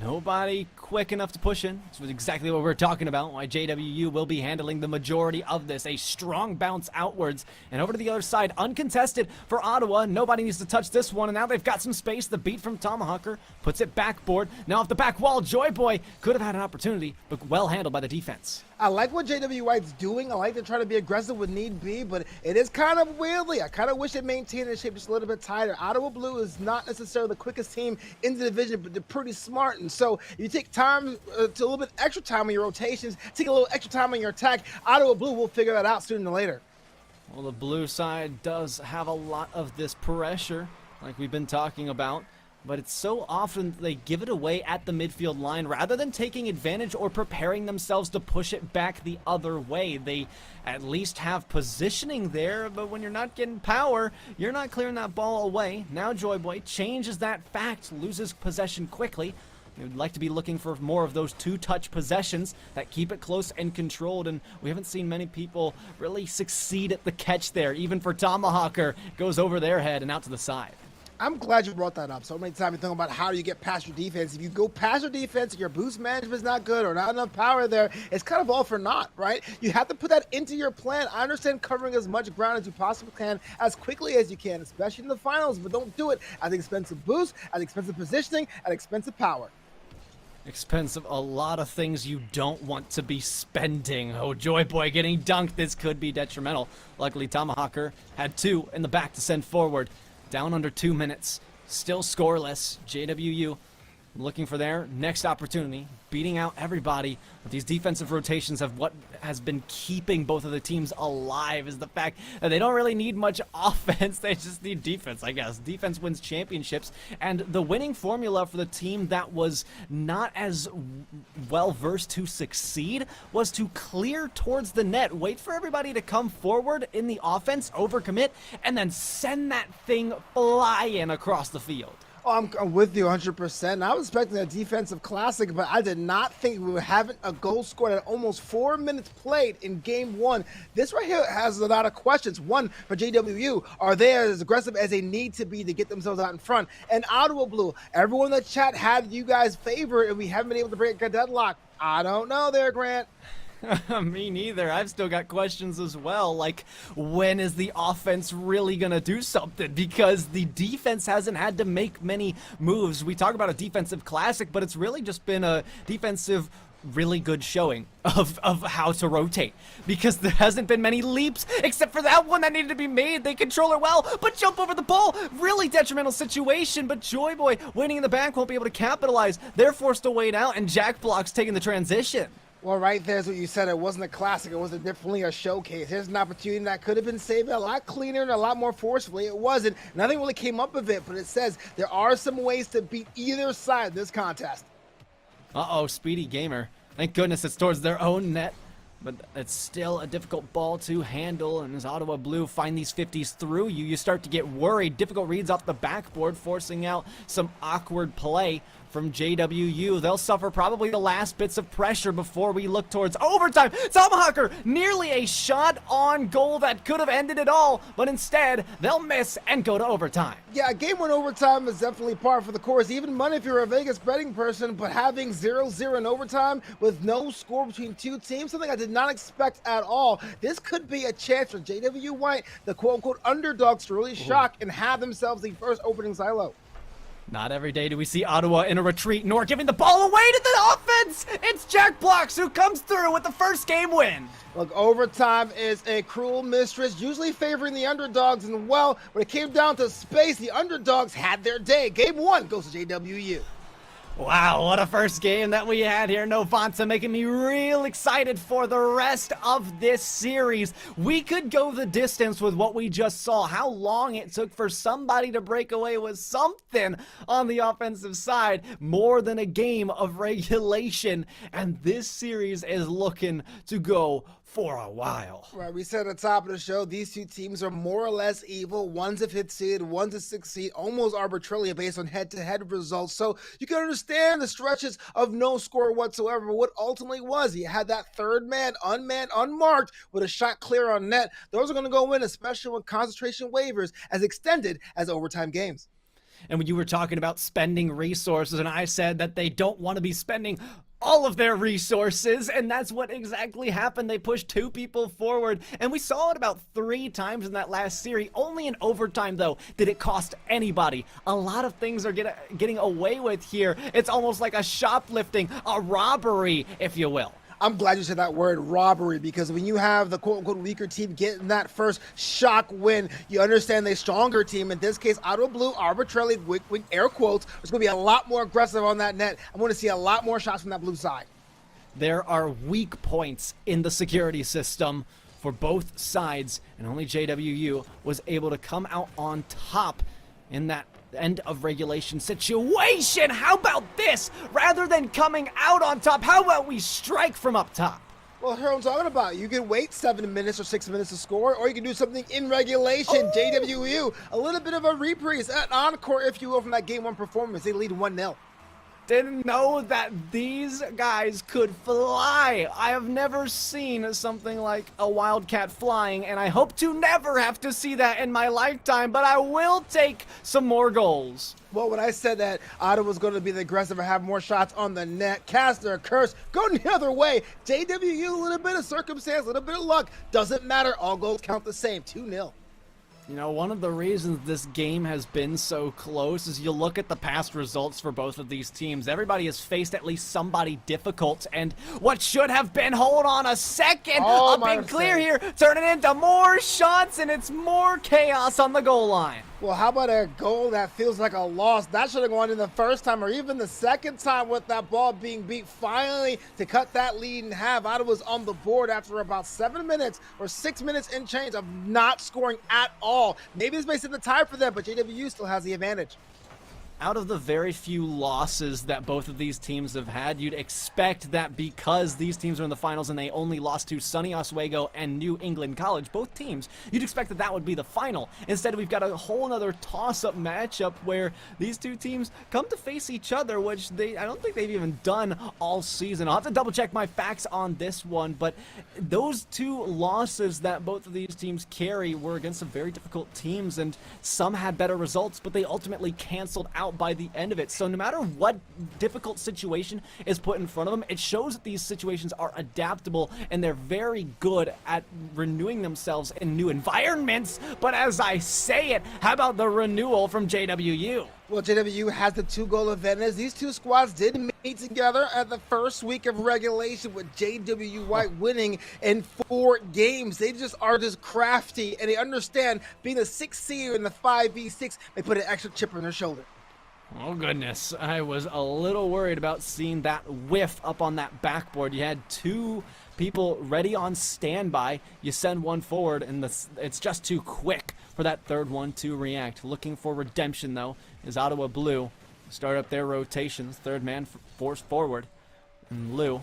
Nobody quick enough to push in. This was exactly what we're talking about, why JWU will be handling the majority of this. A strong bounce outwards and over to the other side, uncontested for Ottawa. Nobody needs to touch this one, and now they've got some space. The beat from Tomahawker puts it backboard. Now off the back wall, Joy Boy could have had an opportunity, but well handled by the defense. I like what JW White's doing. I like to try to be aggressive with need be, but it is kind of weirdly. I kind of wish it maintained its shape just a little bit tighter. Ottawa Blue is not necessarily the quickest team in the division, but they're pretty smart. And so you take time to a little bit extra time on your rotations, take a little extra time on your attack. Ottawa Blue will figure that out sooner than later. Well, the blue side does have a lot of this pressure, like we've been talking about. but it's so often they give it away at the midfield line rather than taking advantage or preparing themselves to push it back the other way. They at least have positioning there, but when you're not getting power, you're not clearing that ball away. Now Joy Boy changes that fact, loses possession quickly. We'd like to be looking for more of those two-touch possessions that keep it close and controlled, and we haven't seen many people really succeed at the catch there. Even for Tomahawker, goes over their head and out to the side. I'm glad you brought that up. So many times you think about how do you get past your defense. If you go past your defense, your boost management's not good or not enough power there, it's kind of all for naught, right? You have to put that into your plan. I understand covering as much ground as you possibly can as quickly as you can, especially in the finals, but don't do it at the expense of boost, at the expense of positioning, at the expense of power. Expensive, a lot of things you don't want to be spending. Oh, Joy Boy getting dunked. This could be detrimental. Luckily, Tomahawker had 2 in the back to send forward. Down under 2 minutes. Still scoreless. JWU looking for their next opportunity. Beating out everybody. But these defensive rotations have what has been keeping both of the teams alive is the fact that they don't really need much offense. They just need defense, I guess. Defense wins championships. And the winning formula for the team that was not as well-versed to succeed was to clear towards the net, wait for everybody to come forward in the offense, overcommit, and then send that thing flying across the field. Oh, I'm with you 100%. I was expecting a defensive classic, but I did not think we were having a goal scored at almost 4 minutes played in game 1. This right here has a lot of questions. One, for JWU, are they as aggressive as they need to be to get themselves out in front? And Ottawa Blue, everyone in the chat had you guys favored, and we haven't been able to break a deadlock. I don't know there, Grant. Me neither. I've still got questions as well, like when is the offense really gonna do something, because the defense hasn't had to make many moves. We talk about a defensive classic, but it's really just been a defensive really good showing of how to rotate, because there hasn't been many leaps except for that one that needed to be made. They control it well, but jump over the ball, really detrimental situation. But Joy Boy waiting in the back won't be able to capitalize. They're forced to wait out, and Jack Block's taking the transition. Well, right there's what you said. It wasn't a classic. It was definitely a showcase. Here's an opportunity that could have been saved a lot cleaner and a lot more forcefully. It wasn't. Nothing really came up of it, but it says there are some ways to beat either side of this contest. Uh-oh, Speedy Gamer. Thank goodness it's towards their own net, but it's still a difficult ball to handle. And as Ottawa Blue find these 50s through you, you start to get worried. Difficult reads off the backboard, forcing out some awkward play from JWU. They'll suffer probably the last bits of pressure before we look towards overtime. Tomahawker, nearly a shot on goal that could have ended it all, but instead they'll miss and go to overtime. Yeah, game 1 overtime is definitely par for the course. Even money if you're a Vegas betting person, but having 0-0 in overtime with no score between two teams, something I did not expect at all. This could be a chance for JW White, the quote-unquote underdogs, to really shock and have themselves the first opening silo. Not every day do we see Ottawa in a retreat, nor giving the ball away to the offense. It's Jack Blocks who comes through with the first game win. Look, overtime is a cruel mistress, usually favoring the underdogs, and well, when it came down to space, the underdogs had their day. Game 1 goes to JWU. Wow, what a first game that we had here. Novansa making me real excited for the rest of this series. We could go the distance with what we just saw. How long it took for somebody to break away with something on the offensive side. More than a game of regulation. And this series is looking to go for a while. Right, we said at the top of the show, these two teams are more or less evil. One's a 5th seed, one's a 6th seed, almost arbitrarily based on head-to-head results. So you can understand the stretches of no score whatsoever. But what ultimately was, you had that third man, unmanned, unmarked, with a shot clear on net. Those are going to go in, especially when concentration waivers as extended as overtime games. And when you were talking about spending resources, and I said that they don't want to be spending all of their resources, and that's what exactly happened. They pushed 2 people forward, and we saw it about 3 times in that last series. Only in overtime, though, did it cost anybody. A lot of things are getting away with here. It's almost like a shoplifting, a robbery, if you will. I'm glad you said that word, robbery, because when you have the quote-unquote weaker team getting that first shock win, you understand the stronger team, in this case, Ottawa Blue, arbitrarily, with air quotes, is going to be a lot more aggressive on that net. I'm going to see a lot more shots from that blue side. There are weak points in the security system for both sides, and only JWU was able to come out on top in that end of regulation situation. How about this? Rather than coming out on top, how about we strike from up top? Well, here I'm talking about. You can wait 7 minutes or 6 minutes to score, or you can do something in regulation. JWU, a little bit of a reprise, an encore, if you will, from that Game 1 performance. They lead 1-0. Didn't know that these guys could fly. I have never seen something like a Wildcat flying, and I hope to never have to see that in my lifetime, but I will take some more goals. Well, when I said that Ottawa's going to be the aggressive or have more shots on the net, Caster, Curse, go the other way. JWU, a little bit of circumstance, a little bit of luck. Doesn't matter. All goals count the same. 2-0. You know, one of the reasons this game has been so close is you look at the past results for both of these teams. Everybody has faced at least somebody difficult, and what should have been, hold on a second, up and clear here, turning into more shots, and it's more chaos on the goal line. Well, how about a goal that feels like a loss? That should have gone in the first time or even the second time with that ball being beat. Finally, to cut that lead in half, Ottawa's on the board after about 7 minutes or 6 minutes and change of not scoring at all. Maybe this may set the tie for them, but JWU still has the advantage. Out of the very few losses that both of these teams have had, you'd expect that because these teams are in the finals and they only lost to Sunny Oswego and New England College, both teams, you'd expect that that would be the final. Instead, we've got a whole other toss-up matchup where these two teams come to face each other, which I don't think they've even done all season. I'll have to double-check my facts on this one, but those two losses that both of these teams carry were against some very difficult teams, and some had better results, but they ultimately canceled out by the end of it. So no matter what difficult situation is put in front of them, it shows that these situations are adaptable and they're very good at renewing themselves in new environments. But as I say it, how about the renewal from JWU? Well, JWU has the 2-goal advantage. These two squads did meet together at the first week of regulation with JW White winning in 4 games. They are just crafty, and they understand being a 6 seed in the 5v6, they put an extra chip on their shoulder. Oh goodness, I was a little worried about seeing that whiff up on that backboard. You had 2 people ready on standby. You send one forward, and it's just too quick for that third one to react. Looking for redemption, though, is Ottawa Blue. Start up their rotations. Third man forced forward. And Lou,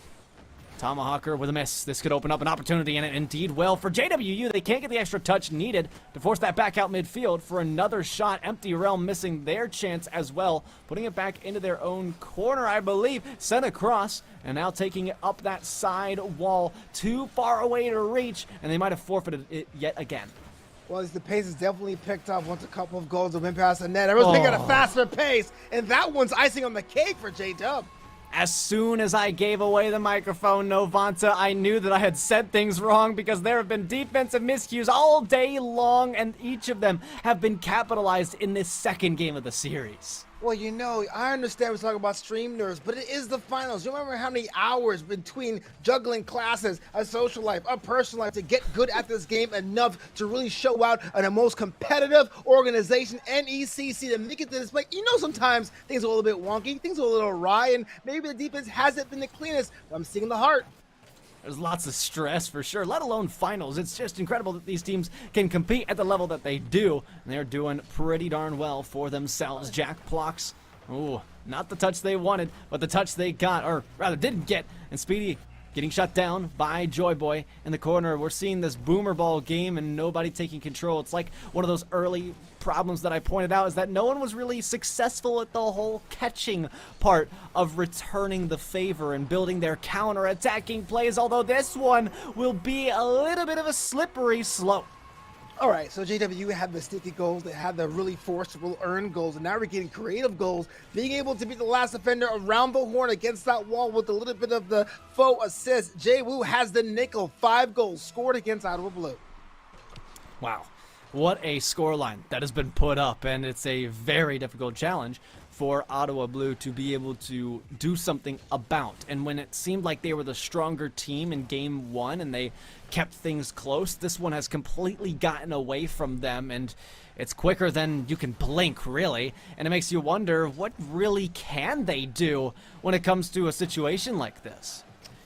Tomahawker with a miss. This could open up an opportunity, and it indeed will. For JWU, they can't get the extra touch needed to force that back out midfield for another shot. Empty Realm missing their chance as well. Putting it back into their own corner, I believe. Sent across, and now taking it up that side wall. Too far away to reach, and they might have forfeited it yet again. Well, the pace is definitely picked up once a couple of goals have been past the net. Everyone's picking at a faster pace, and that one's icing on the cake for J-Dub. As soon as I gave away the microphone, Novanta, I knew that I had said things wrong because there have been defensive miscues all day long, and each of them have been capitalized in this second game of the series. Well, you know, I understand we're talking about stream nerves, but it is the finals. You remember how many hours between juggling classes, a social life, a personal life to get good at this game enough to really show out on the most competitive organization, NECC, to make it to this point. You know, sometimes things are a little bit wonky, things are a little awry, and maybe the defense hasn't been the cleanest, but I'm seeing the heart. There's lots of stress for sure, let alone finals. It's just incredible that these teams can compete at the level that they do. And they're doing pretty darn well for themselves. Jack blocks. Ooh, not the touch they wanted, but the touch they got, or rather didn't get. And Speedy getting shut down by Joy Boy in the corner. We're seeing this boomer ball game and nobody taking control. It's like one of those early problems that I pointed out, is that no one was really successful at the whole catching part of returning the favor and building their counter-attacking plays, although this one will be a little bit of a slippery slope. All right, so JW had the sticky goals, they had the really forcible earned goals, and now we're getting creative goals, being able to be the last defender around the horn against that wall with a little bit of the faux assist. J-Woo has the nickel, 5 goals scored against Ottawa Blue. Wow, what a scoreline that has been put up, and it's a very difficult challenge for Ottawa Blue to be able to do something about. And when it seemed like they were the stronger team in game 1 and they kept things close, this one has completely gotten away from them, and it's quicker than you can blink, really. And it makes you wonder, what really can they do when it comes to a situation like this?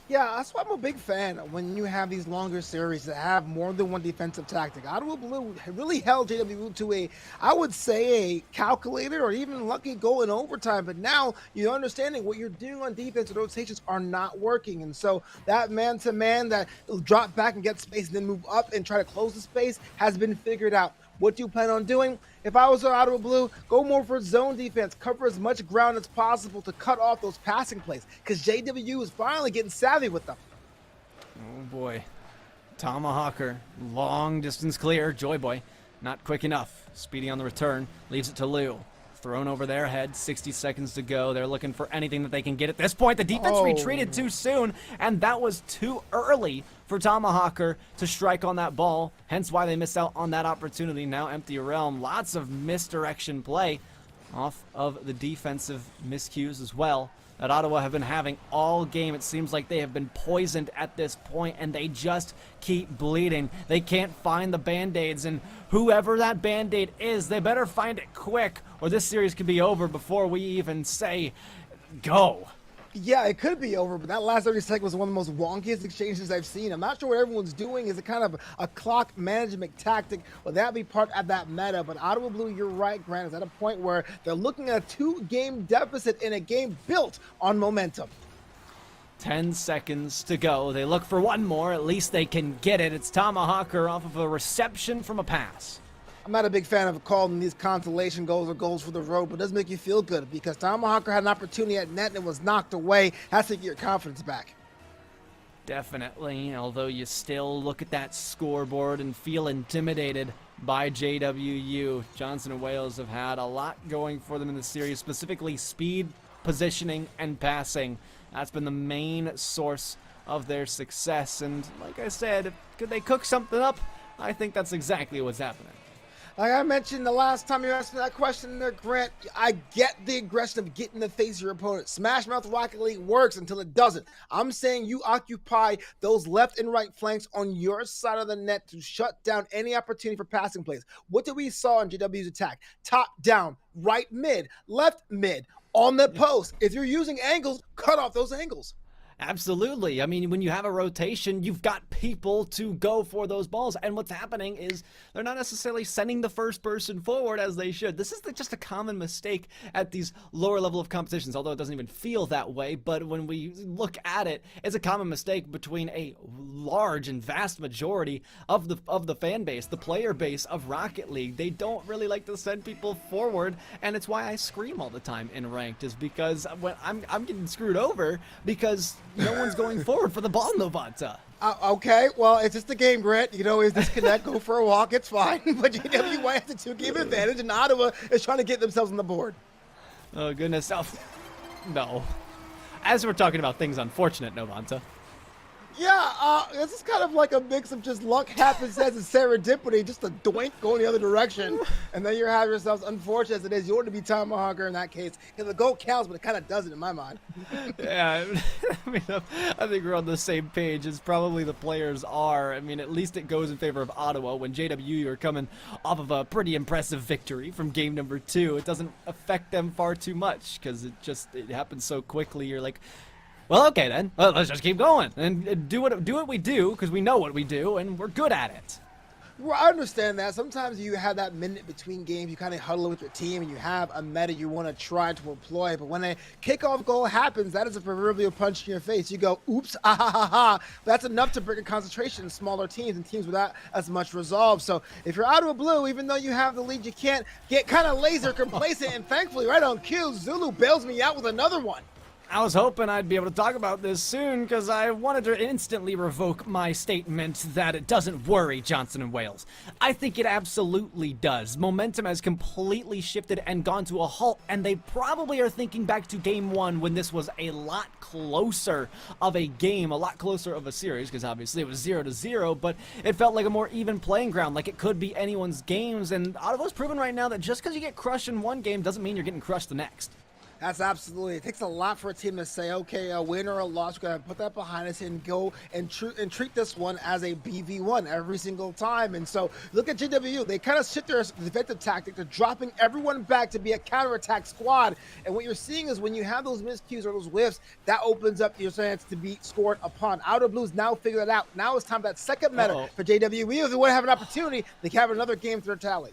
Yeah, that's why I'm a big fan when you have these longer series that have more than one defensive tactic. Ottawa Blue really held JW to a, I would say, a calculated or even lucky goal in overtime. But now you're understanding what you're doing on defense. The rotations are not working. And so that man-to-man that drop back and get space and then move up and try to close the space has been figured out. What do you plan on doing? If I was Ottawa Blue, go more for zone defense, cover as much ground as possible to cut off those passing plays, because JW is finally getting savvy with them. Oh boy. Tomahawker, long distance clear. Joy Boy, not quick enough. Speedy on the return, leaves it to Lou. Thrown over their head, 60 seconds to go. They're looking for anything that they can get at this point. The defense retreated too soon, and that was too early for Tomahawker to strike on that ball, hence why they missed out on that opportunity. Now empty realm, lots of misdirection play off of the defensive miscues as well that Ottawa have been having all game. It seems like they have been poisoned at this point, and they just keep bleeding. They can't find the Band-Aids, and whoever that Band-Aid is, they better find it quick, or this series could be over before we even say go. Yeah, it could be over, but that last 30 seconds was one of the most wonkiest exchanges I've seen. I'm not sure what everyone's doing. Is it kind of a clock management tactic? Will that be part of that meta? But Ottawa Blue, you're right, Grant, is at a point where they're looking at a 2-game deficit in a game built on momentum. 10 seconds to go. They look for one more. At least they can get it. It's Tomahawker off of a reception from a pass. I'm not a big fan of calling these consolation goals or goals for the road, but it does make you feel good because Tomahawker had an opportunity at net and it was knocked away. Has to get your confidence back. Definitely, although you still look at that scoreboard and feel intimidated by JWU. Johnson and Wales have had a lot going for them in the series, specifically speed, positioning, and passing. That's been the main source of their success, and like I said, could they cook something up? I think that's exactly what's happening. Like I mentioned the last time you asked me that question there, Grant, I get the aggression of getting in the face of your opponent. Smash Mouth Rocket League works until it doesn't. I'm saying you occupy those left and right flanks on your side of the net to shut down any opportunity for passing plays. What did we saw in JW's attack? Top down, right mid, left mid, on the post. If you're using angles, cut off those angles. Absolutely. I mean, when you have a rotation, you've got people to go for those balls. And what's happening is they're not necessarily sending the first person forward as they should. This is just a common mistake at these lower level of competitions, although it doesn't even feel that way. But when we look at it, it's a common mistake between a large and vast majority of the fan base, the player base of Rocket League. They don't really like to send people forward, and it's why I scream all the time in ranked, is because when I'm getting screwed over because no one's going forward for the ball, Novanta. Okay, well, it's just a game, Grant. You can always disconnect, go for a walk, it's fine. But JWY has a 2-game advantage, and Ottawa is trying to get themselves on the board. Oh, goodness. Oh, no. As we're talking about things unfortunate, Novanta. Yeah, this is kind of like a mix of just luck, happenstance, and serendipity, just a doink going the other direction. And then you have yourselves, unfortunate as it is, you want to be Tomahawker in that case. Because the goal counts, but it kind of doesn't in my mind. Yeah, I mean, I think we're on the same page as probably the players are. I mean, at least it goes in favor of Ottawa. When JW are coming off of a pretty impressive victory from game number 2, it doesn't affect them far too much because it happens so quickly. You're like, well, okay then. Well, let's just keep going and do what we do because we know what we do and we're good at it. Well, I understand that. Sometimes you have that minute between games, you kind of huddle with your team and you have a meta you want to try to employ. But when a kickoff goal happens, that is a proverbial punch in your face. You go, oops, ah ha ha ha. That's enough to break a concentration in smaller teams and teams without as much resolve. So if you're Ottawa Blue, even though you have the lead, you can't get kind of laser complacent. And thankfully, right on cue, Zulu bails me out with another one. I was hoping I'd be able to talk about this soon because I wanted to instantly revoke my statement that it doesn't worry Johnson and Wales. I think it absolutely does. Momentum has completely shifted and gone to a halt, and they probably are thinking back to game 1 when this was a lot closer of a game, a lot closer of a series, because obviously it was 0-0, but it felt like a more even playing ground, like it could be anyone's games, and Ottawa's proven right now that just because you get crushed in one game doesn't mean you're getting crushed the next. That's absolutely. It takes a lot for a team to say, okay, a win or a loss, we're gonna put that behind us and go and treat this one as a BV1 every single time. And so look at JWU. They kind of sit their defensive tactic. They're dropping everyone back to be a counterattack squad. And what you're seeing is when you have those miscues or those whiffs, that opens up your chance to be scored upon. Outer Blues now figure that out. Now it's time for that second meta for JWU. If they want to have an opportunity, they can have another game to their tally.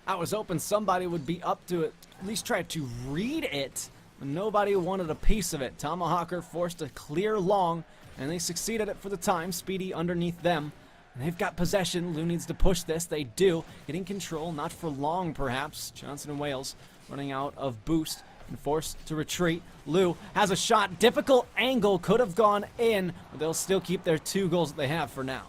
I was hoping somebody would be up to it, at least try to read it. Nobody wanted a piece of it. Tomahawker forced a clear long, and they succeeded at it for the time. Speedy underneath them. And they've got possession. Lou needs to push this. They do. Getting control, not for long perhaps. Johnson and Wales running out of boost and forced to retreat. Lou has a shot. Difficult angle, could have gone in, but they'll still keep their 2 goals that they have for now.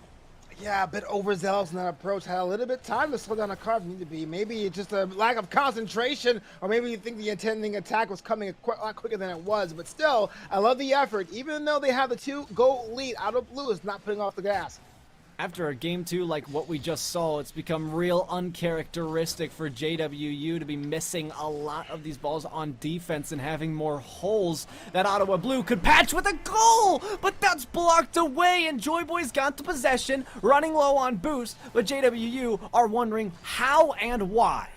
Yeah, a bit overzealous in that approach. Had a little bit of time to slow down a car if need to be. Maybe it's just a lack of concentration, or maybe you think the intending attack was coming a lot quicker than it was. But still, I love the effort. Even though they have the 2-goal lead, Out of Blue is not putting off the gas. After a game 2 like what we just saw, it's become real uncharacteristic for JWU to be missing a lot of these balls on defense and having more holes that Ottawa Blue could patch with a goal, but that's blocked away, and Joy Boys got the possession, running low on boost, but JWU are wondering how and why.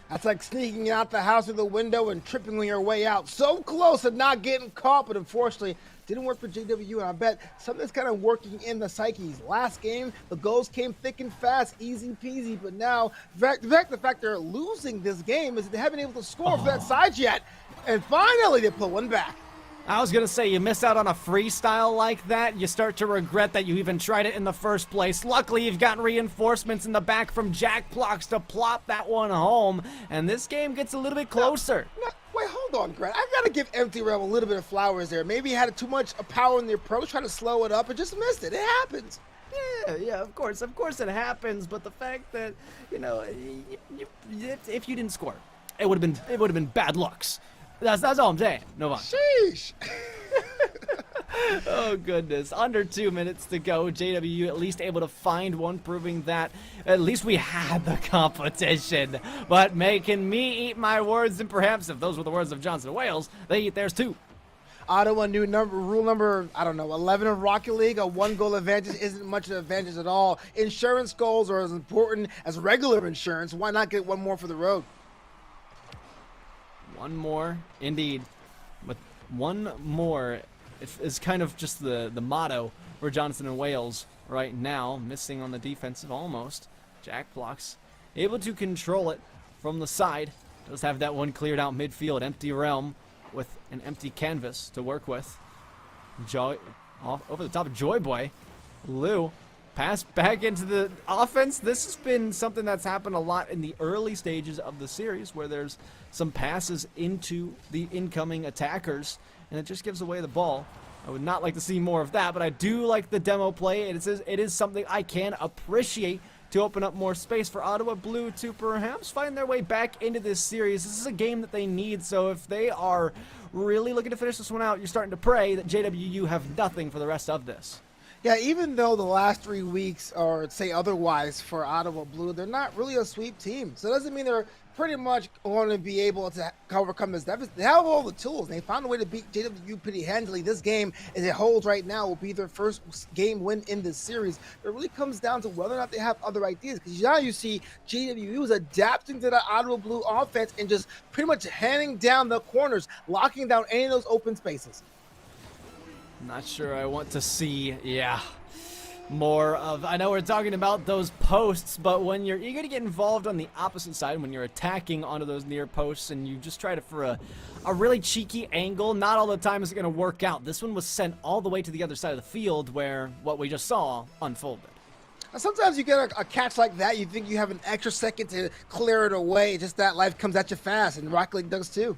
That's like sneaking out the house through the window and tripping on your way out. So close and not getting caught, but unfortunately, didn't work for JWU, and I bet something's kind of working in the psyches. Last game, the goals came thick and fast, easy peasy, but now, the fact they're losing this game is that they haven't been able to score for that side yet, and finally they pull one back. I was gonna say, you miss out on a freestyle like that, you start to regret that you even tried it in the first place. Luckily, you've got reinforcements in the back from Jack Blocks to plop that one home, and this game gets a little bit closer. No, wait, hold on, Grant. I gotta give Empty Realm a little bit of flowers there. Maybe he had too much power in the approach, trying to slow it up, and just missed it. It happens. Yeah, of course it happens, but the fact that, you know, if you didn't score, it would have been bad looks. That's all I'm saying. No fun. Sheesh. Oh, goodness. Under 2 minutes to go. JWU at least able to find one, proving that at least we had the competition. But making me eat my words, and perhaps if those were the words of Johnson and Wales, they eat theirs too. Ottawa new rule number, I don't know, 11 of Rocket League. A 1-goal advantage isn't much of an advantage at all. Insurance goals are as important as regular insurance. Why not get one more for the road? One more, indeed. But one more is kind of just the motto for Johnson and Wales right now. Missing on the defensive almost. Jack Blocks able to control it from the side. Does have that one cleared out midfield. Empty realm with an empty canvas to work with. Joy over the top of Joy Boy. Lou pass back into the offense. This has been something that's happened a lot in the early stages of the series, where there's some passes into the incoming attackers, and it just gives away the ball. I would not like to see more of that, but I do like the demo play. It is something I can appreciate to open up more space for Ottawa Blue to perhaps find their way back into this series. This is a game that they need, so if they are really looking to finish this one out, you're starting to pray that JWU have nothing for the rest of this. Yeah, even though the last 3 weeks or say otherwise for Ottawa Blue, they're not really a sweep team. So it doesn't mean they're pretty much going to be able to overcome this deficit. They have all the tools. They found a way to beat JWU pretty handily. This game, as it holds right now, will be their first game win in this series. It really comes down to whether or not they have other ideas. Because now you see JWU is adapting to the Ottawa Blue offense and just pretty much handing down the corners, locking down any of those open spaces. Not sure I want to see, more of, I know we're talking about those posts, but when you're eager to get involved on the opposite side, when you're attacking onto those near posts and you just try to, for a really cheeky angle, not all the time is it going to work out. This one was sent all the way to the other side of the field where what we just saw unfolded. Sometimes you get a catch like that, you think you have an extra second to clear it away, just that life comes at you fast, and Rocket League does too.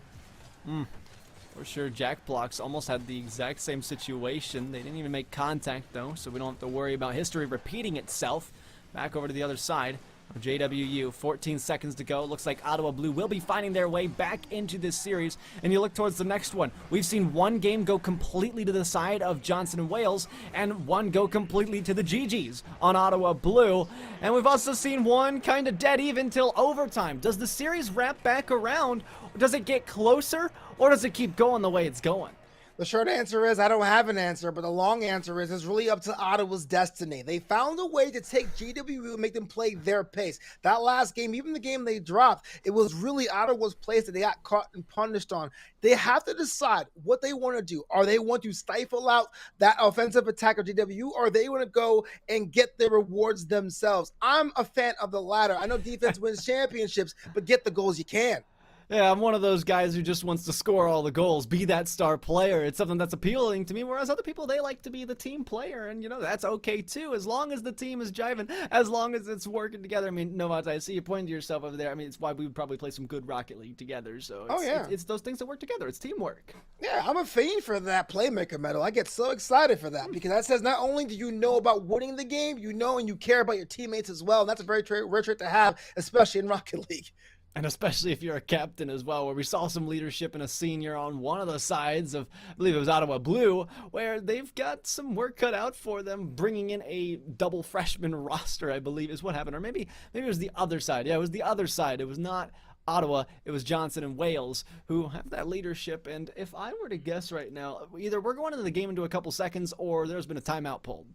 For sure, Jack Blocks almost had the exact same situation. They didn't even make contact, though, so we don't have to worry about history repeating itself. Back over to the other side. JWU, 14 seconds to go. Looks like Ottawa Blue will be finding their way back into this series. And you look towards the next one. We've seen one game go completely to the side of Johnson and Wales, and one go completely to the GGs on Ottawa Blue. And we've also seen one kind of dead even till overtime. Does the series wrap back around? Does it get closer, or does it keep going the way it's going? The short answer is I don't have an answer, but the long answer is it's really up to Ottawa's destiny. They found a way to take GWU and make them play their pace. That last game, even the game they dropped, it was really Ottawa's place that they got caught and punished on. They have to decide what they want to do. Are they want to stifle out that offensive attack of GWU, or they want to go and get their rewards themselves? I'm a fan of the latter. I know defense wins championships, but get the goals you can. Yeah, I'm one of those guys who just wants to score all the goals, be that star player. It's something that's appealing to me, whereas other people, they like to be the team player, and, that's okay, too, as long as the team is jiving, as long as it's working together. I mean, Novant, I see you pointing to yourself over there. I mean, it's why we would probably play some good Rocket League together, so it's those things that work together. It's teamwork. Yeah, I'm a fiend for that Playmaker medal. I get so excited for that because that says not only do you know about winning the game, you know and you care about your teammates as well, and that's a very rare trait to have, especially in Rocket League. And especially if you're a captain as well, where we saw some leadership in a senior on one of the sides of, I believe it was Ottawa Blue, where they've got some work cut out for them, bringing in a double freshman roster, I believe is what happened. Or maybe it was the other side. Yeah, it was the other side. It was not Ottawa, it was Johnson and Wales who have that leadership. And if I were to guess right now, either we're going into the game into a couple seconds or there's been a timeout pulled.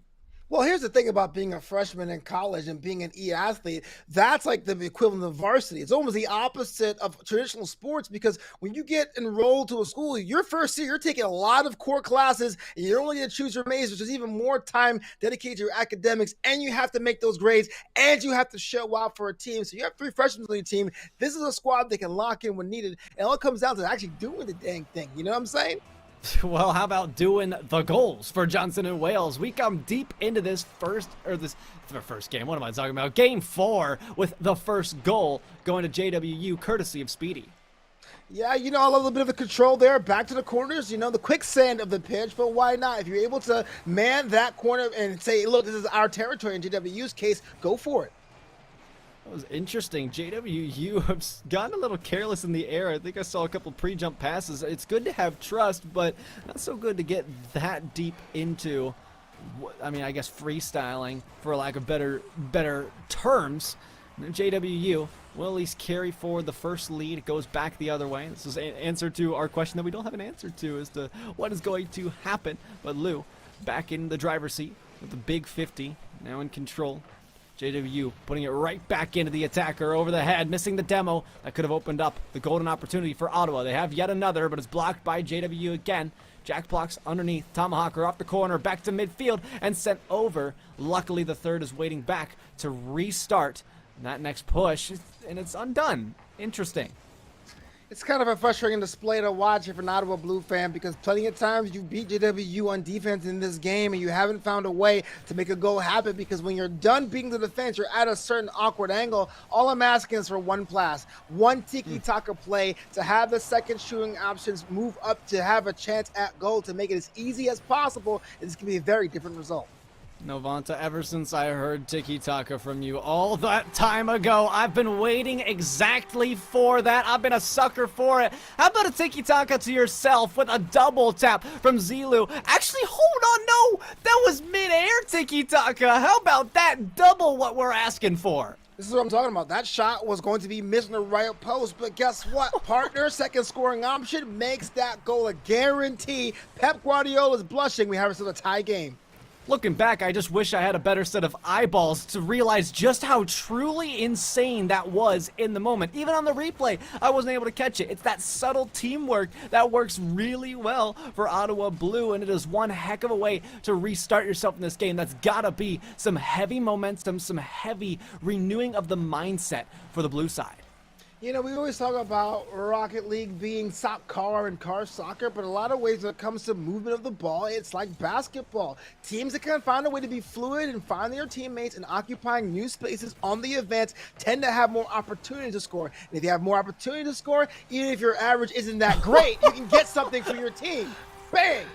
Well, here's the thing about being a freshman in college and being an e-athlete. That's like the equivalent of varsity. It's almost the opposite of traditional sports because when you get enrolled to a school, your first year, you're taking a lot of core classes and you're only going to choose your majors, which is even more time dedicated to your academics, and you have to make those grades, and you have to show out for a team. So you have 3 freshmen on your team. This is a squad that can lock in when needed, and all it comes down to actually doing the dang thing. You know what I'm saying? Well, how about doing the goals for Johnson and Wales? We come deep into this first game. What am I talking about? Game 4 with the first goal going to JWU courtesy of Speedy. Yeah, I love a little bit of the control there. Back to the corners, the quicksand of the pitch, but why not? If you're able to man that corner and say, look, this is our territory in JWU's case, go for it. That was interesting. JWU have gotten a little careless in the air. I think I saw a couple pre-jump passes. It's good to have trust, but not so good to get that deep into, I guess freestyling, for lack of better terms. JWU will at least carry forward the first lead. It goes back the other way. This is an answer to our question that we don't have an answer to as to what is going to happen. But Lou back in the driver's seat with the big 50, now in control. JWU putting it right back into the attacker over the head, missing the demo. That could have opened up the golden opportunity for Ottawa. They have yet another, but it's blocked by JWU again. Jack blocks underneath. Tomahawker off the corner, back to midfield, and sent over. Luckily, the third is waiting back to restart that next push, and it's undone. Interesting. It's kind of a frustrating display to watch if you're an Ottawa Blue fan because plenty of times you beat JWU on defense in this game and you haven't found a way to make a goal happen because when you're done beating the defense, you're at a certain awkward angle. All I'm asking is for one pass, one tiki-taka play to have the second shooting options move up to have a chance at goal to make it as easy as possible. And this can be a very different result. Novanta, ever since I heard tiki-taka from you all that time ago, I've been waiting exactly for that. I've been a sucker for it. How about a tiki-taka to yourself with a double tap from Zilu? Actually, hold on, no, that was mid-air tiki-taka. How about that? Double what we're asking for. This is what I'm talking about. That shot was going to be missing the right post, but guess what? Partner, second scoring option makes that goal a guarantee. Pep Guardiola is blushing. We have ourselves a tie game. Looking back, I just wish I had a better set of eyeballs to realize just how truly insane that was in the moment. Even on the replay, I wasn't able to catch it. It's that subtle teamwork that works really well for Ottawa Blue, and it is one heck of a way to restart yourself in this game. That's gotta be some heavy momentum, some heavy renewing of the mindset for the Blue side. We always talk about Rocket League being car and car soccer, but a lot of ways when it comes to movement of the ball, it's like basketball. Teams that can find a way to be fluid and find their teammates and occupying new spaces on the events tend to have more opportunity to score. And if you have more opportunity to score, even if your average isn't that great, you can get something for your team. Bang!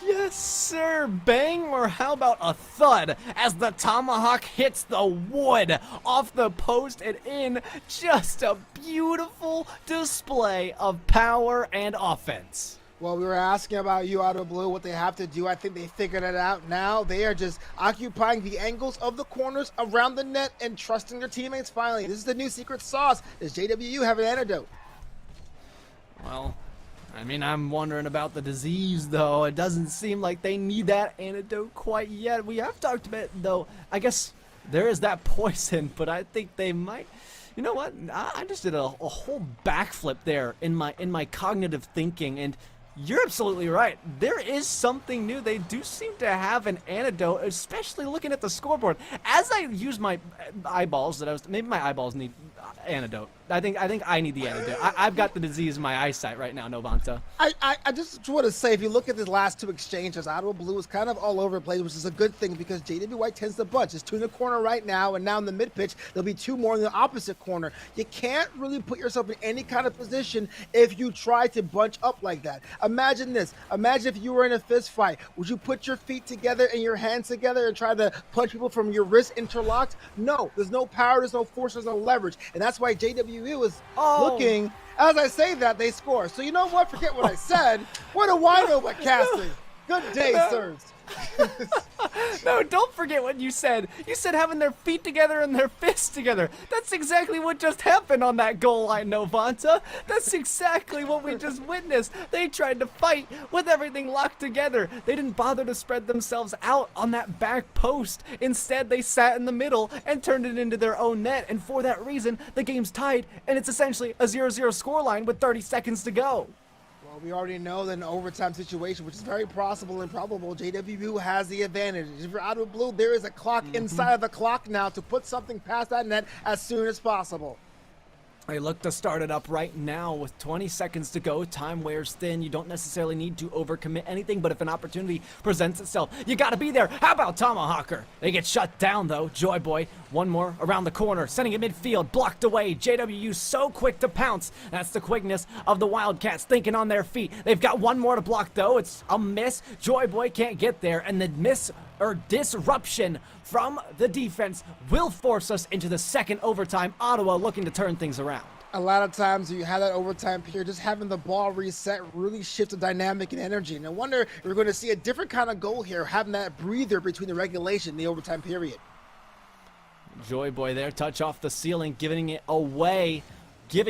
Yes, sir. Bang, or how about a thud as the tomahawk hits the wood off the post and in. Just a beautiful display of power and offense. Well, we were asking about you out of blue, what they have to do. I think they figured it out now. They are just occupying the angles of the corners around the net and trusting their teammates finally. This is the new secret sauce. Does JWU have an antidote? Well, I mean, I'm wondering about the disease, though. It doesn't seem like they need that antidote quite yet. We have talked about it, though. I guess there is that poison, but I think they might. You know what? I just did a whole backflip there in my cognitive thinking, and you're absolutely right. There is something new. They do seem to have an antidote, especially looking at the scoreboard. As I use my eyeballs, maybe my eyeballs need antidote. I think I need the antidote. I've got the disease in my eyesight right now, Novanta. I just want to say, if you look at the last two exchanges, Ottawa Blue is kind of all over the place, which is a good thing because JW White tends to bunch. There's two in the corner right now, and now in the mid pitch, there'll be two more in the opposite corner. You can't really put yourself in any kind of position if you try to bunch up like that. Imagine this. Imagine if you were in a fist fight. Would you put your feet together and your hands together and try to punch people from your wrists interlocked? No. There's no power, there's no force, there's no leverage. And that's why JWU is looking. As I say that, they score. So you know what? Forget what I said. What do I know about casting? Good day, sirs. No, don't forget what you said. You said having their feet together and their fists together. That's exactly what just happened on that goal line, Novanta. That's exactly what we just witnessed. They tried to fight with everything locked together. They didn't bother to spread themselves out on that back post. Instead, they sat in the middle and turned it into their own net. And for that reason, the game's tied, and it's essentially a 0-0 scoreline with 30 seconds to go. Well, we already know that in an overtime situation, which is very possible and probable, JWU has the advantage. If you're out of blue, there is a clock inside of the clock now to put something past that net as soon as possible. They look to start it up right now with 20 seconds to go. Time wears thin. You don't necessarily need to overcommit anything, but if an opportunity presents itself, you gotta be there. How about Tomahawker? They get shut down though. Joy Boy, one more around the corner, sending it midfield, blocked away. JWU so quick to pounce. That's the quickness of the Wildcats thinking on their feet. They've got one more to block though. It's a miss. Joy Boy can't get there, and the disruption from the defense will force us into the second overtime. Ottawa looking to turn things around. A lot of times you have that overtime period, just having the ball reset really shifts the dynamic and energy. And I wonder if we're going to see a different kind of goal here, having that breather between the regulation and the overtime period. Joy Boy there, touch off the ceiling, giving way to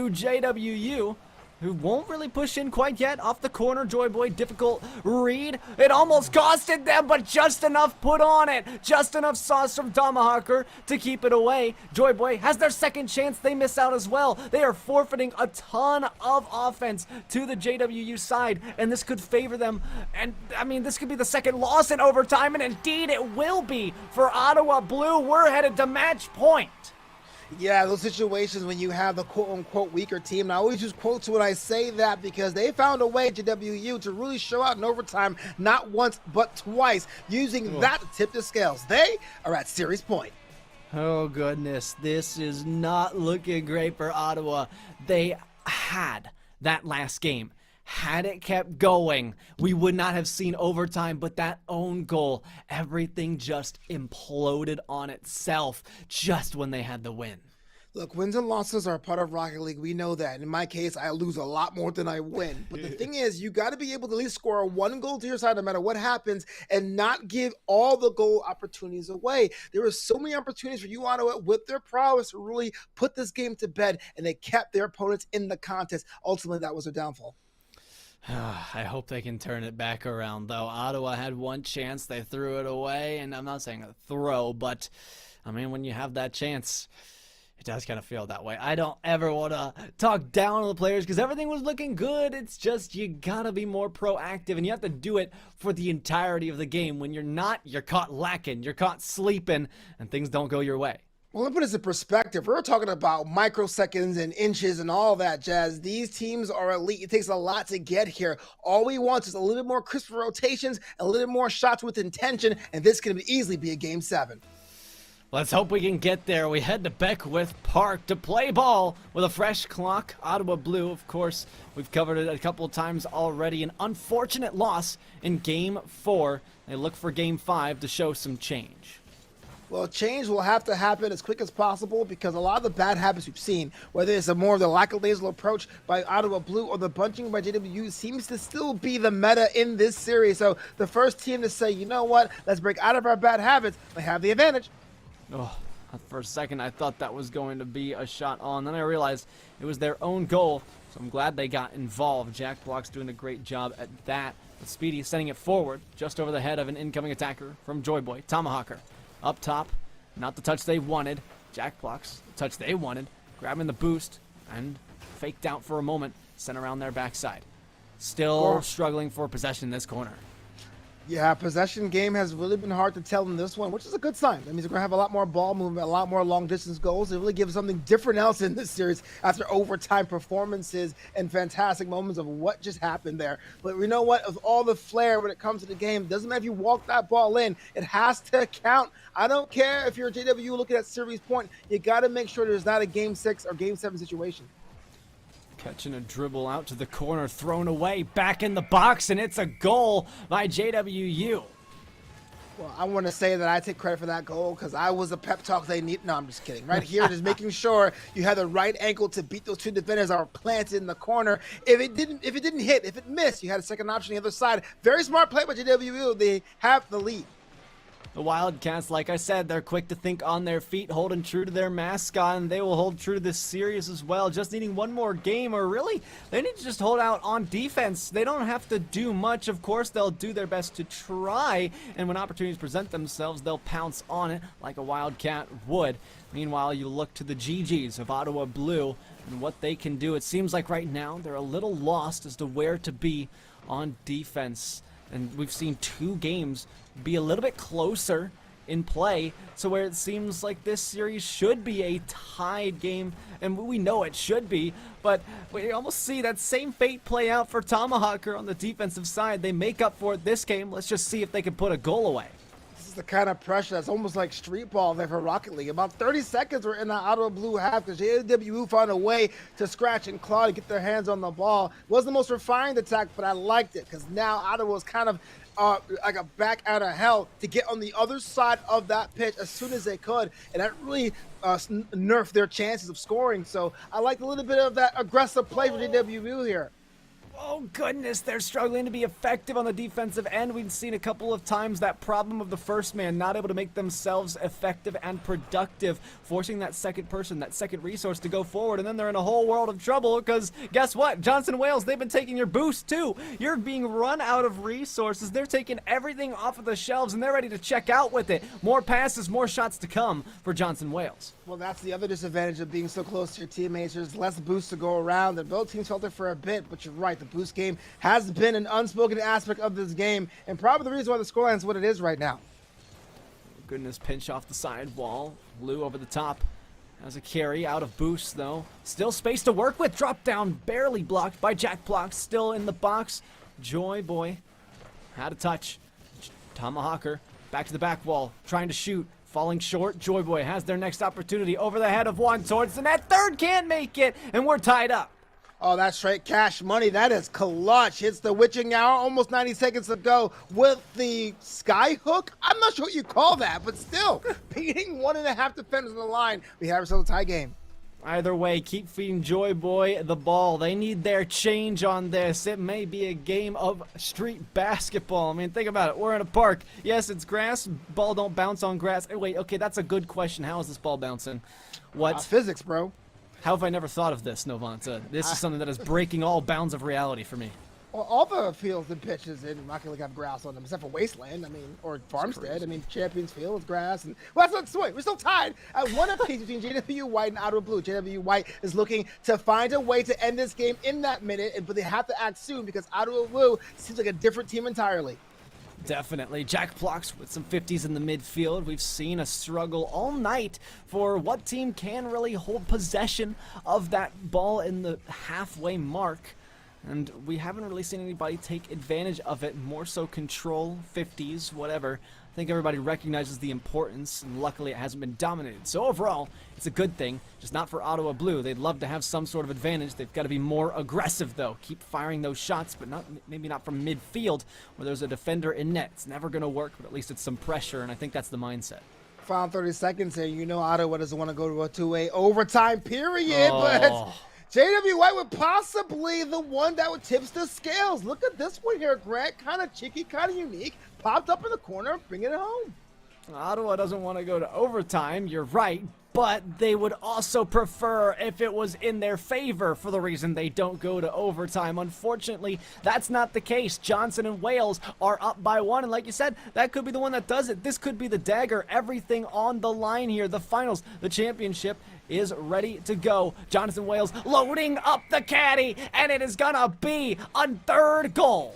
JWU, who won't really push in quite yet. Off the corner, Joy Boy, difficult read. It almost costed them, but just enough put on it. Just enough sauce from Tomahawker to keep it away. Joy Boy has their second chance. They miss out as well. They are forfeiting a ton of offense to the JWU side, and this could favor them. And, I mean, this could be the second loss in overtime, and indeed it will be for Ottawa Blue. We're headed to match point. Yeah, those situations when you have the quote-unquote weaker team, and I always use quotes when I say that because they found a way, JWU, to really show out in overtime, not once but twice, using that to tip the scales. They are at series point. Oh, goodness. This is not looking great for Ottawa. They had that last game. Had it kept going, we would not have seen overtime, but that own goal, everything just imploded on itself just when they had the win. Look, wins and losses are a part of Rocket League. We know that. In my case, I lose a lot more than I win. But the thing is, you got to be able to at least score one goal to your side no matter what happens and not give all the goal opportunities away. There were so many opportunities for you, Ottawa, with their prowess to really put this game to bed, and they kept their opponents in the contest. Ultimately, that was their downfall. I hope they can turn it back around, though. Ottawa had one chance. They threw it away, and I'm not saying a throw, but, I mean, when you have that chance, it does kind of feel that way. I don't ever want to talk down on the players because everything was looking good. It's just you got to be more proactive, and you have to do it for the entirety of the game. When you're not, you're caught lacking. You're caught sleeping, and things don't go your way. Well, let me put this in perspective. We're talking about microseconds and inches and all that jazz. These teams are elite. It takes a lot to get here. All we want is a little bit more crisper rotations, a little bit more shots with intention, and this can easily be a Game 7. Let's hope we can get there. We head to Beckwith Park to play ball with a fresh clock. Ottawa Blue, of course, we've covered it a couple of times already. An unfortunate loss in Game 4. They look for Game 5 to show some change. Well, change will have to happen as quick as possible because a lot of the bad habits we've seen, whether it's a more of the lackadaisical approach by Ottawa Blue or the bunching by JWU, seems to still be the meta in this series. So the first team to say, you know what, let's break out of our bad habits, they have the advantage. Oh, for a second I thought that was going to be a shot on. Then I realized it was their own goal, so I'm glad they got involved. Jack Block's doing a great job at that. But Speedy sending it forward, just over the head of an incoming attacker from Joyboy. Tomahawker up top, not the touch they wanted. Jack Block's the touch they wanted, grabbing the boost and faked out for a moment, sent around their backside. Still struggling for possession in this corner. Yeah, possession game has really been hard to tell in this one, which is a good sign. That means we're going to have a lot more ball movement, a lot more long-distance goals. It really gives something different else in this series after overtime performances and fantastic moments of what just happened there. But you know what? With all the flair when it comes to the game, doesn't matter if you walk that ball in, it has to count. I don't care if you're a JW looking at series point. You got to make sure there's not a Game 6 or Game 7 situation. Catching a dribble out to the corner, thrown away, back in the box, and it's a goal by JWU. Well, I want to say that I take credit for that goal because I was a pep talk they need. No, I'm just kidding. Right here, just making sure you have the right ankle to beat those two defenders that are planted in the corner. If it didn't hit, if it missed, you had a second option on the other side. Very smart play by JWU. They have the lead. The Wildcats, like I said, they're quick to think on their feet, holding true to their mascot, and they will hold true to this series as well. Just needing one more game, or really, they need to just hold out on defense. They don't have to do much. Of course, they'll do their best to try, and when opportunities present themselves, they'll pounce on it like a Wildcat would. Meanwhile, you look to the GGs of Ottawa Blue and what they can do. It seems like right now they're a little lost as to where to be on defense. And we've seen two games be a little bit closer in play, so where it seems like this series should be a tied game, and we know it should be, but we almost see that same fate play out for Tomahawker on the defensive side. They make up for it this game. Let's just see if they can put a goal away. This is the kind of pressure that's almost like street ball there for Rocket League. About 30 seconds were in the Ottawa Blue half because JWU found a way to scratch and claw to get their hands on the ball. Wasn't the most refined attack, but I liked it because now Ottawa was kind of like a back out of hell to get on the other side of that pitch as soon as they could, and that really nerfed their chances of scoring. So I liked a little bit of that aggressive play for JWU here. Oh goodness, they're struggling to be effective on the defensive end. We've seen a couple of times that problem of the first man not able to make themselves effective and productive, forcing that second person, that second resource to go forward, and then they're in a whole world of trouble because guess what? Johnson Wales, they've been taking your boost too. You're being run out of resources. They're taking everything off of the shelves and they're ready to check out with it. More passes, more shots to come for Johnson Wales. Well, that's the other disadvantage of being so close to your teammates. There's less boost to go around, and both teams felt it for a bit, but you're right. The boost game has been an unspoken aspect of this game, and probably the reason why the scoreline is what it is right now. Goodness, pinch off the side wall. Blue over the top. Has a carry, out of boost though. Still space to work with. Drop down, barely blocked by Jack Block. Still in the box. Joy Boy had a touch. Tomahawker back to the back wall, trying to shoot. Falling short, Joy Boy has their next opportunity over the head of one towards the net. Third can't make it, and we're tied up. Oh, that's straight cash money. That is clutch. Hits the witching hour, almost 90 seconds to go with the sky hook. I'm not sure what you call that, but still, beating 1.5 defenders on the line. We have ourselves a tie game. Either way, keep feeding Joy Boy the ball. They need their change on this. It may be a game of street basketball. I mean, think about it. We're in a park. Yes, it's grass. Ball don't bounce on grass. Wait, okay, that's a good question. How is this ball bouncing? What? Physics, bro. How have I never thought of this, Novanta? This is something that is breaking all bounds of reality for me. Well, all the fields and pitches in Rocket League have grass on them, except for Wasteland. I mean, or Farmstead. I mean, Champions Field is grass, and well, that's not the point. We're still tied at one apiece between JW White and Ottawa Blue. JW White is looking to find a way to end this game in that minute, but they have to act soon because Ottawa Blue seems like a different team entirely. Definitely. Jack Blocks with some 50s in the midfield. We've seen a struggle all night for what team can really hold possession of that ball in the halfway mark. And we haven't really seen anybody take advantage of it, more so control, 50s, whatever. I think everybody recognizes the importance, and luckily it hasn't been dominated. So overall, it's a good thing, just not for Ottawa Blue. They'd love to have some sort of advantage. They've got to be more aggressive, though. Keep firing those shots, but maybe not from midfield where there's a defender in net. It's never going to work, but at least it's some pressure, and I think that's the mindset. Final 30 seconds here. You know Ottawa doesn't want to go to a two-way overtime period, but JW White would possibly the one that would tips the scales. Look at this one here, Grant. Kind of cheeky, kind of unique. Popped up in the corner, bring it home. Ottawa doesn't want to go to overtime, you're right, but they would also prefer if it was in their favor for the reason they don't go to overtime. Unfortunately, that's not the case. Johnson and Wales are up by 1, and like you said, that could be the one that does it. This could be the dagger. Everything on the line here. The finals, the championship is ready to go. Jonathan Wales loading up the caddy, and it is gonna be a 3rd goal.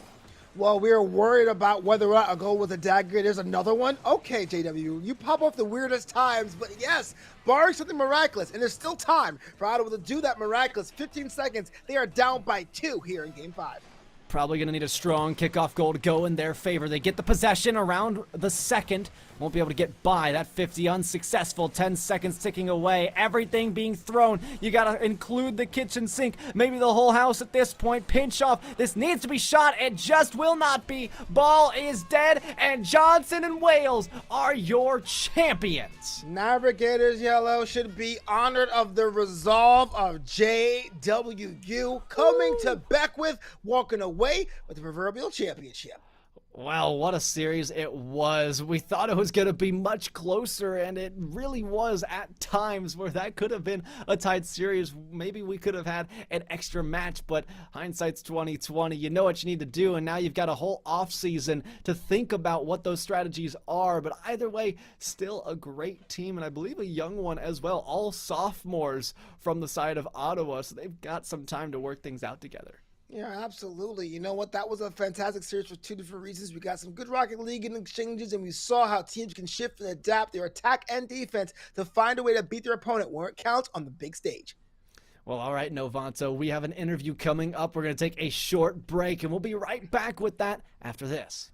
Well, we are worried about whether or not a goal with a dagger. There's another one. Okay, JW, you pop off the weirdest times, but yes, barring something miraculous, and there's still time for Ottawa to do that miraculous. 15 seconds, they are down by 2 here in Game 5. Probably going to need a strong kickoff goal to go in their favor. They get the possession around the second. Won't be able to get by. That 50 unsuccessful. 10 seconds ticking away. Everything being thrown. You got to include the kitchen sink. Maybe the whole house at this point. Pinch off. This needs to be shot. It just will not be. Ball is dead. And Johnson and Wales are your champions. Navigators Yellow should be honored of the resolve of JWU coming to Beckwith, walking away with the proverbial championship. Well, what a series it was. We thought it was going to be much closer, and it really was at times where that could have been a tight series. Maybe we could have had an extra match, but hindsight's 2020. You know what you need to do, and now you've got a whole offseason to think about what those strategies are. But either way, still a great team, and I believe a young one as well. All sophomores from the side of Ottawa, so they've got some time to work things out together. Yeah, absolutely. You know what? That was a fantastic series for 2 different reasons. We got some good Rocket League exchanges, and we saw how teams can shift and adapt their attack and defense to find a way to beat their opponent where it counts on the big stage. Well, all right, Novanto, we have an interview coming up. We're going to take a short break, and we'll be right back with that after this.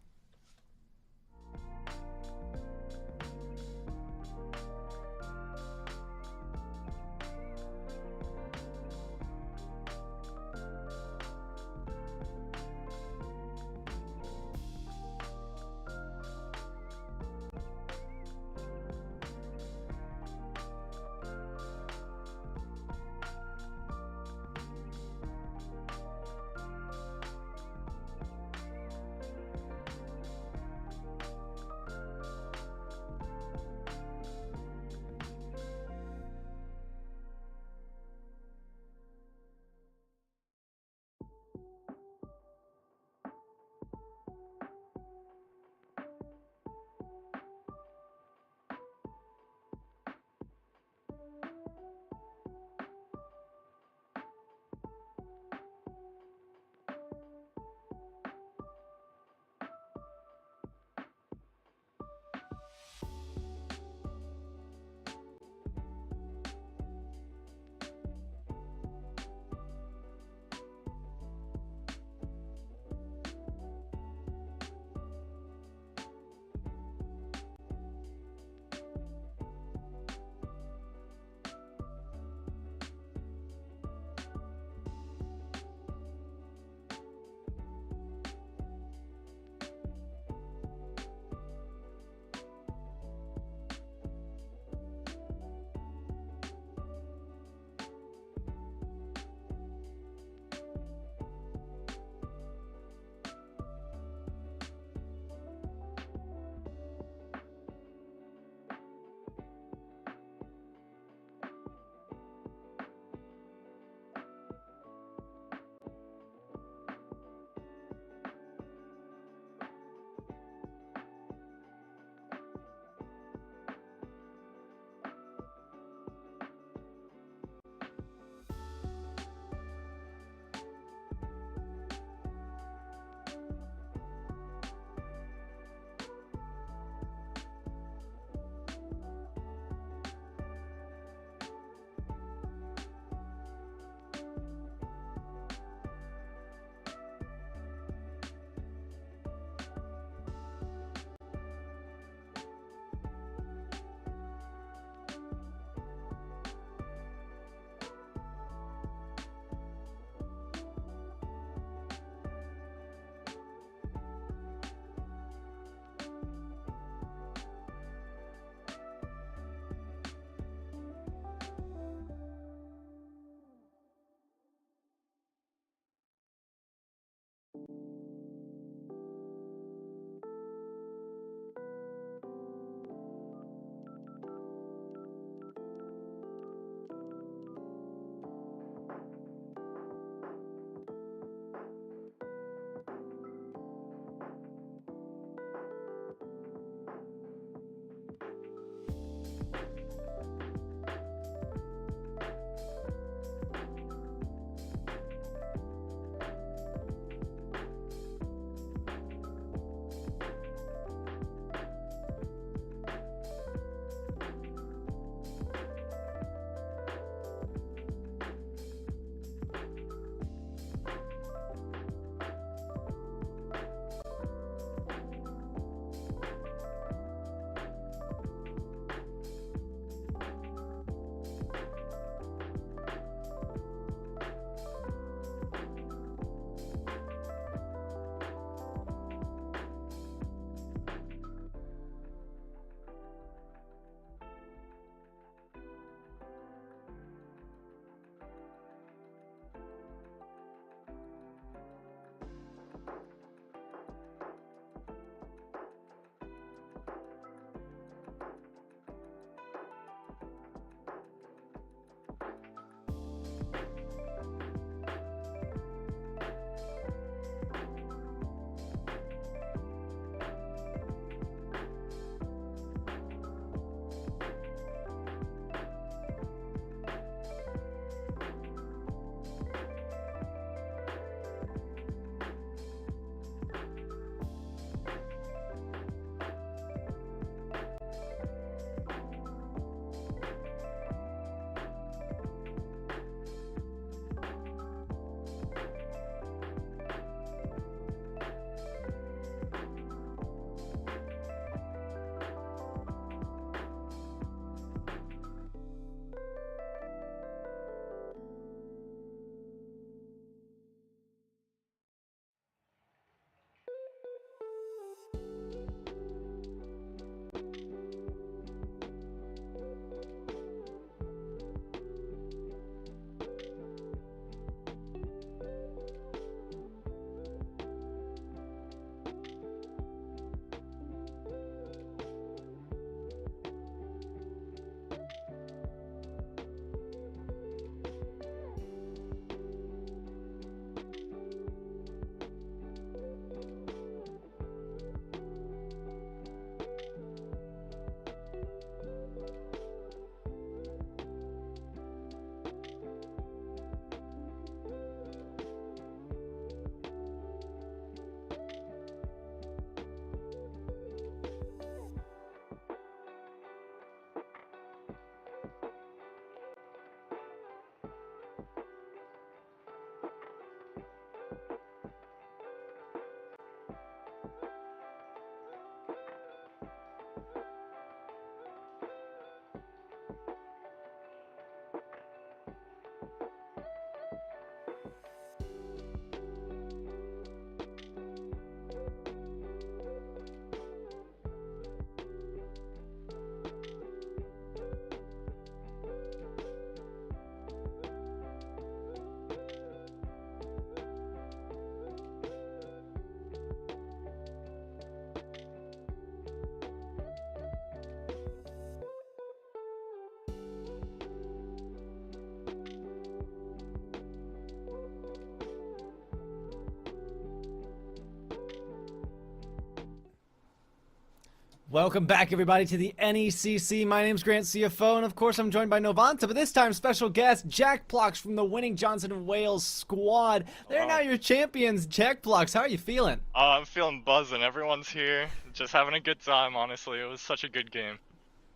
Welcome back, everybody, to the NECC. My name's Grant, CFO, and of course, I'm joined by Novanta, but this time, special guest, Jack Plox from the winning Johnson and Wales squad. They're now your champions. Jack Plox, how are you feeling? I'm feeling buzzing. Everyone's here. Just having a good time, honestly. It was such a good game.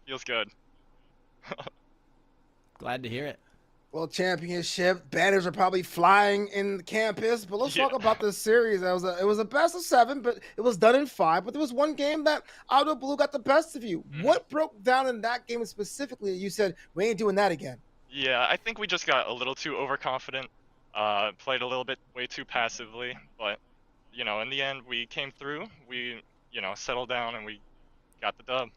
Feels good. Glad to hear it. Well, championship banners are probably flying in the campus, but let's talk about this series. It was a best of 7, but it was done in 5. But there was one game that Auto Blue got the best of you. What broke down in that game specifically? You said we ain't doing that again. Yeah, I think we just got a little too overconfident. Played a little bit way too passively, but you know, in the end, we came through. We, you know, settled down and we got the dub.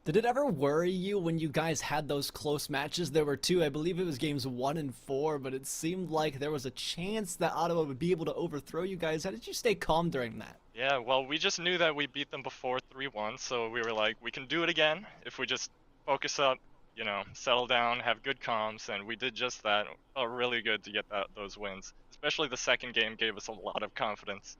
Did it ever worry you when you guys had those close matches? There were 2, I believe it was games 1 and 4, but it seemed like there was a chance that Ottawa would be able to overthrow you guys. How did you stay calm during that? Yeah, well, we just knew that we beat them before 3-1, so we were like, we can do it again if we just focus up, you know, settle down, have good comms, and we did just that. It felt really good to get those wins. Especially the second game gave us a lot of confidence.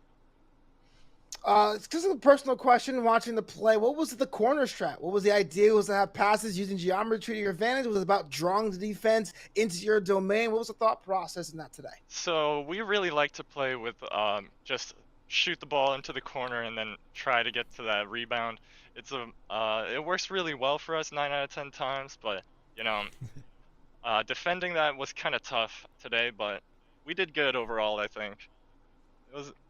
It's just a personal question watching the play. What was the corner strat? What was the idea? Was to have passes using geometry to your advantage? Was it about drawing the defense into your domain? What was the thought process in that today? So we really like to play with just shoot the ball into the corner and then try to get to that rebound. It works really well for us 9 out of 10 times, but you know, defending that was kind of tough today, but we did good overall. I think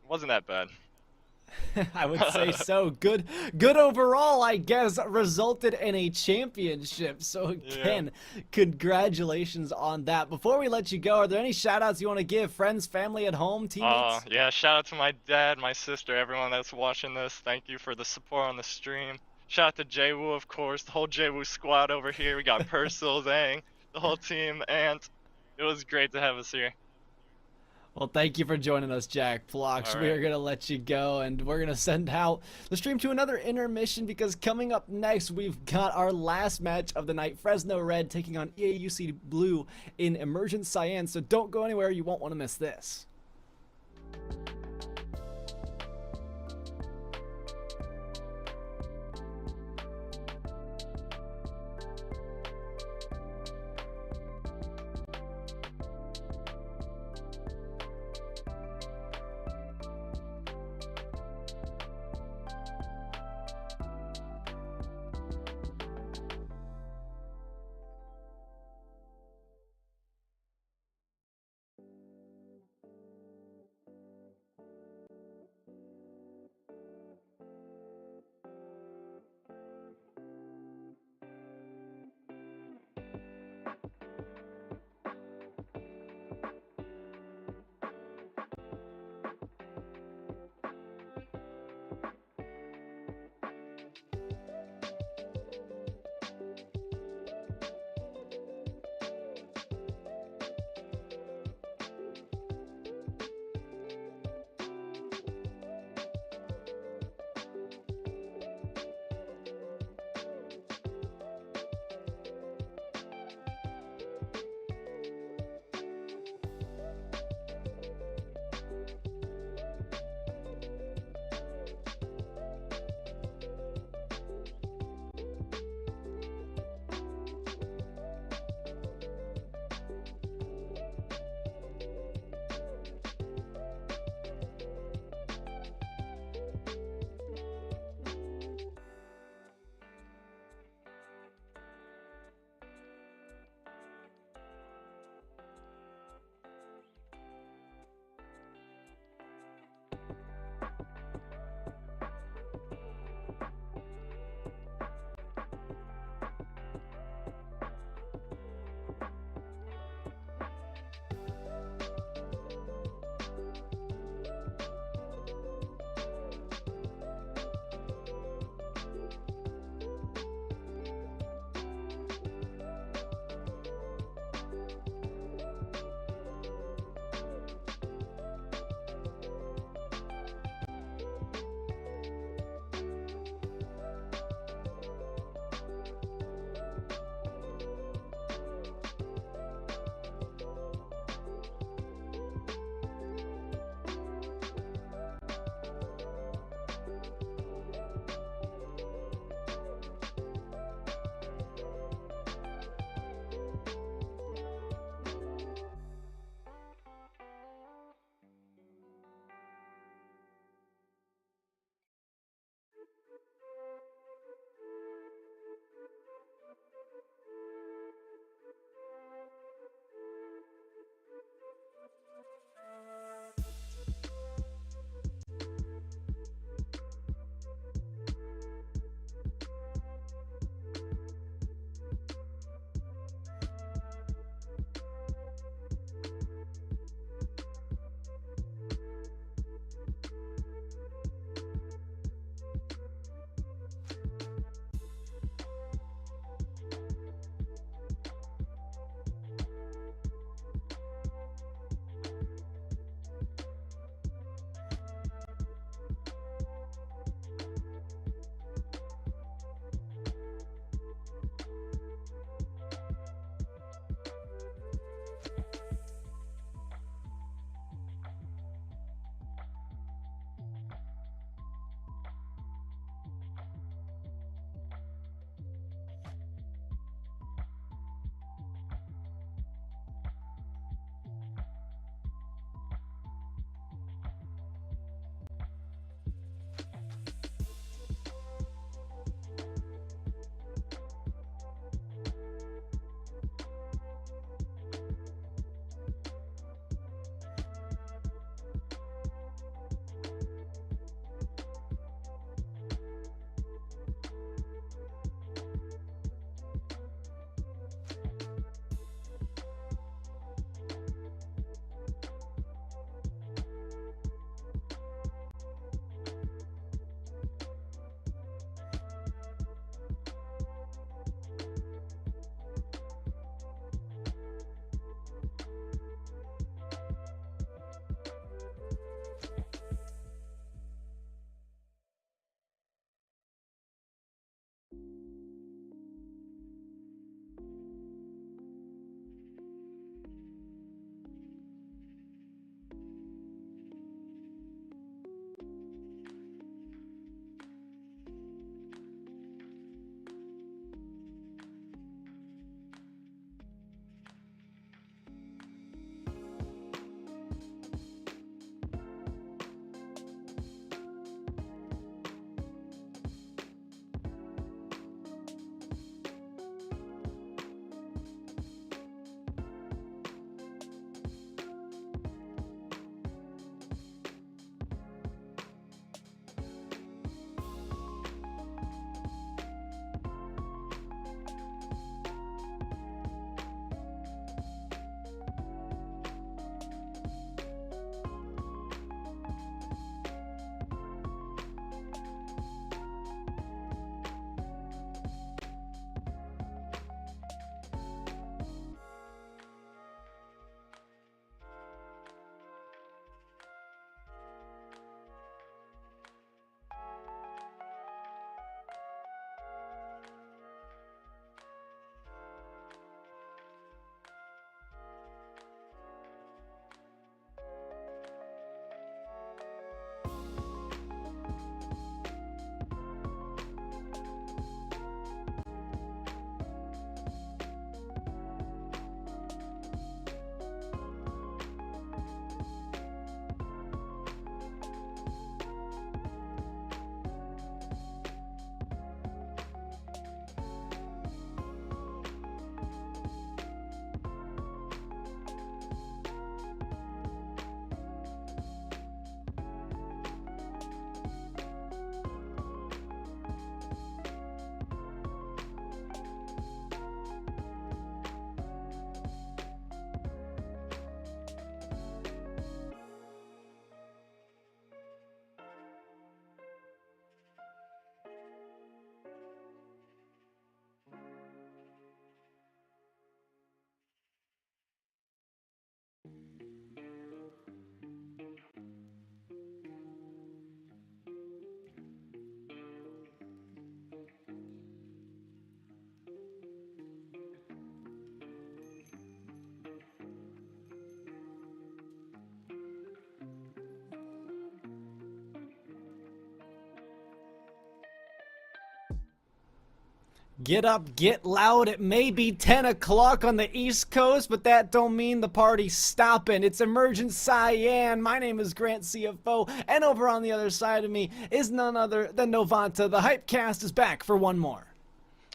wasn't that bad. I would say so. Good overall, I guess, resulted in a championship. So again, congratulations on that. Before we let you go, are there any shout outs you want to give? Friends, family at home, teammates? Yeah, shout out to my dad, my sister, everyone that's watching this. Thank you for the support on the stream. Shout out to JWoo, of course, the whole JWoo squad over here. We got Persil, Zang, the whole team, and it was great to have us here. Well, thank you for joining us, Jack Plox. Right. We are going to let you go, and we're going to send out the stream to another intermission because coming up next, we've got our last match of the night, Fresno Red taking on EAUC Blue in Emergent Cyan. So don't go anywhere. You won't want to miss this. Get up, get loud. It may be 10 o'clock on the East Coast, but that don't mean the party's stopping. It's Emergent Cyan. My name is Grant CFO, and over on the other side of me is none other than Novanta. The Hypecast is back for one more.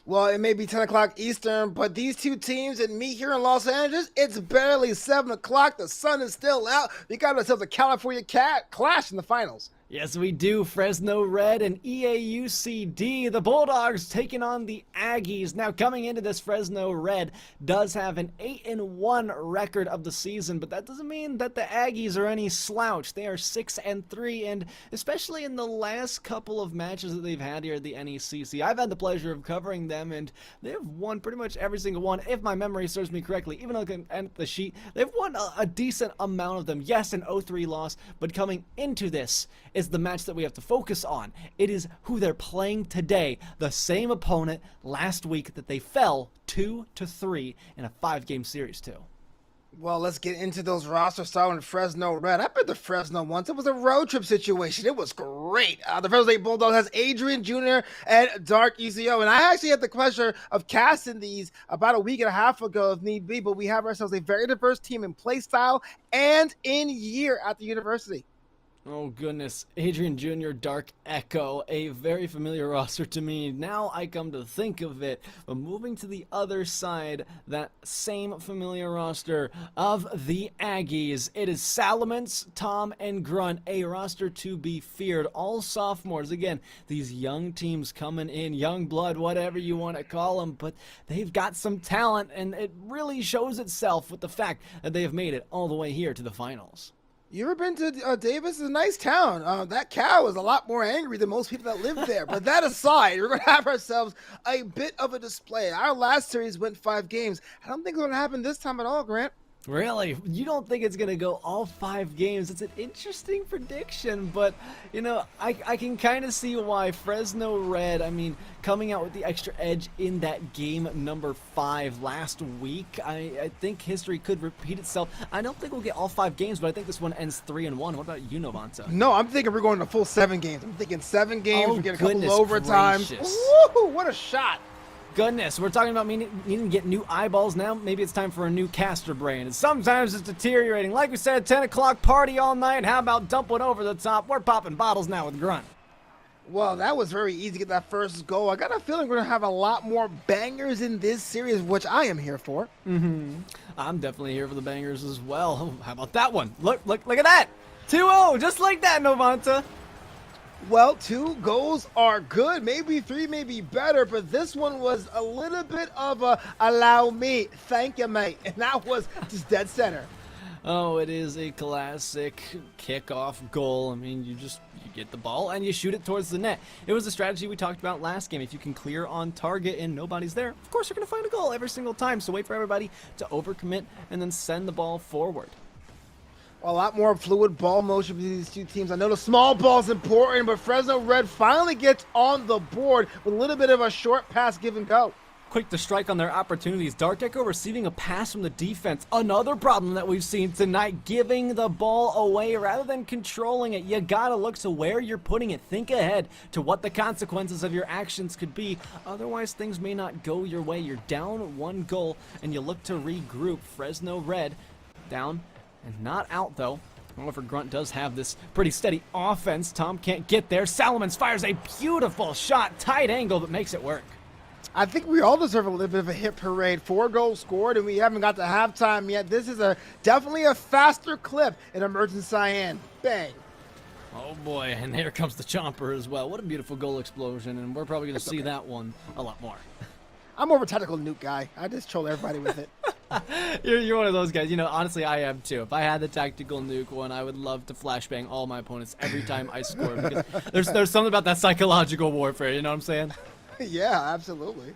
Well, it may be 10 o'clock Eastern, but these two teams and me here in Los Angeles, it's barely 7 o'clock. The sun is still out. We got ourselves a California clash in the finals. Yes, we do. Fresno Red and EAUCD. The Bulldogs taking on the Aggies. Now, coming into this, Fresno Red does have an 8-1 record of the season, but that doesn't mean that the Aggies are any slouch. They are 6-3, and especially in the last couple of matches that they've had here at the NECC, I've had the pleasure of covering them, and they've won pretty much every single one, if my memory serves me correctly. Even looking at the sheet, they've won a decent amount of them. Yes, an 0-3 loss, but coming into this is the match that we have to focus on. It is who they're playing today. The same opponent last week that they fell 2-3 in a 5-game series to. Well, let's get into those rosters starting with Fresno Red. I've been to Fresno once. It was a road trip situation. It was great. The Fresno State Bulldogs has Adrian Jr. and Dark ECO. And I actually had the pleasure of casting these about a week and a half ago if need be. But we have ourselves a very diverse team in play style and in year at the university. Oh goodness, Adrian Jr., Dark Echo, a very familiar roster to me. Now I come to think of it, but moving to the other side, that same familiar roster of the Aggies, it is Salamence, Tom, and Grunt, a roster to be feared. All sophomores, again, these young teams coming in, young blood, whatever you want to call them, but they've got some talent, and it really shows itself with the fact that they have made it all the way here to the finals. You ever been to Davis? It's a nice town. That cow is a lot more angry than most people that live there. But that aside, we're going to have ourselves a bit of a display. Our last series went 5 games. I don't think it's going to happen this time at all, Grant. Really? You don't think it's going to go all 5 games? It's an interesting prediction, but, you know, I can kind of see why Fresno Red, I mean, coming out with the extra edge in that game number 5 last week, I think history could repeat itself. I don't think we'll get all 5 games, but I think this one ends 3-1. What about you, Novanta? No, I'm thinking we're going to full 7 games. I'm thinking 7 games. Oh, we get a couple goodness overtimes. gracious. Woo, what a shot. Goodness, we're talking about needing to get new eyeballs now. Maybe it's time for a new caster brain. And sometimes it's deteriorating. Like we said, 10 o'clock party all night. How about dump one over the top? We're popping bottles now with Grunt. Well, that was very easy to get that first goal. I got a feeling we're going to have a lot more bangers in this series, which I am here for. I'm definitely here for the bangers as well. How about that one? Look at that. 2-0, just like that, Novanta. Well, 2 goals are good. Maybe 3 may be better, but this one was a little bit of a allow me. Thank you, mate. And that was just dead center. Oh, it is a classic kickoff goal. I mean, you get the ball and you shoot it towards the net. It was a strategy we talked about last game. If you can clear on target and nobody's there, of course you're going to find a goal every single time. So wait for everybody to overcommit and then send the ball forward. A lot more fluid ball motion between these two teams. I know the small ball is important, but Fresno Red finally gets on the board with a little bit of a short pass give and go. Quick to strike on their opportunities. Dark Echo receiving a pass from the defense. Another problem that we've seen tonight, giving the ball away rather than controlling it. You gotta look to where you're putting it. Think ahead to what the consequences of your actions could be. Otherwise, things may not go your way. You're down 1 goal, and you look to regroup. Fresno Red down and not out, though. However, Grunt does have this pretty steady offense. Tom can't get there. Salamence fires a beautiful shot. Tight angle, but makes it work. I think we all deserve a little bit of a hit parade. 4 goals scored, and we haven't got to halftime yet. This is definitely a faster clip in Emergent Cyan. Bang. Oh boy, and here comes the chomper as well. What a beautiful goal explosion, and we're probably going to see that one a lot more. I'm more of a tactical nuke guy. I just troll everybody with it. You're one of those guys. You know, honestly, I am too. If I had the tactical nuke one, I would love to flashbang all my opponents every time I score, because there's something about that psychological warfare, you know what I'm saying? Yeah, absolutely.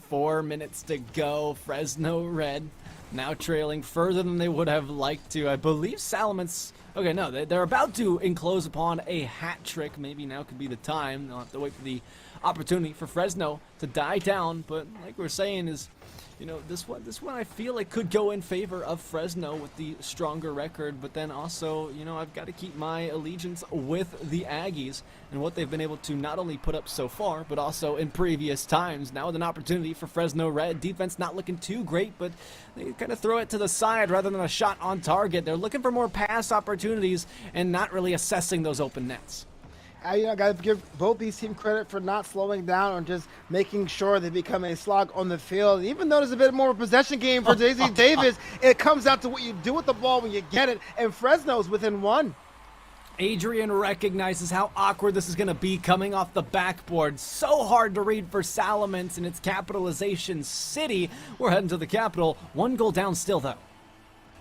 4 minutes to go. Fresno Red now trailing further than they would have liked to. I believe Salamence Okay, no, they're about to enclose upon a hat trick. Maybe now could be the time. They'll have to wait for the opportunity for Fresno to die down. But like we're saying is, you know, this one I feel like could go in favor of Fresno with the stronger record. But then also, you know, I've got to keep my allegiance with the Aggies and what they've been able to not only put up so far, but also in previous times. Now with an opportunity for Fresno Red. Defense not looking too great, but they kind of throw it to the side rather than a shot on target. They're looking for more pass opportunities and not really assessing those open nets. You know, got to give both these teams credit for not slowing down or just making sure they become a slog on the field. Even though there's a bit more of a possession game for Daisy Davis, it comes down to what you do with the ball when you get it, and Fresno's within one. Adrian recognizes how awkward this is going to be coming off the backboard. So hard to read for Salamence in its capitalization city. We're heading to the Capitol. 1 goal down still, though.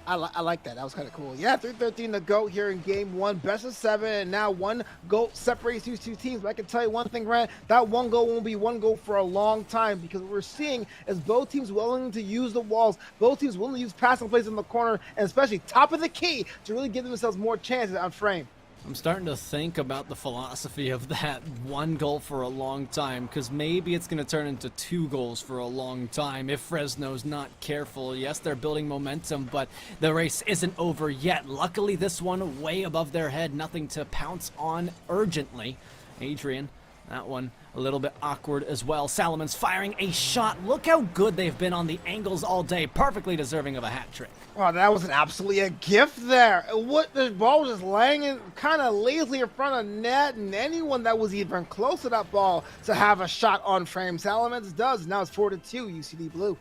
I like that. That was kind of cool. Yeah, 3:13 to go here in game one. Best of 7, and now 1 goal separates these two teams. But I can tell you one thing, Grant, that 1 goal won't be 1 goal for a long time, because what we're seeing is both teams willing to use the walls, both teams willing to use passing plays in the corner, and especially top of the key to really give themselves more chances on frame. I'm starting to think about the philosophy of that 1 goal for a long time, because maybe it's going to turn into 2 goals for a long time if Fresno's not careful. Yes, they're building momentum, but the race isn't over yet. Luckily, this one way above their head, nothing to pounce on urgently. Adrian, that one a little bit awkward as well. Salamon's firing a shot. Look how good they've been on the angles all day. Perfectly deserving of a hat trick. Oh, that was absolutely a gift there. The ball was just laying kind of lazily in front of net, and anyone that was even close to that ball to have a shot on frame. Salamence does. Now it's 4-2 UCD Blue.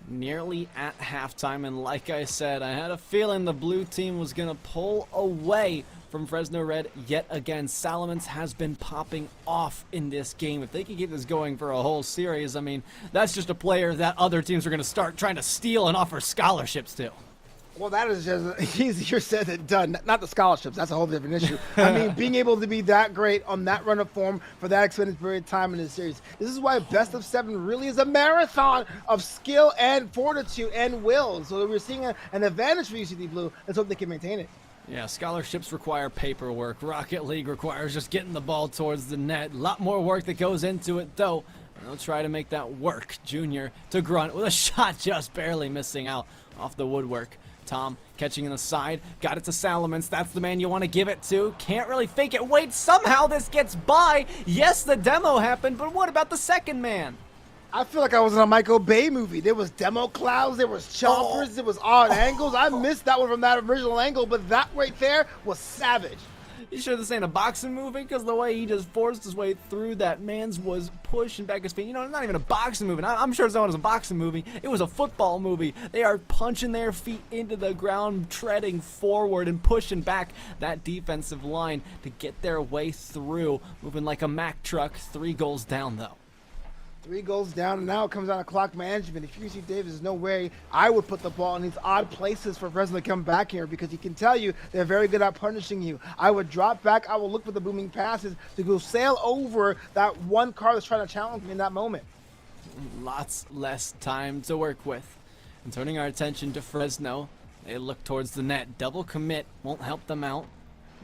Nearly at halftime, and like I said, I had a feeling the blue team was going to pull away from Fresno Red yet again. Salamence has been popping off in this game. If they can keep this going for a whole series, I mean, that's just a player that other teams are going to start trying to steal and offer scholarships to. Well, that is just easier said than done. Not the scholarships. That's a whole different issue. I mean, being able to be that great on that run of form for that extended period of time in this series. This is why best of 7 really is a marathon of skill and fortitude and will. So we're seeing an advantage for UCD Blue. Let's hope they can maintain it. Yeah, scholarships require paperwork. Rocket League requires just getting the ball towards the net. A lot more work that goes into it, though. And they'll try to make that work. Junior to Grunt with a shot just barely missing out off the woodwork. Tom catching in the side, got it to Salamence. That's the man you want to give it to. Can't really fake it. Wait, somehow this gets by. Yes, the demo happened, but what about the second man? I feel like I was in a Michael Bay movie. There was demo clouds, there was choppers, there was odd angles. I missed that one from that original angle, but that right there was savage. You sure this ain't a boxing movie? Because the way he just forced his way through that man's was pushing back his feet. You know, it's not even a boxing movie. I'm sure it's not a boxing movie. It was a football movie. They are punching their feet into the ground, treading forward and pushing back that defensive line to get their way through. Moving like a Mack truck. 3 goals down, though. 3 goals down, and now it comes down to clock management. If UC Davis, there's no way I would put the ball in these odd places for Fresno to come back here, because he can tell you they're very good at punishing you. I would drop back. I will look for the booming passes to go sail over that one car that's trying to challenge me in that moment. Lots less time to work with. And turning our attention to Fresno, they look towards the net. Double commit won't help them out.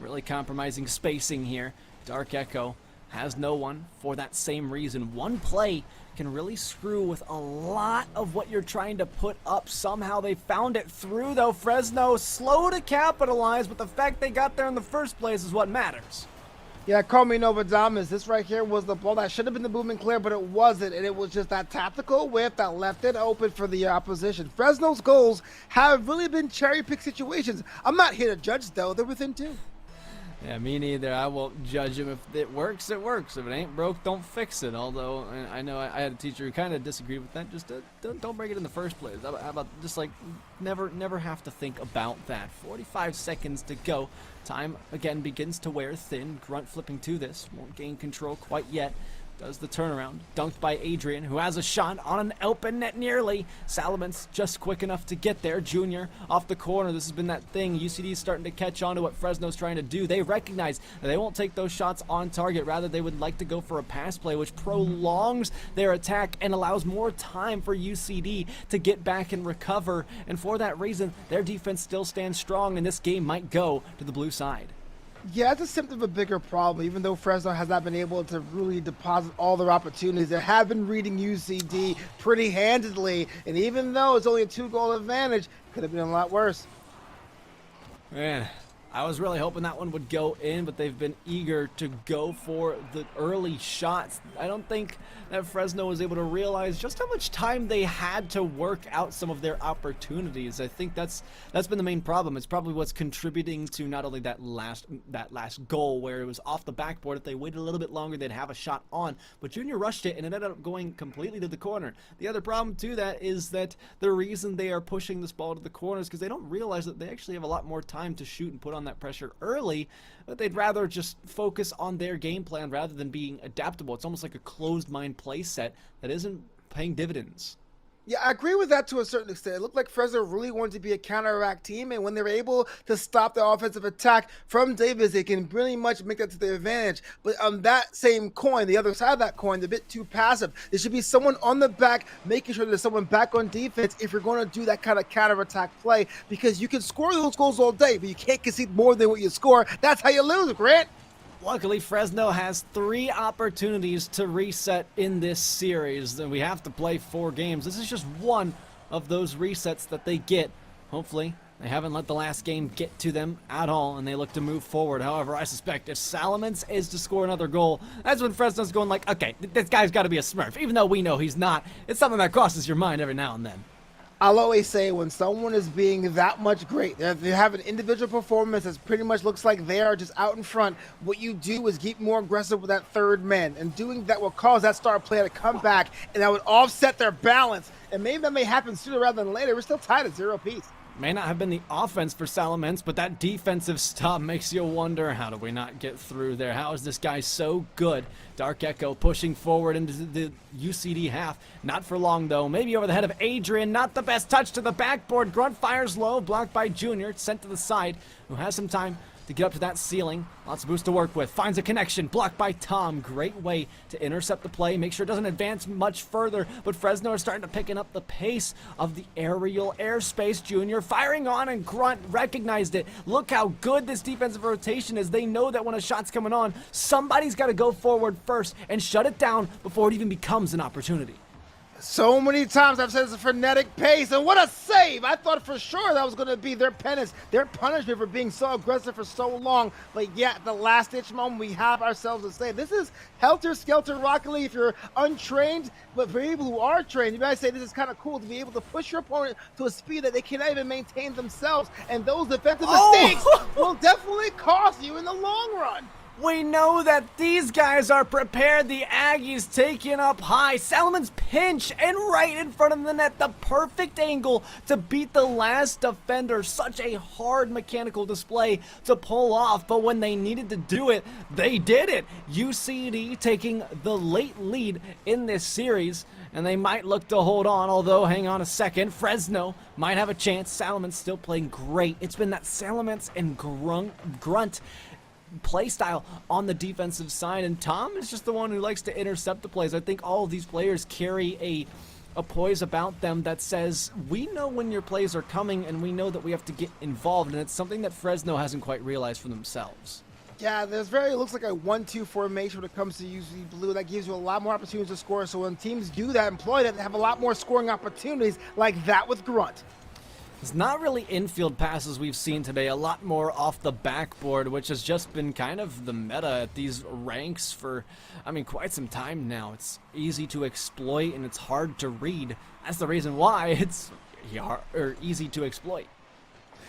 Really compromising spacing here. Dark Echo has no one for that same reason. One play can really screw with a lot of what you're trying to put up. Somehow they found it through, though. Fresno slow to capitalize, but the fact they got there in the first place is what matters. Yeah, call me Novodamas. This right here was the ball that should have been the booming clear, but it wasn't, and it was just that tactical whip that left it open for the opposition. Fresno's goals have really been cherry-pick situations. I'm not here to judge, though. They're within 2. Yeah, me neither. I won't judge him. If it works, it works. If it ain't broke, don't fix it. Although I know I had a teacher who kind of disagreed with that. Just don't break it in the first place. How about just like never have to think about that. 45 seconds to go. Time again begins to wear thin. Grunt flipping to this. Won't gain control quite yet. does the turnaround. Dunked by Adrian, who has a shot on an open net nearly. Salamence just quick enough to get there. Junior off the corner. This has been that thing. UCD is starting to catch on to what Fresno's trying to do. They recognize that they won't take those shots on target. Rather, they would like to go for a pass play, which prolongs their attack and allows more time for UCD to get back and recover. And for that reason, their defense still stands strong, and this game might go to the blue side. Yeah, it's a symptom of a bigger problem. Even though Fresno has not been able to really deposit all their opportunities, they have been reading UCD pretty handedly. And even though it's only a 2-goal advantage, it could have been a lot worse. Man, I was really hoping that one would go in, but they've been eager to go for the early shots. I don't think that Fresno was able to realize just how much time they had to work out some of their opportunities. I think that's been the main problem. It's probably what's contributing to not only that last goal where it was off the backboard. If they waited a little bit longer, they'd have a shot on. But Junior rushed it, and it ended up going completely to the corner. The other problem to that is that the reason they are pushing this ball to the corner is because they don't realize that they actually have a lot more time to shoot and put on that pressure early, but they'd rather just focus on their game plan rather than being adaptable. It's almost like a closed mind play set that isn't paying dividends. Yeah, I agree with that to a certain extent. It looked like Fresno really wanted to be a counterattack team, and when they were able to stop the offensive attack from Davis, they can pretty much make that to their advantage. But on that same coin, the other side of that coin, they're a bit too passive. There should be someone on the back making sure there's someone back on defense if you're going to do that kind of counterattack play, because you can score those goals all day, but you can't concede more than what you score. That's how you lose, Grant. Luckily, Fresno has 3 opportunities to reset in this series. Then we have to play 4 games. This is just one of those resets that they get. Hopefully, they haven't let the last game get to them at all, and they look to move forward. However, I suspect if Salamence is to score another goal, that's when Fresno's going like, okay, this guy's got to be a Smurf. Even though we know he's not, it's something that crosses your mind every now and then. I'll always say when someone is being that much great, they have an individual performance that pretty much looks like they are just out in front, what you do is get more aggressive with that third man, and doing that will cause that star player to come back, and that would offset their balance, and maybe that may happen sooner rather than later. We're still tied at 0 apiece. May not have been the offense for Salamence, but that defensive stop makes you wonder, how do we not get through there? How is this guy so good? Dark Echo pushing forward into the UCD half. Not for long, though. Maybe over the head of Adrian. Not the best touch to the backboard. Grunt fires low, blocked by Junior. It's sent to the side, who has some time to get up to that ceiling. Lots of boost to work with. Finds a connection. Blocked by Tom. Great way to intercept the play. Make sure it doesn't advance much further. But Fresno is starting to pick up the pace of the aerial airspace. Junior firing on, and Grunt recognized it. Look how good this defensive rotation is. They know that when a shot's coming on, somebody's got to go forward first and shut it down before it even becomes an opportunity. So many times I've said it's a frenetic pace, and what a save! I thought for sure that was going to be their penance, their punishment for being so aggressive for so long. But yet, at the last-ditch moment, we have ourselves a save. This is helter-skelter Rocket League if you're untrained, but for people who are trained, you might say this is kind of cool to be able to push your opponent to a speed that they cannot even maintain themselves, and those defensive mistakes will definitely cost you in the long run. We know that these guys are prepared. The Aggies taking up high. Salamon's pinch and right in front of the net. The perfect angle to beat the last defender. Such a hard mechanical display to pull off. But when they needed to do it, they did it. UCD taking the late lead in this series. And they might look to hold on, although, hang on a second, Fresno might have a chance. Salamon's still playing great. It's been that Salamence and Grunt play style on the defensive side, and Tom is just the one who likes to intercept the plays. I think all of these players carry a poise about them that says, we know when your plays are coming, and we know that we have to get involved, and it's something that Fresno hasn't quite realized for themselves. Yeah, it looks like a 1-2 formation when it comes to UC Blue. That gives you a lot more opportunities to score, so when teams do that, employ that, they have a lot more scoring opportunities like that with Grunt. It's not really infield passes we've seen today, a lot more off the backboard, which has just been kind of the meta at these ranks for, quite some time now. It's easy to exploit and it's hard to read. That's the reason why it's easy to exploit.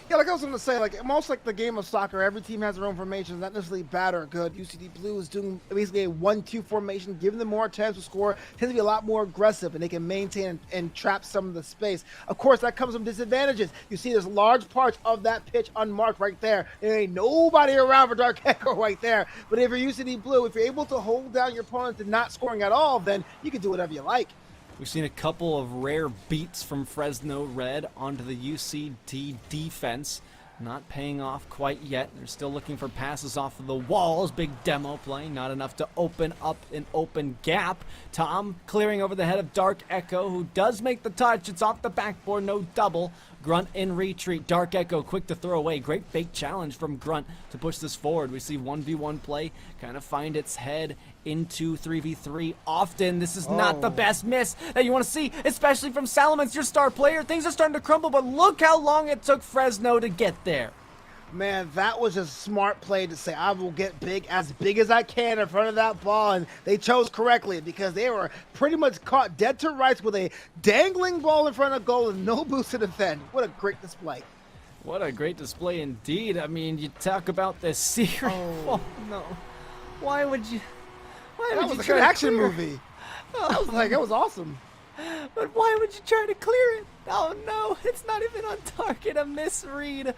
Yeah, like I was going to say, like most like the game of soccer, every team has their own formations, not necessarily bad or good. UCD Blue is doing basically a 1-2 formation, giving them more chance to score, tends to be a lot more aggressive, and they can maintain and trap some of the space. Of course, that comes from disadvantages. You see there's large parts of that pitch unmarked right there. There ain't nobody around for Dark Echo right there. But if you're UCD Blue, if you're able to hold down your opponent to not scoring at all, then you can do whatever you like. We've seen a couple of rare beats from Fresno Red onto the UCD defense. Not paying off quite yet. They're still looking for passes off of the walls. Big demo play. Not enough to open up an open gap. Tom clearing over the head of Dark Echo, who does make the touch. It's off the backboard. No double. Grunt in retreat. Dark Echo quick to throw away. Great fake challenge from Grunt to push this forward. We see 1v1 play kind of find its head into 3v3 often. This is not the best miss that you want to see, especially from Salamence, your star player. Things are starting to crumble, but look how long it took Fresno to get there. Man, that was a smart play to say, I will get big as I can in front of that ball, and they chose correctly because they were pretty much caught dead to rights with a dangling ball in front of goal and no boost to defend. What a great display. What a great display indeed. I mean, you talk about this series. Oh, no. Why would you... That was a good action movie. That was awesome. But why would you try to clear it? Oh no, it's not even on target. A misread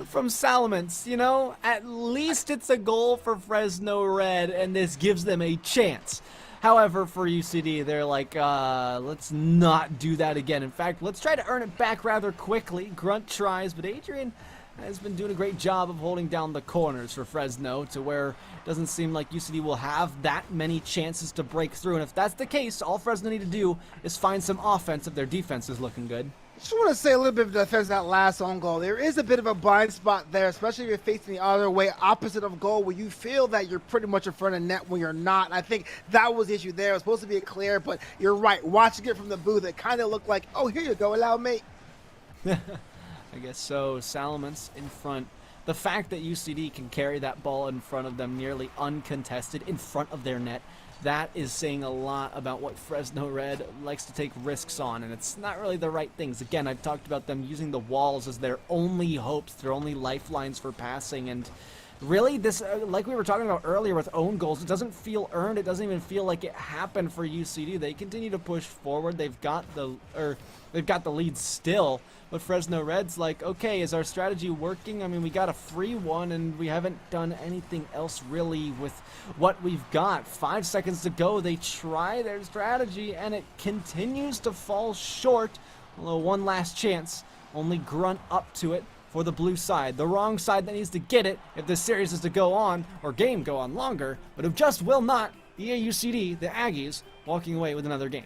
from Salamence. You know, at least it's a goal for Fresno Red, and this gives them a chance. However, for UCD, they're like, let's not do that again. In fact, let's try to earn it back rather quickly. Grunt tries, but Adrian has been doing a great job of holding down the corners for Fresno to where it doesn't seem like UCD will have that many chances to break through. And if that's the case, all Fresno need to do is find some offense if their defense is looking good. Just want to say a little bit of defense that last on goal. There is a bit of a blind spot there, especially if you're facing the other way, opposite of goal, where you feel that you're pretty much in front of net when you're not. I think that was the issue there. It was supposed to be a clear, but you're right. Watching it from the booth, it kind of looked like, oh, here you go, allow me. I guess so. Salamence in front. The fact that UCD can carry that ball in front of them nearly uncontested in front of their net, that is saying a lot about what Fresno Red likes to take risks on, and it's not really the right things. Again, I've talked about them using the walls as their only hopes, their only lifelines for passing, and really this, like we were talking about earlier with own goals, it doesn't feel earned. It doesn't even feel like it happened for UCD. They continue to push forward. They've got the lead still. But Fresno Red's like, okay, is our strategy working? I mean, we got a free one, and we haven't done anything else really with what we've got. 5 seconds to go. They try their strategy, and it continues to fall short. Although one last chance. Only Grunt up to it for the blue side. The wrong side that needs to get it if this series is to go on, or game go on longer, but it just will not. The AUCD, the Aggies, walking away with another game.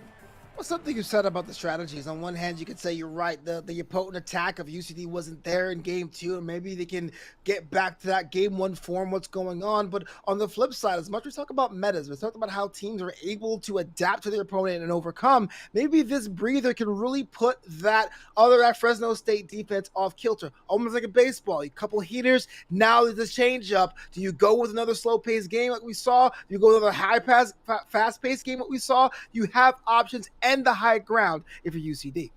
Well, something you said about the strategies. On one hand, you could say you're right. The potent attack of UCD wasn't there in game 2, and maybe they can get back to that game 1 form, what's going on. But on the flip side, as much as we talk about metas, we talk about how teams are able to adapt to their opponent and overcome, maybe this breather can really put that other at Fresno State defense off kilter. Almost like a baseball. A couple heaters, now there's a change up. Do you go with another slow-paced game like we saw? Do you go with another high-pass, fast-paced game like we saw? You have options and the high ground if you're UCD.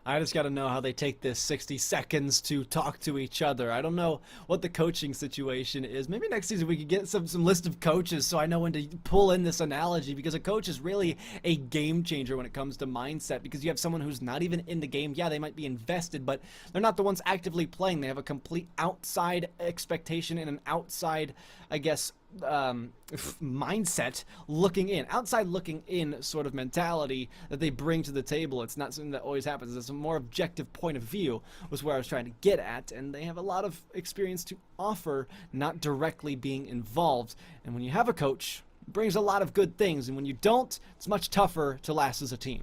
I just got to know how they take this 60 seconds to talk to each other. I don't know what the coaching situation is. Maybe next season we could get some list of coaches so I know when to pull in this analogy, because a coach is really a game changer when it comes to mindset, because you have someone who's not even in the game. Yeah, they might be invested, but they're not the ones actively playing. They have a complete outside expectation and an outside, I guess, mindset looking in, outside looking in sort of mentality that they bring to the table. It's not something that always happens. It's a more objective point of view was where I was trying to get at, and they have a lot of experience to offer, not directly being involved. And when you have a coach, it brings a lot of good things, and when you don't, it's much tougher to last as a team.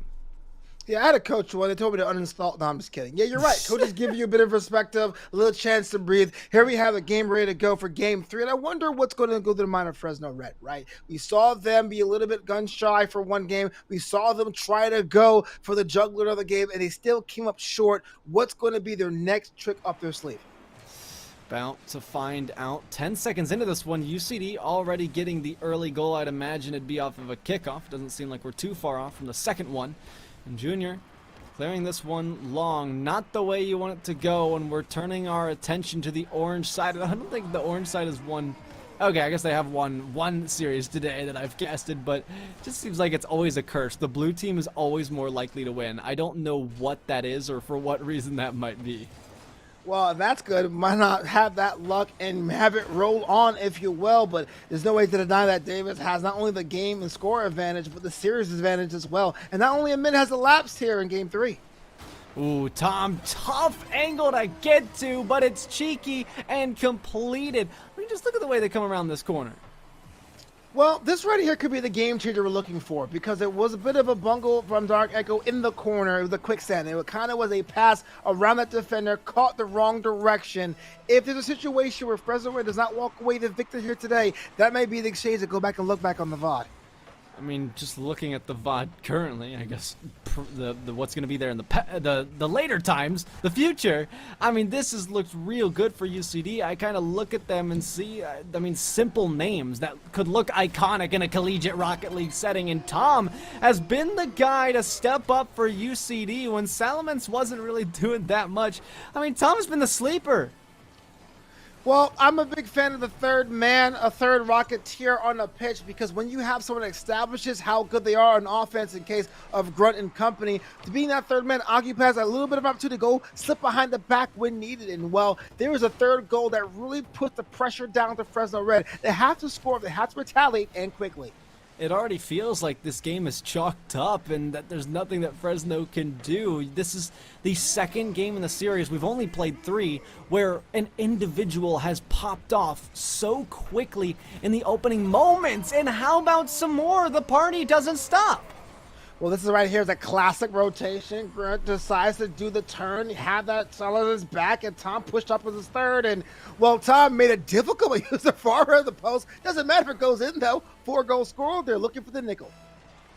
Yeah, I had a coach one. They told me to uninstall. No, I'm just kidding. Yeah, you're right. Coaches give you a bit of perspective, a little chance to breathe. Here we have the game ready to go for game 3, and I wonder what's going to go through the mind of Fresno Red, right? We saw them be a little bit gun shy for one game. We saw them try to go for the juggler of the game, and they still came up short. What's going to be their next trick up their sleeve? About to find out. 10 seconds into this one, UCD already getting the early goal. I'd imagine it'd be off of a kickoff. Doesn't seem like we're too far off from the second one. And Junior Clearing this one long, not the way you want it to go, and we're turning our attention to the orange side. I don't think the orange side has won. Okay, I guess they have won one series today that I've casted, but it just seems like it's always a curse. The blue team is always more likely to win. I don't know what that is or for what reason that might be. Well, that's good. Might not have that luck and have it roll on, if you will, but there's no way to deny that Davis has not only the game and score advantage, but the series advantage as well. And not only a minute has elapsed here in game 3. Ooh, Tom, tough angle to get to, but it's cheeky and completed. I mean, just look at the way they come around this corner. Well, this right here could be the game changer we're looking for, because it was a bit of a bungle from Dark Echo in the corner with the quicksand. It kind of was a pass around that defender, caught the wrong direction. If there's a situation where Fresno Red does not walk away the victor here today, that may be the exchange to go back and look back on the VOD. I mean, just looking at the VOD currently, I guess the what's going to be there in the later times, the future. I mean, this has looked real good for UCD. I kind of look at them and see, I mean, simple names that could look iconic in a collegiate Rocket League setting. And Tom has been the guy to step up for UCD when Salamence wasn't really doing that much. I mean, Tom has been the sleeper. Well, I'm a big fan of the third man, a third Rocketeer on the pitch, because when you have someone that establishes how good they are on offense in case of Grunt and company, to being that third man occupies a little bit of opportunity to go slip behind the back when needed. And well, there was a third goal that really put the pressure down to Fresno Red. They have to score, they have to retaliate, and quickly. It already feels like this game is chalked up and that there's nothing that Fresno can do. This is the second game in the series, we've only played 3, where an individual has popped off so quickly in the opening moments. And how about some more? The party doesn't stop. Well, this is right here is a classic rotation. Grunt decides to do the turn, have that solid his back, and Tom pushed up with his third. And, well, Tom made it difficult. He used the far end of the post. Doesn't matter if it goes in, though. 4-goal scorer. They're looking for the nickel.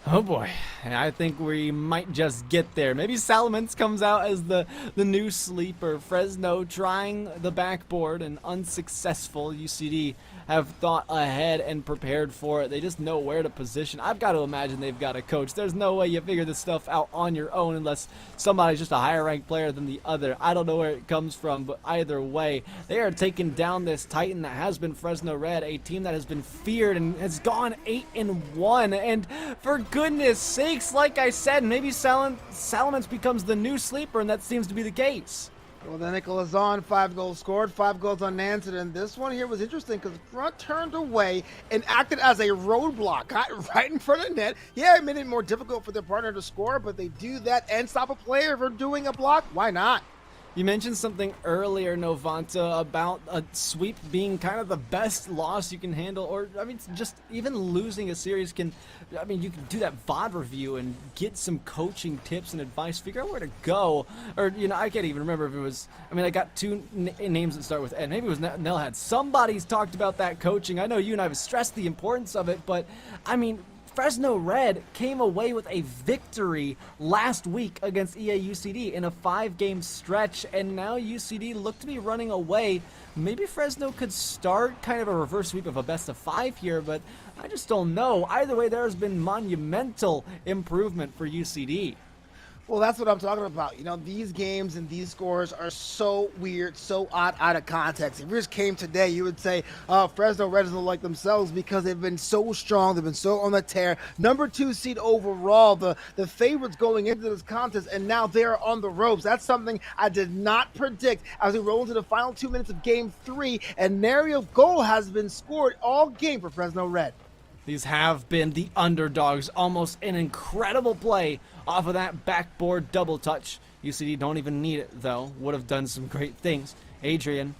Oh boy, I think we might just get there. Maybe Salamence comes out as the new sleeper. Fresno trying the backboard and unsuccessful. UCD have thought ahead and prepared for it. They just know where to position. I've got to imagine they've got a coach. There's no way you figure this stuff out on your own unless somebody's just a higher ranked player than the other. I don't know where it comes from, but either way, they are taking down this Titan that has been Fresno Red, a team that has been feared and has gone 8-1. And for goodness sakes, like I said, maybe Salamence becomes the new sleeper, and that seems to be the case. Well, the nickel is on. 5 goals scored, 5 goals unanswered. And this one here was interesting because Grunt turned away and acted as a roadblock. Got right in front of net. Yeah, it made it more difficult for their partner to score, but they do that and stop a player for doing a block. Why not? You mentioned something earlier, Novanta, about a sweep being kind of the best loss you can handle, or, I mean, just even losing a series can, I mean, you can do that VOD review and get some coaching tips and advice, figure out where to go, or, you know, I can't even remember if it was, I mean, I got 2 names that start with N. Maybe it was Nelhead. Somebody's talked about that coaching. I know you and I have stressed the importance of it, but, I mean, Fresno Red came away with a victory last week against EAUCD in a 5-game stretch, and now UCD look to be running away. Maybe Fresno could start kind of a reverse sweep of a best-of-5 here, but I just don't know. Either way, there has been monumental improvement for UCD. Well, that's what I'm talking about. You know, these games and these scores are so weird, so odd, out of context. If yours came today, you would say, Fresno Red doesn't look like themselves because they've been so strong. They've been so on the tear. Number 2 seed overall, the favorites going into this contest, and now they're on the ropes. That's something I did not predict as we roll into the final 2 minutes of game 3, and nary a goal has been scored all game for Fresno Red. These have been the underdogs. Almost an incredible play off of that backboard double touch. UCD don't even need it, though. Would have done some great things. Adrian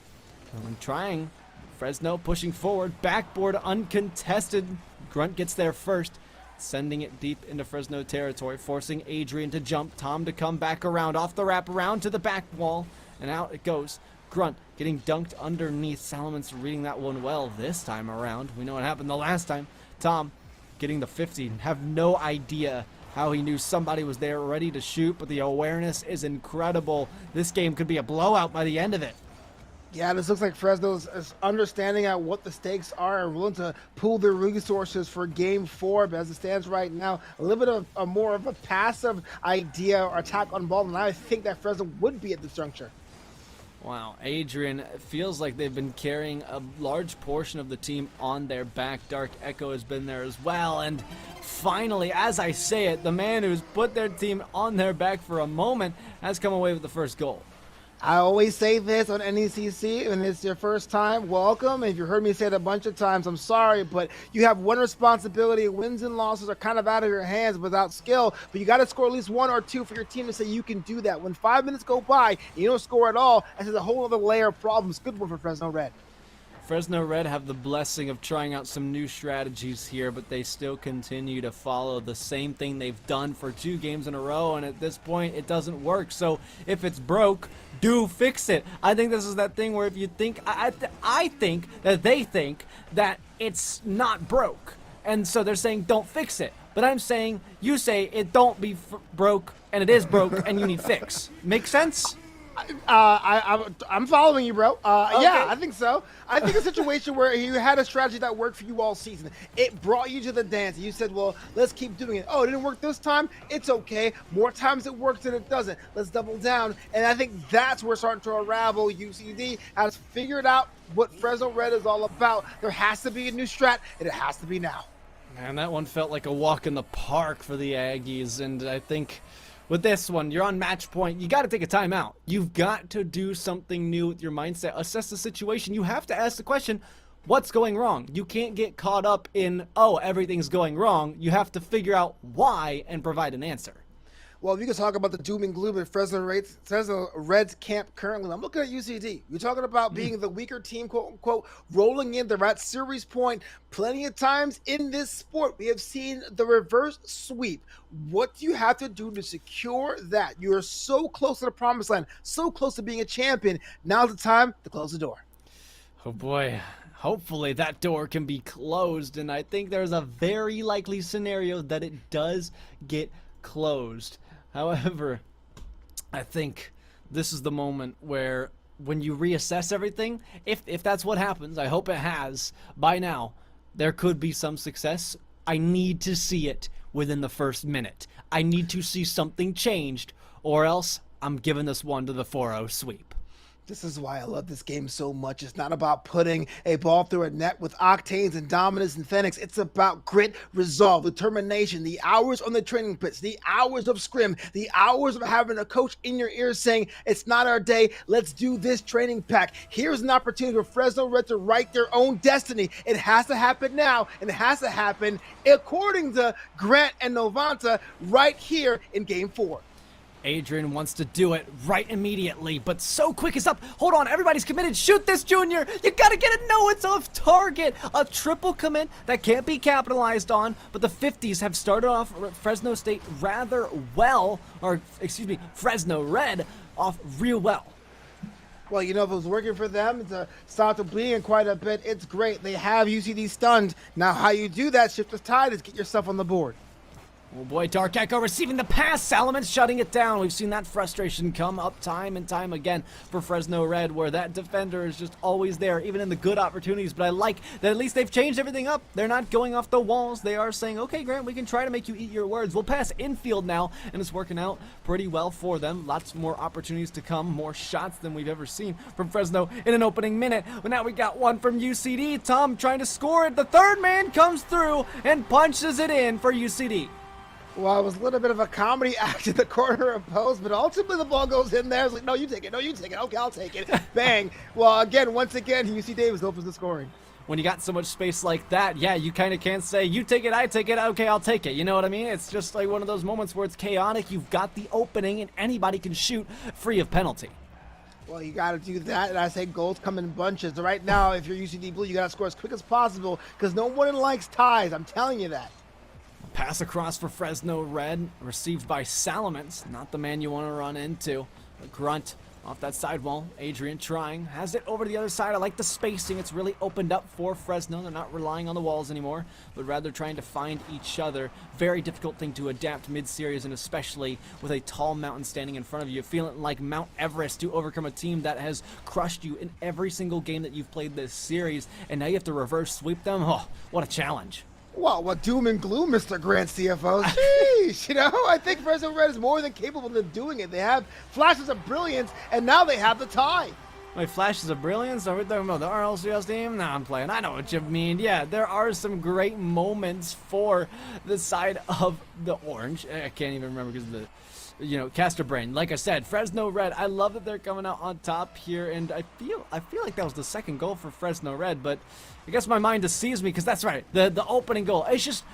trying. Fresno pushing forward. Backboard uncontested. Grunt gets there first, sending it deep into Fresno territory, forcing Adrian to jump. Tom to come back around. Off the wrap around to the back wall, and out it goes. Grunt getting dunked underneath. Salamence reading that one well this time around. We know what happened the last time. Tom getting the 50. Have no idea how he knew somebody was there ready to shoot, but the awareness is incredible. This game could be a blowout by the end of it. Yeah, this looks like Fresno's is understanding at what the stakes are and willing to pool their resources for Game 4. But as it stands right now, a little bit of a more of a passive idea or attack on ball than I think that Fresno would be at this juncture. Wow, Adrian, it feels like they've been carrying a large portion of the team on their back. Dark Echo has been there as well, and finally, as I say it, the man who's put their team on their back for a moment has come away with the first goal. I always say this on NECC, and it's your first time, welcome. And if you heard me say it a bunch of times, I'm sorry, but you have one responsibility. Wins and losses are kind of out of your hands without skill, but you got to score at least 1 or 2 for your team to say you can do that. When 5 minutes go by and you don't score at all, that's a whole other layer of problems. Good one for Fresno Red. Fresno Red have the blessing of trying out some new strategies here, but they still continue to follow the same thing they've done for 2 games in a row, and at this point, it doesn't work. So if it's broke, do fix it. I think this is that thing where if you think, I think that they think that it's not broke, and so they're saying don't fix it. But I'm saying, you say it don't be broke, and it is broke, and you need fix. Make sense? I'm following you, bro. Okay. Yeah, I think so. I think a situation where you had a strategy that worked for you all season. It brought you to the dance. You said, well, let's keep doing it. Oh, it didn't work this time? It's okay. More times it works than it doesn't. Let's double down. And I think that's where it's starting to unravel. UCD has figured out what Fresno Red is all about. There has to be a new strat, and it has to be now. Man, that one felt like a walk in the park for the Aggies, and I think with this one, you're on match point. You got to take a timeout. You've got to do something new with your mindset. Assess the situation. You have to ask the question, what's going wrong? You can't get caught up in, oh, everything's going wrong. You have to figure out why and provide an answer. Well, if you can talk about the doom and gloom at Fresno Red's camp currently, I'm looking at UCD. You're talking about being the weaker team, quote unquote, rolling in. They're at series point. Plenty of times in this sport, we have seen the reverse sweep. What do you have to do to secure that? You are so close to the promised land, so close to being a champion. Now's the time to close the door. Oh boy, hopefully that door can be closed, and I think there's a very likely scenario that it does get closed. However, I think this is the moment where when you reassess everything, if that's what happens, I hope it has, by now, there could be some success. I need to see it within the first minute. I need to see something changed, or else I'm giving this one to the 4-0 sweep. This is why I love this game so much. It's not about putting a ball through a net with octanes and dominance and Phoenix. It's about grit, resolve, determination, the hours on the training pits, the hours of scrim, the hours of having a coach in your ear saying, it's not our day, let's do this training pack. Here's an opportunity for Fresno Red to write their own destiny. It has to happen now, and it has to happen, according to Grant and Novanta, right here in Game 4. Adrian wants to do it right immediately, but so quick is up. Hold on, everybody's committed. Shoot this, Junior. You gotta get it. No, it's off target. A triple commit that can't be capitalized on, but the 50s have started off Fresno State rather well, or excuse me, Fresno Red off real well. Well, you know, if it was working for them to stop the bleeding quite a bit, it's great. They have UCD stunned. Now, how you do that, shift the tide, is get yourself on the board. Oh boy, Dark Echo receiving the pass. Salamence shutting it down. We've seen that frustration come up time and time again for Fresno Red, where that defender is just always there, even in the good opportunities. But I like that at least they've changed everything up. They're not going off the walls. They are saying, okay, Grant, we can try to make you eat your words. We'll pass infield now, and it's working out pretty well for them. Lots more opportunities to come, more shots than we've ever seen from Fresno in an opening minute. But now we got one from UCD. Tom trying to score it. The third man comes through and punches it in for UCD. Well, it was a little bit of a comedy act in the corner of post, but ultimately the ball goes in there. It's like, no, you take it. No, you take it. Okay, I'll take it. Bang. Well, once again, UC Davis opens the scoring. When you got so much space like that, yeah, you kind of can't say, you take it, I take it, okay, I'll take it. You know what I mean? It's just like one of those moments where it's chaotic. You've got the opening, and anybody can shoot free of penalty. Well, you got to do that, and I say goals come in bunches. Right now, if you're UCD Blue, you got to score as quick as possible because no one likes ties. I'm telling you that. Pass across for Fresno Red, received by Salamence. Not the man you want to run into. Grunt Off that sidewall, Adrian trying, has it over to the other side. I like the spacing. It's really opened up for Fresno. They're not relying on the walls anymore, but rather trying to find each other. Very difficult thing to adapt mid-series, and especially with a tall mountain standing in front of you, feeling like Mount Everest to overcome a team that has crushed you in every single game that you've played this series, and now you have to reverse sweep them. Oh, what a challenge. Well, what doom and gloom, Mr. Grant CFO. Sheesh, you know, I think Fresno Red is more than capable of doing it. They have flashes of brilliance, and now they have the tie. Wait, flashes of brilliance? Are we talking about the RLCS team? Nah, I'm playing. I know what you mean. Yeah, there are some great moments for the side of the orange. I can't even remember because of the, caster brain. Like I said, Fresno Red, I love that they're coming out on top here, and I feel like that was the second goal for Fresno Red, but I guess my mind deceives me because that's right, the opening goal. It's just,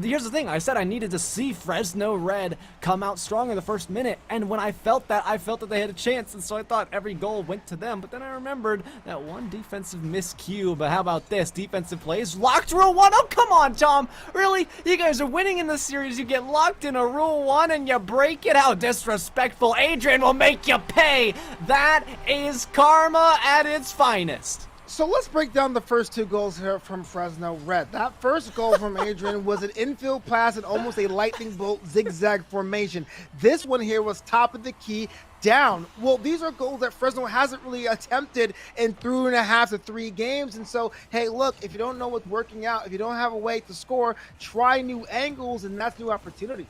here's the thing, I said I needed to see Fresno Red come out strong in the first minute, and when I felt that they had a chance, and so I thought every goal went to them, but then I remembered that one defensive miscue. But how about this? Defensive plays, locked rule 1. Oh, come on, Tom. Really? You guys are winning in this series. You get locked in a rule 1 and you break it. How disrespectful. Adrian will make you pay. That is karma at its finest. So let's break down the first 2 goals here from Fresno Red. That first goal from Adrian was an infield pass and almost a lightning bolt zigzag formation. This one here was top of the key down. Well, these are goals that Fresno hasn't really attempted in 2.5 to 3 games. And so, hey, look, if you don't know what's working out, if you don't have a way to score, try new angles, and that's new opportunities.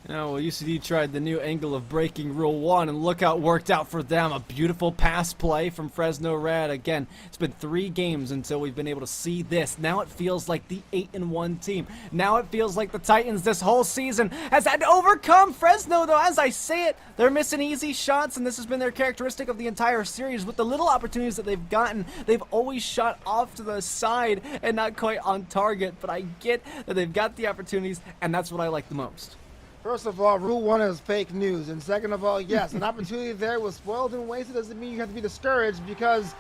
Well, UCD tried the new angle of breaking Rule 1, and look how it worked out for them. A beautiful pass play from Fresno Red. Again, it's been 3 games until we've been able to see this. Now it feels like the 8-1 team. Now it feels like the Titans this whole season has had to overcome Fresno, though. As I say it, they're missing easy shots, and this has been their characteristic of the entire series. With the little opportunities that they've gotten, they've always shot off to the side and not quite on target. But I get that they've got the opportunities, and that's what I like the most. First of all, Rule 1 is fake news. And second of all, yes, an opportunity there was spoiled and wasted. Doesn't mean you have to be discouraged because,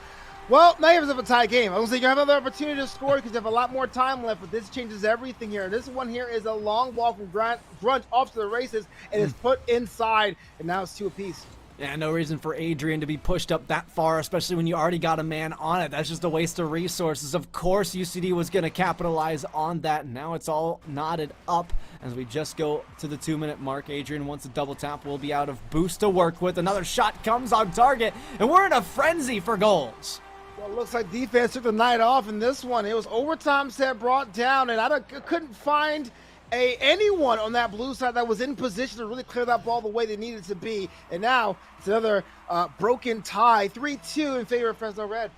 well, now you have a tie game. I was saying you have another opportunity to score because you have a lot more time left, but this changes everything here. This one here is a long ball from Grunt off to the races, and it's put inside, and now it's 2 apiece. Yeah, no reason for Adrian to be pushed up that far, especially when you already got a man on it. That's just a waste of resources. Of course, UCD was going to capitalize on that. Now it's all knotted up as we just go to the 2-minute mark. Adrian wants a double tap. We'll be out of boost to work with. Another shot comes on target, and we're in a frenzy for goals. Well, it looks like defense took the night off in this one. It was overtime set brought down, and I couldn't find anyone on that blue side that was in position to really clear that ball the way they needed to be. And now it's another broken tie, 3-2 in favor of Fresno Red.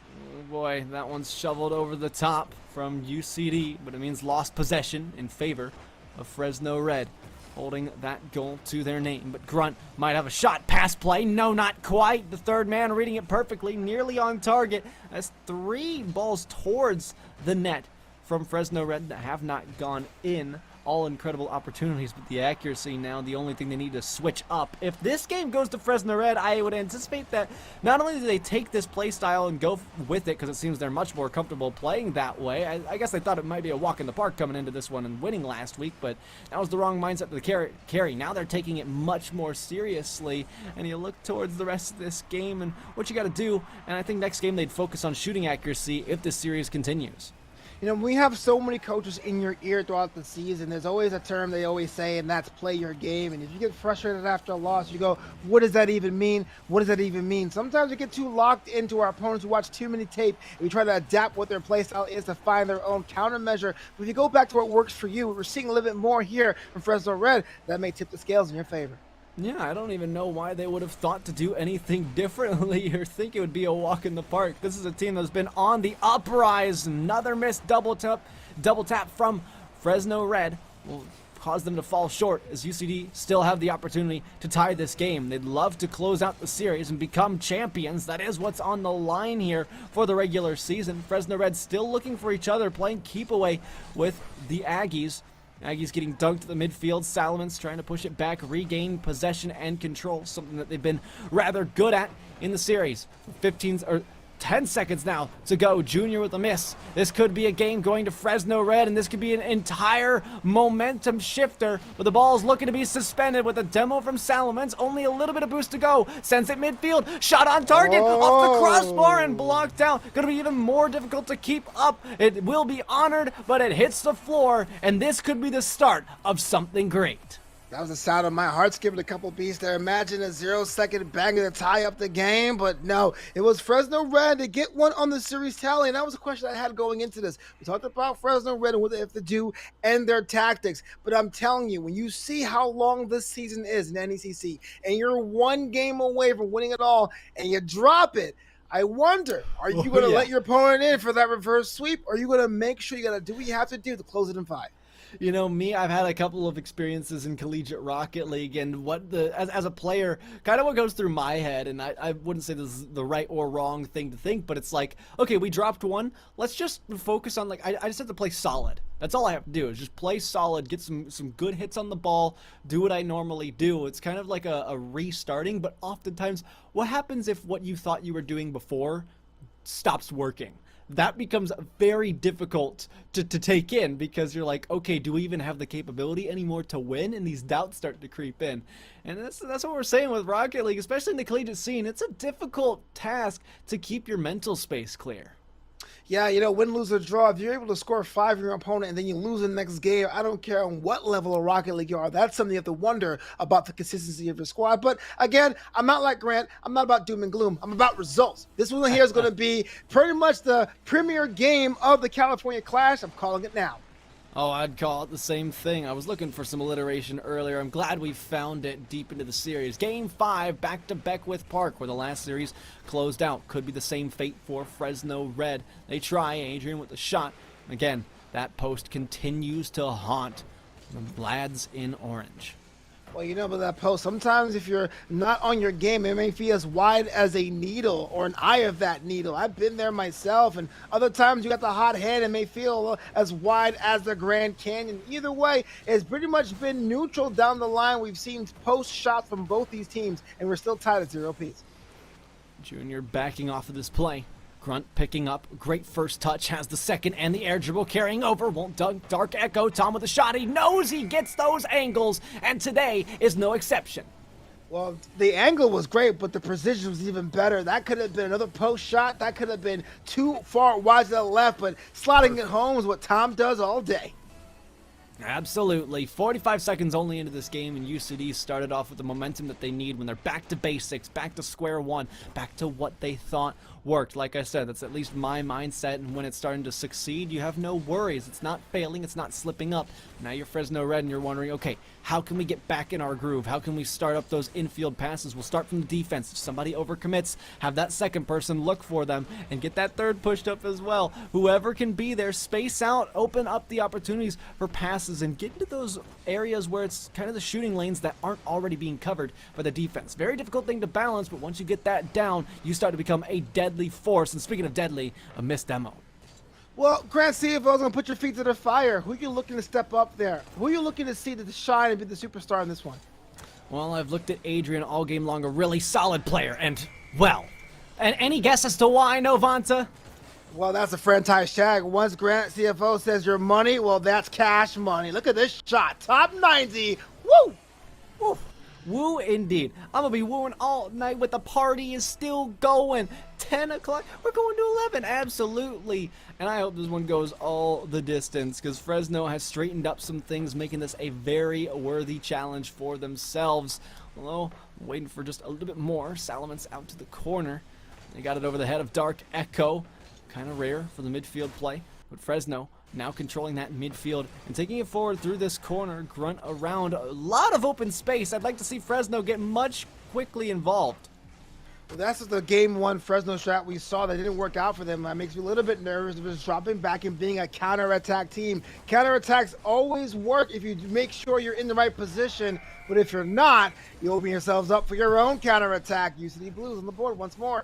Oh boy, that one's shoveled over the top from UCD, but it means lost possession in favor of Fresno Red, holding that goal to their name. But Grunt might have a shot. Pass play. No, not quite. The third man reading it perfectly, nearly on target. That's 3 balls towards the net from Fresno Red that have not gone in. All incredible opportunities, but the accuracy now the only thing they need to switch up. If this game goes to Fresno Red, I would anticipate that not only do they take this play style and go with it, because it seems they're much more comfortable playing that way. I guess they thought it might be a walk in the park coming into this one and winning last week, but that was the wrong mindset to carry. Now they're taking it much more seriously, and you look towards the rest of this game and what you got to do, and I think next game they'd focus on shooting accuracy if this series continues. You know, we have so many coaches in your ear throughout the season. There's always a term they always say, and that's play your game. And if you get frustrated after a loss, you go, what does that even mean? What does that even mean? Sometimes we get too locked into our opponents who watch too many tape, and we try to adapt what their play style is to find their own countermeasure. But if you go back to what works for you, we're seeing a little bit more here from Fresno Red. That may tip the scales in your favor. Yeah, I don't even know why they would have thought to do anything differently or think it would be a walk in the park. This is a team that's been on the uprise. Another missed double tap from Fresno Red will cause them to fall short as UCD still have the opportunity to tie this game. They'd love to close out the series and become champions. That is what's on the line here for the regular season. Fresno Red still looking for each other, playing keep away with the Aggies. Aggies getting dunked to the midfield. Salamans trying to push it back, regain possession and control, something that they've been rather good at in the series. 10 seconds now to go. Junior with a miss. This could be a game going to Fresno Red, and this could be an entire momentum shifter, but the ball is looking to be suspended with a demo from Salamence. Only a little bit of boost to go. Sends it midfield. Shot on target. Off the crossbar and blocked out. Going to be even more difficult to keep up. It will be honored, but it hits the floor, and this could be the start of something great. That was the sound of my heart skipping a couple beats there. Imagine a 0-second banger to tie up the game, but no, it was Fresno Red to get one on the series tally, and that was a question I had going into this. We talked about Fresno Red and what they have to do and their tactics, but I'm telling you, when you see how long this season is in NECC, and you're one game away from winning it all, and you drop it, I wonder, are you going to let your opponent in for that reverse sweep, or are you going to make sure you got to do what you have to do to close it in 5? You know, me, I've had a couple of experiences in Collegiate Rocket League, and what as a player, kind of what goes through my head, and I wouldn't say this is the right or wrong thing to think, but it's like, okay, we dropped one, let's just focus on, like, I just have to play solid. That's all I have to do is just play solid, get some good hits on the ball, do what I normally do. It's kind of like a restarting, but oftentimes, what happens if what you thought you were doing before stops working? That becomes very difficult to take in, because you're like, okay, do we even have the capability anymore to win? And these doubts start to creep in. And that's what we're saying with Rocket League, especially in the collegiate scene. It's a difficult task to keep your mental space clear. Yeah, you know, win, lose, or draw, if you're able to score 5 from your opponent and then you lose the next game, I don't care on what level of Rocket League you are. That's something you have to wonder about the consistency of your squad. But again, I'm not like Grant. I'm not about doom and gloom. I'm about results. This one here is going to be pretty much the premier game of the California Clash. I'm calling it now. Oh, I'd call it the same thing. I was looking for some alliteration earlier. I'm glad we found it deep into the series. Game 5, back to Beckwith Park, where the last series closed out. Could be the same fate for Fresno Red. They try, Adrian with the shot. Again, that post continues to haunt the lads in orange. Well, you know about that post. Sometimes if you're not on your game, it may feel as wide as a needle or an eye of that needle. I've been there myself, and other times you got the hot hand and may feel as wide as the Grand Canyon. Either way, it's pretty much been neutral down the line. We've seen post shots from both these teams, and we're still tied at 0 apiece. Junior backing off of this play. Grunt picking up, great first touch, has the second and the air dribble carrying over, won't dunk, Dark Echo, Tom with a shot, he knows he gets those angles, and today is no exception. Well, the angle was great, but the precision was even better. That could have been another post shot, that could have been too far wide to the left, but slotting it home is what Tom does all day. Absolutely. 45 seconds only into this game, and UCD started off with the momentum that they need when they're back to basics, back to square one, back to what they thought worked. Like I said, that's at least my mindset, and when it's starting to succeed, you have no worries. It's not failing, it's not slipping up. Now you're Fresno Red, and you're wondering, okay, how can we get back in our groove? How can we start up those infield passes? We'll start from the defense. If somebody overcommits, have that second person look for them and get that third pushed up as well. Whoever can be there, space out, open up the opportunities for passes, and get into those areas where it's kind of the shooting lanes that aren't already being covered by the defense. Very difficult thing to balance, but once you get that down, you start to become a deadly force. And speaking of deadly, a missed demo. Well, Grant CFO's going to put your feet to the fire. Who are you looking to step up there? Who are you looking to see to shine and be the superstar in this one? Well, I've looked at Adrian all game long, a really solid player, and, well, and any guess as to why, Novanta? Well, that's a franchise tag. Once Grant CFO says your money, well, that's cash money. Look at this shot. Top 90. Woo! Woo! Woo indeed. I'm going to be wooing all night with the party is still going. 10 o'clock. We're going to 11. Absolutely. And I hope this one goes all the distance, because Fresno has straightened up some things, making this a very worthy challenge for themselves. Although, I'm waiting for just a little bit more. Salamence out to the corner. They got it over the head of Dark Echo. Kind of rare for the midfield play. But Fresno now controlling that midfield and taking it forward through this corner. Grunt around. A lot of open space. I'd like to see Fresno get much quickly involved. Well, that's the game one Fresno strat we saw that didn't work out for them. That makes me a little bit nervous. Just dropping back and being a counter-attack team. Counter-attacks always work if you make sure you're in the right position. But if you're not, you open yourselves up for your own counter-attack. UCD Blues on the board once more.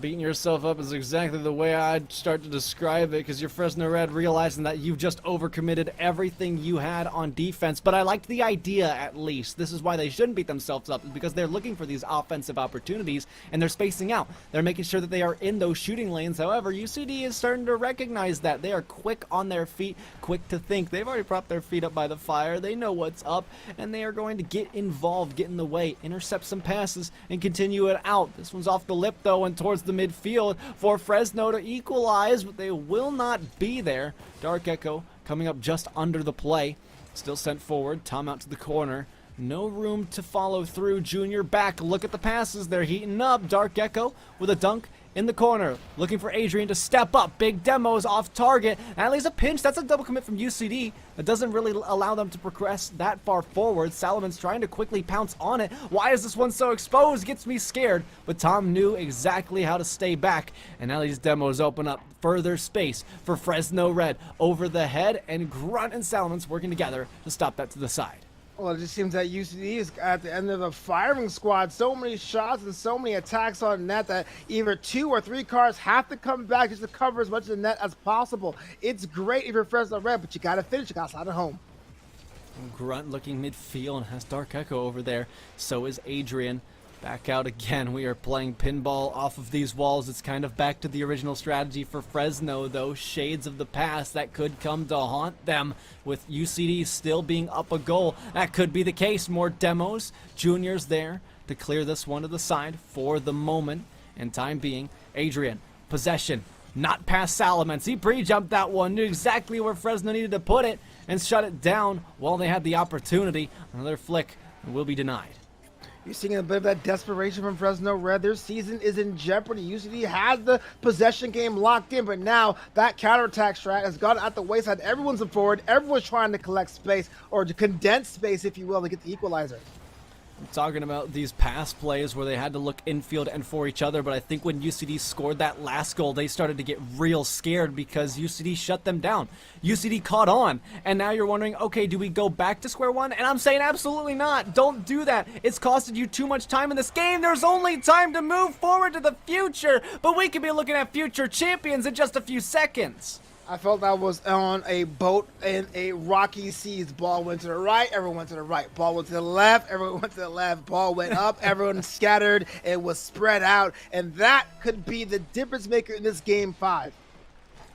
Beating yourself up is exactly the way I'd start to describe it, because you're Fresno Red realizing that you've just overcommitted everything you had on defense. But I liked the idea, at least. This is why they shouldn't beat themselves up, because they're looking for these offensive opportunities and they're spacing out. They're making sure that they are in those shooting lanes. However, UCD is starting to recognize that. They are quick on their feet, quick to think. They've already propped their feet up by the fire. They know what's up, and they are going to get involved, get in the way, intercept some passes, and continue it out. This one's off the lip, though, and towards the midfield for Fresno to equalize, but they will not be there. Dark Echo coming up just under the play. Still sent forward. Tom out to the corner. No room to follow through. Junior back. Look at the passes. They're heating up. Dark Echo with a dunk in the corner. Looking for Adrian to step up. Big demos off target. At least a pinch. That's a double commit from UCD. That doesn't really allow them to progress that far forward. Salomon's trying to quickly pounce on it. Why is this one so exposed? Gets me scared. But Tom knew exactly how to stay back. And now these demos open up further space for Fresno Red. Over the head, and Grunt and Salomon's working together to stop that to the side. Well, it just seems that UCD is at the end of a firing squad. So many shots and so many attacks on net that either 2 or 3 cars have to come back just to cover as much of the net as possible. It's great if you're Fresno Red, but you got to finish. You got to slide it home. Grunt looking midfield and has Dark Echo over there. So is Adrian. Back out again. We are playing pinball off of these walls. It's kind of back to the original strategy for Fresno, though. Shades of the past that could come to haunt them, with UCD still being up a goal. That could be the case. More demos. Junior's there to clear this one to the side for the moment. And time being, Adrian, possession, not past Salamence. He pre-jumped that one, knew exactly where Fresno needed to put it, and shut it down while they had the opportunity. Another flick will be denied. You're seeing a bit of that desperation from Fresno Red. Their season is in jeopardy. UCD has the possession game locked in, but now that counterattack strat has gone at the wayside. Everyone's forward. Everyone's trying to collect space, or to condense space, if you will, to get the equalizer. I'm talking about these pass plays where they had to look infield and for each other, but I think when UCD scored that last goal, they started to get real scared because UCD shut them down. UCD caught on, and now you're wondering, okay, do we go back to square one? And I'm saying absolutely not. Don't do that. It's costed you too much time in this game. There's only time to move forward to the future, but we could be looking at future champions in just a few seconds. I felt I was on a boat in a rocky seas. Ball went to the right, everyone went to the right. Ball went to the left, everyone went to the left. Ball went up, everyone scattered. It was spread out, and that could be the difference maker in this game 5.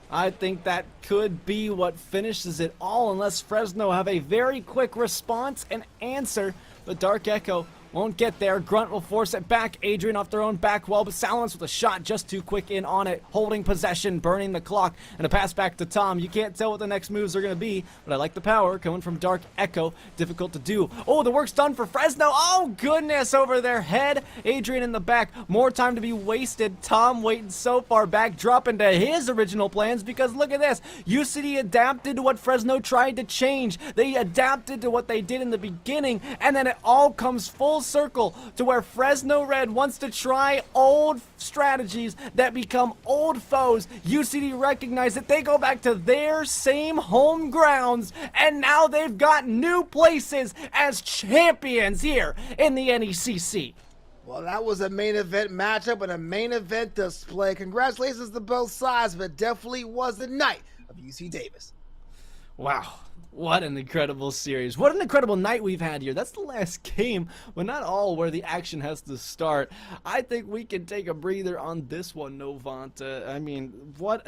I think that could be what finishes it all, unless Fresno have a very quick response and answer. But Dark Echo won't get there. Grunt will force it back. Adrian off their own back wall, but Silence with a shot just too quick in on it. Holding possession, burning the clock, and a pass back to Tom. You can't tell what the next moves are going to be, but I like the power coming from Dark Echo. Difficult to do. Oh, the work's done for Fresno. Oh, goodness, over their head. Adrian in the back. More time to be wasted. Tom waiting so far back, dropping to his original plans, because look at this. UCD adapted to what Fresno tried to change. They adapted to what they did in the beginning, and then it all comes full circle to where Fresno Red wants to try old strategies that become old foes. UCD recognize that they go back to their same home grounds, and now they've got new places as champions here in the NECC. Well, that was a main event matchup and a main event display. Congratulations to both sides, but it definitely was the night of UC Davis. Wow. What an incredible series. What an incredible night we've had here. That's the last game, but not all where the action has to start. I think we can take a breather on this one, Novanta. I mean, what?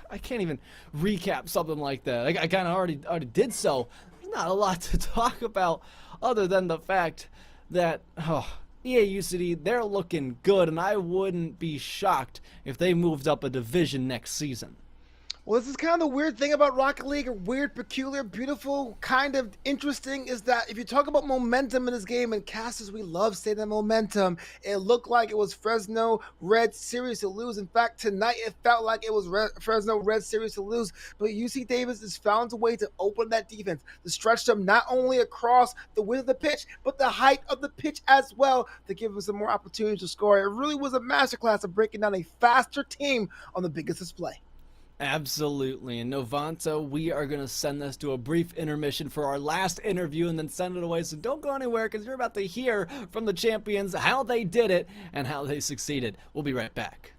I can't even recap something like that. I kind of already did so. There's not a lot to talk about other than the fact that EA UCD, they're looking good, and I wouldn't be shocked if they moved up a division next season. Well, this is kind of the weird thing about Rocket League, or weird, peculiar, beautiful, kind of interesting, is that if you talk about momentum in this game, and casters, we love saying that momentum, it looked like it was Fresno Red series to lose. In fact, tonight it felt like it was Fresno Red series to lose, but UC Davis has found a way to open that defense, to stretch them not only across the width of the pitch, but the height of the pitch as well, to give them some more opportunities to score. It really was a masterclass of breaking down a faster team on the biggest display. Absolutely. And Novanta, we are going to send this to a brief intermission for our last interview and then send it away. So don't go anywhere, because you're about to hear from the champions how they did it and how they succeeded. We'll be right back.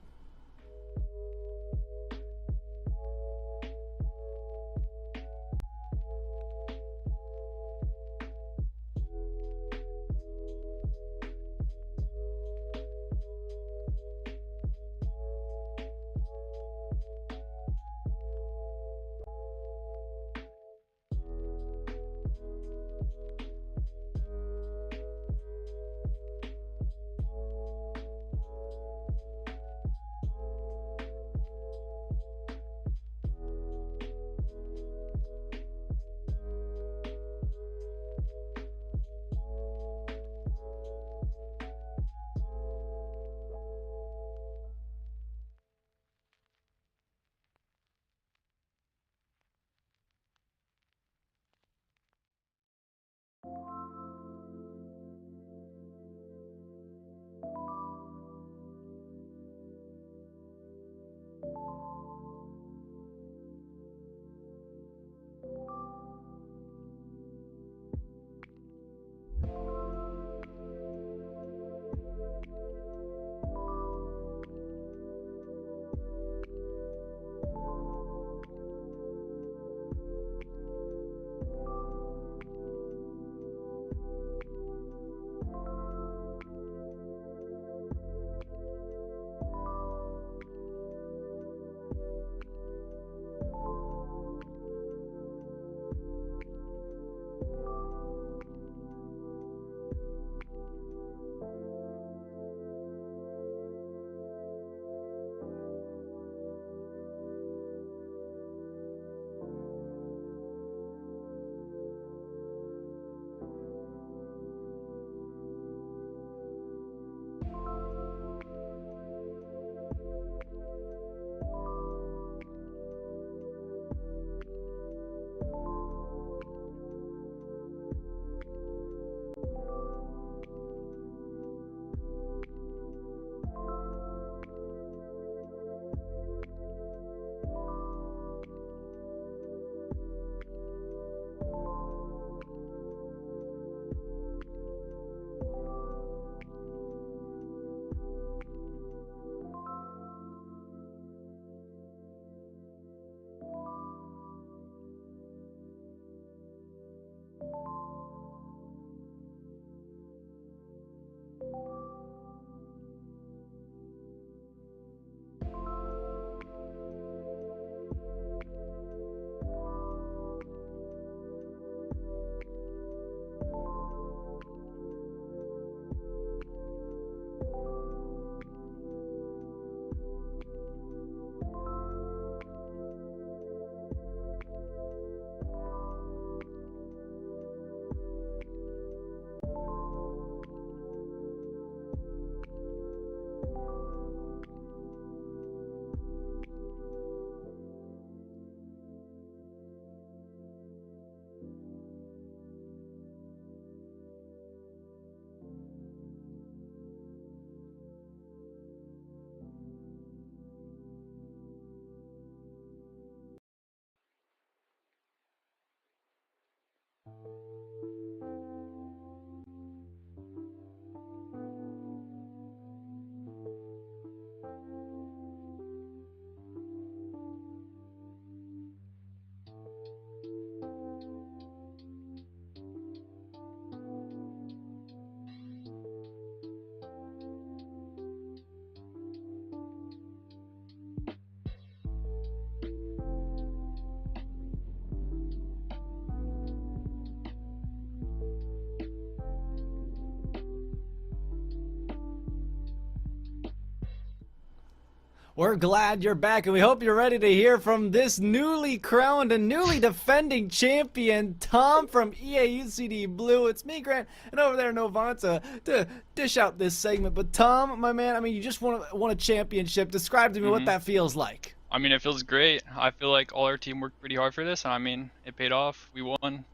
We're glad you're back, and we hope you're ready to hear from this newly crowned and newly defending champion, Tom from EAUCD Blue. It's me, Grant, and over there, Novanta, to dish out this segment. But Tom, my man, I mean, you just won a championship. Describe to me what that feels like. I mean, it feels great. I feel like all our team worked pretty hard for this, and I mean, it paid off. We won.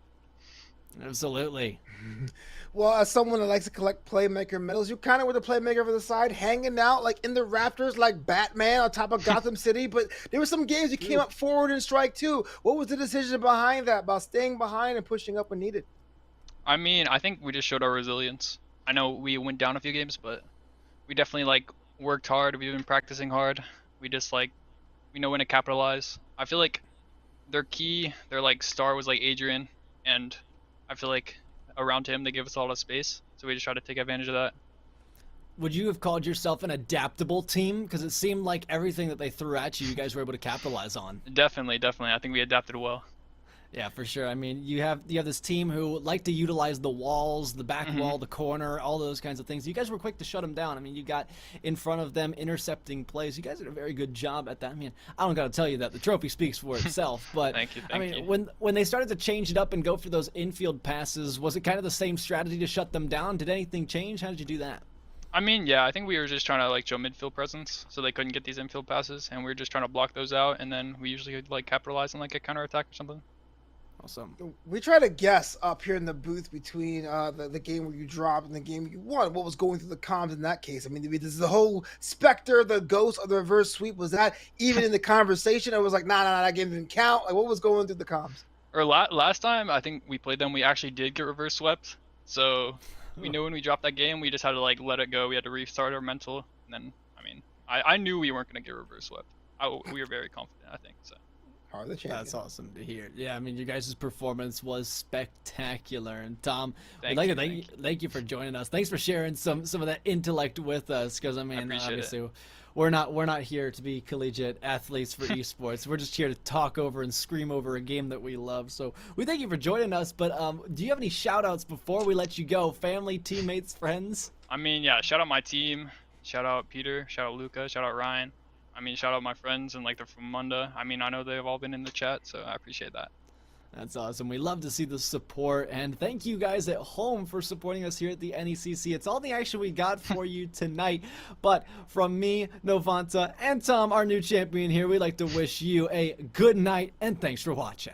Absolutely. Well, as someone that likes to collect playmaker medals, you kind of were the playmaker for the side, hanging out like in the rafters like Batman on top of Gotham City. But there were some games you came up forward in strike too. What was the decision behind that, about staying behind and pushing up when needed? I mean, I think we just showed our resilience. I know we went down a few games, but we definitely like worked hard. We've been practicing hard. We just like, we know when to capitalize. I feel like their like star was like Adrian, and I feel like around him they give us a lot of space, so we just try to take advantage of that. Would you have called yourself an adaptable team? Because it seemed like everything that they threw at you, you guys were able to capitalize on. Definitely. I think we adapted well. Yeah, for sure. I mean, you have this team who like to utilize the walls, the back wall, the corner, all those kinds of things. You guys were quick to shut them down. I mean, you got in front of them, intercepting plays. You guys did a very good job at that. I mean, I don't got to tell you that. The trophy speaks for itself. But Thank you. I mean, when they started to change it up and go for those infield passes, was it kind of the same strategy to shut them down? Did anything change? How did you do that? I mean, yeah, I think we were just trying to like show midfield presence, so they couldn't get these infield passes, and we were just trying to block those out, and then we usually like capitalize on like a counterattack or something. Awesome. We try to guess up here in the booth between the game where you dropped and the game you won. What was going through the comms in that case? I mean, this is the whole specter, the ghost of the reverse sweep. Was that even in the conversation? It was like, nah, that game didn't count. Like, what was going through the comms? Or last time I think we played them, we actually did get reverse swept. So we knew when we dropped that game, we just had to like let it go. We had to restart our mental. And then, I mean, I knew we weren't going to get reverse swept. We were very confident, I think. So. That's awesome to hear. Yeah, I mean, your guys' performance was spectacular. And Tom, thank you for joining us. Thanks for sharing some of that intellect with us. Because I mean, obviously, we're not here to be collegiate athletes for esports. We're just here to talk over and scream over a game that we love. So we thank you for joining us. But do you have any shout outs before we let you go? Family, teammates, friends? I mean, yeah, shout out my team. Shout out Peter. Shout out Luca. Shout out Ryan. I mean, shout out my friends and like they're from Munda. I mean, I know they've all been in the chat, so I appreciate that. That's awesome. We love to see the support, and thank you guys at home for supporting us here at the NECC. It's all the action we got for you tonight, but from me, Novanta, and Tom, our new champion here, we'd like to wish you a good night, and thanks for watching.